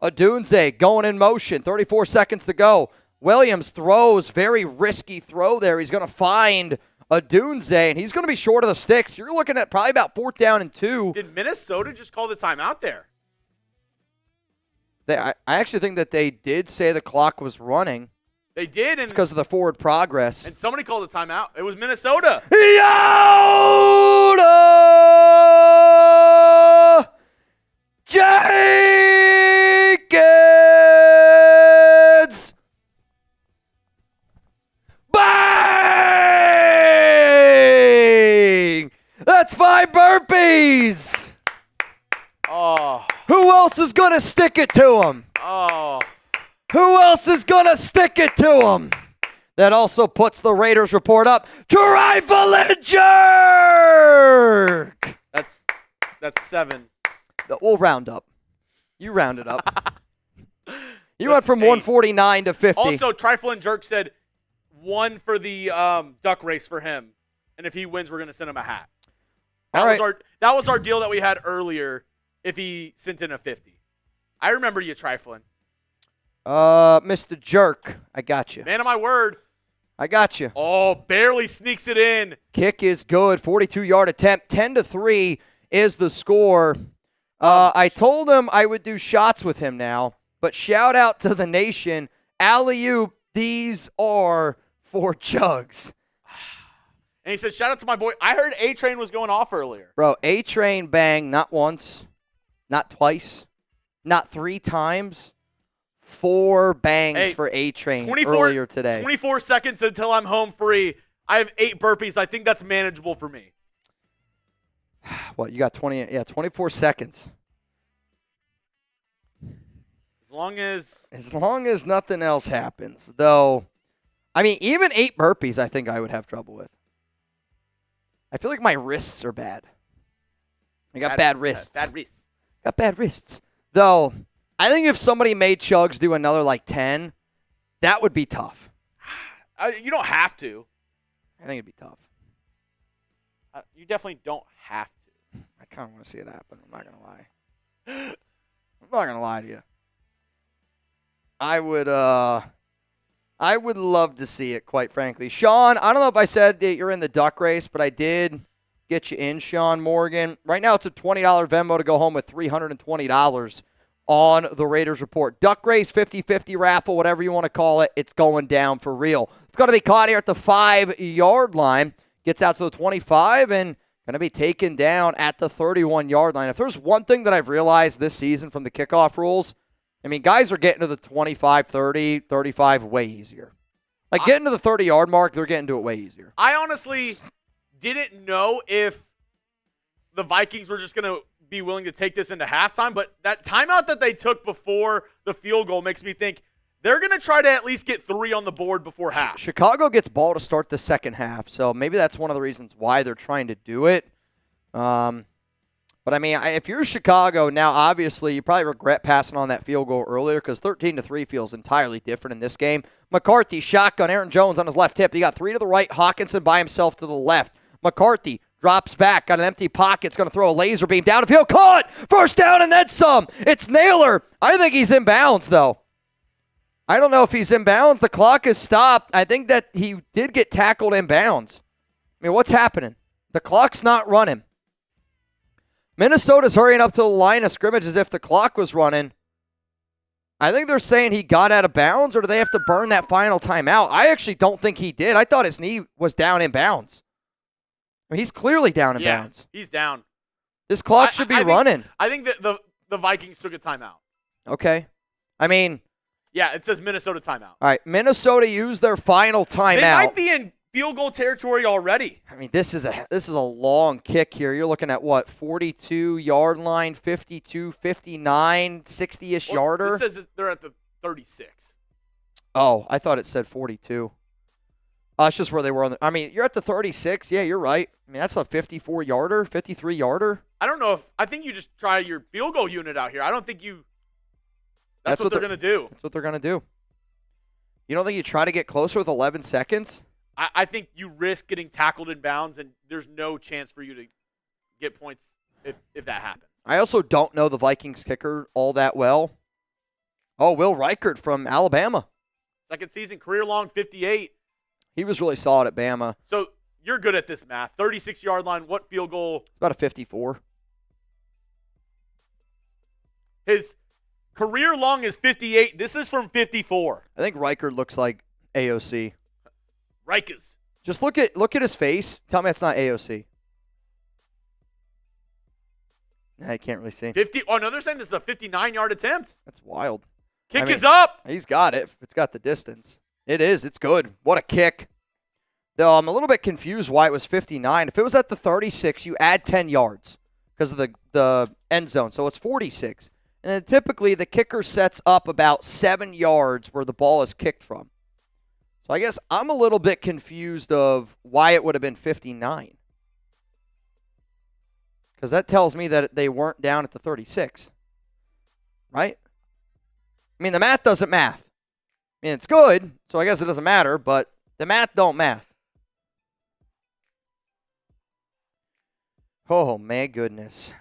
Odunze going in motion. 34 seconds to go. Williams throws. Very risky throw there. He's going to find Odunze, and he's going to be short of the sticks. You're looking at probably about 4th down and 2. Did Minnesota just call the timeout there? I actually think that they did say the clock was running. They did. It's because of the forward progress. And somebody called the timeout. It was Minnesota. Yoda Jenkins! Bang! That's 5 burpees! Oh. Who else is going to stick it to him? Oh. Who else is going to stick it to him? That also puts the Raiders report up. Trifling jerk! That's 7. We'll round up. You rounded up. You That's went from 8. 149 to 50. Also, Trifle and Jerk said 1 for the duck race for him. And if he wins, we're going to send him a hat. That was our deal that we had earlier if he sent in a 50. I remember you, Trifling. Mr. Jerk, I got you. Man of my word. I got you. Oh, barely sneaks it in. Kick is good. 42-yard attempt. 10-3 is the score. I told him I would do shots with him now, but shout out to the nation. Alley-oop, these are for Chuggs. And he said, shout out to my boy. I heard A-Train was going off earlier. Bro, A-Train bang not once, not twice, not 3 times. 4 bangs for A-Train earlier today. 24 seconds until I'm home free. I have 8 burpees. I think that's manageable for me. What, you got 24 seconds. As long as nothing else happens. Though, I mean, even 8 burpees I think I would have trouble with. I feel like my wrists are bad. I got bad wrists. Bad wrists. Got bad wrists. Though, I think if somebody made Chuggs do another like 10, that would be tough. You don't have to. I think it'd be tough. You definitely don't have to. I kind of want to see it happen. I'm not going to lie. I'm not going to lie to you. I would love to see it, quite frankly. Sean, I don't know if I said that you're in the duck race, but I did get you in, Sean Morgan. Right now it's a $20 Venmo to go home with $320 on the Raiders Report. Duck race, 50-50 raffle, whatever you want to call it, it's going down for real. It's going to be caught here at the 5-yard line. Gets out to the 25 and going to be taken down at the 31-yard line. If there's one thing that I've realized this season from the kickoff rules, I mean, guys are getting to the 25, 30, 35 way easier. Like, getting to the 30-yard mark, they're getting to it way easier. I honestly didn't know if the Vikings were just going to be willing to take this into halftime, but that timeout that they took before the field goal makes me think they're going to try to at least get 3 on the board before half. Chicago gets ball to start the second half, so maybe that's one of the reasons why they're trying to do it. But, I mean, if you're Chicago, now obviously you probably regret passing on that field goal earlier because 13-3 feels entirely different in this game. McCarthy, shotgun, Aaron Jones on his left hip. You got 3 to the right, Hawkinson by himself to the left. McCarthy drops back, got an empty pocket. It's going to throw a laser beam down the field. Caught! First down and then some. It's Naylor. I think he's in bounds, though. I don't know if he's in bounds. The clock is stopped. I think that he did get tackled in bounds. I mean, what's happening? The clock's not running. Minnesota's hurrying up to the line of scrimmage as if the clock was running. I think they're saying he got out of bounds, or do they have to burn that final timeout? I actually don't think he did. I thought his knee was down in bounds. I mean, he's clearly down in bounds. He's down. This clock should be running. I think that the Vikings took a timeout. Okay. I mean. Yeah, it says Minnesota timeout. All right, Minnesota used their final timeout. They might be in field goal territory already. I mean, this is a long kick here. You're looking at what, 42-yard line, 52, 59, 60-ish yarder? It says they're at the 36. Oh, I thought it said 42. It's just where they were on the. I mean, you're at the 36. Yeah, you're right. I mean, that's a 54-yarder, 53-yarder. I don't know if I think you just try your field goal unit out here. I don't think you. That's what they're going to do. That's what they're going to do. You don't think you try to get closer with 11 seconds? I think you risk getting tackled in bounds, and there's no chance for you to get points if that happens. I also don't know the Vikings kicker all that well. Oh, Will Reichert from Alabama. Second season, career-long 58. He was really solid at Bama. So you're good at this math. 36-yard line, what field goal? About a 54. His career long is 58. This is from 54. I think Reichert looks like AOC. Rikers. Just look at his face. Tell me it's not AOC. I can't really see. 50. Oh, no, they're saying this is a 59-yard attempt. That's wild. Kick is up. He's got it. It's got the distance. It is. It's good. What a kick. Though I'm a little bit confused why it was 59. If it was at the 36, you add 10 yards because of the end zone. So it's 46. And then typically the kicker sets up about 7 yards where the ball is kicked from. So I guess I'm a little bit confused of why it would have been 59. Because that tells me that they weren't down at the 36. Right? I mean, the math doesn't math. I mean, it's good, so I guess it doesn't matter, but the math don't math. Oh, my goodness.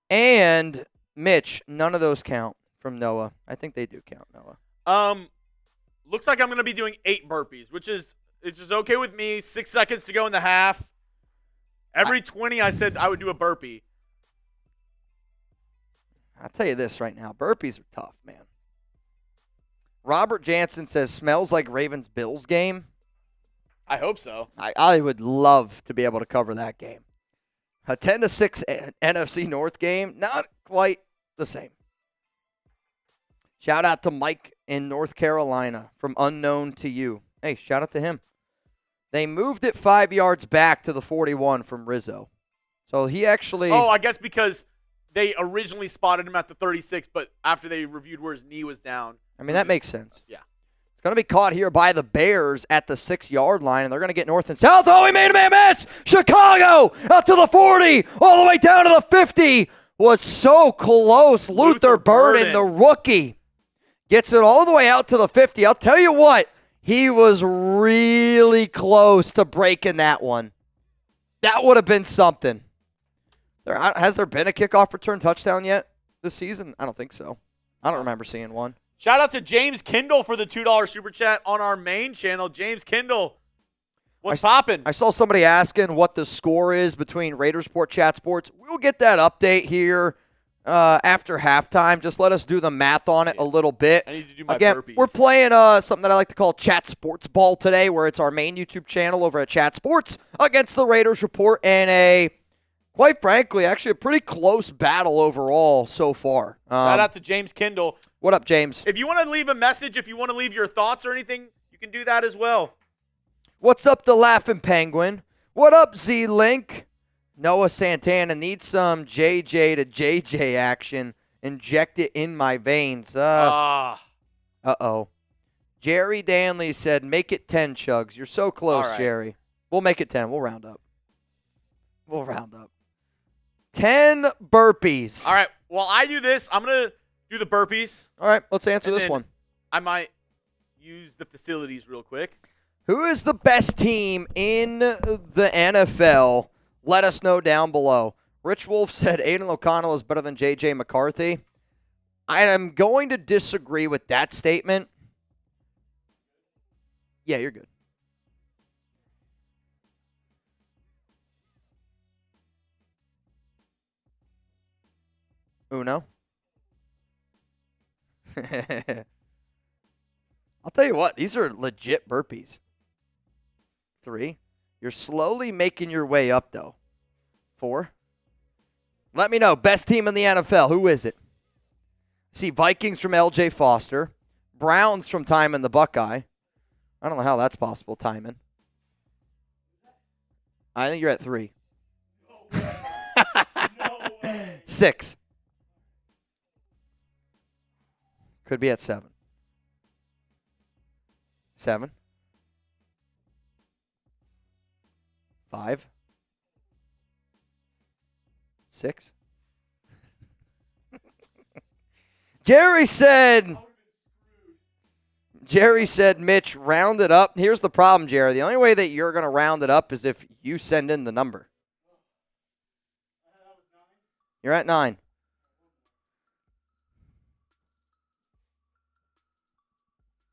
And, Mitch, none of those count from Noah. I think they do count, Noah. Looks like I'm going to be doing 8 burpees, which is okay with me. 6 seconds to go in the half. Every 20, I said I would do a burpee. I'll tell you this right now. Burpees are tough, man. Robert Jansen says, smells like Ravens-Bills game. I hope so. I would love to be able to cover that game. A 10-6 NFC North game, not quite the same. Shout out to Mike in North Carolina from unknown to you. Hey, shout out to him. They moved it 5 yards back to the 41 from Rizzo. So he actually... Oh, I guess because they originally spotted him at the 36, but after they reviewed where his knee was down. I mean, that makes sense. Yeah. It's going to be caught here by the Bears at the 6-yard line, and they're going to get north and south. Oh, he made a man miss! Chicago out to the 40, all the way down to the 50. Was so close. Luther Burden, the rookie, gets it all the way out to the 50. I'll tell you what, he was really close to breaking that one. That would have been something. Has there been a kickoff return touchdown yet this season? I don't think so. I don't remember seeing one. Shout out to James Kindle for the $2 super chat on our main channel. James Kindle, what's poppin'? I saw somebody asking what the score is between Raiders Report, Chat Sports. We'll get that update here after halftime. Just let us do the math on it a little bit. I need to do my Again, burpees. we're playing something that I like to call Chat Sports Ball today, where it's our main YouTube channel over at Chat Sports against the Raiders Report, and quite frankly, actually a pretty close battle overall so far. Shout out to James Kindle. What up, James? If you want to leave a message, if you want to leave your thoughts or anything, you can do that as well. What's up, the Laughing Penguin? What up, Z-Link? Noah Santana needs some JJ to JJ action. Inject it in my veins. Uh-oh. Jerry Danley said, make it 10, Chuggs. You're so close, right. Jerry. We'll make it 10. We'll round up. 10 burpees. All right. While I do this, I'm going to do the burpees. All right, let's answer And this then one. I might use the facilities real quick. Who is the best team in the NFL? Let us know down below. Rich Wolf said Aiden O'Connell is better than J.J. McCarthy. I am going to disagree with that statement. Yeah, you're good. Uno. I'll tell you what, these are legit burpees. 3. You're slowly making your way up, though. 4. Let me know. Best team in the NFL. Who is it? See, Vikings from L.J. Foster. Browns from Timon the Buckeye. I don't know how that's possible, Timon. I think you're at 3. No way. No way. 6. Could be at 7. 7. 5. 6. Jerry said, Mitch, round it up. Here's the problem, Jerry. The only way that you're going to round it up is if you send in the number. You're at 9.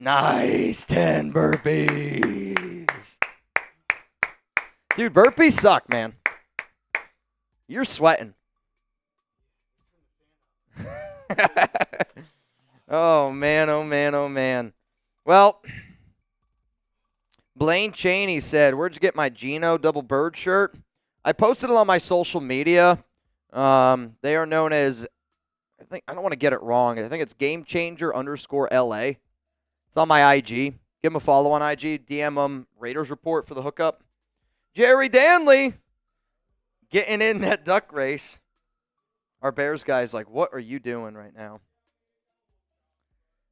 Nice. 10 burpees. Dude, burpees suck, man. You're sweating. Oh, man, oh, man, oh, man. Well, Blaine Cheney said, where'd you get my Geno double bird shirt? I posted it on my social media. They are known as, I don't want to get it wrong. I think it's GameChanger_LA. It's on my IG. Give them a follow on IG. DM them Raiders Report for the hookup. Jerry Danley getting in that duck race. Our Bears guy's like, what are you doing right now?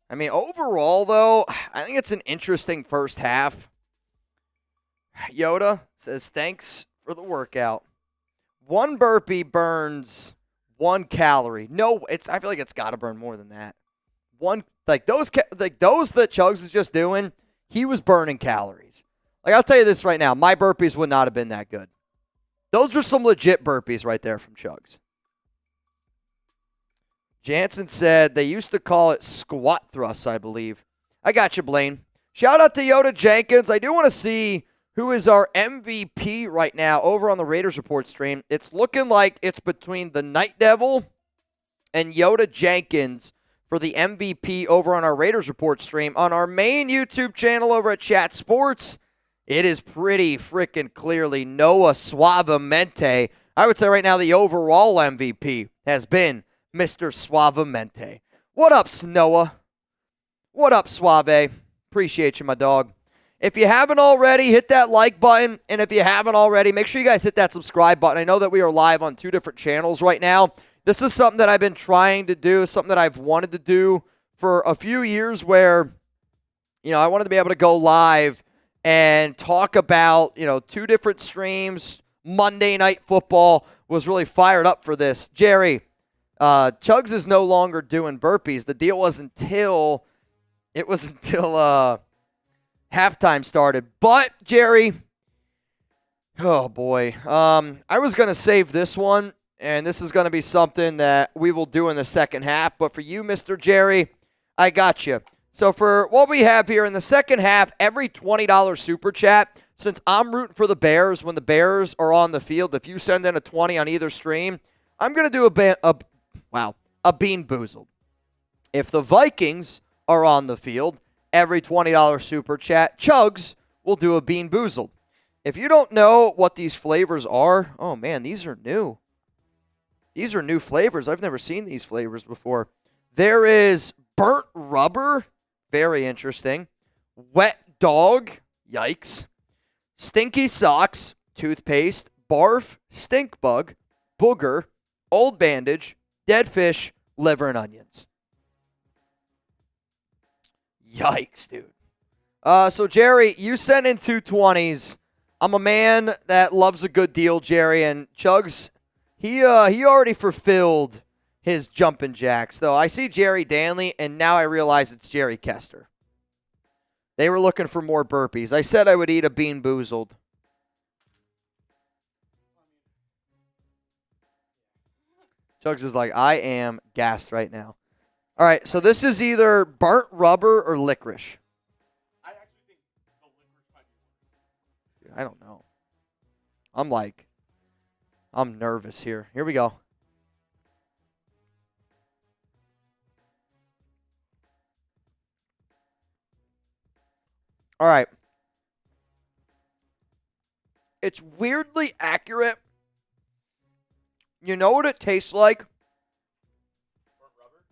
I mean, overall, though, I think it's an interesting first half. Yoda says, thanks for the workout. 1 burpee burns 1 calorie. No, I feel like it's got to burn more than that. Those that Chuggs is just doing, he was burning calories. Like, I'll tell you this right now, my burpees would not have been that good. Those are some legit burpees right there from Chuggs. Jansen said they used to call it squat thrusts, I believe. I got you, Blaine. Shout out to Yoda Jenkins. I do want to see who is our MVP right now over on the Raiders Report stream. It's looking like it's between the Night Devil and Yoda Jenkins for the MVP over on our Raiders Report stream. On our main YouTube channel over at Chat Sports, it is pretty freaking clearly Noah Suavemente. I would say right now the overall MVP has been Mr. Suavemente. What up, Noah? What up, Suave? Appreciate you, my dog. If you haven't already, hit that like button. And if you haven't already, make sure you guys hit that subscribe button. I know that we are live on 2 different channels right now. This is something that I've been trying to do, something that I've wanted to do for a few years where, I wanted to be able to go live and talk about, 2 different streams. Monday Night Football was really fired up for this. Jerry, Chuggs is no longer doing burpees. The deal was until halftime started. But, Jerry, oh boy. I was going to save this one, and this is going to be something that we will do in the second half. But for you, Mr. Jerry, I got you. So for what we have here in the second half, every $20 super chat, since I'm rooting for the Bears when the Bears are on the field, if you send in a 20 on either stream, I'm going to do a Bean Boozled. If the Vikings are on the field, every $20 super chat, Chuggs will do a Bean Boozled. If you don't know what these flavors are, oh man, these are new. These are new flavors. I've never seen these flavors before. There is burnt rubber, very interesting. Wet dog, yikes. Stinky socks, toothpaste, barf, stink bug, booger, old bandage, dead fish, liver and onions. Yikes, dude. So, Jerry, you sent in 2 20s. I'm a man that loves a good deal, Jerry, and Chuggs, he already fulfilled his jumping jacks, though. I see Jerry Danley, and now I realize it's Jerry Kester. They were looking for more burpees. I said I would eat a Bean Boozled. Chuggs is like, I am gassed right now. All right, so this is either burnt rubber or licorice. I actually think the licorice might be worse. I don't know. I'm nervous here. Here we go. All right. It's weirdly accurate. You know what it tastes like? Burnt rubber?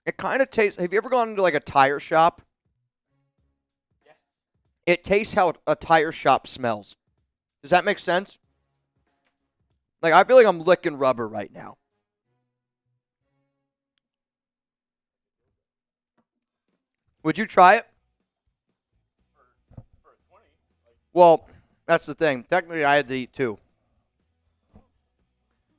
It kind of tastes... Have you ever gone into like a tire shop? Yes. It tastes how a tire shop smells. Does that make sense? Like, I feel like I'm licking rubber right now. Would you try it? For a 20? Well, that's the thing. Technically, I had to eat 2.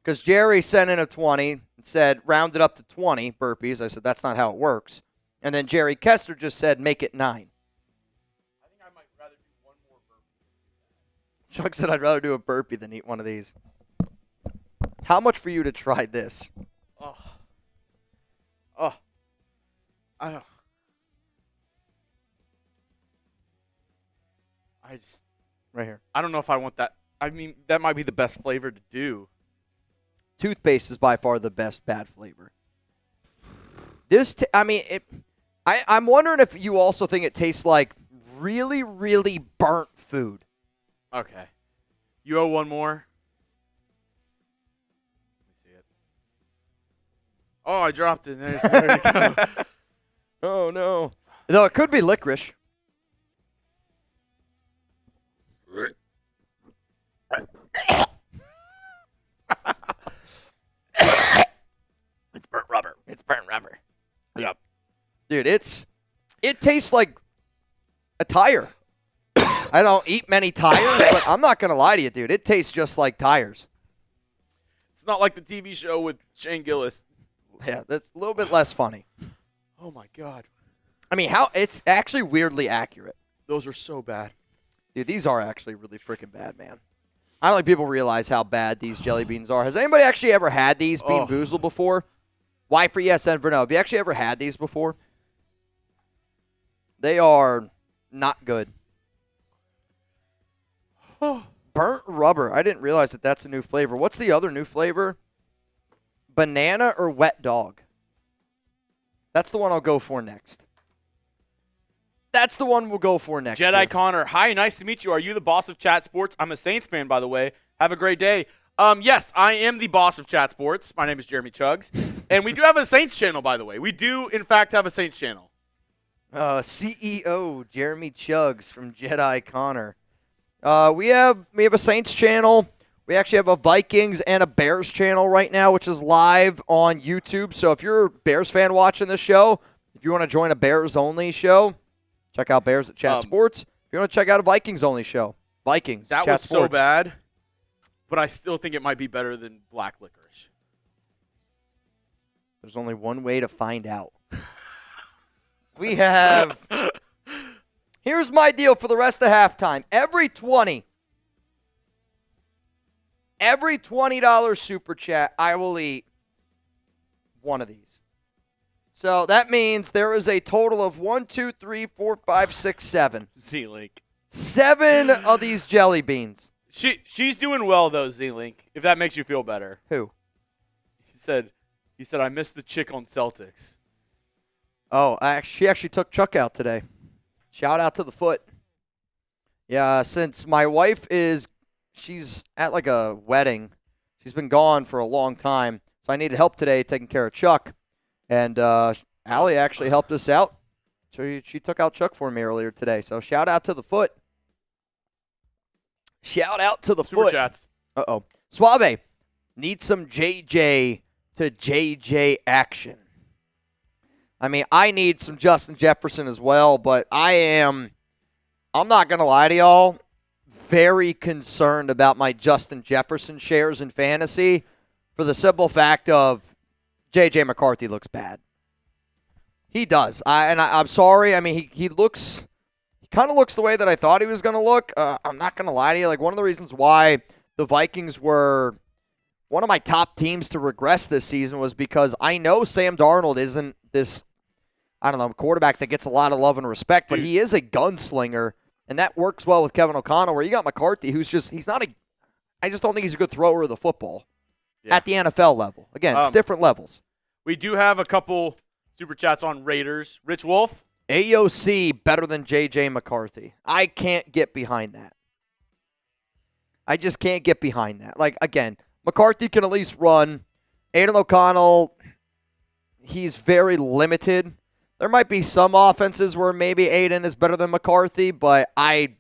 Because Jerry sent in a 20 and said, round it up to 20 burpees. I said, that's not how it works. And then Jerry Kester just said, make it 9. I think I might rather do one more burpee. Chuck said, I'd rather do a burpee than eat one of these. How much for you to try this? Oh. I don't. Right here. I don't know if I want that. I mean, that might be the best flavor to do. Toothpaste is by far the best bad flavor. I'm wondering if you also think it tastes like really, really burnt food. Okay. You owe one more. Let me see it. Oh, I dropped it. There you go. Oh, no. No, it could be licorice. It's burnt rubber. It's burnt rubber. Yep. Dude, it tastes like a tire. I don't eat many tires, but I'm not going to lie to you, dude. It tastes just like tires. It's not like the TV show with Shane Gillis. Yeah, that's a little bit less funny. Oh, my God. I mean, it's actually weirdly accurate. Those are so bad. Dude, these are actually really freaking bad, man. I don't think people realize how bad these jelly beans are. Has anybody actually ever had these Bean Boozled before? Y for yes, N for no. Have you actually ever had these before? They are not good. Burnt rubber. I didn't realize that that's a new flavor. What's the other new flavor? Banana or wet dog? That's the one I'll go for next. That's the one we'll go for next. Jedi Connor, hi, nice to meet you. Are you the boss of Chat Sports? I'm a Saints fan, by the way. Have a great day. Yes, I am the boss of Chat Sports. My name is Jeremy Chuggs. And we do have a Saints channel, by the way. We do, in fact, have a Saints channel. CEO Jeremy Chuggs from Jedi Connor. We have a Saints channel. We actually have a Vikings and a Bears channel right now, which is live on YouTube. So if you're a Bears fan watching this show, if you want to join a Bears-only show, check out Bears at Chat Sports. If you want to check out a Vikings-only show, Vikings. That Chat was Sports. so bad, but I still think it might be better than black licorice. There's only one way to find out. We have. Here's my deal for the rest of halftime. Every $20 super chat, I will eat one of these. So that means there is a total of 1, 2, 3, 4, 5, 6, 7. Z-Link. 7 of these jelly beans. She's doing well, though, Z-Link, if that makes you feel better. Who? He said, I missed the chick on Celtics. Oh, she actually took Chuck out today. Shout out to the foot. Yeah, since my wife she's at like a wedding. She's been gone for a long time. So I needed help today taking care of Chuck. And Allie actually helped us out. So she took out Chuck for me earlier today. So shout out to the foot. Shout out to the Super foot. chats. Uh-oh. Suave, need some JJ to JJ action. I mean, I need some Justin Jefferson as well, but I'm not going to lie to y'all, very concerned about my Justin Jefferson shares in fantasy for the simple fact of J.J. McCarthy looks bad. He does. I'm sorry. I mean, he kind of looks the way that I thought he was going to look. I'm not going to lie to you. Like, one of the reasons why the Vikings were one of my top teams to regress this season was because I know Sam Darnold isn't this, I don't know, quarterback that gets a lot of love and respect, but he is a gunslinger, and that works well with Kevin O'Connell, where you got McCarthy, I just don't think he's a good thrower of the football at the NFL level. Again, it's different levels. We do have a couple super chats on Raiders. Rich Wolf. AOC better than J.J. McCarthy. I can't get behind that. I just can't get behind that. Like, again, McCarthy can at least run. Aiden O'Connell, he's very limited. There might be some offenses where maybe Aiden is better than McCarthy, but I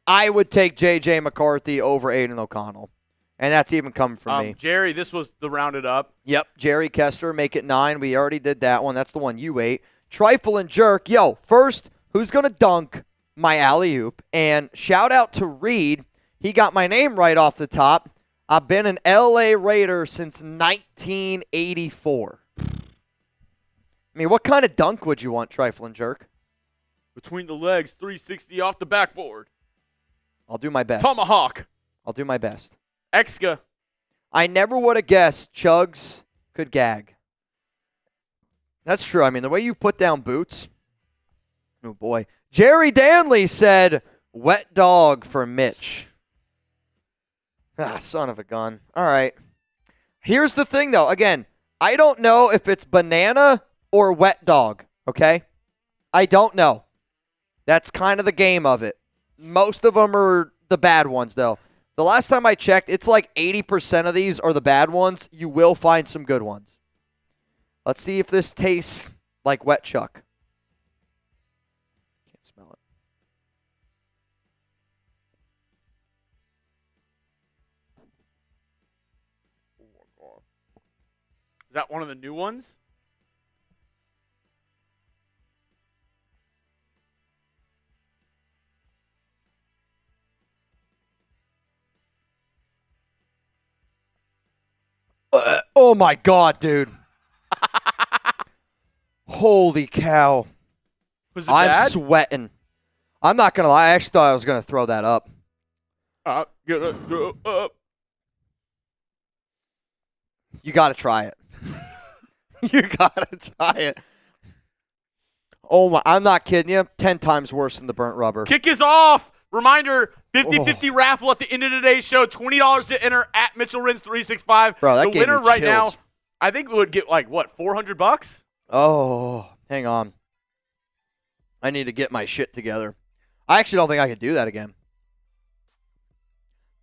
would take J.J. McCarthy over Aiden O'Connell. And that's even coming from me. Jerry, this was the rounded up. Yep, Jerry Kester, make it 9. We already did that one. That's the one you ate. Trifle and Jerk. Yo, first, who's going to dunk my alley-oop? And shout out to Reed. He got my name right off the top. I've been an L.A. Raider since 1984. I mean, what kind of dunk would you want, Trifle and Jerk? Between the legs, 360 off the backboard. I'll do my best. Tomahawk. I'll do my best. Exca. I never would have guessed Chuggs could gag. That's true. I mean, the way you put down boots. Oh, boy. Jerry Danley said, wet dog for Mitch. Ah, son of a gun. All right. Here's the thing, though. Again, I don't know if it's banana or wet dog, okay? I don't know. That's kind of the game of it. Most of them are the bad ones, though. The last time I checked, it's like 80% of these are the bad ones. You will find some good ones. Let's see if this tastes like wet chuck. Can't smell it. Oh my God. Is that one of the new ones? Oh my God, dude. Holy cow. Was it I'm bad? sweating. I'm not going to lie. I actually thought I was going to throw that up. I'm gonna go up. You got to try it. You got to try it. Oh my, I'm not kidding you. 10 times worse than the burnt rubber. Kick is off. Reminder, 50-50 raffle at the end of today's show. $20 to enter at Mitchell Renz 365. Bro, that the gave winner me right chills. now I think we would get like what, $400? Oh, hang on. I need to get my shit together. I actually don't think I can do that again.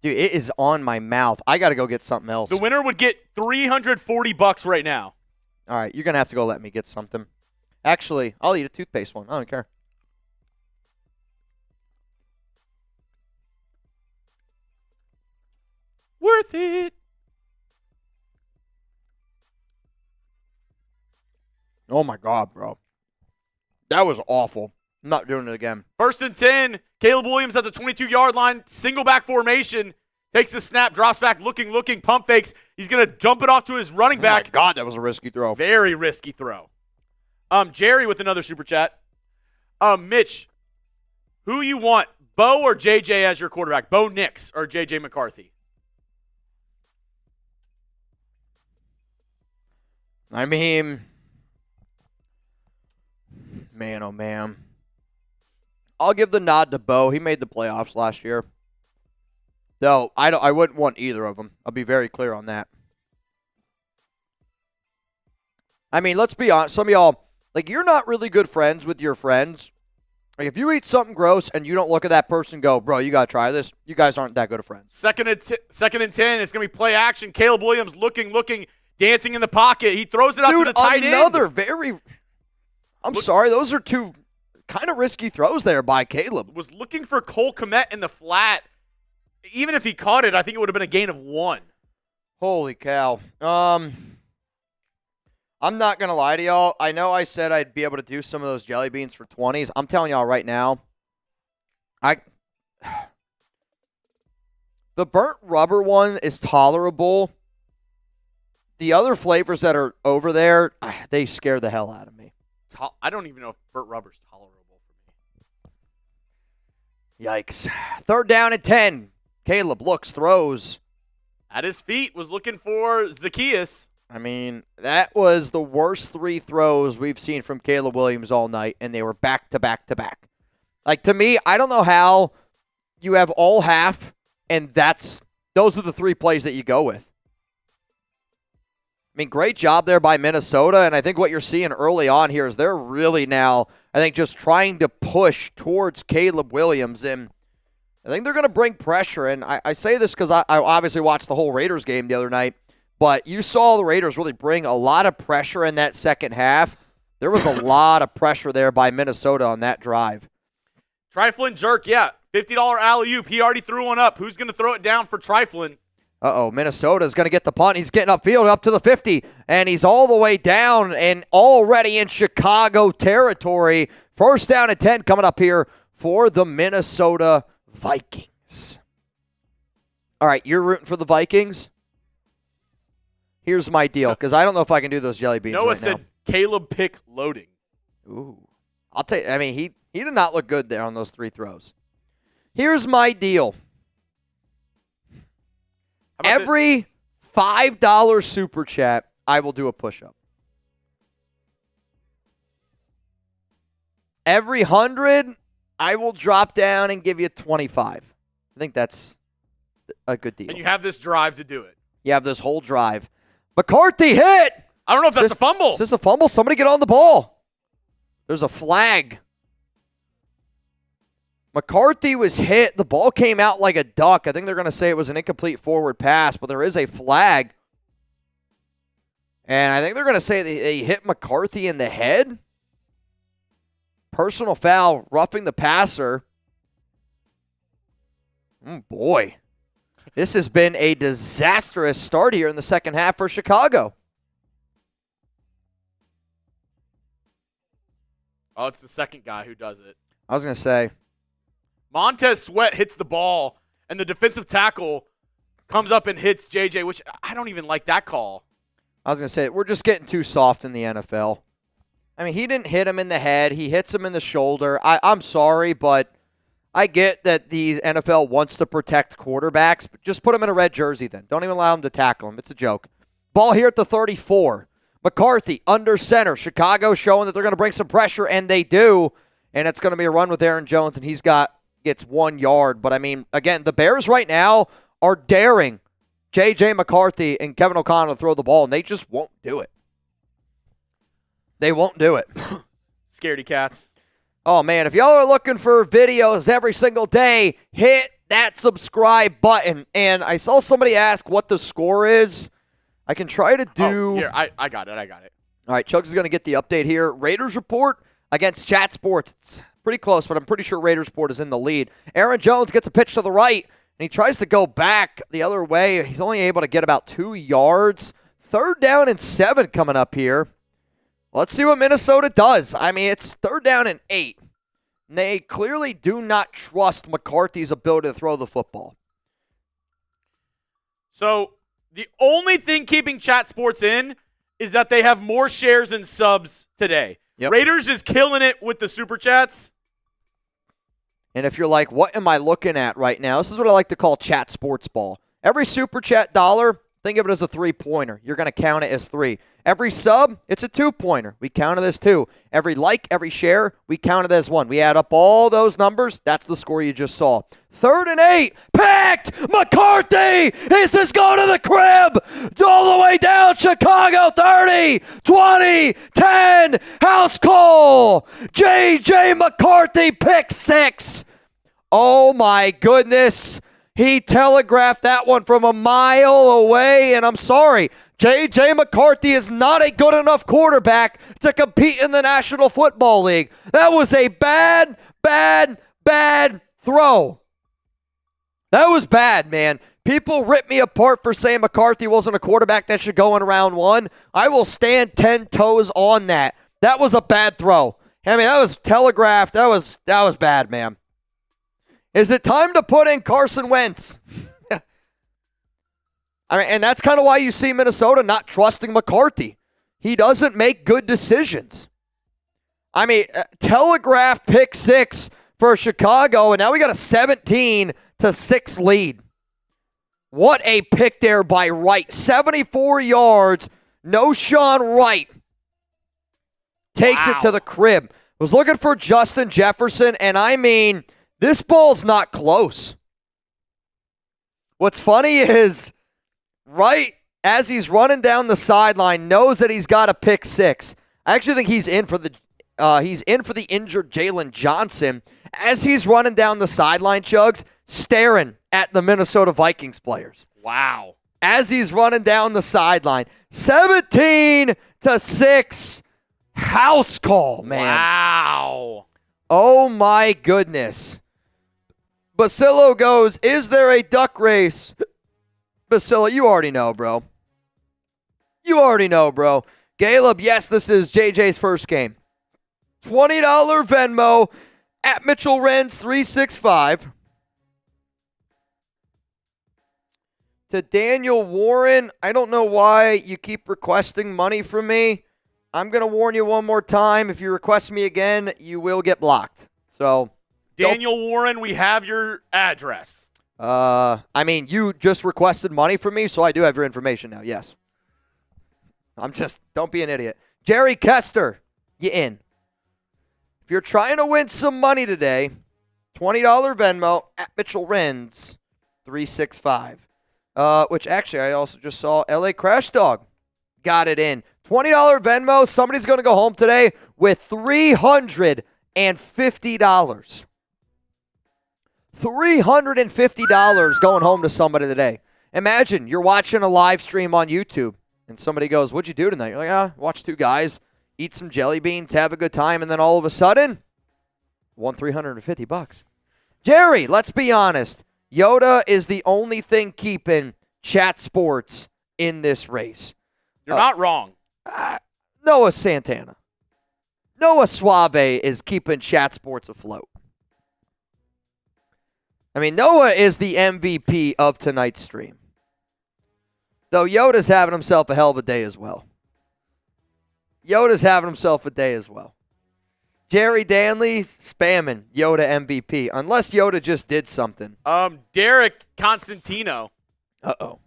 Dude, it is on my mouth. I got to go get something else. The winner would get $340 right now. All right, you're going to have to go let me get something. Actually, I'll eat a toothpaste one. I don't care. Worth it. Oh, my God, bro. That was awful. I'm not doing it again. 1st and 10. Caleb Williams at the 22-yard line. Single back formation. Takes the snap, drops back, looking, pump fakes. He's going to dump it off to his running back. Oh, my God, that was a risky throw. Very risky throw. Jerry with another super chat. Mitch, who you want, Bo or JJ as your quarterback? Bo Nix or JJ McCarthy? I mean, man, oh, man. I'll give the nod to Bo. He made the playoffs last year. No, I wouldn't want either of them. I'll be very clear on that. I mean, let's be honest. Some of y'all, like, you're not really good friends with your friends. Like, if you eat something gross and you don't look at that person and go, bro, you got to try this, you guys aren't that good of friends. Second and 10. It's going to be play action. Caleb Williams looking, dancing in the pocket. He throws it out to the tight end. Another very – I'm sorry. Those are two kind of risky throws there by Caleb. Was looking for Cole Kmet in the flat. Even if he caught it, I think it would have been a gain of 1. Holy cow. I'm not going to lie to y'all. I know I said I'd be able to do some of those jelly beans for 20s. I'm telling y'all right now, the burnt rubber one is tolerable. The other flavors that are over there, they scare the hell out of me. I don't even know if burnt rubber's tolerable for me. Yikes. 3rd down and 10. Caleb looks, throws. At his feet, was looking for Zacchaeus. I mean, that was the worst 3 throws we've seen from Caleb Williams all night, and they were back to back to back. Like, to me, I don't know how you have all half, and those are the 3 plays that you go with. I mean, great job there by Minnesota, and I think what you're seeing early on here is they're really now, I think, just trying to push towards Caleb Williams, and I think they're going to bring pressure, and I say this because I obviously watched the whole Raiders game the other night, but you saw the Raiders really bring a lot of pressure in that second half. There was a lot of pressure there by Minnesota on that drive. Triflin jerk, yeah. $50 alley-oop. He already threw one up. Who's going to throw it down for Triflin? Minnesota's going to get the punt. He's getting upfield up to the 50, and he's all the way down and already in Chicago territory. 1st down and 10 coming up here for the Minnesota Vikings. All right, you're rooting for the Vikings? Here's my deal, because I don't know if I can do those jelly beans Noah right said now. Caleb pick loading. Ooh. I'll tell you, I mean, he did not look good there on those 3 throws. Here's my deal. Every $5 super chat, I will do a push-up. Every 100, I will drop down and give you 25. I think that's a good deal. And you have this drive to do it. You have this whole drive. McCarthy hit! I don't know if that's a fumble. Is this a fumble? Somebody get on the ball. There's a flag. McCarthy was hit. The ball came out like a duck. I think they're going to say it was an incomplete forward pass, but there is a flag. And I think they're going to say they hit McCarthy in the head. Personal foul, roughing the passer. Oh, boy. This has been a disastrous start here in the second half for Chicago. Oh, it's the second guy who does it. I was going to say. Montez Sweat hits the ball, and the defensive tackle comes up and hits JJ, which I don't even like that call. I was going to say, we're just getting too soft in the NFL. I mean, he didn't hit him in the head. He hits him in the shoulder. I'm sorry, but I get that the NFL wants to protect quarterbacks, but just put him in a red jersey then. Don't even allow him to tackle him. It's a joke. Ball here at the 34. McCarthy under center. Chicago showing that they're going to bring some pressure, and they do. And it's going to be a run with Aaron Jones, and gets 1 yard. But, I mean, again, the Bears right now are daring J.J. McCarthy and Kevin O'Connell to throw the ball, and they just won't do it. They won't do it. Scaredy cats. Oh, man, if y'all are looking for videos every single day, hit that subscribe button. And I saw somebody ask what the score is. I can try to do... Oh, here, I got it. All right, Chuggs is going to get the update here. Raiders report against Chat Sports. It's pretty close, but I'm pretty sure Raiders report is in the lead. Aaron Jones gets a pitch to the right, and he tries to go back the other way. He's only able to get about 2 yards. 3rd down and 7 coming up here. Let's see what Minnesota does. I mean, it's 3rd down and 8. And they clearly do not trust McCarthy's ability to throw the football. So the only thing keeping Chat Sports in is that they have more shares and subs today. Yep. Raiders is killing it with the Super Chats. And if you're like, what am I looking at right now? This is what I like to call Chat Sports Ball. Every Super Chat dollar, think of it as a 3-pointer. You're going to count it as 3. Every sub, it's a 2-pointer. We count it as 2. Every like, every share, we count it as 1. We add up all those numbers. That's the score you just saw. 3rd and 8. Picked! McCarthy! Is this going to the crib? All the way down. Chicago 30, 20, 10. House call. J.J. McCarthy pick 6. Oh, my goodness. He telegraphed that one from a mile away, and I'm sorry. J.J. McCarthy is not a good enough quarterback to compete in the National Football League. That was a bad throw. That was bad, man. People rip me apart for saying McCarthy wasn't a quarterback that should go in round 1. I will stand 10 toes on that. That was a bad throw. I mean, that was telegraphed. That was bad, man. Is it time to put in Carson Wentz? I mean, and that's kind of why you see Minnesota not trusting McCarthy. He doesn't make good decisions. I mean, telegraphed pick 6 for Chicago, and now we got a 17-6 lead. What a pick there by Wright. 74 yards. No Sean Wright. Takes it to the crib. Was looking for Justin Jefferson, and I mean, this ball's not close. What's funny is, right as he's running down the sideline, knows that he's got a pick 6. I actually think he's in for the injured Jalen Johnson as he's running down the sideline, Chuggs, staring at the Minnesota Vikings players. Wow. As he's running down the sideline. 17-6. House call, man. Wow. Oh, my goodness. Basillo goes, is there a duck race? Basillo, you already know, bro. You already know, bro. Caleb, yes, this is JJ's first game. $20 Venmo at Mitchell Renz 365. To Daniel Warren, I don't know why you keep requesting money from me. I'm going to warn you one more time. If you request me again, you will get blocked. So, Daniel Warren, we have your address. I mean, you just requested money from me, so I do have your information now, yes. Don't be an idiot. Jerry Kester, you in. If you're trying to win some money today, $20 Venmo at Mitchell Renz 365. Which actually I also just saw LA Crash Dog got it in. $20 Venmo. Somebody's going to go home today with $350. $350 going home to somebody today. Imagine you're watching a live stream on YouTube and somebody goes, what'd you do tonight? You're like, watch 2 guys eat some jelly beans, have a good time, and then all of a sudden, won $350. Jerry, let's be honest. Yoda is the only thing keeping Chat Sports in this race. You're not wrong. Noah Santana. Noah Suave is keeping Chat Sports afloat. I mean, Noah is the MVP of tonight's stream. Though Yoda's having himself a hell of a day as well. Jerry Danley spamming Yoda MVP, unless Yoda just did something. Derek Constantino. Uh-oh.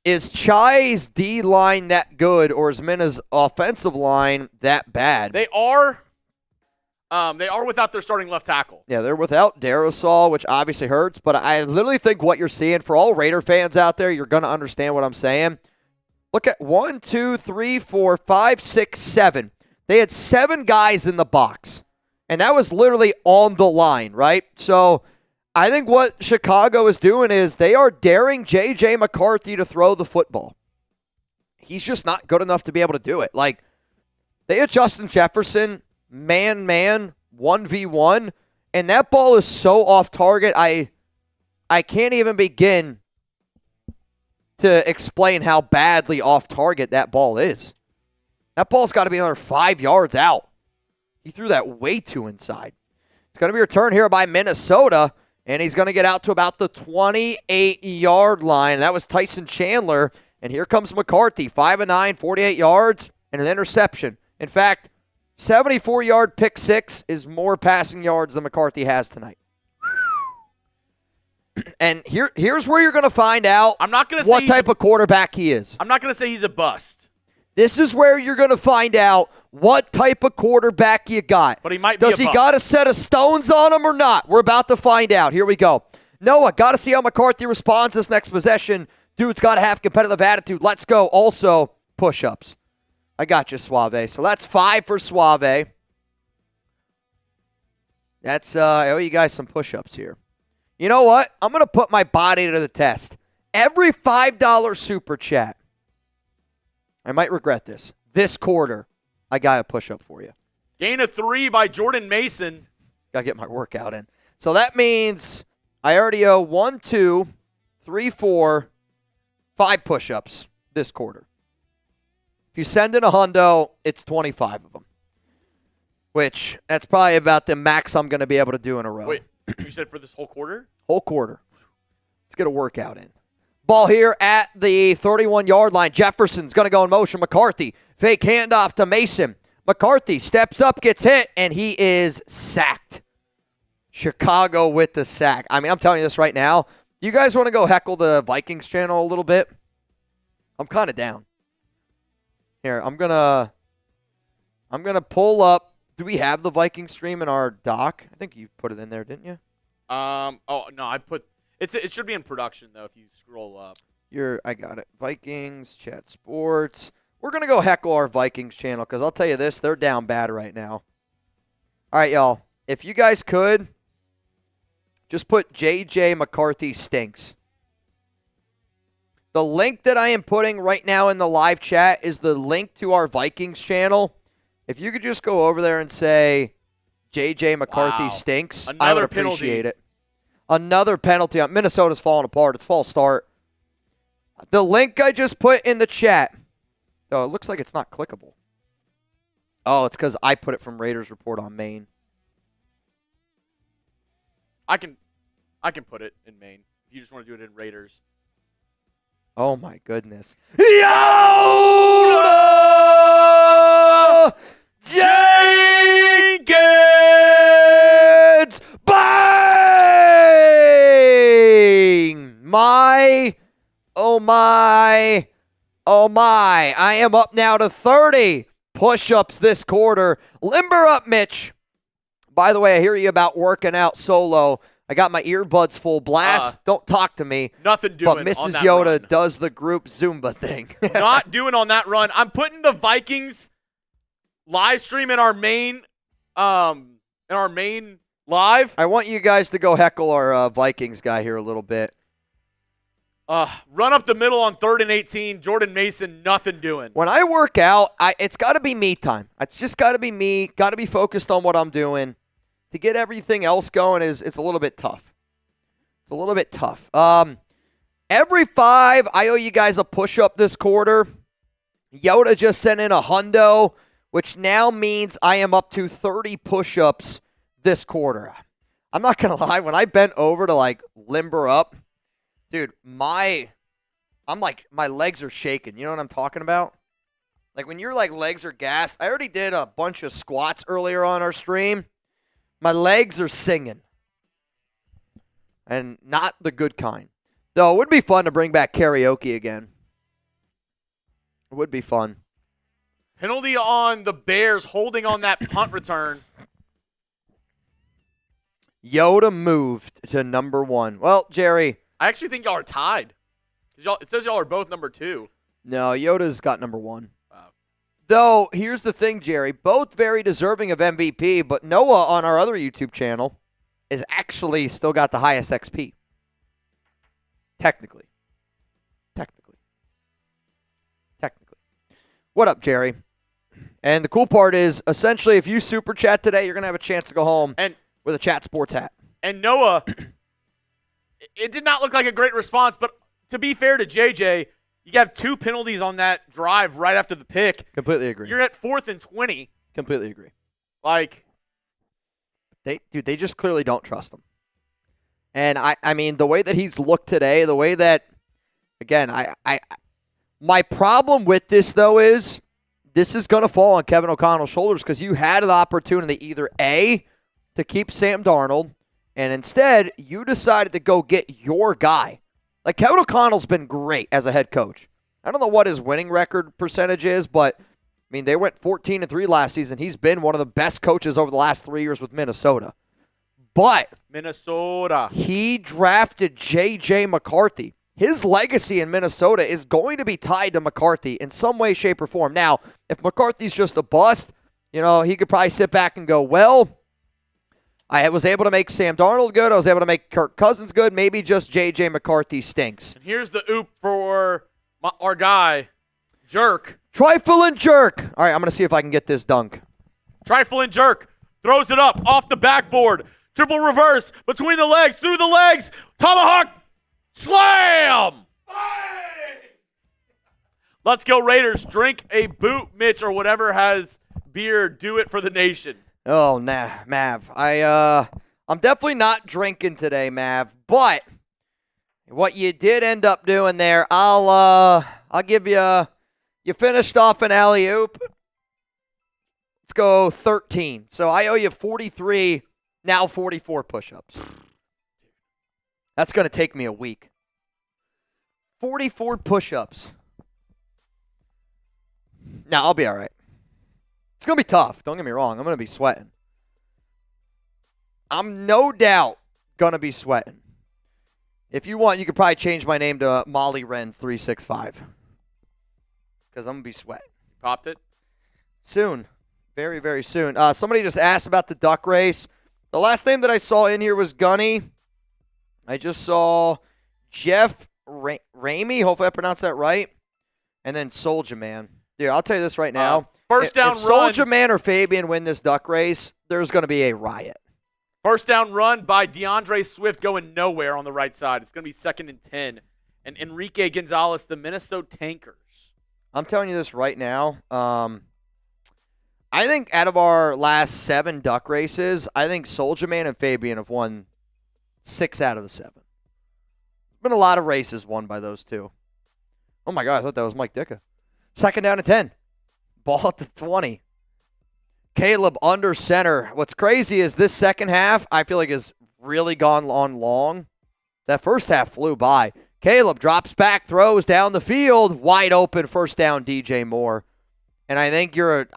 Is Chai's D-line that good, or is Minna's offensive line that bad? They are. They are without their starting left tackle. Yeah, they're without Darrisaw, which obviously hurts, but I literally think what you're seeing, for all Raider fans out there, you're going to understand what I'm saying. Look at 1, 2, 3, 4, 5, 6, 7. They had 7 guys in the box, and that was literally on the line, right? So I think what Chicago is doing is they are daring J.J. McCarthy to throw the football. He's just not good enough to be able to do it. Like, they had Justin Jefferson, man, 1v1, and that ball is so off target, I can't even begin to explain how badly off target that ball is. That ball's got to be another 5 yards out. He threw that way too inside. It's going to be returned here by Minnesota, and he's going to get out to about the 28-yard line. That was Tyson Chandler, and here comes McCarthy, 5 of 9, 48 yards, and an interception. In fact, 74-yard pick six is more passing yards than McCarthy has tonight. And here's where you're going to find out what type of quarterback he is. I'm not going to say he's a bust. This is where you're going to find out what type of quarterback you got. But he might be a bust. Does he got a set of stones on him or not? We're about to find out. Here we go. Noah, got to see how McCarthy responds this next possession. Dude's got to have competitive attitude. Let's go. Also, push-ups. I got you, Suave. So that's 5 for Suave. That's I owe you guys some push-ups here. You know what? I'm going to put my body to the test. Every $5 super chat, I might regret this. This quarter, I got a push-up for you. Gain of 3 by Jordan Mason. Got to get my workout in. So that means I already owe 1, 2, 3, 4, 5 push-ups this quarter. If you send in a hundo, it's 25 of them. Which, that's probably about the max I'm going to be able to do in a row. Wait, you said for this whole quarter? Whole quarter. Let's get a workout in. Ball here at the 31-yard line. Jefferson's going to go in motion. McCarthy, fake handoff to Mason. McCarthy steps up, gets hit, and he is sacked. Chicago with the sack. I mean, I'm telling you this right now. You guys want to go heckle the Vikings channel a little bit? I'm kind of down. Here, I'm gonna pull up. Do we have the Viking stream in our doc? I think you put it in there, didn't you? Oh no, I put it should be in production though if you scroll up. I got it. Vikings chat sports. We're gonna go heckle our Vikings channel because I'll tell you this, they're down bad right now. All right, y'all. If you guys could just put JJ McCarthy stinks. The link that I am putting right now in the live chat is the link to our Vikings channel. If you could just go over there and say, J.J. McCarthy stinks, I would appreciate it. Another penalty. Minnesota's falling apart. It's false start. The link I just put in the chat. Oh, it looks like it's not clickable. Oh, it's because I put it from Raiders Report on Maine. I can put it in Maine. If you just want to do it in Raiders. Oh, my goodness. Yoda Jenkins! Bang! Oh my. I am up now to 30 push-ups this quarter. Limber up, Mitch. By the way, I hear you about working out solo. I got my earbuds full blast. Don't talk to me. Nothing doing. But Mrs. on that Yoda run. does the group Zumba thing. Not doing on that run. I'm putting the Vikings live stream in our main live. I want you guys to go heckle our Vikings guy here a little bit. Run up the middle on 3rd and 18. Jordan Mason, nothing doing. When I work out, it's got to be me time. It's just got to be me. Got to be focused on what I'm doing. To get everything else going it's a little bit tough. It's a little bit tough. Every 5, I owe you guys a push-up this quarter. Yoda just sent in a hundo, which now means I am up to 30 push-ups this quarter. I'm not going to lie. When I bent over to, limber up, dude, my legs are shaking. You know what I'm talking about? Like, when your, legs are gassed. I already did a bunch of squats earlier on our stream. My legs are singing. And not the good kind. Though, it would be fun to bring back karaoke again. It would be fun. Penalty on the Bears holding on that punt return. Yoda moved to number 1. Well, Jerry. I actually think y'all are tied. 'Cause it says y'all are both number 2. No, Yoda's got number 1. Wow. Though, here's the thing, Jerry. Both very deserving of MVP, but Noah on our other YouTube channel is actually still got the highest XP. Technically. What up, Jerry? And the cool part is, essentially, if you super chat today, you're going to have a chance to go home with a Chat Sports hat. And Noah, it did not look like a great response, but to be fair to JJ, you have 2 penalties on that drive right after the pick. Completely agree. You're at 4th and 20. Completely agree. Like, they just clearly don't trust him. And I mean, the way that he's looked today, the way that, again, my problem with this, though, is this is going to fall on Kevin O'Connell's shoulders because you had the opportunity either A, to keep Sam Darnold, and instead you decided to go get your guy. Like, Kevin O'Connell's been great as a head coach. I don't know what his winning record percentage is, but, I mean, they went 14-3 last season. He's been one of the best coaches over the last 3 years with Minnesota. But Minnesota. He drafted J.J. McCarthy. His legacy in Minnesota is going to be tied to McCarthy in some way, shape, or form. Now, if McCarthy's just a bust, he could probably sit back and go, well, I was able to make Sam Darnold good. I was able to make Kirk Cousins good. Maybe just J.J. McCarthy stinks. And here's the oop for our guy, Jerk. Trifle and Jerk. All right, I'm going to see if I can get this dunk. Trifle and Jerk. Throws it up off the backboard. Triple reverse. Between the legs. Through the legs. Tomahawk. Slam! Let's go Raiders. Drink a boot, Mitch, or whatever has beer. Do it for the nation. Oh, nah, Mav. I'm definitely not drinking today, Mav. But what you did end up doing there, I'll give you. You finished off an alley-oop. Let's go 13. So I owe you 43, now 44 push-ups. That's going to take me a week. 44 push-ups. Now, I'll be all right. It's going to be tough. Don't get me wrong. I'm going to be sweating. I'm no doubt going to be sweating. If you want, you could probably change my name to Molly Renz 365. Because I'm going to be sweating. Popped it? Soon. Very, very soon. Somebody just asked about the duck race. The last name that I saw in here was Gunny. I just saw Jeff Ramey. Hopefully I pronounced that right. And then Soldier Man. Dude, I'll tell you this right now. First down if run. Soldier Man or Fabian win this duck race, there's going to be a riot. First down run by DeAndre Swift going nowhere on the right side. It's going to be 2nd and 10. And Enrique Gonzalez, the Minnesota Tankers. I'm telling you this right now. I think out of our last 7 duck races, I think Soldier Man and Fabian have won 6 out of the 7. There's been a lot of races won by those two. Oh, my God. I thought that was Mike Ditka. 2nd down and 10. Ball at the 20. Caleb under center. What's crazy is this second half, I feel like, has really gone on long. That first half flew by. Caleb drops back, throws down the field. Wide open, first down, DJ Moore. And I think you're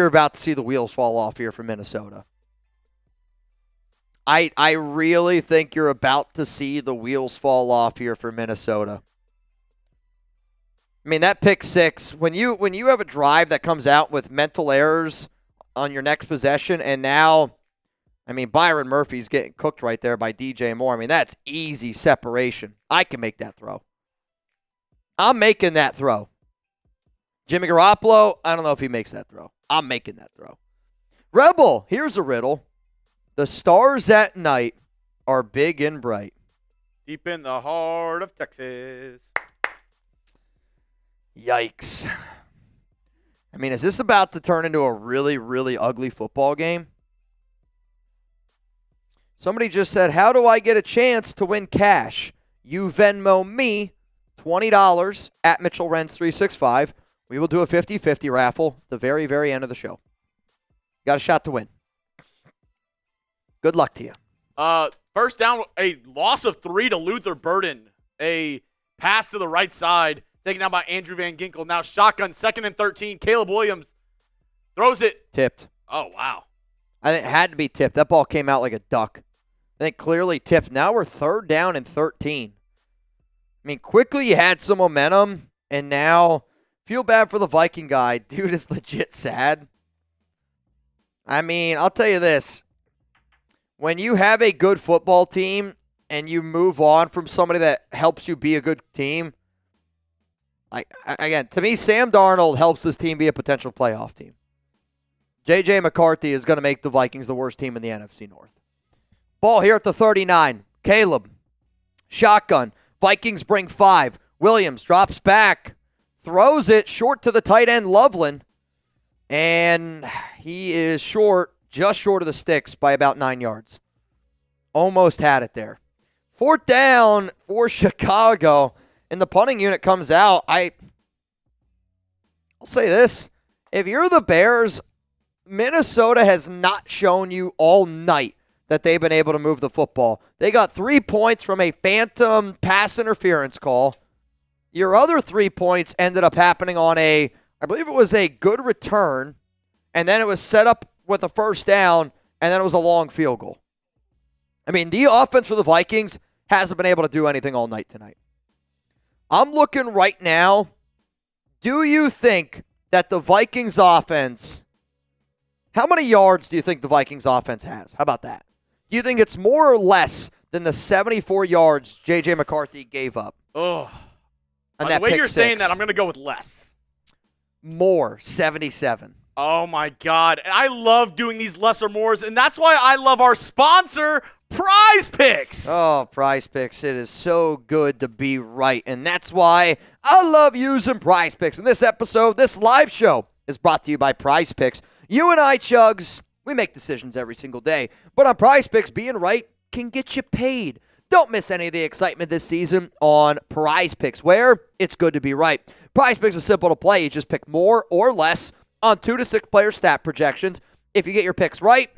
about to see the wheels fall off here for Minnesota. I really think you're about to see the wheels fall off here for Minnesota. I mean, that pick six, when you have a drive that comes out with mental errors on your next possession, and now, I mean, Byron Murphy's getting cooked right there by DJ Moore. I mean, that's easy separation. I can make that throw. I'm making that throw. Jimmy Garoppolo, I don't know if he makes that throw. I'm making that throw. Rebel, here's a riddle. The stars at night are big and bright. Deep in the heart of Texas. Yikes. I mean, is this about to turn into a really, really ugly football game? Somebody just said, how do I get a chance to win cash? You Venmo me $20 at Mitchell Renz 365. We will do a 50-50 raffle at the very, very end of the show. Got a shot to win. Good luck to you. First down, a loss of 3 to Luther Burden. A pass to the right side, taken down by Andrew Van Ginkel. Now shotgun, 2nd and 13. Caleb Williams throws it. Tipped. Oh, wow. I think it had to be tipped. That ball came out like a duck. I think clearly tipped. Now we're 3rd down and 13. I mean, quickly you had some momentum, and now feel bad for the Viking guy. Dude is legit sad. I mean, I'll tell you this. When you have a good football team and you move on from somebody that helps you be a good team, again, to me, Sam Darnold helps this team be a potential playoff team. J.J. McCarthy is going to make the Vikings the worst team in the NFC North. Ball here at the 39. Caleb. Shotgun. Vikings bring 5. Williams drops back. Throws it short to the tight end, Loveland. And he is short, just short of the sticks by about 9 yards. Almost had it there. 4th down for Chicago. And the punting unit comes out. I'll say this. If you're the Bears, Minnesota has not shown you all night that they've been able to move the football. They got 3 points from a phantom pass interference call. Your other 3 points ended up happening on I believe it was a good return, and then it was set up with a 1st down, and then it was a long field goal. I mean, the offense for the Vikings hasn't been able to do anything all night tonight. I'm looking right now. Do you think that the Vikings offense, how many yards do you think the Vikings offense has? How about that? Do you think it's more or less than the 74 yards J.J. McCarthy gave up? Oh. On The way pick you're saying six? that, I'm going to go with less. More, 77. Oh, my God. And I love doing these lesser mores, and that's why I love our sponsor, Prize Picks. Oh, Prize Picks. It is so good to be right, and that's why I love using Prize Picks. In this episode, this live show is brought to you by Prize Picks. You and I, Chuggs, we make decisions every single day, but on Prize Picks, being right can get you paid. Don't miss any of the excitement this season on Prize Picks, where it's good to be right. Prize Picks is simple to play. You just pick more or less on 2 to 6 player stat projections. If you get your picks right,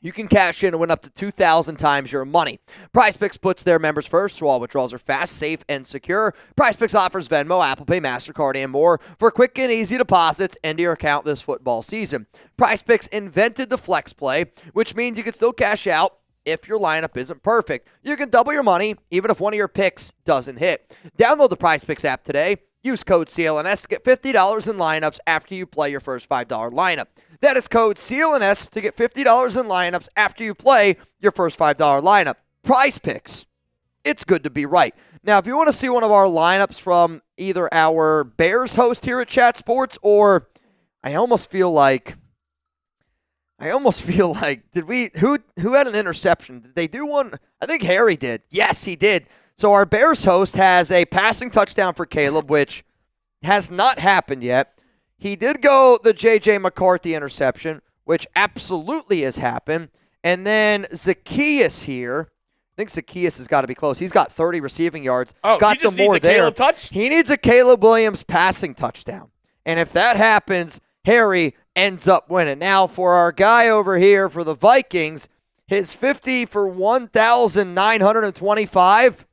you can cash in and win up to 2,000 times your money. Prize Picks puts their members first, so all withdrawals are fast, safe, and secure. Prize Picks offers Venmo, Apple Pay, MasterCard, and more for quick and easy deposits into your account this football season. Prize Picks invented the flex play, which means you can still cash out if your lineup isn't perfect. You can double your money even if one of your picks doesn't hit. Download the Prize Picks app today. Use code CLNS to get $50 in lineups after you play your first $5 lineup. That is code CLNS to get $50 in lineups after you play your first $5 lineup. Prize Picks. It's good to be right. Now, if you want to see one of our lineups from either our Bears host here at Chat Sports, or I almost feel like who had an interception? Did they do one? I think Harry did. Yes, he did. So our Bears host has a passing touchdown for Caleb, which has not happened yet. He did go the J.J. McCarthy interception, which absolutely has happened. And then Zacchaeus here. I think Zacchaeus has got to be close. He's got 30 receiving yards. Oh, got he just the more needs a there. Caleb touch? He needs a Caleb Williams passing touchdown. And if that happens, Harry ends up winning. Now, for our guy over here for the Vikings, his 50 for 1,925,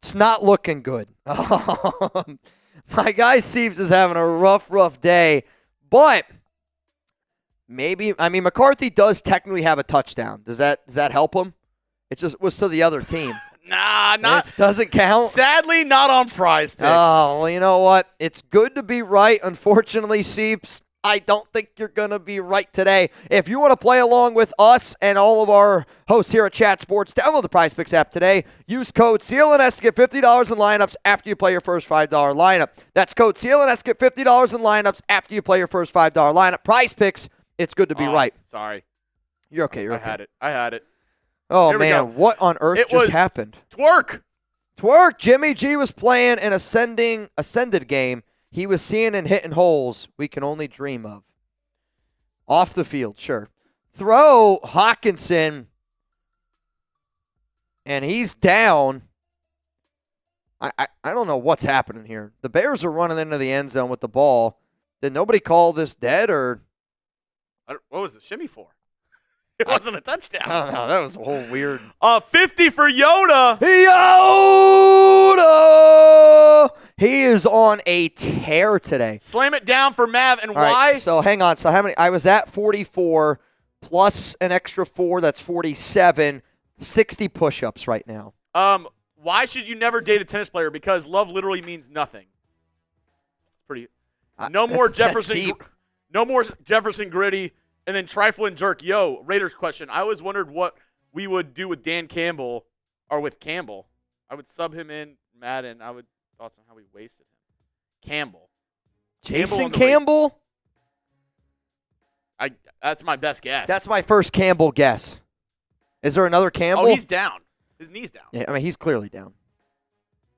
it's not looking good. My guy Seeves is having a rough day. But maybe, I mean, McCarthy does technically have a touchdown. Does that help him? It just was to the other team. Nah, not. It doesn't count. Sadly, not on Prize Picks. Oh, well, you know what? It's good to be right. Unfortunately, Seeps, I don't think you're going to be right today. If you want to play along with us and all of our hosts here at Chat Sports, download the Prize Picks app today. Use code CLNS to get $50 in lineups after you play your first $5 lineup. That's code CLNS to get $50 in lineups after you play your first $5 lineup. Prize Picks, it's good to be right. Sorry. You're okay. You're okay. I had it. Oh, Here we go. man. What on earth just happened? Twerk. Jimmy G was playing an ascended game. He was seeing and hitting holes we can only dream of. Off the field, sure. Throw Hawkinson, and he's down. I don't know what's happening here. The Bears are running into the end zone with the ball. Did nobody call this dead, or? What was the shimmy for? It wasn't a touchdown. I don't know. That was a whole weird. 50 for Yoda. Yoda! He is on a tear today. Slam it down for Mav. And All why? right, so hang on. So how many? I was at 44 plus an extra 4. That's 47. 60 push-ups right now. Why should you never date a tennis player? Because love literally means nothing. Pretty. No more Jefferson. No more Jefferson Gritty, and then Trifling Jerk. Yo, Raiders question. I always wondered what we would do with Dan Campbell or with Campbell. I would sub him in Madden. I would thoughts on how we wasted him. Campbell. Jason Campbell? That's my best guess. That's my first Campbell guess. Is there another Campbell? Oh, he's down. His knee's down. Yeah, I mean, he's clearly down.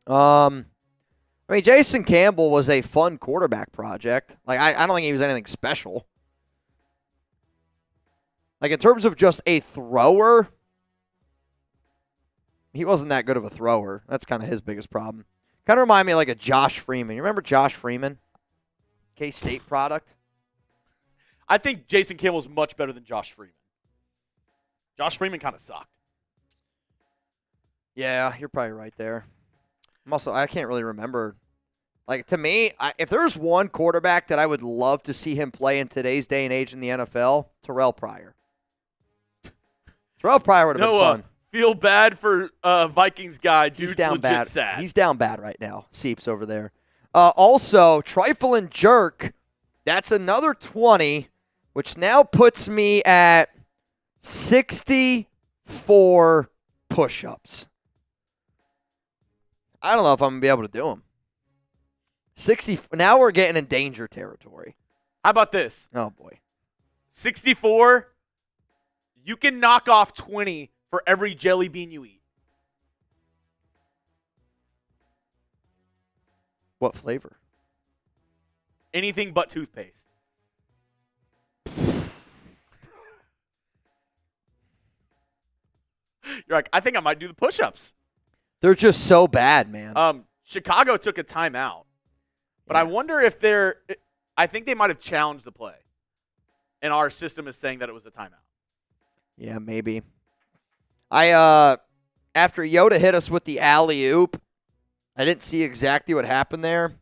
I mean, Jason Campbell was a fun quarterback project. Like, I don't think he was anything special. Like, in terms of just a thrower, he wasn't that good of a thrower. That's kind of his biggest problem. Kind of remind me of like a Josh Freeman. You remember Josh Freeman? K-State product? I think Jason Campbell's much better than Josh Freeman. Josh Freeman kind of sucked. Yeah, you're probably right there. I can't really remember. Like, to me, if there's one quarterback that I would love to see him play in today's day and age in the NFL, Terrell Pryor. Terrell Pryor would have been fun. Feel bad for Vikings guy. Dude's He's down legit bad. sad. He's down bad right now. Seeps over there. Also, Trifling Jerk, that's another 20, which now puts me at 64 push-ups. I don't know if I'm going to be able to do them. 60. Now we're getting in danger territory. How about this? Oh, boy. 64, you can knock off 20 for every jelly bean you eat. What flavor? Anything but toothpaste. You're like, I think I might do the push-ups. They're just so bad, man. Chicago took a timeout. But I wonder if I think they might have challenged the play. And our system is saying that it was a timeout. Yeah, maybe. After Yoda hit us with the alley-oop, I didn't see exactly what happened there.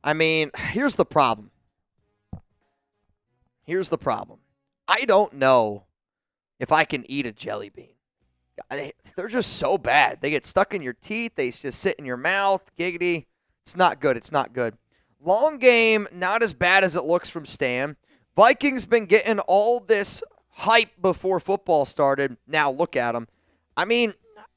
I mean, here's the problem. I don't know if I can eat a jelly bean. They're just so bad. They get stuck in your teeth. They just sit in your mouth. Giggity. It's not good. Long game, not as bad as it looks from Stan. Vikings been getting all this hype before football started. Now look at them. I mean,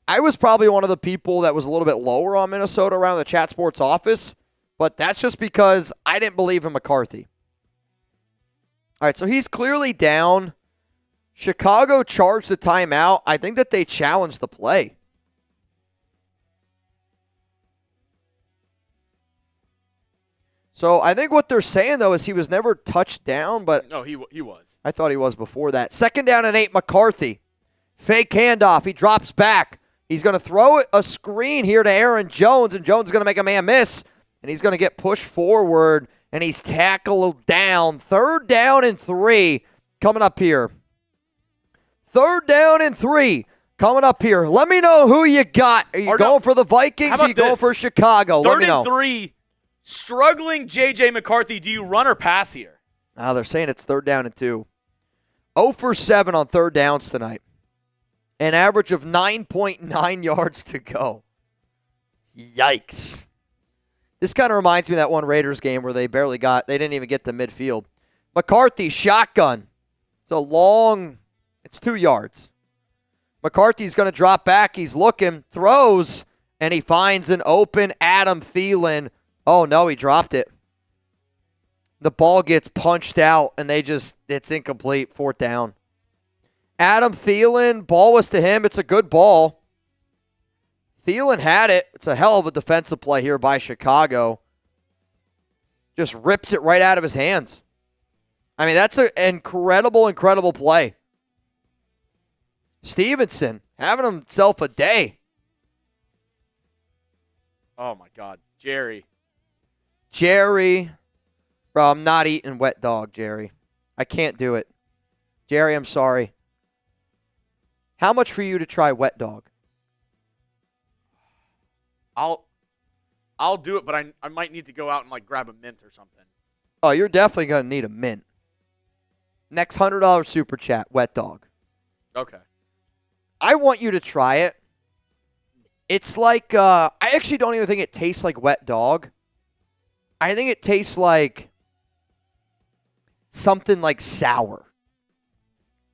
I was probably one of the people that was a little bit lower on Minnesota around the Chat Sports office, but that's just because I didn't believe in McCarthy. All right, so he's clearly down. Chicago charged the timeout. I think that they challenged the play. So I think what they're saying, though, is he was never touched down, but No, he was. I thought he was before that. 2nd down and 8, McCarthy. Fake handoff. He drops back. He's going to throw a screen here to Aaron Jones, and Jones is going to make a man miss, and he's going to get pushed forward, and he's tackled down. 3rd down and 3 coming up here. 3rd down and 3 coming up here. Let me know who you got. Are you going for the Vikings or are you going for Chicago? Let me know. 3rd and 3, struggling J.J. McCarthy. Do you run or pass here? They're saying it's 3rd down and 2. 0 for 7 on 3rd downs tonight. An average of 9.9 yards to go. Yikes. This kind of reminds me of that one Raiders game where they didn't even get to midfield. McCarthy, shotgun. It's 2 yards. McCarthy's going to drop back. He's looking, throws, and he finds an open Adam Thielen. Oh, no, he dropped it. The ball gets punched out, and it's incomplete. 4th down. Adam Thielen, ball was to him. It's a good ball. Thielen had it. It's a hell of a defensive play here by Chicago. Just rips it right out of his hands. I mean, that's an incredible play. Stevenson having himself a day. Oh, my God. Jerry. Bro, I'm not eating wet dog, Jerry. I can't do it. Jerry, I'm sorry. How much for you to try wet dog? I'll do it, but I might need to go out and grab a mint or something. Oh, you're definitely going to need a mint. Next $100 super chat, wet dog. Okay. I want you to try it. It's like, I actually don't even think it tastes like wet dog. I think it tastes like something like sour.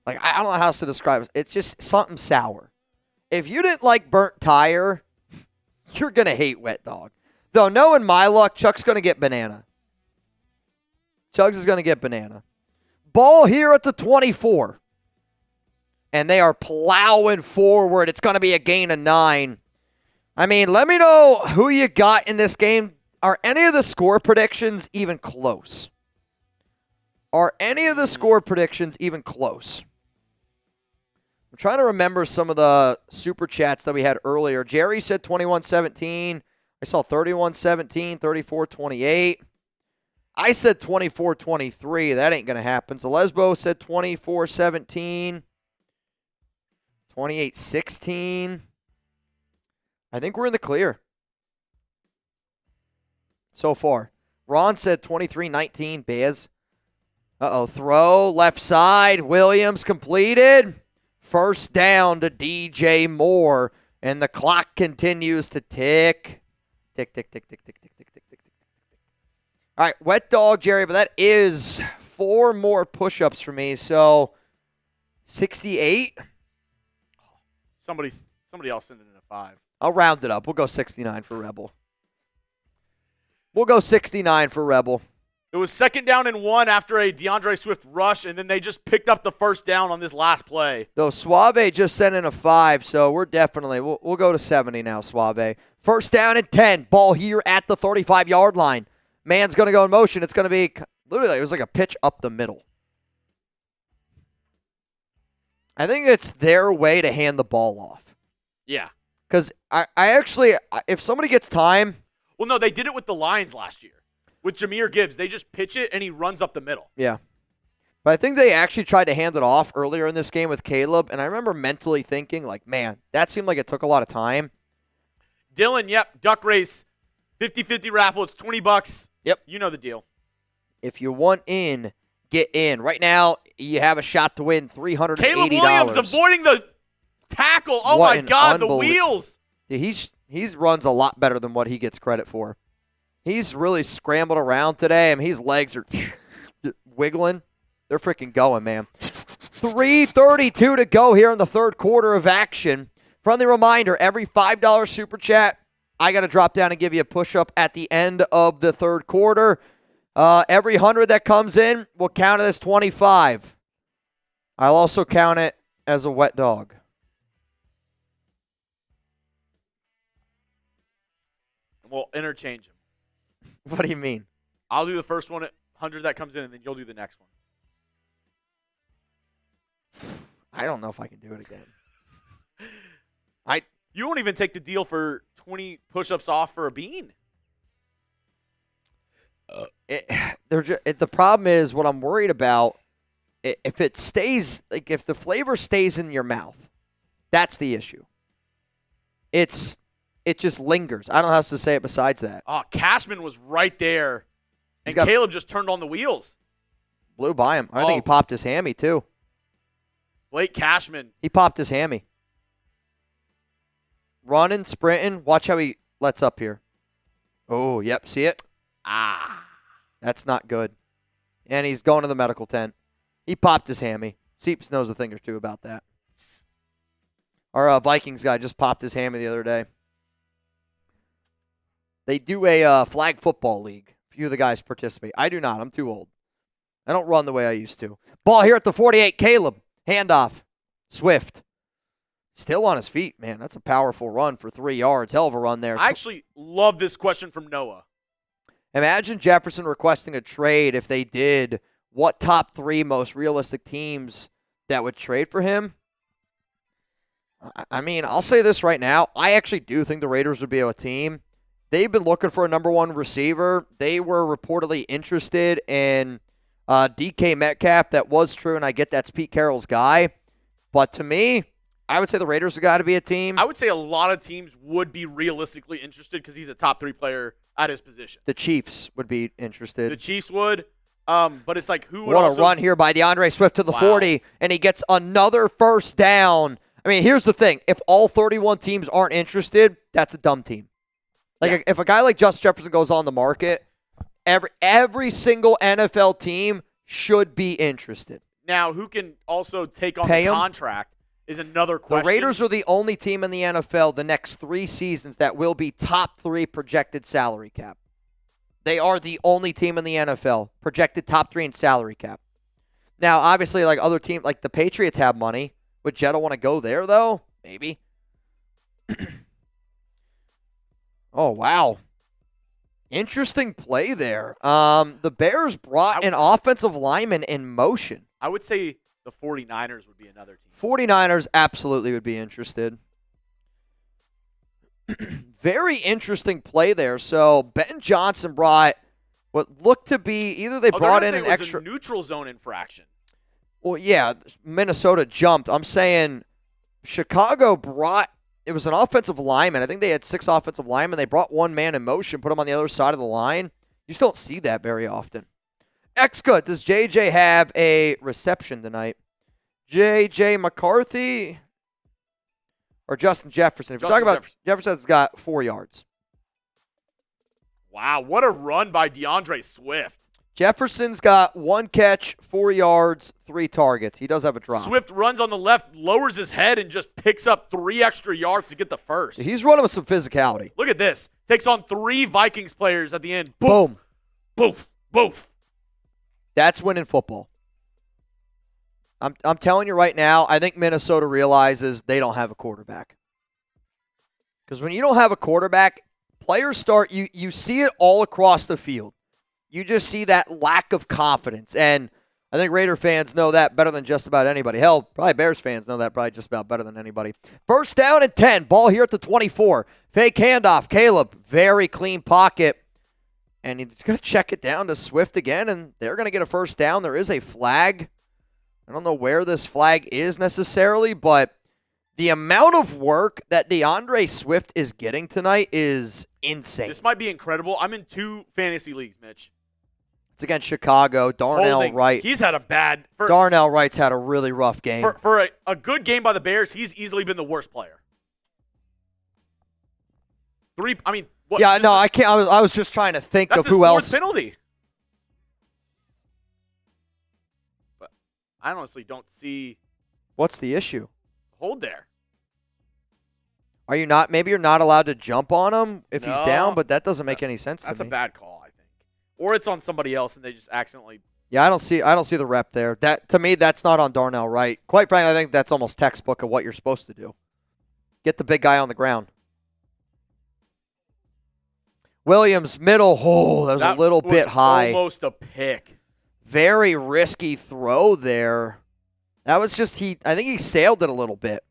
Like, I don't know how else to describe it. It's just something sour. If you didn't like burnt tire, you're going to hate wet dog. Though, knowing my luck, Chuck's going to get banana. Chuggs is going to get banana. Ball here at the 24. And they are plowing forward. It's going to be a gain of 9. I mean, let me know who you got in this game. Are any of the score predictions even close? Are any of the score predictions even close? I'm trying to remember some of the super chats that we had earlier. Jerry said 21-17. I saw 31-17, 34-28. I said 24-23. That ain't going to happen. So Lesbo said 24-17. 28-16. I think we're in the clear so far. Ron said 23-19, Bears. Uh-oh, throw, left side. Williams completed. First down to DJ Moore. And the clock continues to tick. Tick, tick, tick, tick, tick, tick, tick, tick, tick, tick. All right, wet dog, Jerry, but that is 4 more push-ups for me. So 68. Somebody else send it in a 5. I'll round it up. We'll go 69 for Rebel. We'll go 69 for Rebel. It was 2nd down and 1 after a DeAndre Swift rush, and then they just picked up the first down on this last play. Though Suave just sent in a 5, so we're definitely, we'll go to 70 now, Suave. First down and 10. Ball here at the 35-yard line. Man's going to go in motion. It's going to be, literally, it was like a pitch up the middle. I think it's their way to hand the ball off. Yeah. Because I actually, if somebody gets time. Well, no, they did it with the Lions last year. With Jahmyr Gibbs, they just pitch it, and he runs up the middle. Yeah. But I think they actually tried to hand it off earlier in this game with Caleb, and I remember mentally thinking, like, man, that seemed like it took a lot of time. Dylan, yep, duck race, 50-50 raffle. It's $20. Yep. You know the deal. If you want in, get in. Right now, you have a shot to win $380. Caleb Williams avoiding the tackle. Oh, my God, the wheels. Dude, he runs a lot better than what he gets credit for. He's really scrambled around today. I mean, his legs are wiggling. They're freaking going, man. 3:32 to go here in the third quarter of action. Friendly reminder, every $5 super chat, I got to drop down and give you a push-up at the end of the third quarter. Every 100 that comes in, we'll count it as 25. I'll also count it as a wet dog. We'll interchange them. What do you mean? I'll do the first one at 100 that comes in, and then you'll do the next one. I don't know if I can do it again. You won't even take the deal for 20 push-ups off for a bean. The problem is what I'm worried about. If it stays, like if the flavor stays in your mouth, that's the issue. It just lingers. I don't know how else to say it besides that. Oh, Cashman was right there, and got- Caleb just turned on the wheels. Blew by him. I think he popped his hammy too. Blake Cashman. He popped his hammy. Running, sprinting. Watch how he lets up here. Oh, yep. See it? That's not good. And he's going to the medical tent. He popped his hammy. Seeps knows a thing or two about that. Our Vikings guy just popped his hammy the other day. They do a flag football league. A few of the guys participate. I do not. I'm too old. I don't run the way I used to. Ball here at the 48. Caleb. Handoff. Swift. Still on his feet, man. That's a powerful run for 3 yards. Hell of a run there. I actually love this question from Noah. Imagine Jefferson requesting a trade if they did. What top 3 most realistic teams that would trade for him? I mean, I'll say this right now. I actually do think the Raiders would be a team. They've been looking for a number 1 receiver. They were reportedly interested in DK Metcalf. That was true, and I get that's Pete Carroll's guy. But to me, I would say the Raiders have got to be a team. I would say a lot of teams would be realistically interested because he's a top 3 player at his position. The Chiefs would be interested. The Chiefs would, but it's like who would What also... a run here by DeAndre Swift to the 40, and he gets another first down I mean, here's the thing. If all 31 teams aren't interested, that's a dumb team. Like, if a guy like Justin Jefferson goes on the market, every single NFL team should be interested. Now, who can also take on Pay the 'em? contract is another question. The Raiders are the only team in the NFL the next 3 seasons that will be top 3 projected salary cap. They are the only team in the NFL projected top 3 in salary cap. Now, obviously, like other teams, like the Patriots have money. Would Jetta want to go there, though? Maybe. Oh, wow. Interesting play there. The Bears brought an offensive lineman in motion. I would say the 49ers would be another team. 49ers absolutely would be interested. Very interesting play there. So Ben Johnson brought what looked to be either they brought in an extra a neutral zone infraction. Well, yeah, Minnesota jumped. I'm saying Chicago brought it was an offensive lineman. I think they had 6 offensive linemen. They brought one man in motion, put him on the other side of the line. You just don't see that very often. Good. Does JJ have a reception tonight? JJ McCarthy or Justin Jefferson? If you're talking about Jefferson's got 4 yards. Wow, what a run by DeAndre Swift. Jefferson's got 1 catch, 4 yards, 3 targets. He does have a drop. Swift runs on the left, lowers his head, and just picks up 3 extra yards to get the first. He's running with some physicality. Look at this. Takes on 3 Vikings players at the end. Boom. Boof. Boof. That's winning football. I'm telling you right now, I think Minnesota realizes they don't have a quarterback. Because when you don't have a quarterback, players start, you see it all across the field. You just see that lack of confidence. And I think Raider fans know that better than just about anybody. Hell, probably Bears fans know that probably just about better than anybody. First down and 10. Ball here at the 24. Fake handoff. Caleb, very clean pocket. And he's going to check it down to Swift again, and they're going to get a first down. There is a flag. I don't know where this flag is necessarily, but the amount of work that DeAndre Swift is getting tonight is insane. This might be incredible. I'm in 2 fantasy leagues, Mitch. It's against Chicago. Darnell Wright. He's had a bad... Darnell Wright's had a really rough game. For a good game by the Bears, he's easily been the worst player. What? Yeah, no, I can't. I was just trying to think of who else. That's a penalty. But I honestly don't see... What's the issue? Hold there. Are you not? Maybe you're not allowed to jump on him if he's No. down, but that doesn't make any sense to me. That's a bad call, I think. Or it's on somebody else and they just accidentally... Yeah, I don't see the rep there. That to me, that's not on Darnell Wright. Quite frankly, I think that's almost textbook of what you're supposed to do. Get the big guy on the ground. Williams, middle. Oh, that was a little bit high. Almost a pick. Very risky throw there. That was just I think he sailed it a little bit.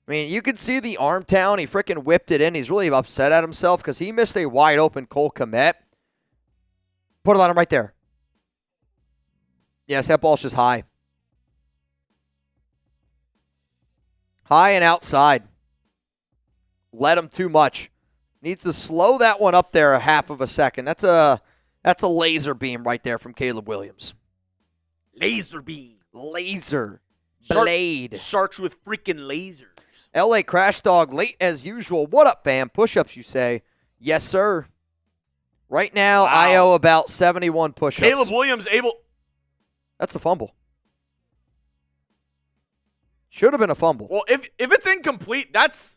I mean, you could see the arm down. He freaking whipped it in. He's really upset at himself because he missed a wide open Cole Kmet. Put it on him right there. Yes, that ball's just high. High and outside. Let him too much. Needs to slow that one up there a half of a second. That's a laser beam right there from Caleb Williams. Laser beam. Laser. Blade. Sharks with freaking lasers. LA Crash Dog, late as usual. What up, fam? Push-ups, you say? Yes, sir. Right now, Wow. I owe about 71 push-ups. Caleb Williams able... That's a fumble. Should have been a fumble. Well, if it's incomplete, that's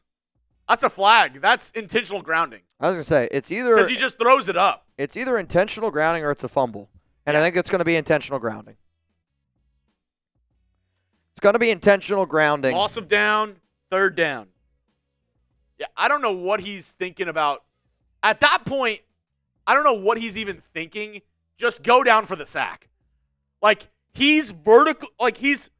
a flag. That's intentional grounding. I was going to say, it's either... Because he just throws it up. It's either intentional grounding or it's a fumble. And I think it's going to be intentional grounding. It's going to be intentional grounding. Loss of down, 3rd down. Yeah, I don't know what he's thinking about. At that point, I don't know what he's even thinking. Just go down for the sack. Like, he's vertical, like he's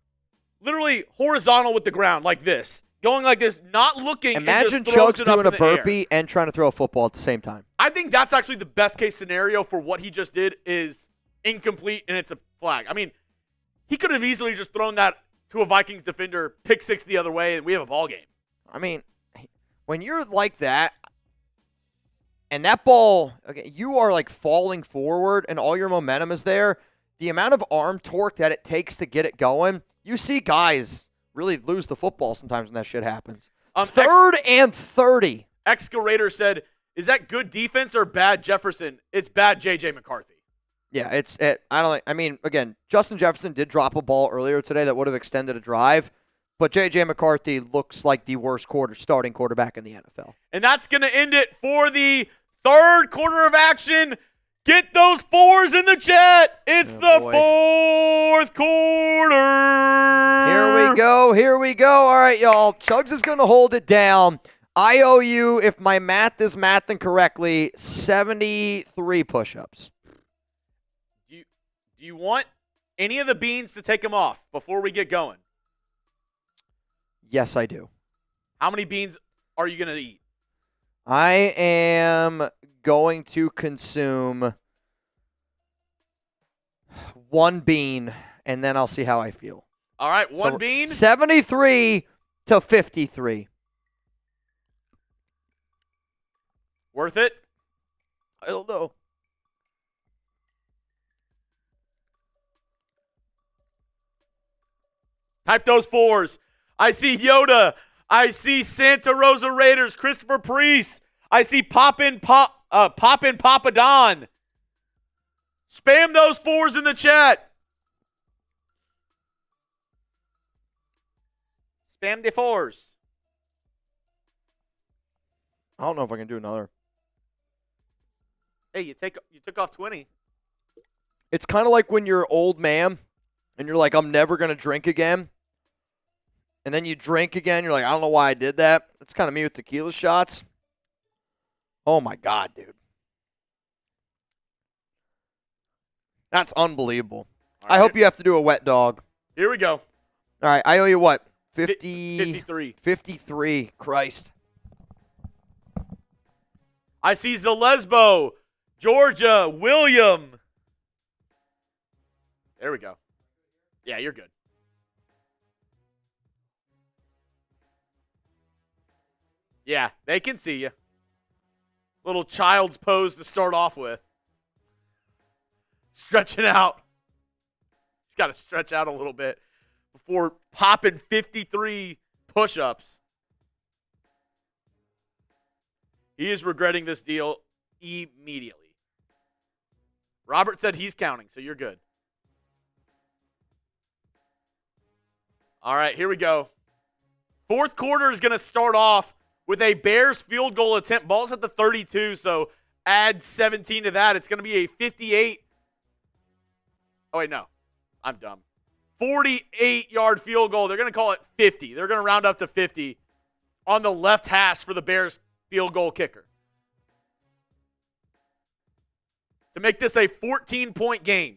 literally horizontal with the ground like this. Going like this, not looking. Imagine and just throws Chuggs it up doing in a the air. burpee and trying to throw a football at the same time. I think that's actually the best case scenario for what he just did is incomplete and it's a flag. I mean, he could have easily just thrown that to a Vikings defender, pick 6 the other way, and we have a ball game. I mean, when you're like that, and that ball, okay, you are like falling forward and all your momentum is there, the amount of arm torque that it takes to get it going, you see guys really lose the football sometimes when that shit happens. 3rd and 30. Excavator said, is that good defense or bad Jefferson? It's bad J.J. McCarthy. Yeah, again, Justin Jefferson did drop a ball earlier today that would have extended a drive, but J.J. McCarthy looks like the worst starting quarterback in the NFL. And that's going to end it for the 3rd quarter of action. Get those 4s in the chat. It's the 4th quarter. Here we go. All right, y'all. Chuggs is going to hold it down. I owe you, if my math is mathing correctly, 73 push-ups. Do you want any of the beans to take them off before we get going? Yes, I do. How many beans are you going to eat? I am going to consume 1 bean, and then I'll see how I feel. All right, 1 bean. 73 to 53. Worth it? I don't know. Type those 4s. I see Yoda. I see Santa Rosa Raiders, Christopher Priest. I see Poppin' Papa Don. Spam those 4s in the chat. Spam the 4s. I don't know if I can do another. Hey, you took off 20. It's kind of like when you're an old man and you're like, I'm never going to drink again. And then you drink again. You're like, I don't know why I did that. That's kind of me with tequila shots. Oh, my God, dude. That's unbelievable. Right. I hope you have to do a wet dog. Here we go. All right, I owe you what? 53. 53. Christ. I see Zalesbo, Georgia, William. There we go. Yeah, you're good. Yeah, they can see you. Little child's pose to start off with. Stretching out. He's got to stretch out a little bit before popping 53 push-ups. He is regretting this deal immediately. Robert said he's counting, so you're good. All right, here we go. 4th quarter is going to start off with a Bears field goal attempt. Ball's at the 32, so add 17 to that. It's going to be a 58. Oh, wait, no. I'm dumb. 48-yard field goal. They're going to call it 50. They're going to round up to 50 on the left hash for the Bears field goal kicker. To make this a 14-point game.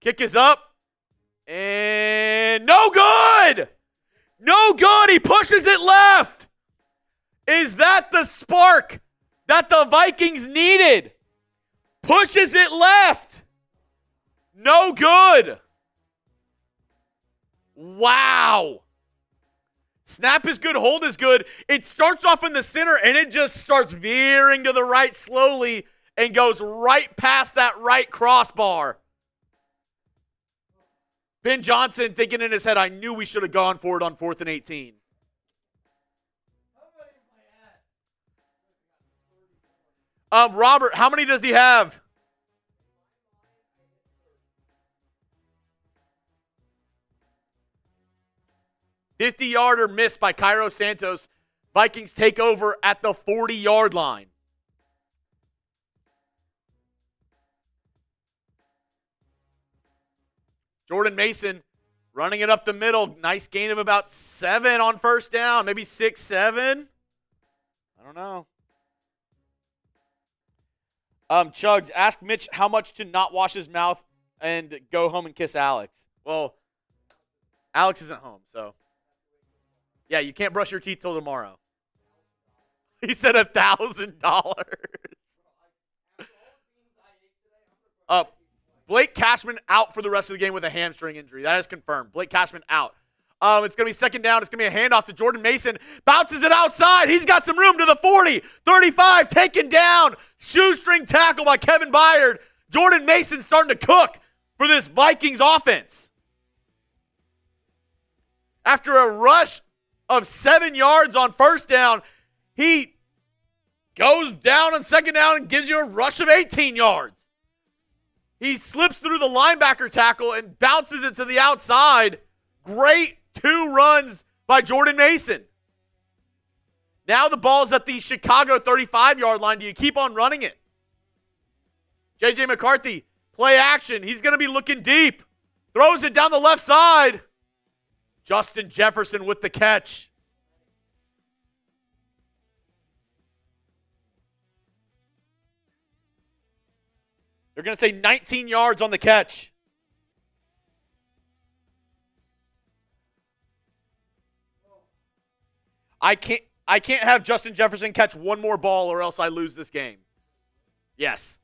Kick is up. And no good! No good. He pushes it left. Is that the spark that the Vikings needed? Pushes it left. No good. Wow. Snap is good. Hold is good. It starts off in the center, and it just starts veering to the right slowly and goes right past that right crossbar. Ben Johnson thinking in his head, I knew we should have gone for it on 4th and 18. Robert, how many does he have? $50-yarder missed by Cairo Santos. Vikings take over at the 40-yard line. Jordan Mason running it up the middle. Nice gain of about 7 on first down. Maybe 6, 7. I don't know. Chuggs, ask Mitch how much to not wash his mouth and go home and kiss Alex. Well, Alex isn't home, so. Yeah, you can't brush your teeth till tomorrow. He said $1,000. Blake Cashman out for the rest of the game with a hamstring injury. That is confirmed. Blake Cashman out. It's going to be second down. It's going to be a handoff to Jordan Mason. Bounces it outside. He's got some room to the 40. 35, taken down. Shoestring tackle by Kevin Byard. Jordan Mason starting to cook for this Vikings offense. After a rush of 7 yards on first down, he goes down on second down and gives you a rush of 18 yards. He slips through the linebacker tackle and bounces it to the outside. Great 2 runs by Jordan Mason. Now the ball's at the Chicago 35-yard line. Do you keep on running it? J.J. McCarthy, play action. He's going to be looking deep. Throws it down the left side. Justin Jefferson with the catch. They're going to say 19 yards on the catch. I can't have Justin Jefferson catch one more ball or else I lose this game. Yes.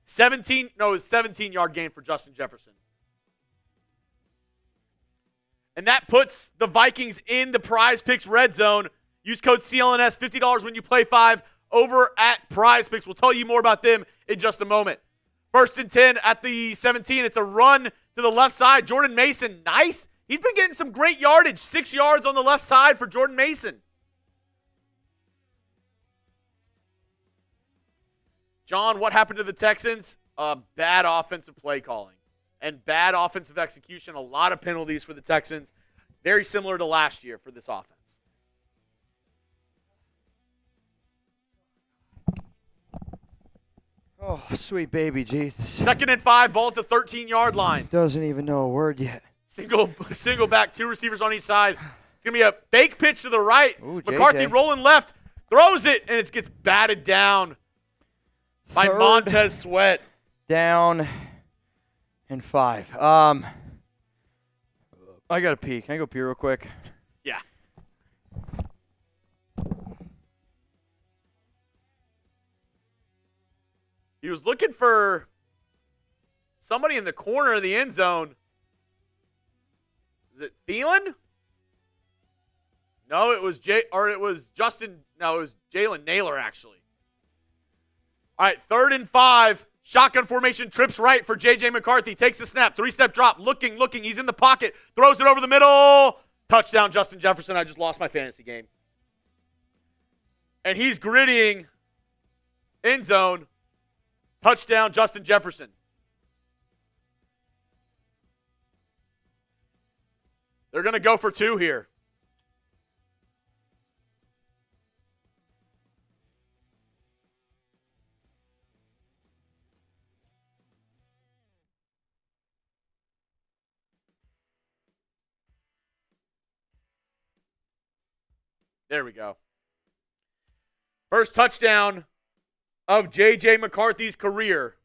17-yard gain for Justin Jefferson. And that puts the Vikings in the Prize Picks red zone. Use code CLNS, $50 when you play 5 over at Prize Picks. We'll tell you more about them in just a moment. 1st and 10 at the 17. It's a run to the left side. Jordan Mason, nice. He's been getting some great yardage. 6 yards on the left side for Jordan Mason. John, what happened to the Texans? Bad offensive play calling and bad offensive execution. A lot of penalties for the Texans. Very similar to last year for this offense. Oh, sweet baby Jesus. 2nd and 5, ball at the 13-yard line. Doesn't even know a word yet. Single back, 2 receivers on each side. It's going to be a fake pitch to the right. Ooh, McCarthy JJ. rolling left, throws it, and it gets batted down by 3rd Montez Sweat. down and 5. I got to pee. Can I go pee real quick? Yeah. He was looking for somebody in the corner of the end zone. Is it Thielen? No, it was Justin. No, it was Jalen Naylor, actually. All right, 3rd and 5. Shotgun formation, trips right for J.J. McCarthy. Takes a snap, 3-step drop, looking. He's in the pocket, throws it over the middle. Touchdown, Justin Jefferson. I just lost my fantasy game. And he's grittying end zone. Touchdown, Justin Jefferson. They're going to go for 2 here. There we go. First touchdown of J.J. McCarthy's career.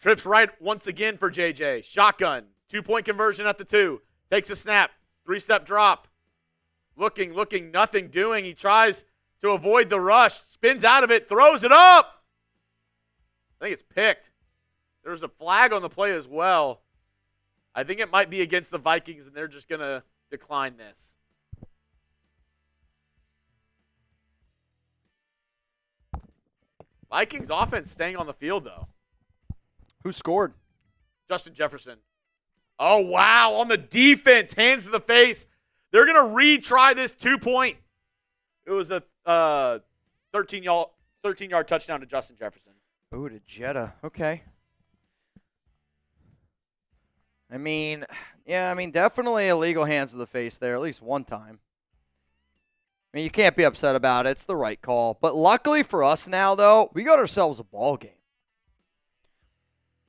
Trips right once again for J.J. Shotgun. 2-point conversion at the 2. Takes a snap. 3-step drop. Looking, nothing doing. He tries to avoid the rush. Spins out of it. Throws it up. I think it's picked. There's a flag on the play as well. I think it might be against the Vikings, and they're just going to decline this. Vikings offense staying on the field, though. Who scored? Justin Jefferson. Oh, wow. On the defense. Hands to the face. They're going to retry this 2-point. It was a 13-yard touchdown to Justin Jefferson. Ooh, to Jetta. Okay. Definitely illegal hands to the face there, at least one time. You can't be upset about it. It's the right call. But luckily for us now, though, we got ourselves a ball game.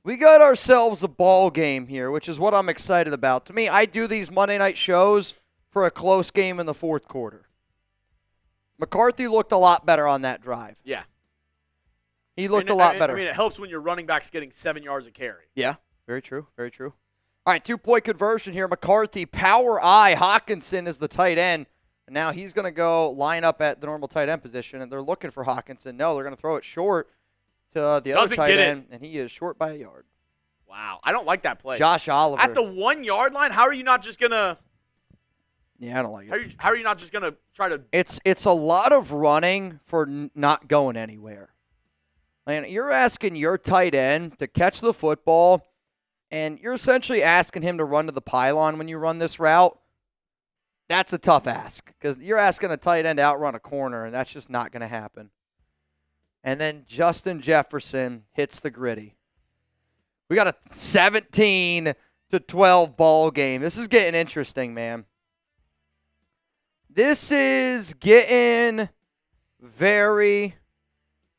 We got ourselves a ball game here, which is what I'm excited about. To me, I do these Monday night shows for a close game in the 4th quarter. McCarthy looked a lot better on that drive. Yeah. He looked a lot better. It helps when your running back's getting 7 yards a carry. Yeah, very true, very true. All right, 2-point conversion here. McCarthy, power eye. Hawkinson is the tight end. And now he's going to go line up at the normal tight end position, and they're looking for Hawkinson. No, they're going to throw it short to the other tight end, and he is short by a yard. Wow, I don't like that play. Josh Oliver. At the 1-yard line, how are you not just going to – Yeah, I don't like it. How are you not just going to try to – It's a lot of running for not going anywhere. And you're asking your tight end to catch the football, and you're essentially asking him to run to the pylon when you run this route. That's a tough ask because you're asking a tight end to outrun a corner, and that's just not going to happen. And then Justin Jefferson hits the gritty. We got a 17-12 ball game. This is getting interesting, man. This is getting very,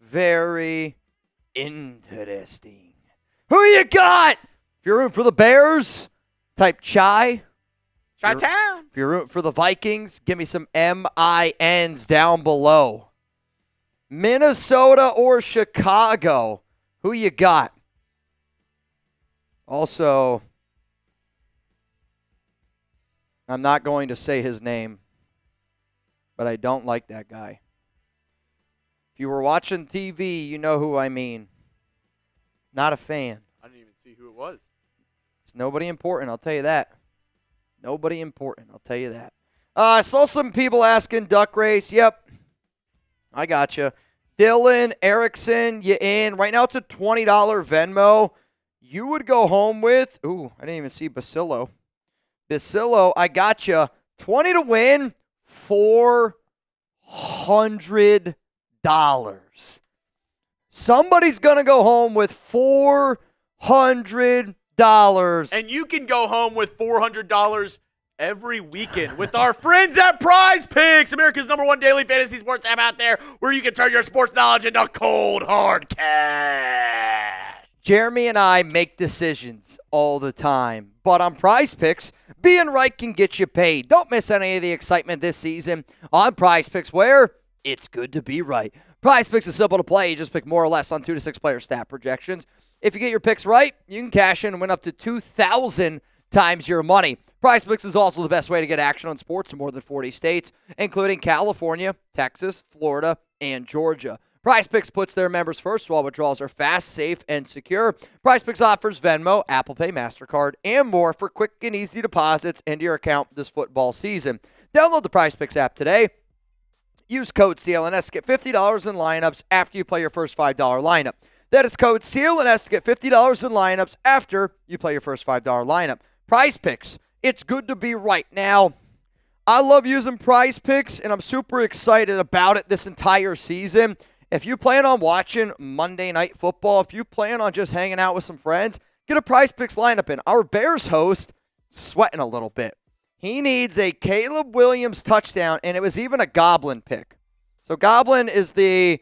very interesting. Who you got? If you're rooting for the Bears, type Chai. Chi-town. If you're rooting for the Vikings, give me some MINs down below. Minnesota or Chicago? Who you got? Also, I'm not going to say his name, but I don't like that guy. If you were watching TV, you know who I mean. Not a fan. I didn't even see who it was. It's nobody important, I'll tell you that. Nobody important, I'll tell you that. I saw some people asking duck race. Yep, I got you. Dylan Erickson, you in. Right now it's a $20 Venmo. You would go home with, ooh, I didn't even see Basillo. Basillo, I got you. 20 to win, $400. Somebody's going to go home with $400. And you can go home with $400 every weekend with our friends at Prize Picks, America's #1 daily fantasy sports app out there where you can turn your sports knowledge into cold, hard cash. Jeremy and I make decisions all the time, but on Prize Picks, being right can get you paid. Don't miss any of the excitement this season on Prize Picks, where it's good to be right. Prize Picks is simple to play. You just pick more or less on 2 to 6 player stat projections. If you get your picks right, you can cash in and win up to 2,000 times your money. Prize Picks is also the best way to get action on sports in more than 40 states, including California, Texas, Florida, and Georgia. Prize Picks puts their members first, while withdrawals are fast, safe, and secure. Prize Picks offers Venmo, Apple Pay, MasterCard, and more for quick and easy deposits into your account this football season. Download the Prize Picks app today. Use code CLNS to get $50 in lineups after you play your first $5 lineup. That is code CLNS to get $50 in lineups after you play your first $5 lineup. Prize Picks, it's good to be right. Now, I love using Prize Picks, and I'm super excited about it this entire season. If you plan on watching Monday Night Football, if you plan on just hanging out with some friends, get a Prize Picks lineup in. Our Bears host sweating a little bit. He needs a Caleb Williams touchdown, and it was even a Goblin pick. So Goblin is the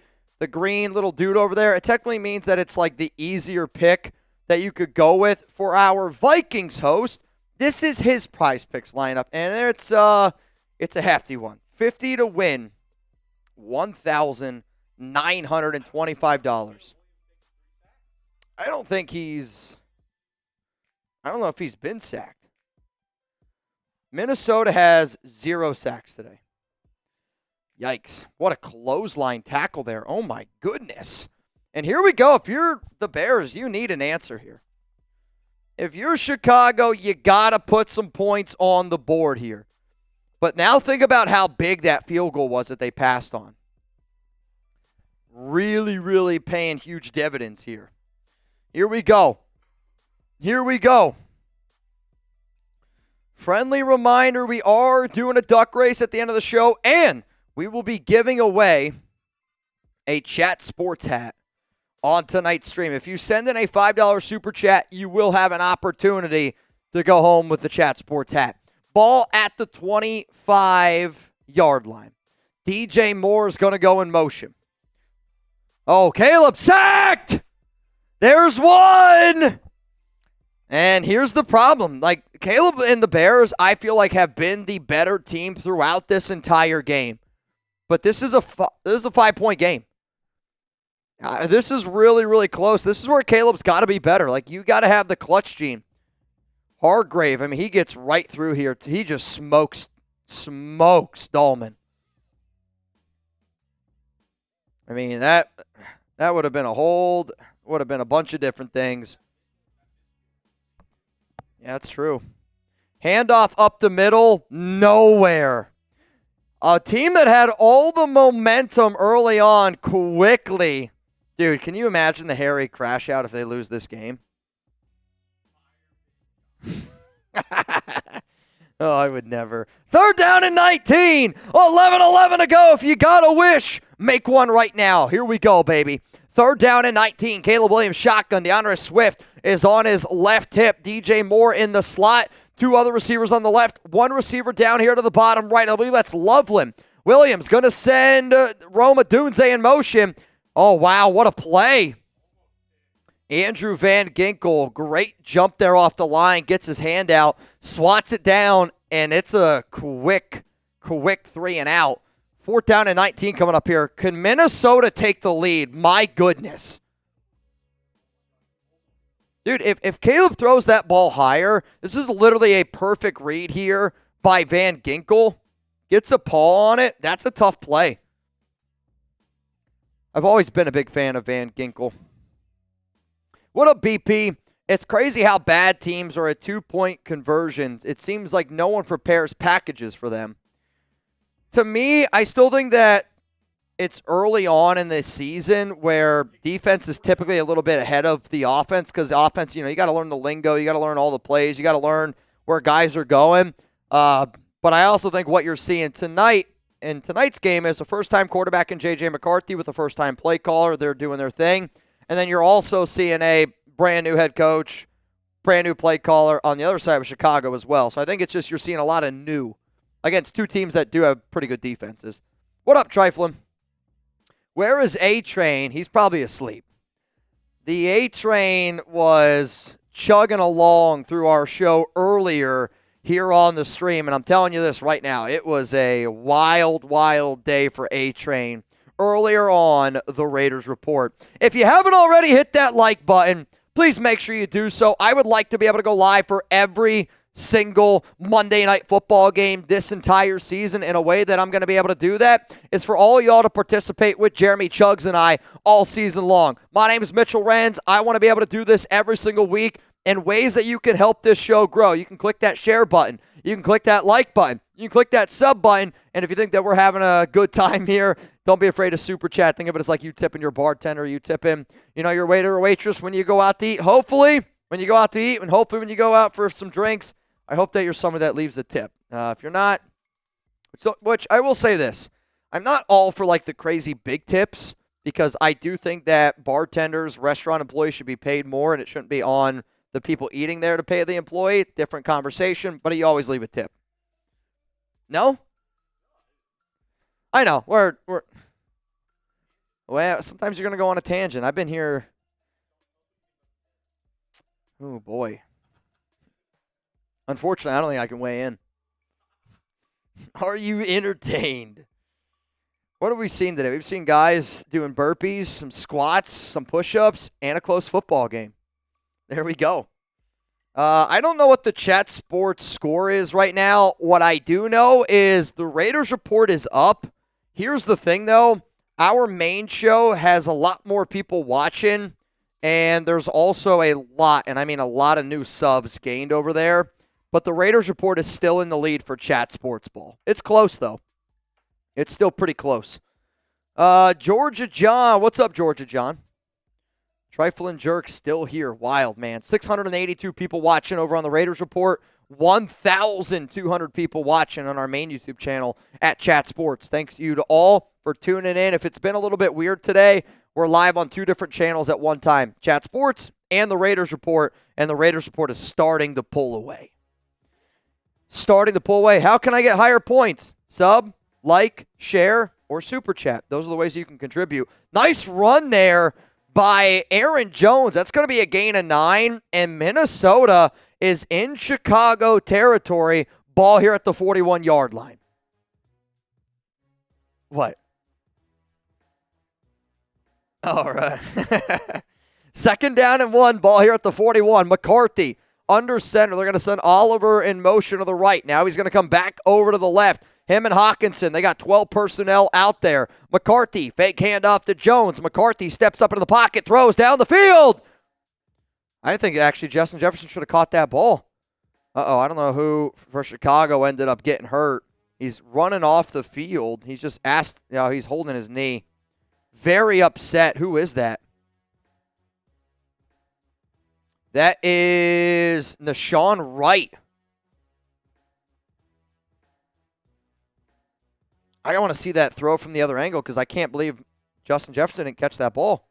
green little dude over there. It technically means that it's like the easier pick that you could go with. For our Vikings host, this is his Prize Picks lineup, and it's a hefty one. 50 to win, $1,925. I don't know if he's been sacked. Minnesota has 0 sacks today. Yikes. What a clothesline tackle there. Oh, my goodness. And here we go. If you're the Bears, you need an answer here. If you're Chicago, you got to put some points on the board here. But now think about how big that field goal was that they passed on. Really, really paying huge dividends here. Here we go. Here we go. Friendly reminder, we are doing a duck race at the end of the show, and we will be giving away a Chat Sports hat on tonight's stream. If you send in a $5 super chat, you will have an opportunity to go home with the Chat Sports hat. Ball at the 25-yard line. DJ Moore is going to go in motion. Oh, Caleb sacked! There's one! And here's the problem. Like, Caleb and the Bears, I feel like, have been the better team throughout this entire game. But this is a 5-point game. This is really, really close. This is where Caleb's got to be better. Like, you got to have the clutch gene. Hargrave, I mean, he gets right through here. He just smokes Dahlman. I mean, that would have been a hold. Would have been a bunch of different things. Yeah, that's true. Handoff up the middle, nowhere. A team that had all the momentum early on quickly Dude, can you imagine the Harry crash out if they lose this game? Oh, I would never. 3rd down and 19. 11 to go. If you got a wish, make one right now. Here we go, baby. 3rd down and 19. Caleb Williams shotgun. DeAndre Swift is on his left hip. DJ Moore in the slot. 2 other receivers on the left. 1 receiver down here to the bottom right. I believe that's Loveland. Williams going to send Roma Dunze in motion. Oh, wow. What a play. Andrew Van Ginkel, great jump there off the line, gets his hand out, swats it down, and it's a quick 3 and out. 4th down and 19 coming up here. Can Minnesota take the lead? My goodness. Dude, if Caleb throws that ball higher, this is literally a perfect read here by Van Ginkel. Gets a paw on it. That's a tough play. I've always been a big fan of Van Ginkel. What up, BP? It's crazy how bad teams are at 2-point conversions. It seems like no one prepares packages for them. To me, I still think that it's early on in the season where defense is typically a little bit ahead of the offense because the offense, you got to learn the lingo. You got to learn all the plays. You got to learn where guys are going. But I also think what you're seeing tonight in tonight's game is a first-time quarterback in J.J. McCarthy with a first-time play caller. They're doing their thing. And then you're also seeing a brand-new head coach, brand-new play caller on the other side of Chicago as well. So I think it's just you're seeing a lot of new against 2 teams that do have pretty good defenses. What up, Triflin? Where is A-Train? He's probably asleep. The A-Train was chugging along through our show earlier here on the stream, and I'm telling you this right now. It was a wild, wild day for A-Train earlier on the Raiders Report. If you haven't already hit that like button, please make sure you do so. I would like to be able to go live for every single Monday Night Football game this entire season. In a way that I'm going to be able to do that is for all y'all to participate with Jeremy Chuggs and I all season long. My name is Mitchell Renz. I want to be able to do this every single week in ways that you can help this show grow. You can click that share button. You can click that like button. You can click that sub button. And if you think that we're having a good time here, don't be afraid to super chat. Think of it as like you tipping your bartender, you tipping, your waiter or waitress when you go out to eat. Hopefully, when you go out to eat, and hopefully when you go out for some drinks, I hope that you're someone that leaves a tip. If you're not, which I will say this, I'm not all for like the crazy big tips because I do think that bartenders, restaurant employees should be paid more, and it shouldn't be on the people eating there to pay the employee. Different conversation, but you always leave a tip. No? I know. Well, sometimes you're going to go on a tangent. I've been here. Oh, boy. Unfortunately, I don't think I can weigh in. Are you entertained? What have we seen today? We've seen guys doing burpees, some squats, some push-ups, and a close football game. There we go. I don't know what the chat sports score is right now. What I do know is the Raiders Report is up. Here's the thing, though. Our main show has a lot more people watching, and there's also a lot, and I mean a lot of new subs gained over there. But the Raiders Report is still in the lead for Chat Sports Ball. It's close, though. It's still pretty close. Georgia John. What's up, Georgia John? Trifling Jerk still here. Wild, man. 682 people watching over on the Raiders Report. 1,200 people watching on our main YouTube channel at Chat Sports. Thanks you to all for tuning in. If it's been a little bit weird today, we're live on 2 different channels at one time. Chat Sports and the Raiders Report. And the Raiders Report is starting to pull away. Starting to pull away. How can I get higher points? Sub, like, share, or super chat. Those are the ways you can contribute. Nice run there by Aaron Jones. That's going to be a gain of 9. And Minnesota is in Chicago territory. Ball here at the 41-yard line. What? All right. 2nd down and 1. Ball here at the 41. McCarthy under center. They're going to send Oliver in motion to the right. Now he's going to come back over to the left. Him and Hawkinson, they got 12 personnel out there. McCarthy, fake handoff to Jones. McCarthy steps up into the pocket, throws down the field. I think actually Justin Jefferson should have caught that ball. I don't know who for Chicago ended up getting hurt. He's running off the field. He's just asked, he's holding his knee. Very upset. Who is that? That is Nashawn Wright. I want to see that throw from the other angle because I can't believe Justin Jefferson didn't catch that ball.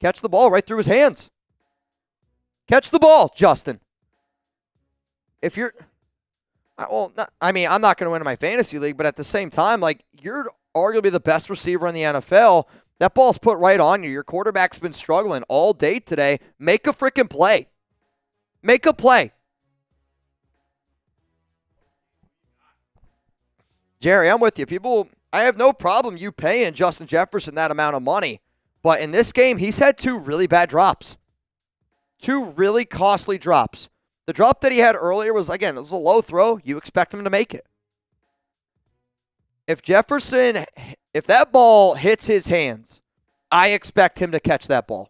Catch the ball right through his hands. Catch the ball, Justin. If you're, well, I'm not going to win in my fantasy league, but at the same time, like, you're arguably the best receiver in the NFL. That ball's put right on you. Your quarterback's been struggling all day today. Make a freaking play. Make a play. Jerry, I'm with you. I have no problem you paying Justin Jefferson that amount of money. But in this game, he's had 2 really bad drops. 2 really costly drops. The drop that he had earlier was, again, it was a low throw. You expect him to make it. If that ball hits his hands, I expect him to catch that ball.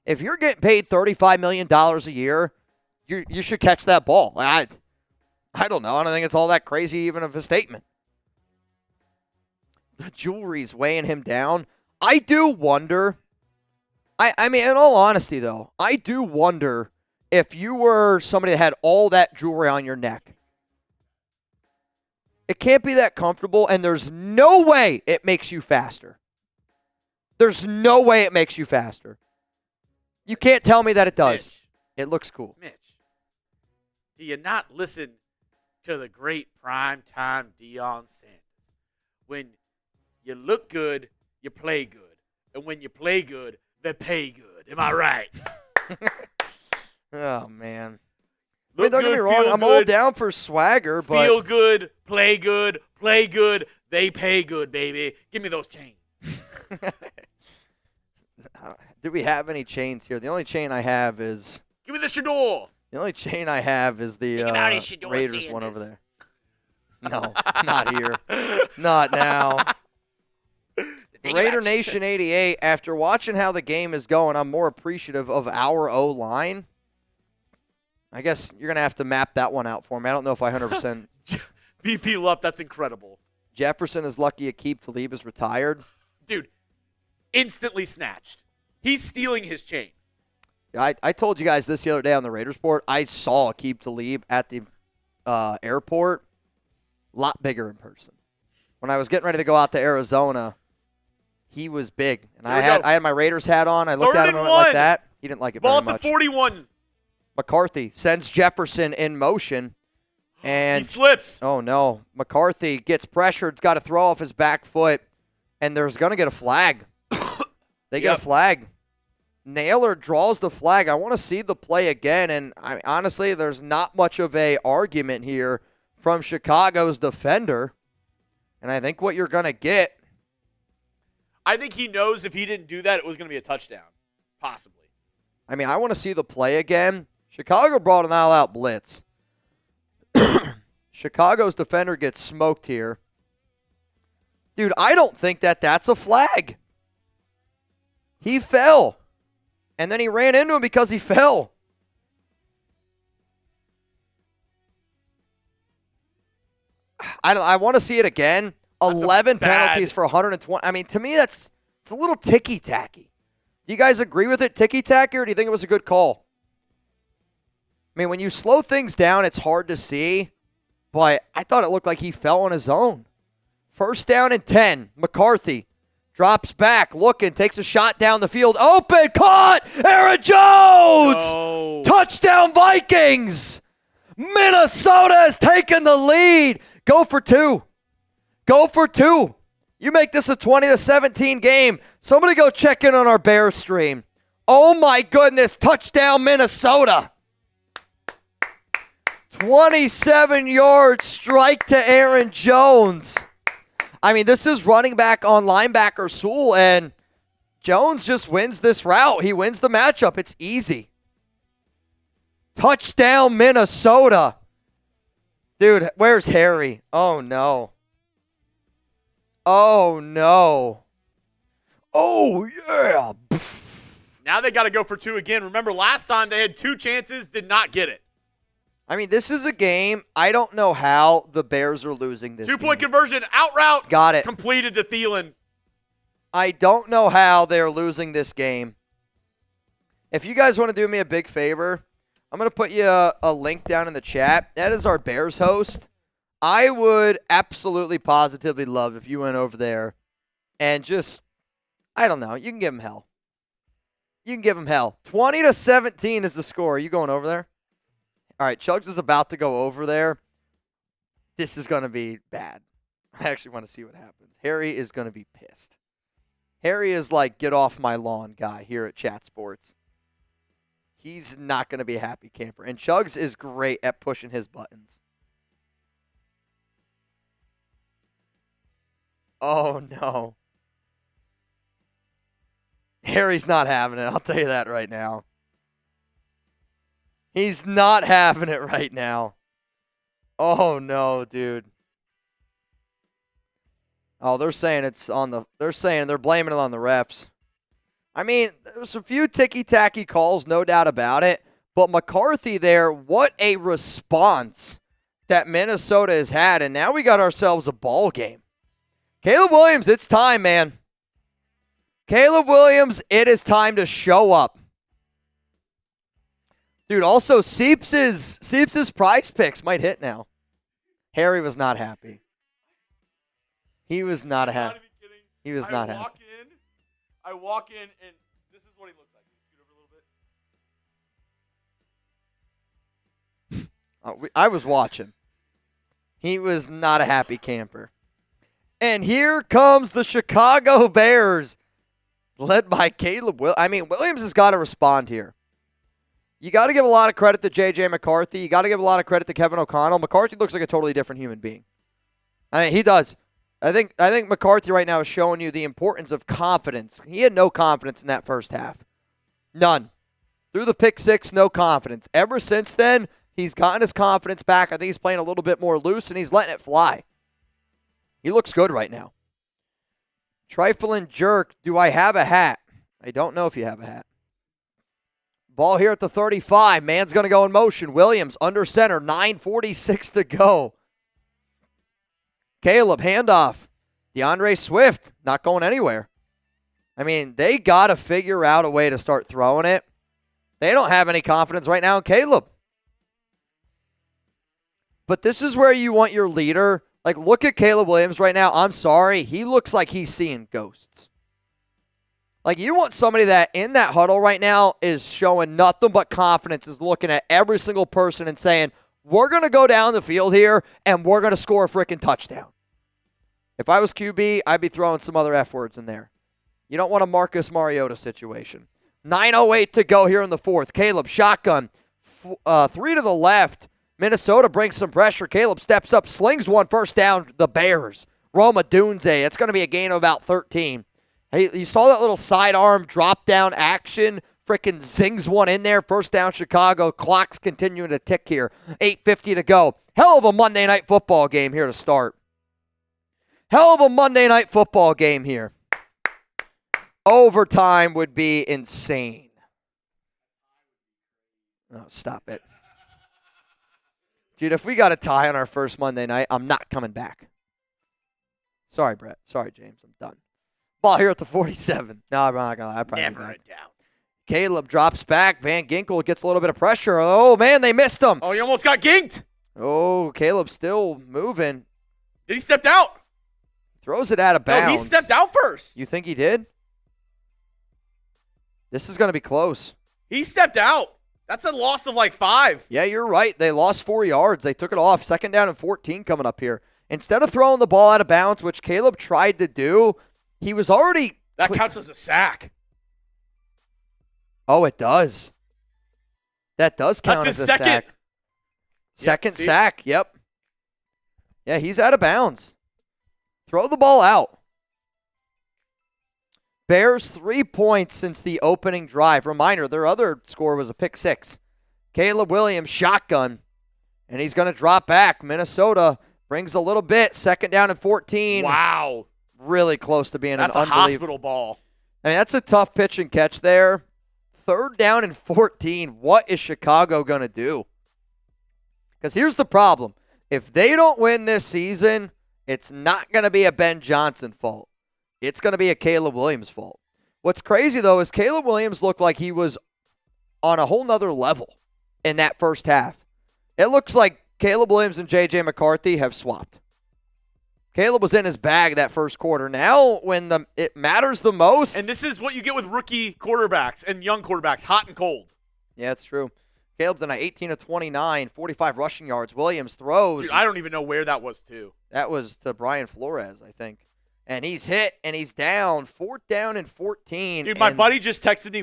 If you're getting paid $35 million a year, you should catch that ball. I don't know. I don't think it's all that crazy even of a statement. The jewelry's weighing him down. I do wonder. I mean, in all honesty, though, I do wonder if you were somebody that had all that jewelry on your neck. It can't be that comfortable, and there's no way it makes you faster. There's no way it makes you faster. You can't tell me that it does. Mitch, it looks cool. Mitch, do you not listen to the great primetime Deion Sanders? When you look good, you play good. And when you play good, they pay good. Am I right? Oh, man. Look don't get me good, wrong. feel I'm all good, down for swagger, but feel good, play good, they pay good, baby. Give me those chains. do we have any chains here? The only chain I have is Give me the Shador. the Raiders one over there. No, not here. Not now. Raider Nation 88, after watching how the game is going, I'm more appreciative of our O-line. I guess you're going to have to map that one out for me. I don't know if I 100%. BP Lup, that's incredible. Jefferson is lucky Aqib Talib is retired. Dude, instantly snatched. He's stealing his chain. I told you guys this the other day on the Raiders Report. I saw Aqib Talib at the airport. A lot bigger in person. When I was getting ready to go out to Arizona, he was big. And I had my Raiders hat on. I looked at him and went like that. He didn't like it Ball very much. at the 41. McCarthy sends Jefferson in motion. And he slips. Oh, no. McCarthy gets pressured, got to throw off his back foot, and there's going to get a flag. They get a flag. Naylor draws the flag. I want to see the play again, and honestly, there's not much of a argument here from Chicago's defender, and I think what you're going to get. I think he knows if he didn't do that, it was going to be a touchdown, possibly. I mean, I want to see the play again. Chicago brought an all-out blitz. Chicago's defender gets smoked here. Dude, I don't think that's a flag. He fell. And then he ran into him because he fell. I want to see it again. 11 penalties for 120. I mean, to me, it's a little ticky-tacky. Do you guys agree with it, ticky-tacky, or do you think it was a good call? I mean, when you slow things down, it's hard to see, but I thought it looked like he fell on his own. First down and 10. McCarthy drops back, looking, takes a shot down the field. Open, caught! Aaron Jones! No. Touchdown Vikings! Minnesota has taken the lead. Go for two. Go for two. You make this a 20-17 game. Somebody go check in on our Bears stream. Oh, my goodness. Touchdown, Minnesota. 27-yard strike to Aaron Jones. I mean, this is running back on linebacker Sewell, and Jones just wins this route. He wins the matchup. It's easy. Touchdown, Minnesota. Dude, where's Harry? Oh, no. Oh, no. Oh, yeah. Now they got to go for two again. Remember, last time they had two chances, did not get it. I mean, this is a game. I don't know how the Bears are losing this Two-point game. conversion, out route. Got it. Completed to Thielen. I don't know how they're losing this game. If you guys want to do me a big favor, I'm going to put you a link down in the chat. That is our Bears host. I would absolutely positively love if you went over there and just, I don't know, you can give him hell. You can give him hell. 20-17 is the score. Are you going over there? All right, Chuggs is about to go over there. This is going to be bad. I actually want to see what happens. Harry is going to be pissed. Harry is like, get off my lawn guy here at Chat Sports. He's not going to be a happy camper. And Chuggs is great at pushing his buttons. Oh, no. Harry's not having it. I'll tell you that right now. He's not having it right now. Oh, no, dude. Oh, they're saying it's on the... They're blaming it on the refs. I mean, there's a few ticky-tacky calls, no doubt about it. But McCarthy there, what a response that Minnesota has had. And now we got ourselves a ball game. Caleb Williams, it's time, man. Caleb Williams, it is time to show up. Dude, also, Seeps's prize picks might hit now. Harry was not happy. He was not happy. He was not happy. I walk in, and this is what he looks like. Scoot over a little bit. I was watching. He was not a happy camper. And here comes the Chicago Bears, led by Caleb Williams has got to respond here. You got to give a lot of credit to J.J. McCarthy. You got to give a lot of credit to Kevin O'Connell. McCarthy looks like a totally different human being. I mean, he does. I think McCarthy right now is showing you the importance of confidence. He had no confidence in that first half. None. Through the pick six, no confidence. Ever since then, he's gotten his confidence back. I think he's playing a little bit more loose, and he's letting it fly. He looks good right now. Trifling jerk, do I have a hat? I don't know if you have a hat. Ball here at the 35. Man's going to go in motion. Williams under center. 9:46 to go. Caleb, handoff. DeAndre Swift, not going anywhere. I mean, they got to figure out a way to start throwing it. They don't have any confidence right now in Caleb. But this is where you want your leader. Like, look at Caleb Williams right now. I'm sorry. He looks like he's seeing ghosts. Like, you want somebody that in that huddle right now is showing nothing but confidence, is looking at every single person and saying, we're going to go down the field here, and we're going to score a freaking touchdown. If I was QB, I'd be throwing some other F words in there. You don't want a Marcus Mariota situation. 9:08 to go here in the fourth. Caleb, shotgun. 3 to the left. Minnesota brings some pressure. Caleb steps up, slings one, first down, the Bears. Roma Dunze. It's going to be a gain of about 13. Hey, you saw that little sidearm drop-down action? Frickin' zings one in there. First down, Chicago. Clock's continuing to tick here. 8:50 to go. Hell of a Monday Night Football game here to start. Hell of a Monday Night Football game here. Overtime would be insane. Oh, stop it. Dude, if we got a tie on our first Monday night, I'm not coming back. Sorry, Brett. Sorry, James. I'm done. Ball here at the 47. No, I'm not going to lie. I probably Never a doubt. Caleb drops back. Van Ginkel gets a little bit of pressure. Oh, man, they missed him. Oh, he almost got ginked. Oh, Caleb's still moving. Did he step out? Throws it out of bounds. No, he stepped out first. You think he did? This is going to be close. He stepped out. That's a loss of like 5. Yeah, you're right. They lost 4 yards. They took it off. Second down and 14 coming up here. Instead of throwing the ball out of bounds, which Caleb tried to do, he was already... That counts as a sack. Oh, it does. That does count That's as his a sack. Second sack, yep. Yeah, he's out of bounds. Throw the ball out. Bears 3 points since the opening drive. Reminder, their other score was a pick 6. Caleb Williams, shotgun. And he's going to drop back. Minnesota brings a little bit. Second down and 14. Wow. Really close to being That's an a unbelievable. hospital ball. I mean, that's a tough pitch and catch there. Third down and 14. What is Chicago going to do? Because here's the problem. If they don't win this season, it's not going to be a Ben Johnson fault. It's going to be a Caleb Williams fault. What's crazy, though, is Caleb Williams looked like he was on a whole nother level in that first half. It looks like Caleb Williams and J.J. McCarthy have swapped. Caleb was in his bag that first quarter. Now, when it matters the most. And this is what you get with rookie quarterbacks and young quarterbacks, hot and cold. Yeah, it's true. Caleb tonight, 18 of 29, 45 rushing yards. Williams throws. Dude, I don't even know where that was to. That was to Brian Flores, I think. And he's hit, and he's down. 4th down and 14. Dude, my buddy just texted me.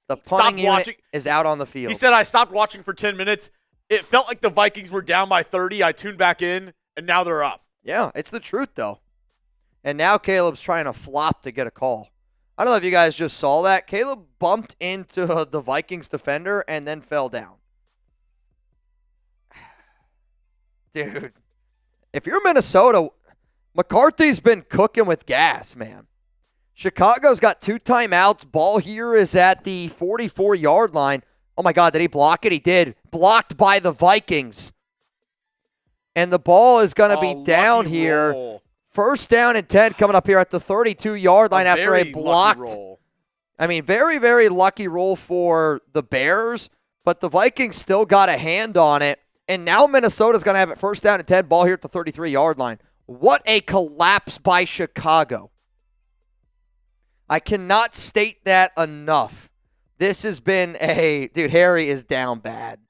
The punting unit watching. is out on the field. He said, I stopped watching for 10 minutes. It felt like the Vikings were down by 30. I tuned back in, and now they're up. Yeah, it's the truth, though. And now Caleb's trying to flop to get a call. I don't know if you guys just saw that. Caleb bumped into the Vikings defender and then fell down. Dude, if you're Minnesota, McCarthy's been cooking with gas, man. Chicago's got 2 timeouts. Ball here is at the 44-yard line. Oh, my God, did he block it? He did. Blocked by the Vikings. And the ball is going to be down here. Roll. 1st down and 10 coming up here at the 32-yard line after a blocked. Roll. I mean, very, very lucky roll for the Bears, but the Vikings still got a hand on it. And now Minnesota's going to have it 1st down and 10, ball here at the 33-yard line. What a collapse by Chicago. I cannot state that enough. This has been dude, Harry is down bad.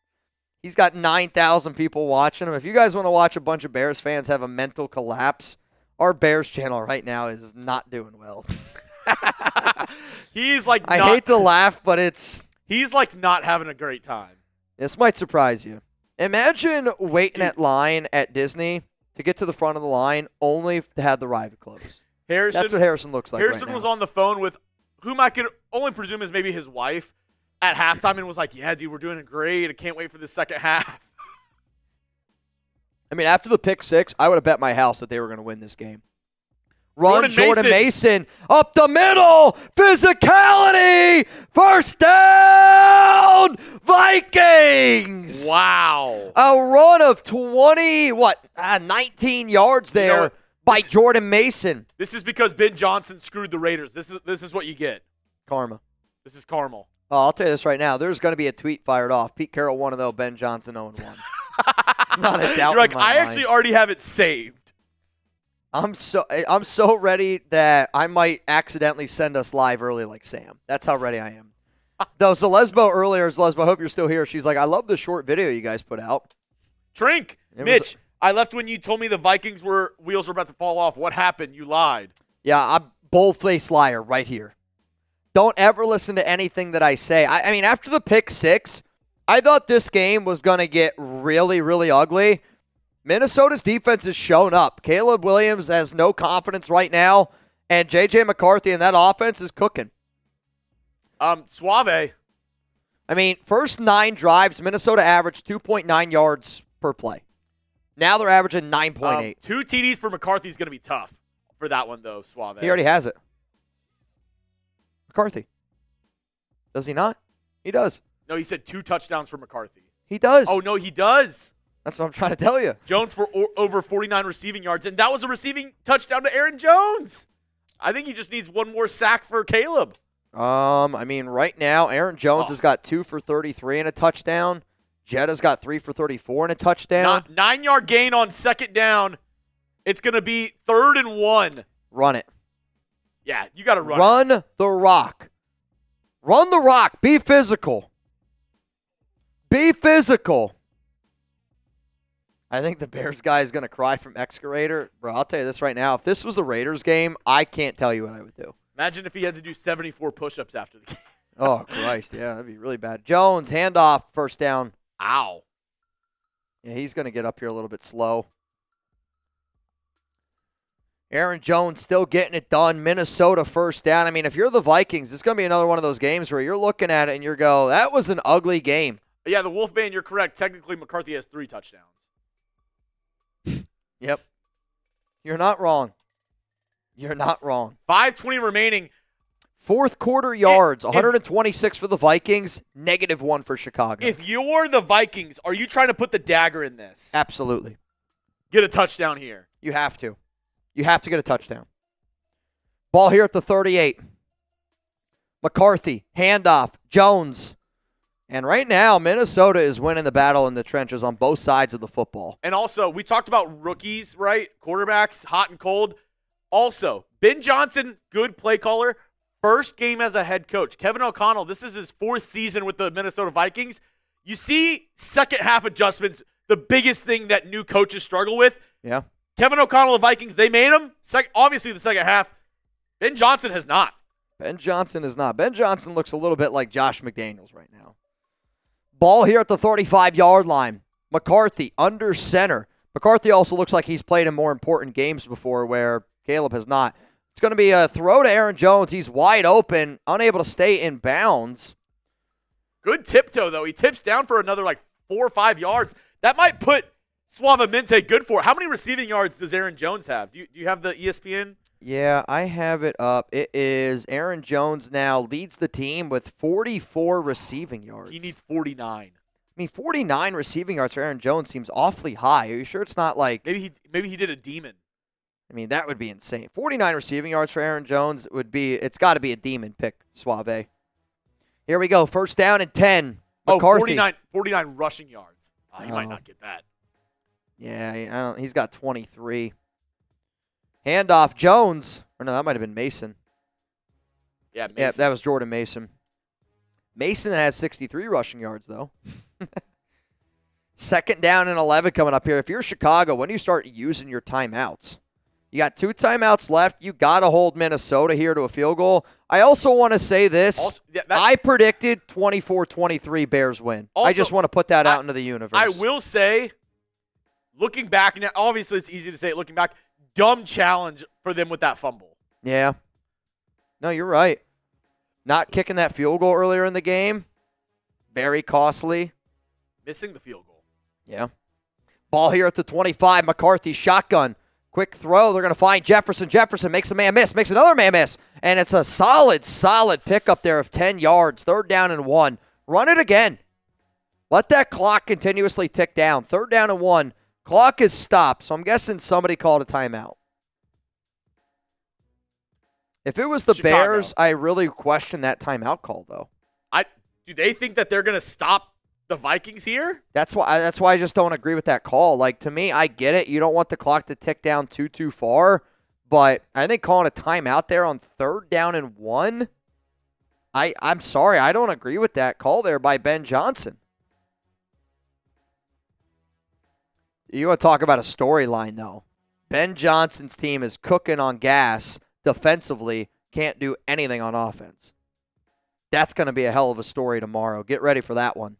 He's got 9,000 people watching him. If you guys want to watch a bunch of Bears fans have a mental collapse, our Bears channel right now is not doing well. He's like I hate to laugh, but he's like not having a great time. This might surprise you. Imagine waiting at line at Disney to get to the front of the line only to have the ride close. Harrison, that's what Harrison looks like. Harrison right was now. on the phone with whom I could only presume is maybe his wife at halftime and was like, "Yeah, dude, we're doing great. I can't wait for the second half." I mean, after the pick 6, I would have bet my house that they were going to win this game. Run Jordan Mason up the middle. Physicality. 1st down. Vikings. Wow. A run of 19 yards there. You know what? By Jordan Mason. This is because Ben Johnson screwed the Raiders. This is what you get. Karma. This is caramel. Oh, I'll tell you this right now. There's going to be a tweet fired off. Pete Carroll 1-0, Ben Johnson 0-1. It's not a doubt. You're like, in my I actually already have it saved. I'm so ready that I might accidentally send us live early like Sam. That's how ready I am. Though Zalesbo earlier, Zalesbo, I hope you're still here. She's like, I love the short video you guys put out. Trink, Mitch, I left when you told me the Vikings wheels were about to fall off. What happened? You lied. Yeah, I'm bold-faced liar right here. Don't ever listen to anything that I say. I mean, after the pick 6, I thought this game was going to get really, really ugly. Minnesota's defense has shown up. Caleb Williams has no confidence right now, and J.J. McCarthy and that offense is cooking. Suave. I mean, first 9 drives, Minnesota averaged 2.9 yards per play. Now they're averaging 9.8. 2 TDs for McCarthy is going to be tough for that one, though, Suave. He already has it. McCarthy. Does he not? He does. No, he said 2 touchdowns for McCarthy. He does. Oh, no, he does. That's what I'm trying to tell you. Jones for over 49 receiving yards, and that was a receiving touchdown to Aaron Jones. I think he just needs one more sack for Caleb. I mean, right now, Aaron Jones has got 2 for 33 and a touchdown. Jetta's got 3 for 34 and a touchdown. 9-yard gain on 2nd down. It's going to be 3rd and 1. Run it. Yeah, you got to run Run the rock. Run the rock. Be physical. Be physical. I think the Bears guy is going to cry from excavator. Bro, I'll tell you this right now. If this was a Raiders game, I can't tell you what I would do. Imagine if he had to do 74 push-ups after the game. Oh, Christ. Yeah, that'd be really bad. Jones, handoff, 1st down. Ow. Yeah, he's going to get up here a little bit slow. Aaron Jones still getting it done. Minnesota 1st down. I mean, if you're the Vikings, it's going to be another one of those games where you're looking at it and you go, that was an ugly game. Yeah, the Wolfman, you're correct. Technically, McCarthy has 3 touchdowns. Yep. You're not wrong. You're not wrong. 5:20 remaining. 4th quarter yards, 126 for the Vikings, -1 for Chicago. If you're the Vikings, are you trying to put the dagger in this? Absolutely. Get a touchdown here. You have to. You have to get a touchdown. Ball here at the 38. McCarthy, handoff, Jones. And right now, Minnesota is winning the battle in the trenches on both sides of the football. And also, we talked about rookies, right? Quarterbacks, hot and cold. Also, Ben Johnson, good play caller. First game as a head coach. Kevin O'Connell, this is his 4th season with the Minnesota Vikings. You see second half adjustments, the biggest thing that new coaches struggle with. Yeah. Kevin O'Connell, the Vikings, they made him. Obviously, the second half. Ben Johnson has not. Ben Johnson is not. Ben Johnson looks a little bit like Josh McDaniels right now. Ball here at the 35-yard line. McCarthy under center. McCarthy also looks like he's played in more important games before where Caleb has not. It's going to be a throw to Aaron Jones. He's wide open, unable to stay in bounds. Good tiptoe, though. He tips down for another 4 or 5 yards. That might put Suavemente good for it. How many receiving yards does Aaron Jones have? Do you have the ESPN? Yeah, I have it up. It is Aaron Jones now leads the team with 44 receiving yards. He needs 49. I mean, 49 receiving yards for Aaron Jones seems awfully high. Are you sure it's not like... Maybe he did a demon. I mean, that would be insane. 49 receiving yards for Aaron Jones would be... It's got to be a demon pick, Suave. Here we go. First down and 10. McCarthy. 49 rushing yards. He might not get that. Yeah, he's got 23. Handoff, Jones. Or no, that might have been Mason. Yeah, Mason. Yeah, that was Jordan Mason. Mason has 63 rushing yards, though. Second down and 11 coming up here. If you're Chicago, when do you start using your timeouts? You got 2 timeouts left. You got to hold Minnesota here to a field goal. I also want to say this. I predicted 24-23 Bears win. I just want to put that out into the universe. I will say, looking back, now obviously it's easy to say it looking back, dumb challenge for them with that fumble. Yeah. No, you're right. Not kicking that field goal earlier in the game, very costly. Missing the field goal. Yeah. Ball here at the 25. McCarthy, shotgun. Quick throw. They're going to find Jefferson. Jefferson makes a man miss, makes another man miss. And it's a solid pickup there of 10 yards. Third down and 1. Run it again. Let that clock continuously tick down. Third down and 1. Clock is stopped, so I'm guessing somebody called a timeout. If it was the Chicago. Bears, I really question that timeout call, though. Do they think that they're going to stop the Vikings here? That's why I just don't agree with that call. Like, to me, I get it. You don't want the clock to tick down too far, but I think calling a timeout there on third down and 1, I'm sorry. I don't agree with that call there by Ben Johnson. You want to talk about a storyline, though. Ben Johnson's team is cooking on gas defensively, can't do anything on offense. That's going to be a hell of a story tomorrow. Get ready for that one.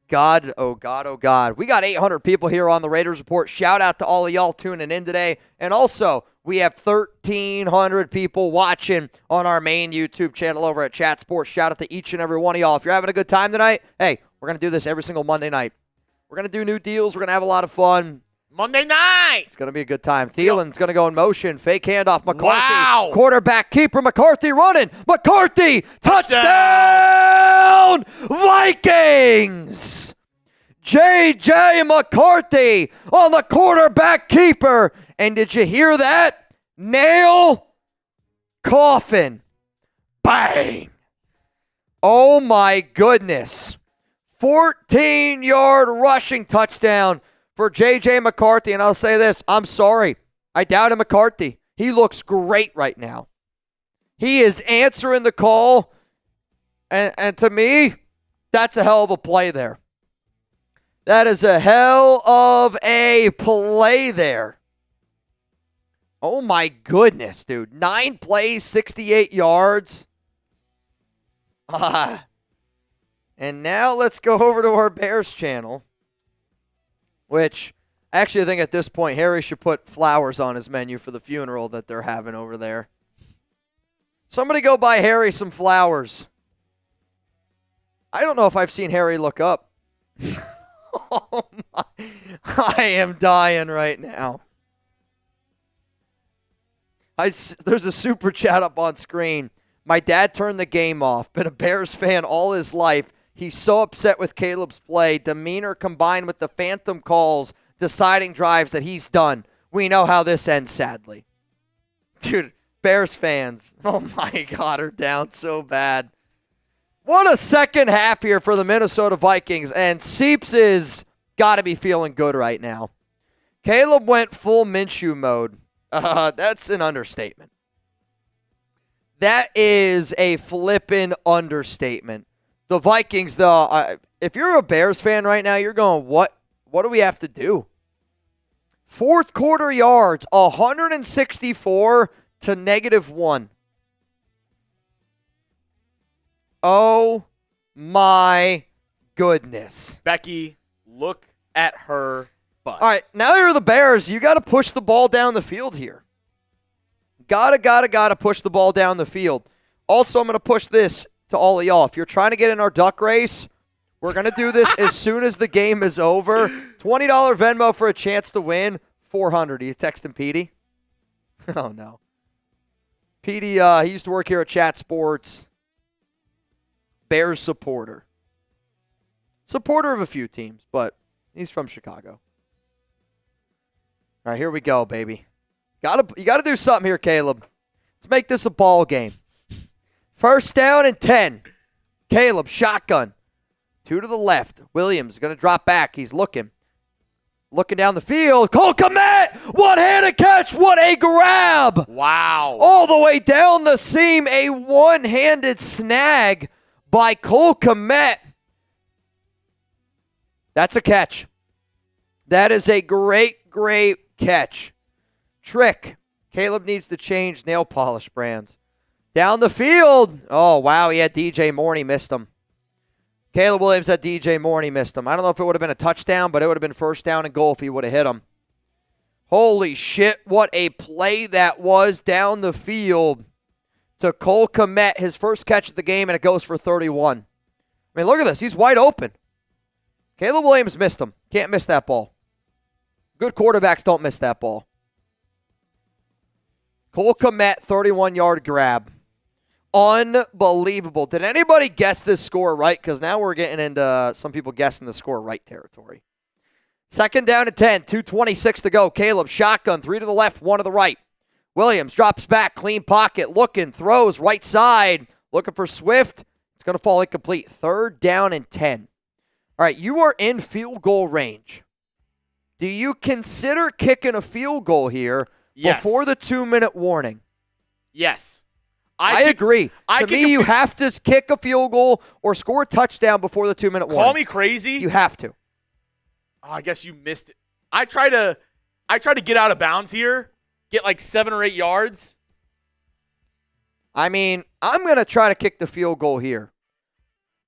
God, oh God, oh God. We got 800 people here on the Raiders Report. Shout out to all of y'all tuning in today. And also, we have 1,300 people watching on our main YouTube channel over at Chat Sports. Shout out to each and every one of y'all. If you're having a good time tonight, hey, we're going to do this every single Monday night. We're going to do new deals. We're going to have a lot of fun. Monday night. It's going to be a good time. Thielen's going to go in motion. Fake handoff. McCarthy. Wow. Quarterback keeper. McCarthy running. McCarthy. Touchdown. Vikings. J.J. McCarthy on the quarterback keeper. And did you hear that? Nail. Coffin. Bang. Oh, my goodness. 14-yard rushing touchdown for J.J. McCarthy. And I'll say this, I'm sorry. I doubted McCarthy. He looks great right now. He is answering the call. And to me, that's a hell of a play there. That is a hell of a play there. Oh, my goodness, dude. 9 plays, 68 yards. And now let's go over to our Bears channel, which actually I think at this point Harry should put flowers on his menu for the funeral that they're having over there. Somebody go buy Harry some flowers. I don't know if I've seen Harry look up. Oh my. I am dying right now. There's a super chat up on screen. My dad turned the game off. Been a Bears fan all his life. He's so upset with Caleb's play, demeanor combined with the phantom calls, deciding drives that he's done. We know how this ends, sadly. Dude, Bears fans, oh my God, are down so bad. What a second half here for the Minnesota Vikings, and Seeps is got to be feeling good right now. Caleb went full Minshew mode. That's an understatement. That is a flippin' understatement. The Vikings, though, if you're a Bears fan right now, you're going, what do we have to do? Fourth quarter yards, 164 to -1. Oh my goodness. Becky, look at her butt. All right, now you're the Bears. You got to push the ball down the field here. Gotta push the ball down the field. Also, I'm going to push this to all of y'all. If you're trying to get in our duck race, we're going to do this as soon as the game is over. $20 Venmo for a chance to win. 400. He's texting Petey. Oh, no. Petey, he used to work here at Chat Sports. Bears supporter. Supporter of a few teams, but he's from Chicago. All right, here we go, baby. You gotta do something here, Caleb. Let's make this a ball game. First down and 10. Caleb, shotgun. 2 to the left. Williams going to drop back. He's looking. Looking down the field. Kolton Miller! One-handed catch. What a grab. Wow. All the way down the seam. A one-handed snag by Kolton Miller. That's a catch. That is a great, great catch. Trick. Caleb needs to change nail polish brands. Down the field. Oh, wow. He had DJ Moore and he missed him. Caleb Williams had DJ Moore and he missed him. I don't know if it would have been a touchdown, but it would have been first down and goal if he would have hit him. Holy shit. What a play that was down the field to Kolton Miller. His first catch of the game, and it goes for 31. I mean, look at this. He's wide open. Caleb Williams missed him. Can't miss that ball. Good quarterbacks don't miss that ball. Kolton Miller, 31-yard grab. Unbelievable. Did anybody guess this score right? Because now we're getting into some people guessing the score right territory. Second down and 10, 2:26 to go. Caleb, shotgun, 3 to the left, 1 to the right. Williams drops back, clean pocket, looking, throws, right side, looking for Swift. It's going to fall incomplete. Third down and 10. All right, you are in field goal range. Do you consider kicking a field goal here before the 2-minute warning? Yes. I agree. To me, you have to kick a field goal or score a touchdown before the 2-minute warning. Call me crazy. You have to. Oh, I guess you missed it. I try to get out of bounds here, get like 7 or 8 yards. I mean, I'm going to try to kick the field goal here.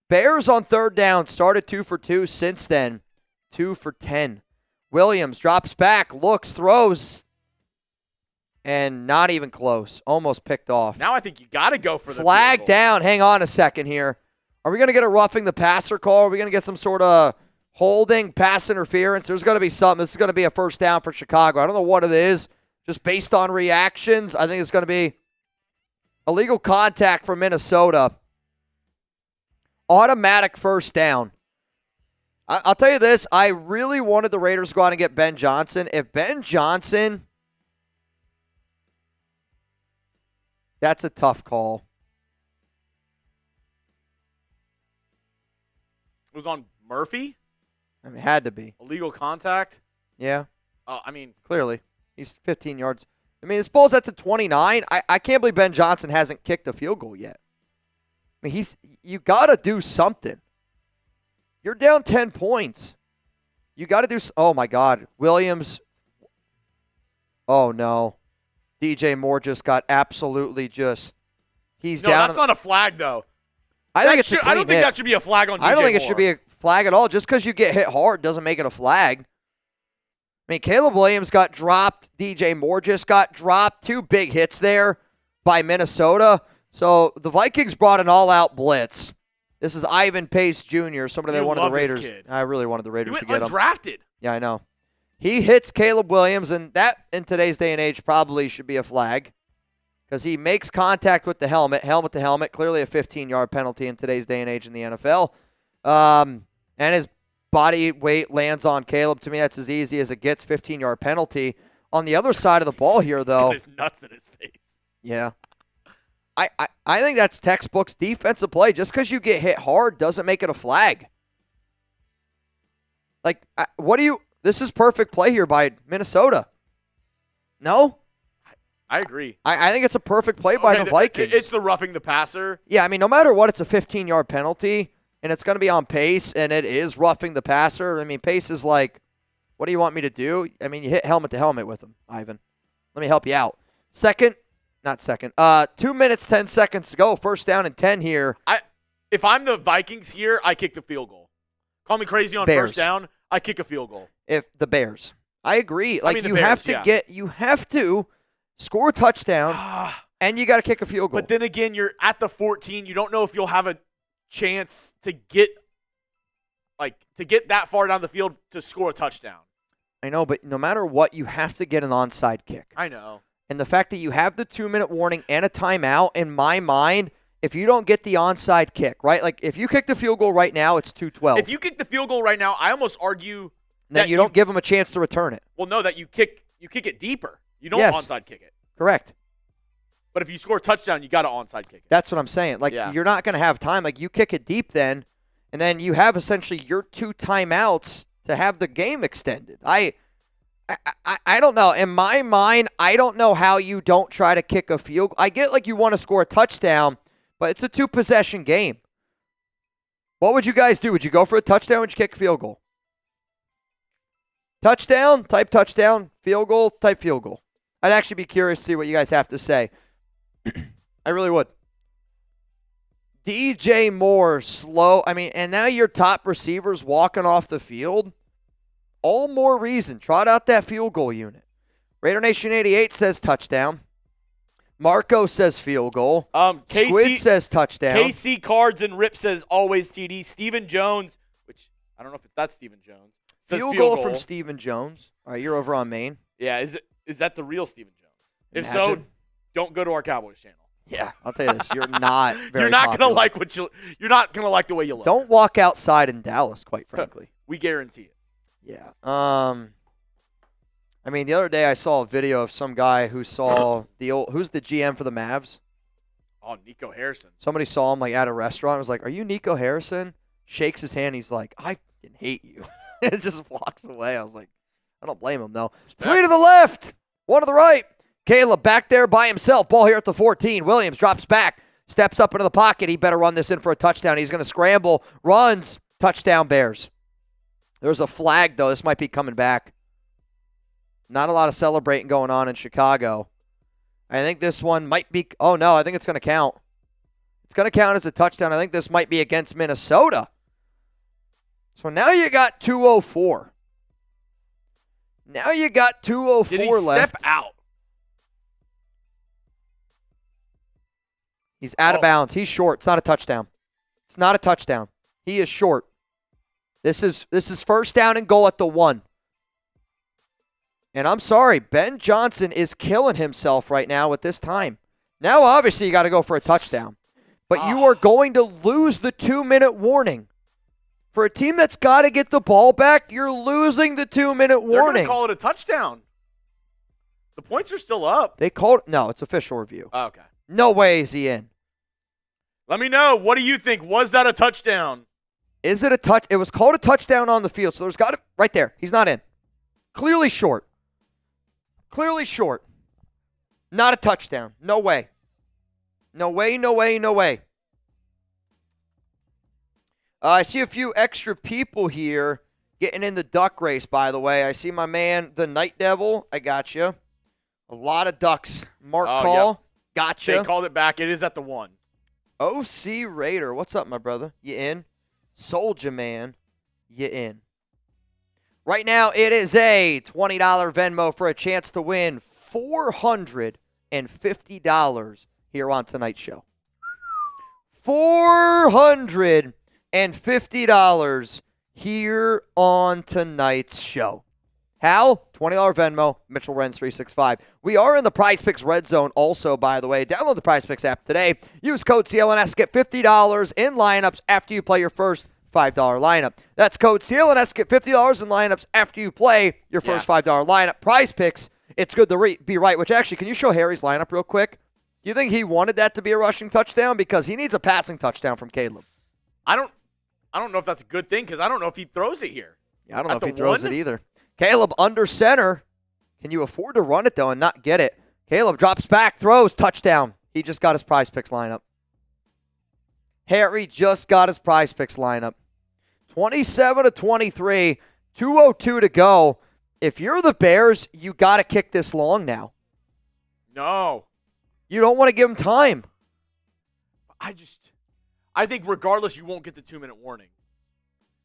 Bears on third down started 2 for 2 since then. 2 for 10. Williams drops back, looks, throws, and not even close. Almost picked off. Now I think you got to go for the flag field goal. down. Hang on a second here. Are we going to get a roughing the passer call? Are we going to get some sort of holding, pass interference? There's going to be something. This is going to be a first down for Chicago. I don't know what it is. Just based on reactions, I think it's going to be illegal contact for Minnesota. Automatic first down. I'll tell you this. I really wanted the Raiders to go out and get Ben Johnson. If Ben Johnson... That's a tough call. It was on Murphy? I mean, it had to be. Illegal contact? Yeah. I mean. Clearly. He's 15 yards. I mean, this ball's at the 29. I can't believe Ben Johnson hasn't kicked a field goal yet. I mean, you got to do something. You're down 10 points. You got to do. Oh, my God. Williams. Oh, no. DJ Moore just got absolutely just. He's down. No, that's not a flag, though. I think it's a clean I don't think hit. that should be a flag on DJ I don't think Moore. it should be a flag at all. Just because you get hit hard doesn't make it a flag. I mean, Caleb Williams got dropped. DJ Moore just got dropped. 2 big hits there by Minnesota. So the Vikings brought an all-out blitz. This is Ivan Pace Jr., somebody they wanted the Raiders. Kid. I really wanted the Raiders to get him. Undrafted. Yeah, I know. He hits Caleb Williams, and that, in today's day and age, probably should be a flag because he makes contact with the helmet to helmet, clearly a 15-yard penalty in today's day and age in the NFL. And his body weight lands on Caleb. To me, that's as easy as it gets, 15-yard penalty. On the other side of the ball here, though. He's got his nuts in his face. Yeah. I think that's textbooks defensive play. Just because you get hit hard doesn't make it a flag. Like, this is perfect play here by Minnesota. No? I agree. I think it's a perfect play by the Vikings. It's the roughing the passer. Yeah, I mean, no matter what, it's a 15-yard penalty, and it's going to be on Pace, and it is roughing the passer. I mean, Pace is like, what do you want me to do? I mean, you hit helmet to helmet with him, Ivan. Let me help you out. 2 minutes, 10 seconds to go. First down and 10 here. If I'm the Vikings here, I kick the field goal. Call me crazy on Bears. first down. I kick a field goal. If the Bears. I agree. Like, the you Bears, have to yeah. you have to score a touchdown, and you got to kick a field goal. But then again, you're at the 14. You don't know if you'll have a chance to get that far down the field to score a touchdown. I know, but no matter what, you have to get an onside kick. I know. And the fact that you have the 2-minute warning and a timeout, in my mind, if you don't get the onside kick, right? Like, if you kick the field goal right now, it's 2-12. If you kick the field goal right now, I almost argue that you don't give them a chance to return it. Well, no, that you kick it deeper. You don't Yes. onside kick it. Correct. But if you score a touchdown, you got to onside kick it. That's what I'm saying. Like, Yeah. you're not going to have time. Like, you kick it deep then, and then you have essentially your 2 timeouts to have the game extended. I don't know. In my mind, I don't know how you don't try to kick a field goal. I get like you want to score a touchdown, but it's a 2-possession game. What would you guys do? Would you go for a touchdown or would you kick a field goal? Touchdown, type touchdown. Field goal, type field goal. I'd actually be curious to see what you guys have to say. I really would. DJ Moore, slow. I mean, and now your top receivers walking off the field. All more reason. Trot out that field goal unit. Raider Nation 88 says touchdown. Marco says field goal. Squid says touchdown. KC Cards and Rip says always TD. Steven Jones, which I don't know if that's Steven Jones. Says Field goal from Steven Jones. All right, you're over on Maine. Yeah, is that the real Steven Jones? If so, Imagine. don't go to our Cowboys channel. Yeah, I'll tell you this. You're not very You're not popular. gonna like you're not gonna like the way you look. Don't walk outside in Dallas, quite frankly. We guarantee it. Yeah. I mean, the other day I saw a video of some guy who saw who's the GM for the Mavs? Oh, Nico Harrison. Somebody saw him like at a restaurant. Was like, "Are you Nico Harrison?" Shakes his hand. He's like, "I fucking hate you." It just walks away. I was like, I don't blame him though. Respect. 3 to the left, 1 to the right. Caleb back there by himself. Ball here at the 14. Williams drops back, steps up into the pocket. He better run this in for a touchdown. He's going to scramble, runs, touchdown Bears. There's a flag though. This might be coming back. Not a lot of celebrating going on in Chicago. I think this one might be. Oh no, I think it's going to count. It's going to count as a touchdown. I think this might be against Minnesota. So now you got 2:04. Now you got 2:04 Did he left. step out? He's out of bounds. He's short. It's not a touchdown. It's not a touchdown. He is short. This is first down and goal at the 1. And I'm sorry, Ben Johnson is killing himself right now with this time. Now, obviously, you got to go for a touchdown. But you are going to lose the 2-minute warning. For a team that's got to get the ball back, you're losing the 2-minute warning. They're going to call it a touchdown. The points are still up. They called – no, it's official review. Oh, okay. No way is he in. Let me know. What do you think? Was that a touchdown? Is it a touch? It was called a touchdown on the field, so there's got to – right there. He's not in. Clearly short. Clearly short. Not a touchdown. No way. No way, no way, no way. I see a few extra people here getting in the duck race, by the way. I see my man, the Night Devil. I got you. A lot of ducks. Mark call. Yep. Gotcha. They called it back. It is at the 1. OC Raider. What's up, my brother? You in? Soldier Man. You in? Right now, it is a $20 Venmo for a chance to win $450 here on tonight's show. $450 here on tonight's show. How? $20 Venmo, Mitchell Renz 365. We are in the Prize Picks Red Zone also, by the way. Download the Prize Picks app today. Use code CLNS. Get $50 in lineups after you play your first $5 lineup. That's code CLNS. Get $50 in lineups after you play your first $5 lineup. Prize Picks, it's good to be right. Which actually, can you show Harry's lineup real quick? Do you think he wanted that to be a rushing touchdown? Because he needs a passing touchdown from Caleb. I don't know if that's a good thing because I don't know if he throws it here. Yeah, I don't know if he throws it either. Caleb under center. Can you afford to run it, though, and not get it? Caleb drops back, throws, touchdown. He just got his Prize Picks lineup. Harry just got his Prize Picks lineup. 27-23, 2:02 to go. If you're the Bears, you got to kick this long now. No. You don't want to give him time. I think regardless, you won't get the 2-minute warning.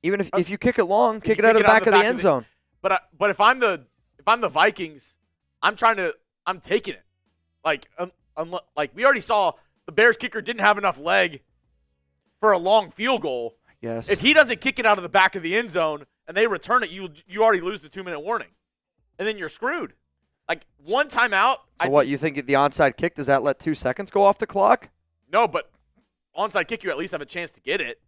Even if you kick it long, kick it out of the back of the end zone. But if I'm the Vikings, I'm taking it. Like we already saw, the Bears kicker didn't have enough leg for a long field goal. Yes. If he doesn't kick it out of the back of the end zone and they return it, you already lose the 2-minute warning, and then you're screwed. Like one timeout. So what, you think the onside kick, does that let 2 seconds go off the clock? No, but onside kick, you at least have a chance to get it.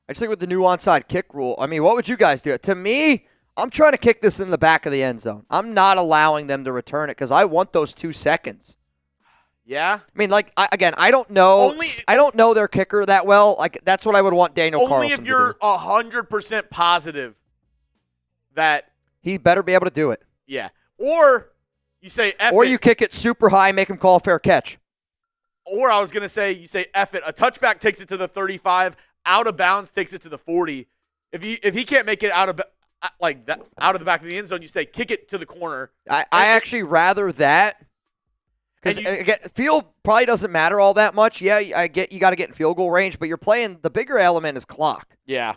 I just think with the new onside kick rule, I mean, what would you guys do? To me, I'm trying to kick this in the back of the end zone. I'm not allowing them to return it because I want those 2 seconds. Yeah? I mean, like, I don't know. I don't know their kicker that well. Like, that's what I would want Daniel Carlson to do. Only if you're 100% positive that he better be able to do it. Yeah. Or you say F or it. you kick it super high, make him call a fair catch. Or I was going to say, you say F it. A touchback takes it to the 35. Out of bounds takes it to the 40. If he can't make it out of the back of the end zone, you say kick it to the corner. I actually rather that. Because field probably doesn't matter all that much. Yeah, I get you got to get in field goal range, but you're playing, the bigger element is clock. Yeah.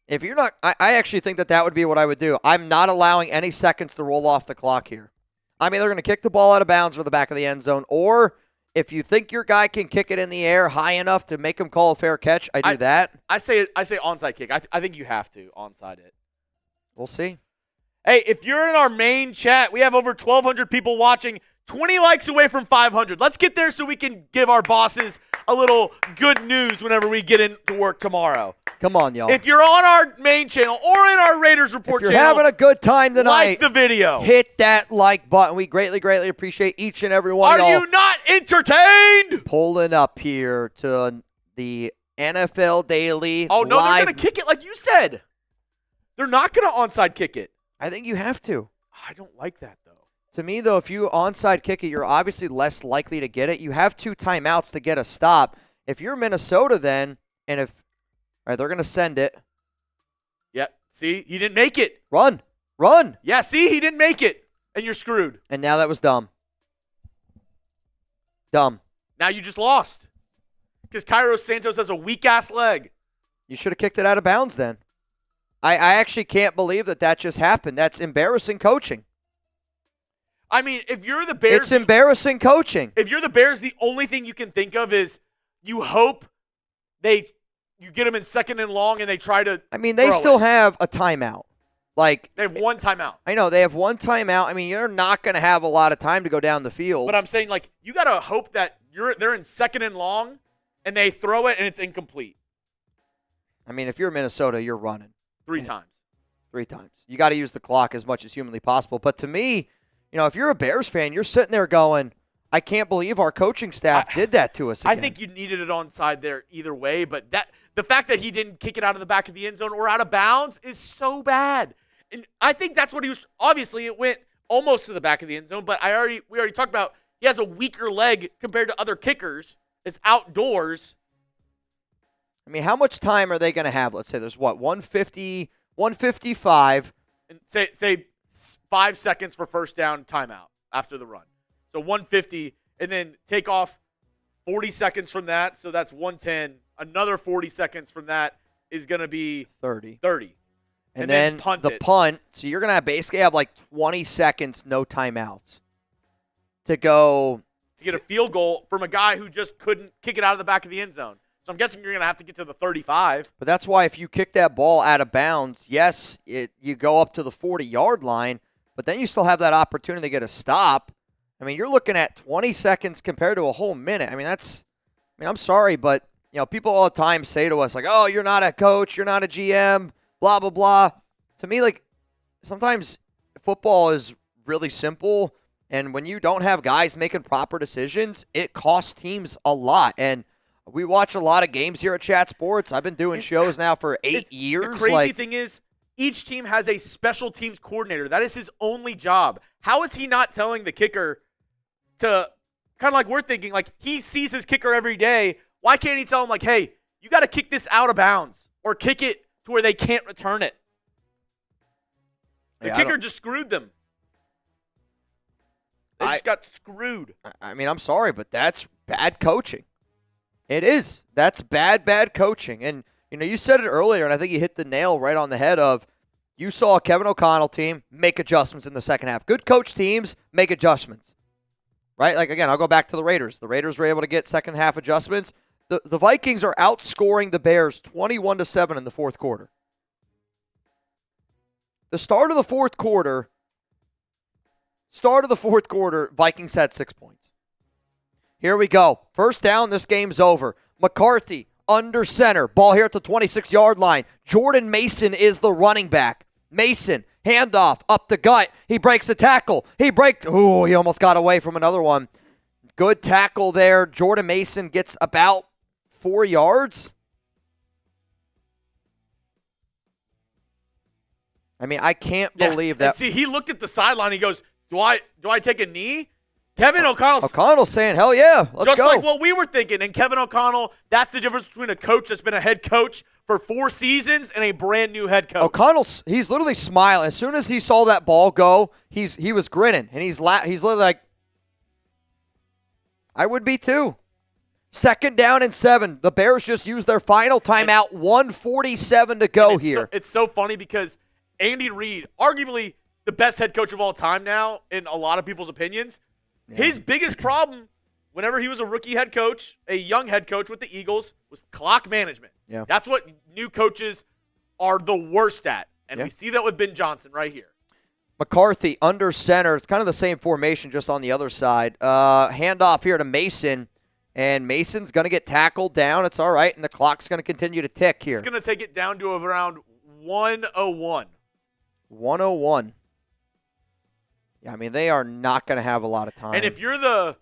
If you're not, I actually think that would be what I would do. I'm not allowing any seconds to roll off the clock here. I'm either going to kick the ball out of bounds or the back of the end zone, or if you think your guy can kick it in the air high enough to make him call a fair catch, I do that. I say onside kick. I think you have to onside it. We'll see. Hey, if you're in our main chat, we have over 1,200 people watching. 20 likes away from 500. Let's get there so we can give our bosses a little good news whenever we get into work tomorrow. Come on, y'all. If you're on our main channel or in our Raiders Report channel, if you're having a good time tonight, like the video. Hit that like button. We greatly, greatly appreciate each and every one of y'all. Are you not entertained? Pulling up here to the NFL Daily. Oh, no, live. they're going to kick it like you said. They're not going to onside kick it. I think you have to. I don't like that, though. To me, though, if you onside kick it, you're obviously less likely to get it. You have 2 timeouts to get a stop. If you're Minnesota then, and if all right, they're going to send it. Yep. See, he didn't make it. Run. Yeah, see, he didn't make it, and you're screwed. And now that was dumb. Now you just lost because Kairos Santos has a weak-ass leg. You should have kicked it out of bounds then. I actually can't believe that just happened. That's embarrassing coaching. I mean, if you're the Bears... It's embarrassing coaching. If you're the Bears, the only thing you can think of is you hope you get them in 2nd and long and they try to I mean, they still have a timeout. Like, they have 1 timeout. I know, they have 1 timeout. I mean, you're not going to have a lot of time to go down the field. But I'm saying, like, you got to hope that they're in 2nd and long and they throw it and it's incomplete. I mean, if you're Minnesota, you're running. 3 times. 3 times. You got to use the clock as much as humanly possible. But to me, if you're a Bears fan, you're sitting there going, I can't believe our coaching staff did that to us again. I think you needed it onside there either way, but the fact that he didn't kick it out of the back of the end zone or out of bounds is so bad. And I think that's what he was. Obviously, it went almost to the back of the end zone, but we already talked about he has a weaker leg compared to other kickers. It's outdoors. I mean, how much time are they going to have? Let's say there's 150, 155. And say 5 seconds for first down timeout after the run. So 150, and then take off 40 seconds from that. So that's 110. Another 40 seconds from that is going to be 30. And then punt the it. punt. So you're going to basically have like 20 seconds, no timeouts to go. To get a field goal from a guy who just couldn't kick it out of the back of the end zone. So I'm guessing you're going to have to get to the 35. But that's why if you kick that ball out of bounds, yes, you go up to the 40-yard line, but then you still have that opportunity to get a stop. I mean, you're looking at 20 seconds compared to a whole minute. I mean, I'm sorry, but, people all the time say to us, like, oh, you're not a coach, you're not a GM, blah, blah, blah. To me, like, sometimes football is really simple. And when you don't have guys making proper decisions, it costs teams a lot. And we watch a lot of games here at Chat Sports. I've been doing shows now for 8 years. The crazy thing is, each team has a special teams coordinator. That is his only job. How is he not telling the kicker to, kind of like we're thinking, like he sees his kicker every day. Why can't he tell him, like, hey, you got to kick this out of bounds or kick it to where they can't return it? The kicker just screwed them. They just got screwed. I mean, I'm sorry, but that's bad coaching. It is. That's bad coaching. And, you said it earlier, and I think you hit the nail right on the head of you saw a Kevin O'Connell team make adjustments in the second half. Good coach teams make adjustments, right? Like, again, I'll go back to the Raiders. The Raiders were able to get second half adjustments. The Vikings are outscoring the Bears 21-7 in the fourth quarter. The start of the fourth quarter, Vikings had 6 points. Here we go. First down, this game's over. McCarthy under center. Ball here at the 26-yard line. Jordan Mason is the running back. Mason, handoff, up the gut. He breaks the tackle. He almost got away from another one. Good tackle there. Jordan Mason gets about 4 yards. I mean, I can't believe that. And see, he looked at the sideline. He goes, do I take a knee? Kevin O'Connell's saying, hell yeah, let's just go. Like what we were thinking. And Kevin O'Connell, that's the difference between a coach that's been a head coach for 4 seasons and a brand new head coach. He's literally smiling. As soon as he saw that ball go, he was grinning. And he's literally like, I would be too. Second down and 7. The Bears just used their final timeout. 1:47 to go here. It's so funny because Andy Reid, arguably the best head coach of all time now in a lot of people's opinions, his biggest problem whenever he was a rookie head coach, a young head coach with the Eagles, was clock management. Yeah. That's what new coaches are the worst at. And we see that with Ben Johnson right here. McCarthy under center. It's kind of the same formation, just on the other side. Handoff here to Mason, and Mason's going to get tackled down. It's all right, and the clock's going to continue to tick here. It's going to take it down to around 1:01. 1:01. Yeah, I mean, they are not going to have a lot of time. And if you're the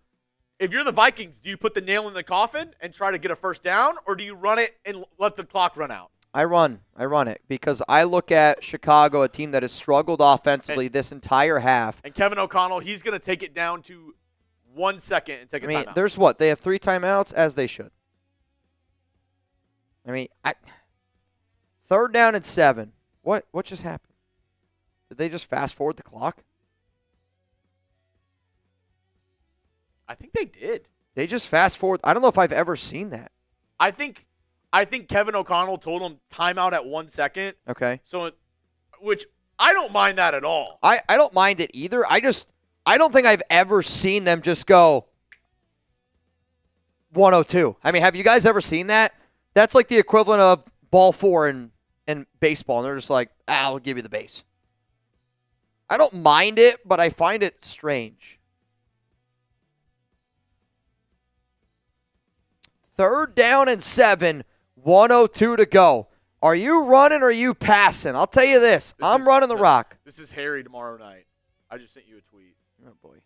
Vikings, do you put the nail in the coffin and try to get a first down, or do you run it and let the clock run out? I run it because I look at Chicago, a team that has struggled offensively this entire half. And Kevin O'Connell, he's going to take it down to 1 second and take a timeout. There's what? They have 3 timeouts, as they should. I mean, third down and 7. What just happened? Did they just fast forward the clock? I think they did. They just fast forward. I don't know if I've ever seen that. I think Kevin O'Connell told him timeout at 1 second. Okay. So, which I don't mind that at all. I don't mind it either. I don't think I've ever seen them just go 102. I mean, have you guys ever seen that? That's like the equivalent of ball 4 in baseball, and they're just like, I'll give you the base. I don't mind it, but I find it strange. Third down and 7, 1:02 to go. Are you running or are you passing? I'll tell you this. I'm running the rock. This is Harry tomorrow night. I just sent you a tweet. Oh, boy.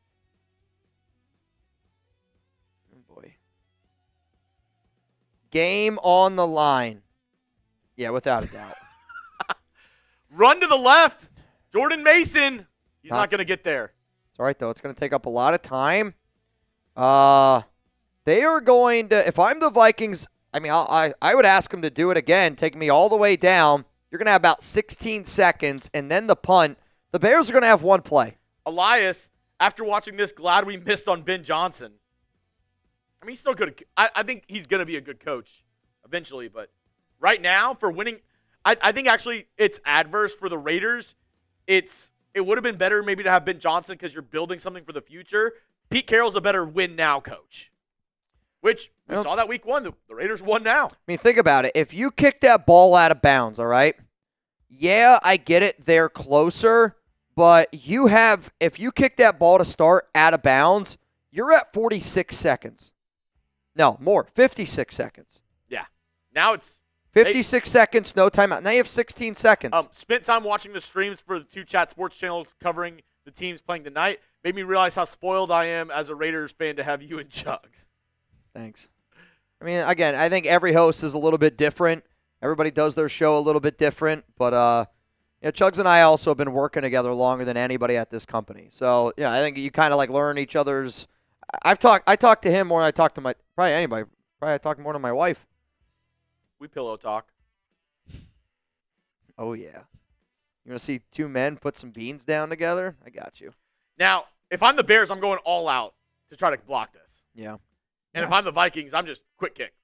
Oh, boy. Game on the line. Yeah, without a doubt. Run to the left. Jordan Mason. He's not going to get there. It's all right, though. It's going to take up a lot of time. They are going to, if I'm the Vikings, I mean, I would ask them to do it again, take me all the way down. You're going to have about 16 seconds, and then the punt. The Bears are going to have one play. Elias, after watching this, glad we missed on Ben Johnson. I mean, he's still good. I think he's going to be a good coach eventually, but right now, for winning, I think actually it's adverse for the Raiders. It would have been better maybe to have Ben Johnson because you're building something for the future. Pete Carroll's a better win-now coach. Which we saw that week 1. The Raiders won now. I mean, think about it. If you kick that ball out of bounds, all right? Yeah, I get it. They're closer. But if you kick that ball to start out of bounds, you're at 46 seconds. No, more. 56 seconds. Yeah. Now it's 56 seconds, no timeout. Now you have 16 seconds. Spent time watching the streams for the 2 Chat Sports channels covering the teams playing tonight. Made me realize how spoiled I am as a Raiders fan to have you and Chuggs. Thanks. I mean, again, I think every host is a little bit different. Everybody does their show a little bit different, but Chuggs and I also have been working together longer than anybody at this company. So yeah, I think you kind of like learn each other's. I talk to him more than I talk to probably anybody. Probably I talk more to my wife. We pillow talk. Oh yeah. You want to see two men put some beans down together? I got you. Now, if I'm the Bears, I'm going all out to try to block this. Yeah. And if I'm the Vikings, I'm just quick kick.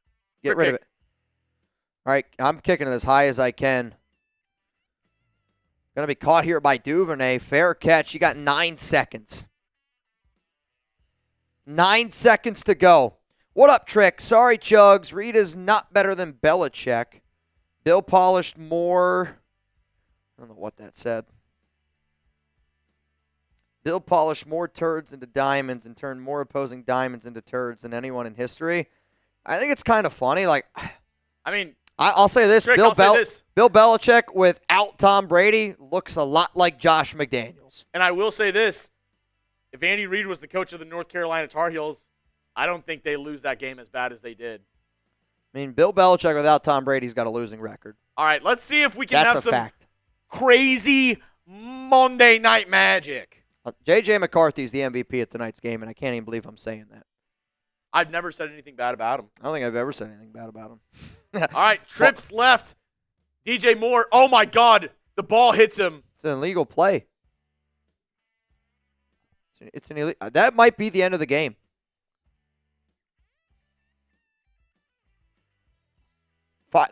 Get rid of it. All right, I'm kicking it as high as I can. Going to be caught here by Duvernay. Fair catch. You got 9 seconds. 9 seconds to go. What up, Trick? Sorry, Chuggs. Reed is not better than Belichick. Bill polished more. I don't know what that said. Bill polished more turds into diamonds and turned more opposing diamonds into turds than anyone in history. I think it's kind of funny. Like, I mean, I'll say this. Trick, Bill say this. Bill Belichick without Tom Brady looks a lot like Josh McDaniels. And I will say this. If Andy Reid was the coach of the North Carolina Tar Heels, I don't think they lose that game as bad as they did. I mean, Bill Belichick without Tom Brady's got a losing record. All right, let's see if we can That's have a some fact. crazy Monday night magic. J.J. McCarthy's the MVP at tonight's game, and I can't even believe I'm saying that. I've never said anything bad about him. I don't think I've ever said anything bad about him. All right, trips left. DJ Moore. Oh, my God. The ball hits him. It's an illegal play. It's an illegal. That might be the end of the game.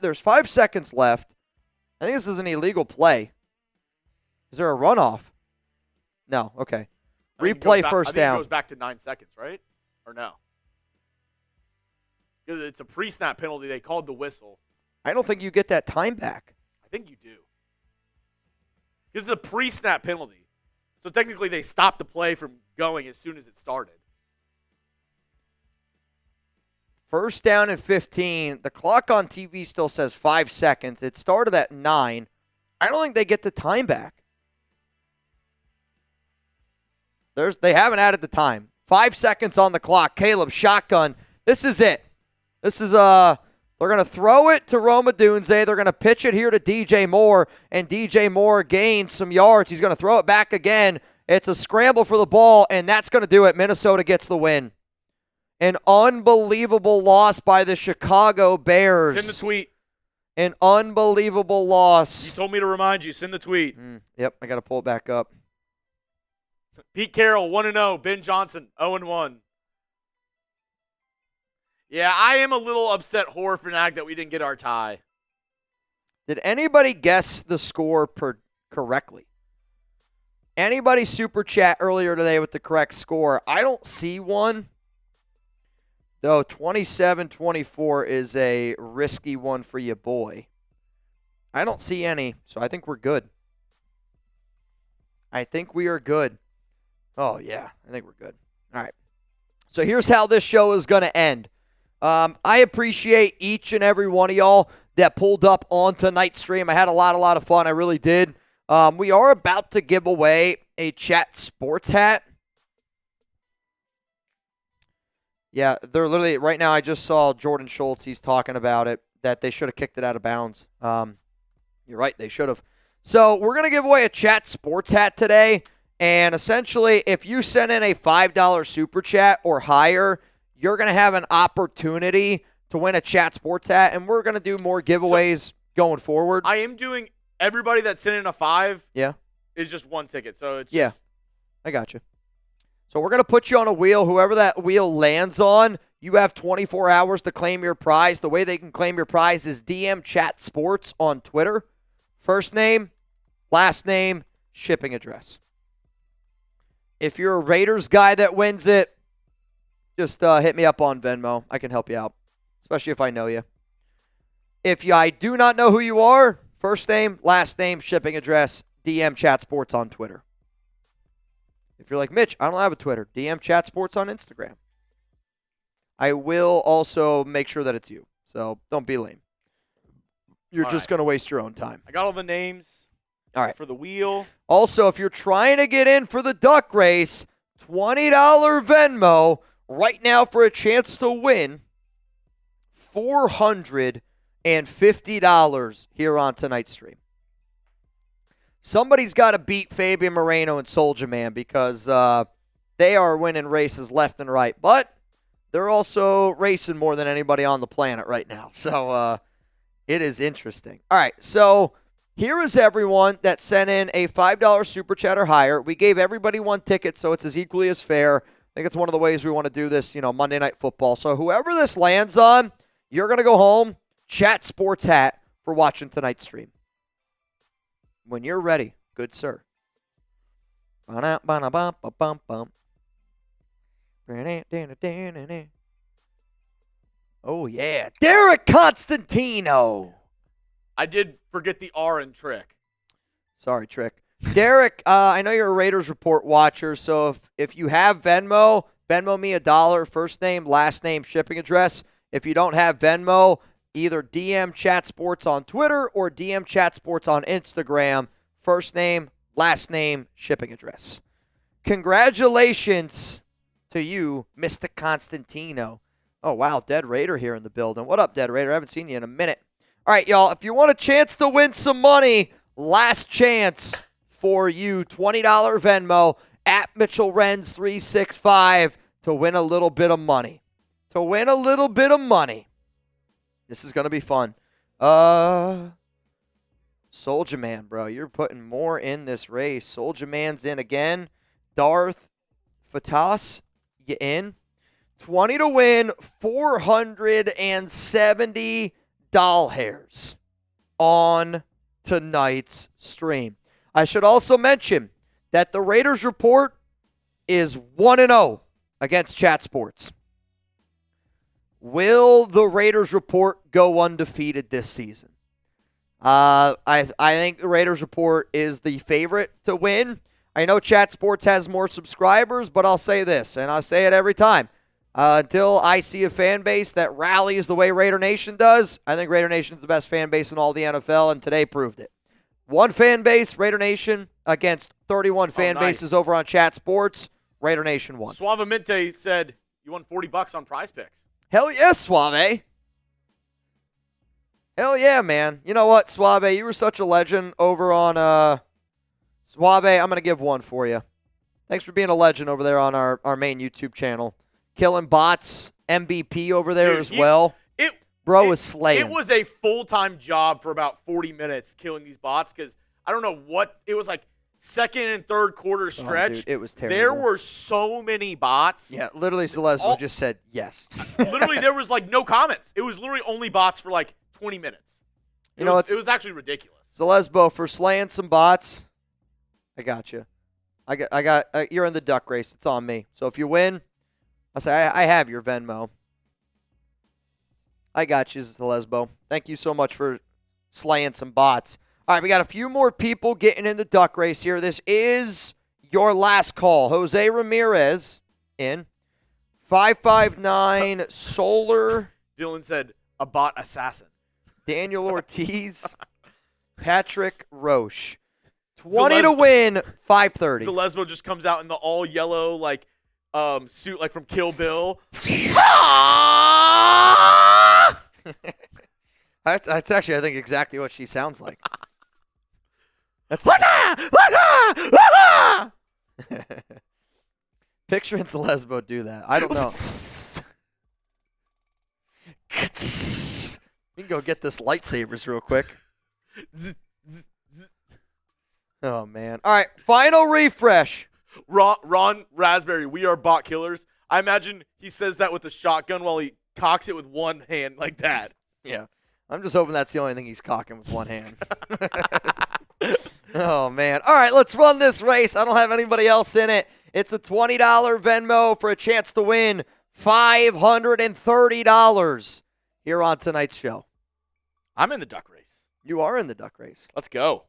There's 5 seconds left. I think this is an illegal play. Is there a runoff? No. Okay. I think it Replay goes back- first I think down. It goes back to 9 seconds, right? Or no? Because it's a pre-snap penalty. They called the whistle. I don't think you get that time back. I think you do. Because it's a pre-snap penalty. So technically they stopped the play from going as soon as it started. First down and 15. The clock on TV still says 5 seconds. It started at 9. I don't think they get the time back. They haven't added the time. 5 seconds on the clock. Caleb, shotgun. This is it. This is they're going to throw it to Roma Dunze. They're going to pitch it here to DJ Moore, and DJ Moore gains some yards. He's going to throw it back again. It's a scramble for the ball, and that's going to do it. Minnesota gets the win. An unbelievable loss by the Chicago Bears. Send the tweet. An unbelievable loss. You told me to remind you. Send the tweet. Yep, I got to pull it back up. Pete Carroll, 1-0. Ben Johnson, 0-1. Yeah, I am a little upset, horror fanatic, that we didn't get our tie. Did anybody guess the score correctly? Anybody super chat earlier today with the correct score? I don't see one. Though 27-24 is a risky one for you, boy. I don't see any, so I think we're good. I think we are good. Oh, yeah, I think we're good. All right. So here's how this show is going to end. I appreciate each and every one of y'all that pulled up on tonight's stream. I had a lot of fun. I really did. We are about to give away a Chat Sports hat. Yeah, they're literally, right now I just saw Jordan Schultz. He's talking about it, that they should have kicked it out of bounds. You're right, they should have. So we're going to give away a Chat Sports hat today. And essentially, if you send in a $5 super chat or higher, you're going to have an opportunity to win a Chat Sports hat. And we're going to do more giveaways going forward. I am doing everybody that sent in a 5 is just one ticket. So it's just, I got you. So we're going to put you on a wheel. Whoever that wheel lands on, you have 24 hours to claim your prize. The way they can claim your prize is DM Chat Sports on Twitter. First name, last name, shipping address. If you're a Raiders guy that wins it, just hit me up on Venmo. I can help you out, especially if I know you. If I do not know who you are, first name, last name, shipping address, DM Chat Sports on Twitter. If you're like, Mitch, I don't have a Twitter, DM Chat Sports on Instagram. I will also make sure that it's you, so don't be lame. You're All just right. going to waste your own time. I got all the names. All right. For the wheel. Also, if you're trying to get in for the duck race, $20 Venmo right now for a chance to win $450 here on tonight's stream. Somebody's got to beat Fabian Moreno and Soulja Man because they are winning races left and right. But they're also racing more than anybody on the planet right now. So it is interesting. All right, so here is everyone that sent in a $5 super chat or higher. We gave everybody one ticket, so it's as equally as fair. I think it's one of the ways we want to do this, Monday Night Football. So whoever this lands on, you're going to go home, chat sports hat for watching tonight's stream. When you're ready, good sir. Oh, yeah. Derek Constantino. I did forget the R in Trick. Sorry, Trick. Derek, I know you're a Raiders Report watcher, so if you have Venmo me $1, first name, last name, shipping address. If you don't have Venmo, either DM Chat Sports on Twitter or DM Chat Sports on Instagram. First name, last name, shipping address. Congratulations to you, Mr. Constantino. Oh, wow, Dead Raider here in the building. What up, Dead Raider? I haven't seen you in a minute. All right, y'all, if you want a chance to win some money, last chance for you, $20 Venmo at Mitchell Renz 365 to win a little bit of money. This is going to be fun. Soulja Man, bro, you're putting more in this race. Soulja Man's in again. Darth Fatas, you in? 20 to win, 470 doll hairs on tonight's stream. I should also mention that the Raiders Report is 1-0 against Chat Sports. Will the Raiders Report go undefeated this season? I think the Raiders Report is the favorite to win. I know Chat Sports has more subscribers, but I'll say this, and I say it every time. Until I see a fan base that rallies the way Raider Nation does, I think Raider Nation is the best fan base in all the NFL, and today proved it. One fan base, Raider Nation, against 31 fan bases over on Chat Sports. Raider Nation won. Suavemente said you won $40 on Prize Picks. Hell yeah, Suave. Hell yeah, man. You know what, Suave? You were such a legend over on Suave. I'm going to give one for you. Thanks for being a legend over there on our main YouTube channel. Killing bots, MVP over there as well. Bro was slaying. It was a full-time job for about 40 minutes killing these bots because I don't know what – it was like second and third quarter stretch. Oh, dude, it was terrible. There were so many bots. Yeah, literally Celesbo just said yes. Literally there was like no comments. It was literally only bots for like 20 minutes. It was actually ridiculous. Celesbo, for slaying some bots, I got you. You're in the duck race. It's on me. So if you win – I'll say, I have your Venmo. I got you, Lesbo. Thank you so much for slaying some bots. All right, we got a few more people getting in the duck race here. This is your last call. Jose Ramirez in. 559 Solar. Dylan said, a bot assassin. Daniel Ortiz. Patrick Roche. 20 to win, 530. So Lesbo just comes out in the all yellow, suit like from Kill Bill. That's actually, I think, exactly what she sounds like. That's picturing Celesbo do that. I don't know. We can go get this lightsabers real quick. Oh, man. All right, final refresh. Ron Raspberry, we are bot killers. I imagine he says that with a shotgun while he cocks it with one hand like that. Yeah. I'm just hoping that's the only thing he's cocking with one hand. Oh, man. All right, let's run this race. I don't have anybody else in it. It's a $20 Venmo for a chance to win $530 here on tonight's show. I'm in the duck race. You are in the duck race. Let's go.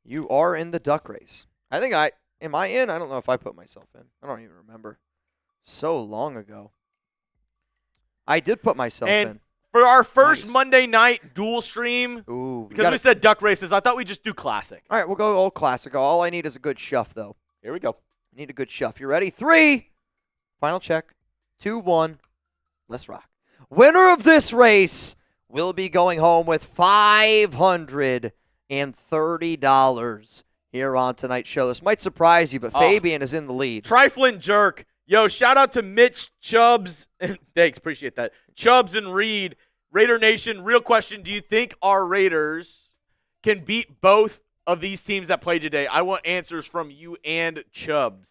You are in the duck race. Am I in? I don't know if I put myself in. I don't even remember. So long ago. I did put myself in. For our first Nice. Monday night dual stream, Ooh. because we said duck races, I thought we'd just do classic. All right, we'll go old classic. All I need is a good shuff, though. Here we go. I need a good shuff. You ready? 3. Final check. 2, 1. Let's rock. Winner of this race will be going home with $530 here on tonight's show. This might surprise you, but Fabian is in the lead. Trifling jerk. Yo, shout out to Mitch, Chubbs. Thanks, appreciate that. Chubbs and Reed. Raider Nation, real question. Do you think our Raiders can beat both of these teams that play today? I want answers from you and Chubbs.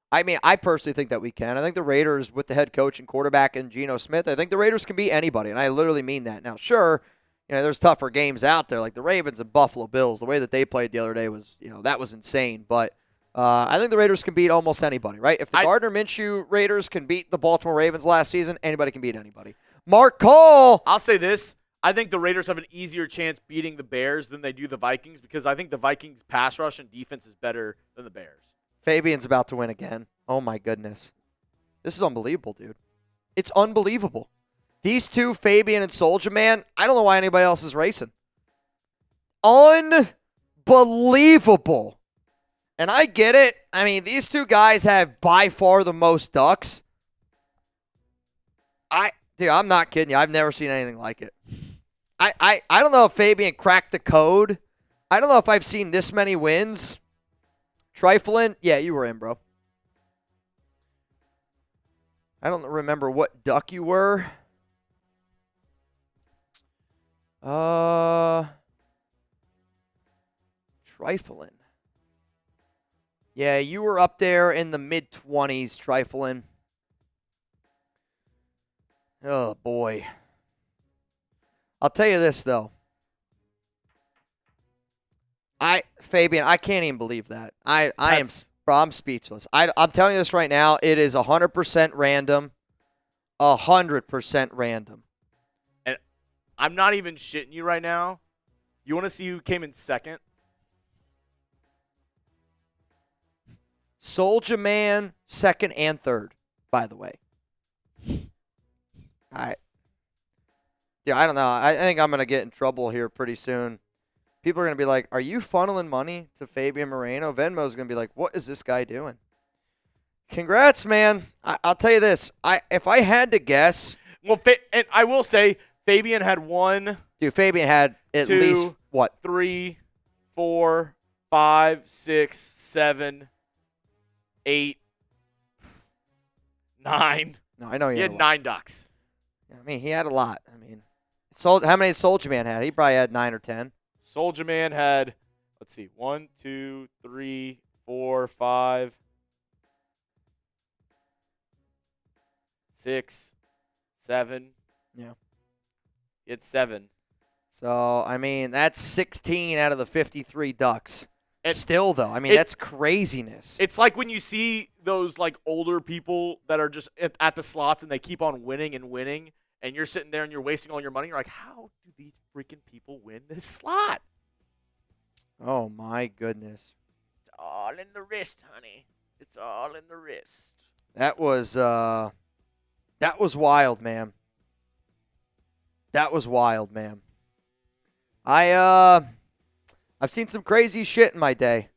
I mean, I personally think that we can. I think the Raiders, with the head coach and quarterback and Geno Smith, I think the Raiders can beat anybody, and I literally mean that. Now, sure, there's tougher games out there, like the Ravens and Buffalo Bills. The way that they played the other day was, that was insane. But I think the Raiders can beat almost anybody, right? If the Gardner Minshew Raiders can beat the Baltimore Ravens last season, anybody can beat anybody. Mark Cole. I'll say this. I think the Raiders have an easier chance beating the Bears than they do the Vikings because I think the Vikings' pass rush and defense is better than the Bears. Fabian's about to win again. Oh, my goodness. This is unbelievable, dude. It's unbelievable. These two, Fabian and Soulja Man, I don't know why anybody else is racing. Unbelievable. And I get it. I mean, these two guys have by far the most ducks. Dude, I'm not kidding you. I've never seen anything like it. I don't know if Fabian cracked the code. I don't know if I've seen this many wins. Trifling? Yeah, you were in, bro. I don't remember what duck you were. Trifling. Yeah, you were up there in the mid-20s, Trifling. Oh, boy. I'll tell you this, though. Fabian, I can't even believe that. I'm speechless. I'm telling you this right now. It is 100% random. 100% random. And I'm not even shitting you right now. You want to see who came in second? Soulja Man, second and third, by the way. I don't know. I think I'm going to get in trouble here pretty soon. People are going to be like, are you funneling money to Fabian Moreno? Venmo's going to be like, what is this guy doing? Congrats, man. I'll tell you this. If I had to guess. Well, and I will say, Fabian had 1. Dude, Fabian had at least, what? 3, 4, 5, 6, 7, 8, 9. No, I know he had 9 ducks. I mean, he had a lot. I mean, how many Soulja Man had? He probably had 9 or 10. Soulja Man had, let's see, 1, 2, 3, 4, 5, 6, 7. Yeah. He had 7. So, I mean, that's 16 out of the 53 ducks. And still, though, I mean, that's craziness. It's like when you see those, like, older people that are just at the slots and they keep on winning and winning, and you're sitting there and you're wasting all your money. You're like, how do these freaking people win this slot? Oh, my goodness. It's all in the wrist, honey. It's all in the wrist. That was wild, man. That was wild, man. I've seen some crazy shit in my day.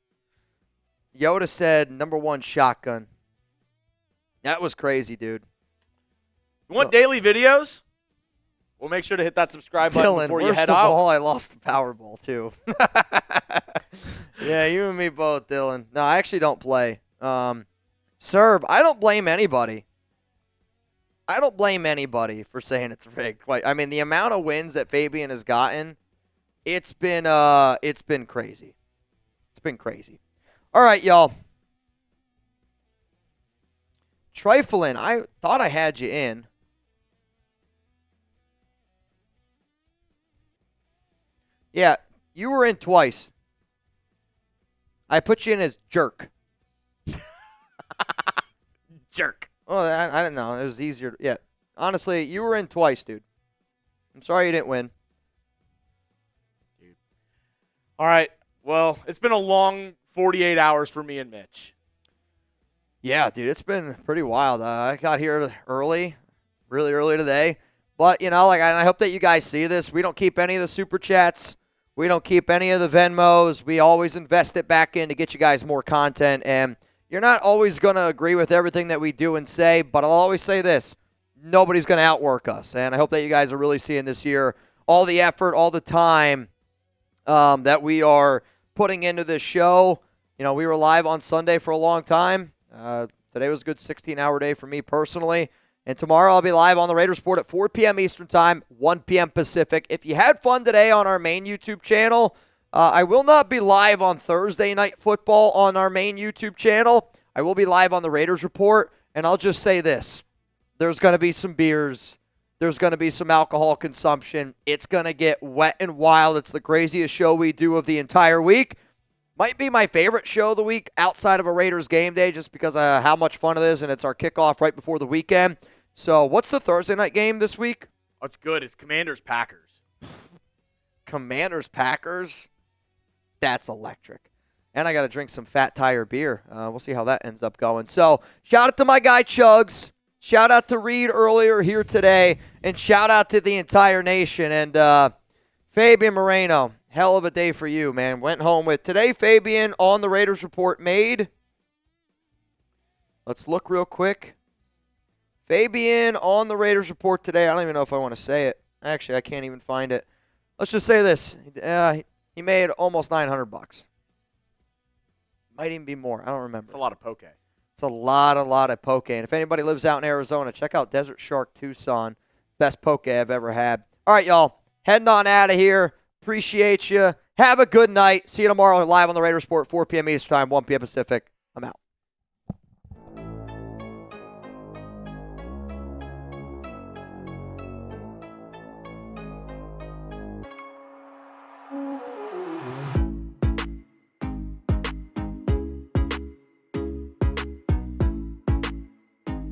Yoda said #1 shotgun. That was crazy, dude. You want daily videos? Well, make sure to hit that subscribe button Dylan, before you worst head of out. all, I lost the Powerball, too. Yeah, you and me both, Dylan. No, I actually don't play. Serb, I don't blame anybody. I don't blame anybody for saying it's rigged. I mean, the amount of wins that Fabian has gotten, it's been crazy. It's been crazy. All right, y'all. Trifling, I thought I had you in. Yeah, you were in twice. I put you in as jerk. Jerk. Oh, I don't know. It was easier. Yeah. Honestly, you were in twice, dude. I'm sorry you didn't win. Dude. All right. Well, it's been a long 48 hours for me and Mitch. Yeah, dude. It's been pretty wild. I got here early, really early today. But, like, I hope that you guys see this. We don't keep any of the Super Chats. We don't keep any of the Venmos. We always invest it back in to get you guys more content. And you're not always going to agree with everything that we do and say, but I'll always say this. Nobody's going to outwork us. And I hope that you guys are really seeing this year all the effort, all the time that we are putting into this show. We were live on Sunday for a long time. Today was a good 16-hour day for me personally. And tomorrow I'll be live on the Raiders Report at 4 p.m. Eastern Time, 1 p.m. Pacific. If you had fun today on our main YouTube channel, I will not be live on Thursday Night Football on our main YouTube channel. I will be live on the Raiders Report, and I'll just say this. There's going to be some beers. There's going to be some alcohol consumption. It's going to get wet and wild. It's the craziest show we do of the entire week. Might be my favorite show of the week outside of a Raiders game day just because of how much fun it is, and it's our kickoff right before the weekend. So what's the Thursday night game this week? Oh, it's good. It's Commanders-Packers. Commanders-Packers? That's electric. And I got to drink some Fat Tire beer. We'll see how that ends up going. So shout out to my guy Chuggs. Shout out to Reed earlier here today. And shout out to the entire nation. And Fabian Moreno, hell of a day for you, man. Went home with today. Fabian on the Raiders Report made. Let's look real quick. Fabian on the Raiders Report today. I don't even know if I want to say it. Actually, I can't even find it. Let's just say this. He made almost $900. Might even be more. I don't remember. It's a lot of poke. It's a lot of poke. And if anybody lives out in Arizona, check out Desert Shark Tucson. Best poke I've ever had. All right, y'all. Heading on out of here. Appreciate you. Have a good night. See you tomorrow live on the Raiders Report, 4 p.m. Eastern Time, 1 p.m. Pacific. I'm out.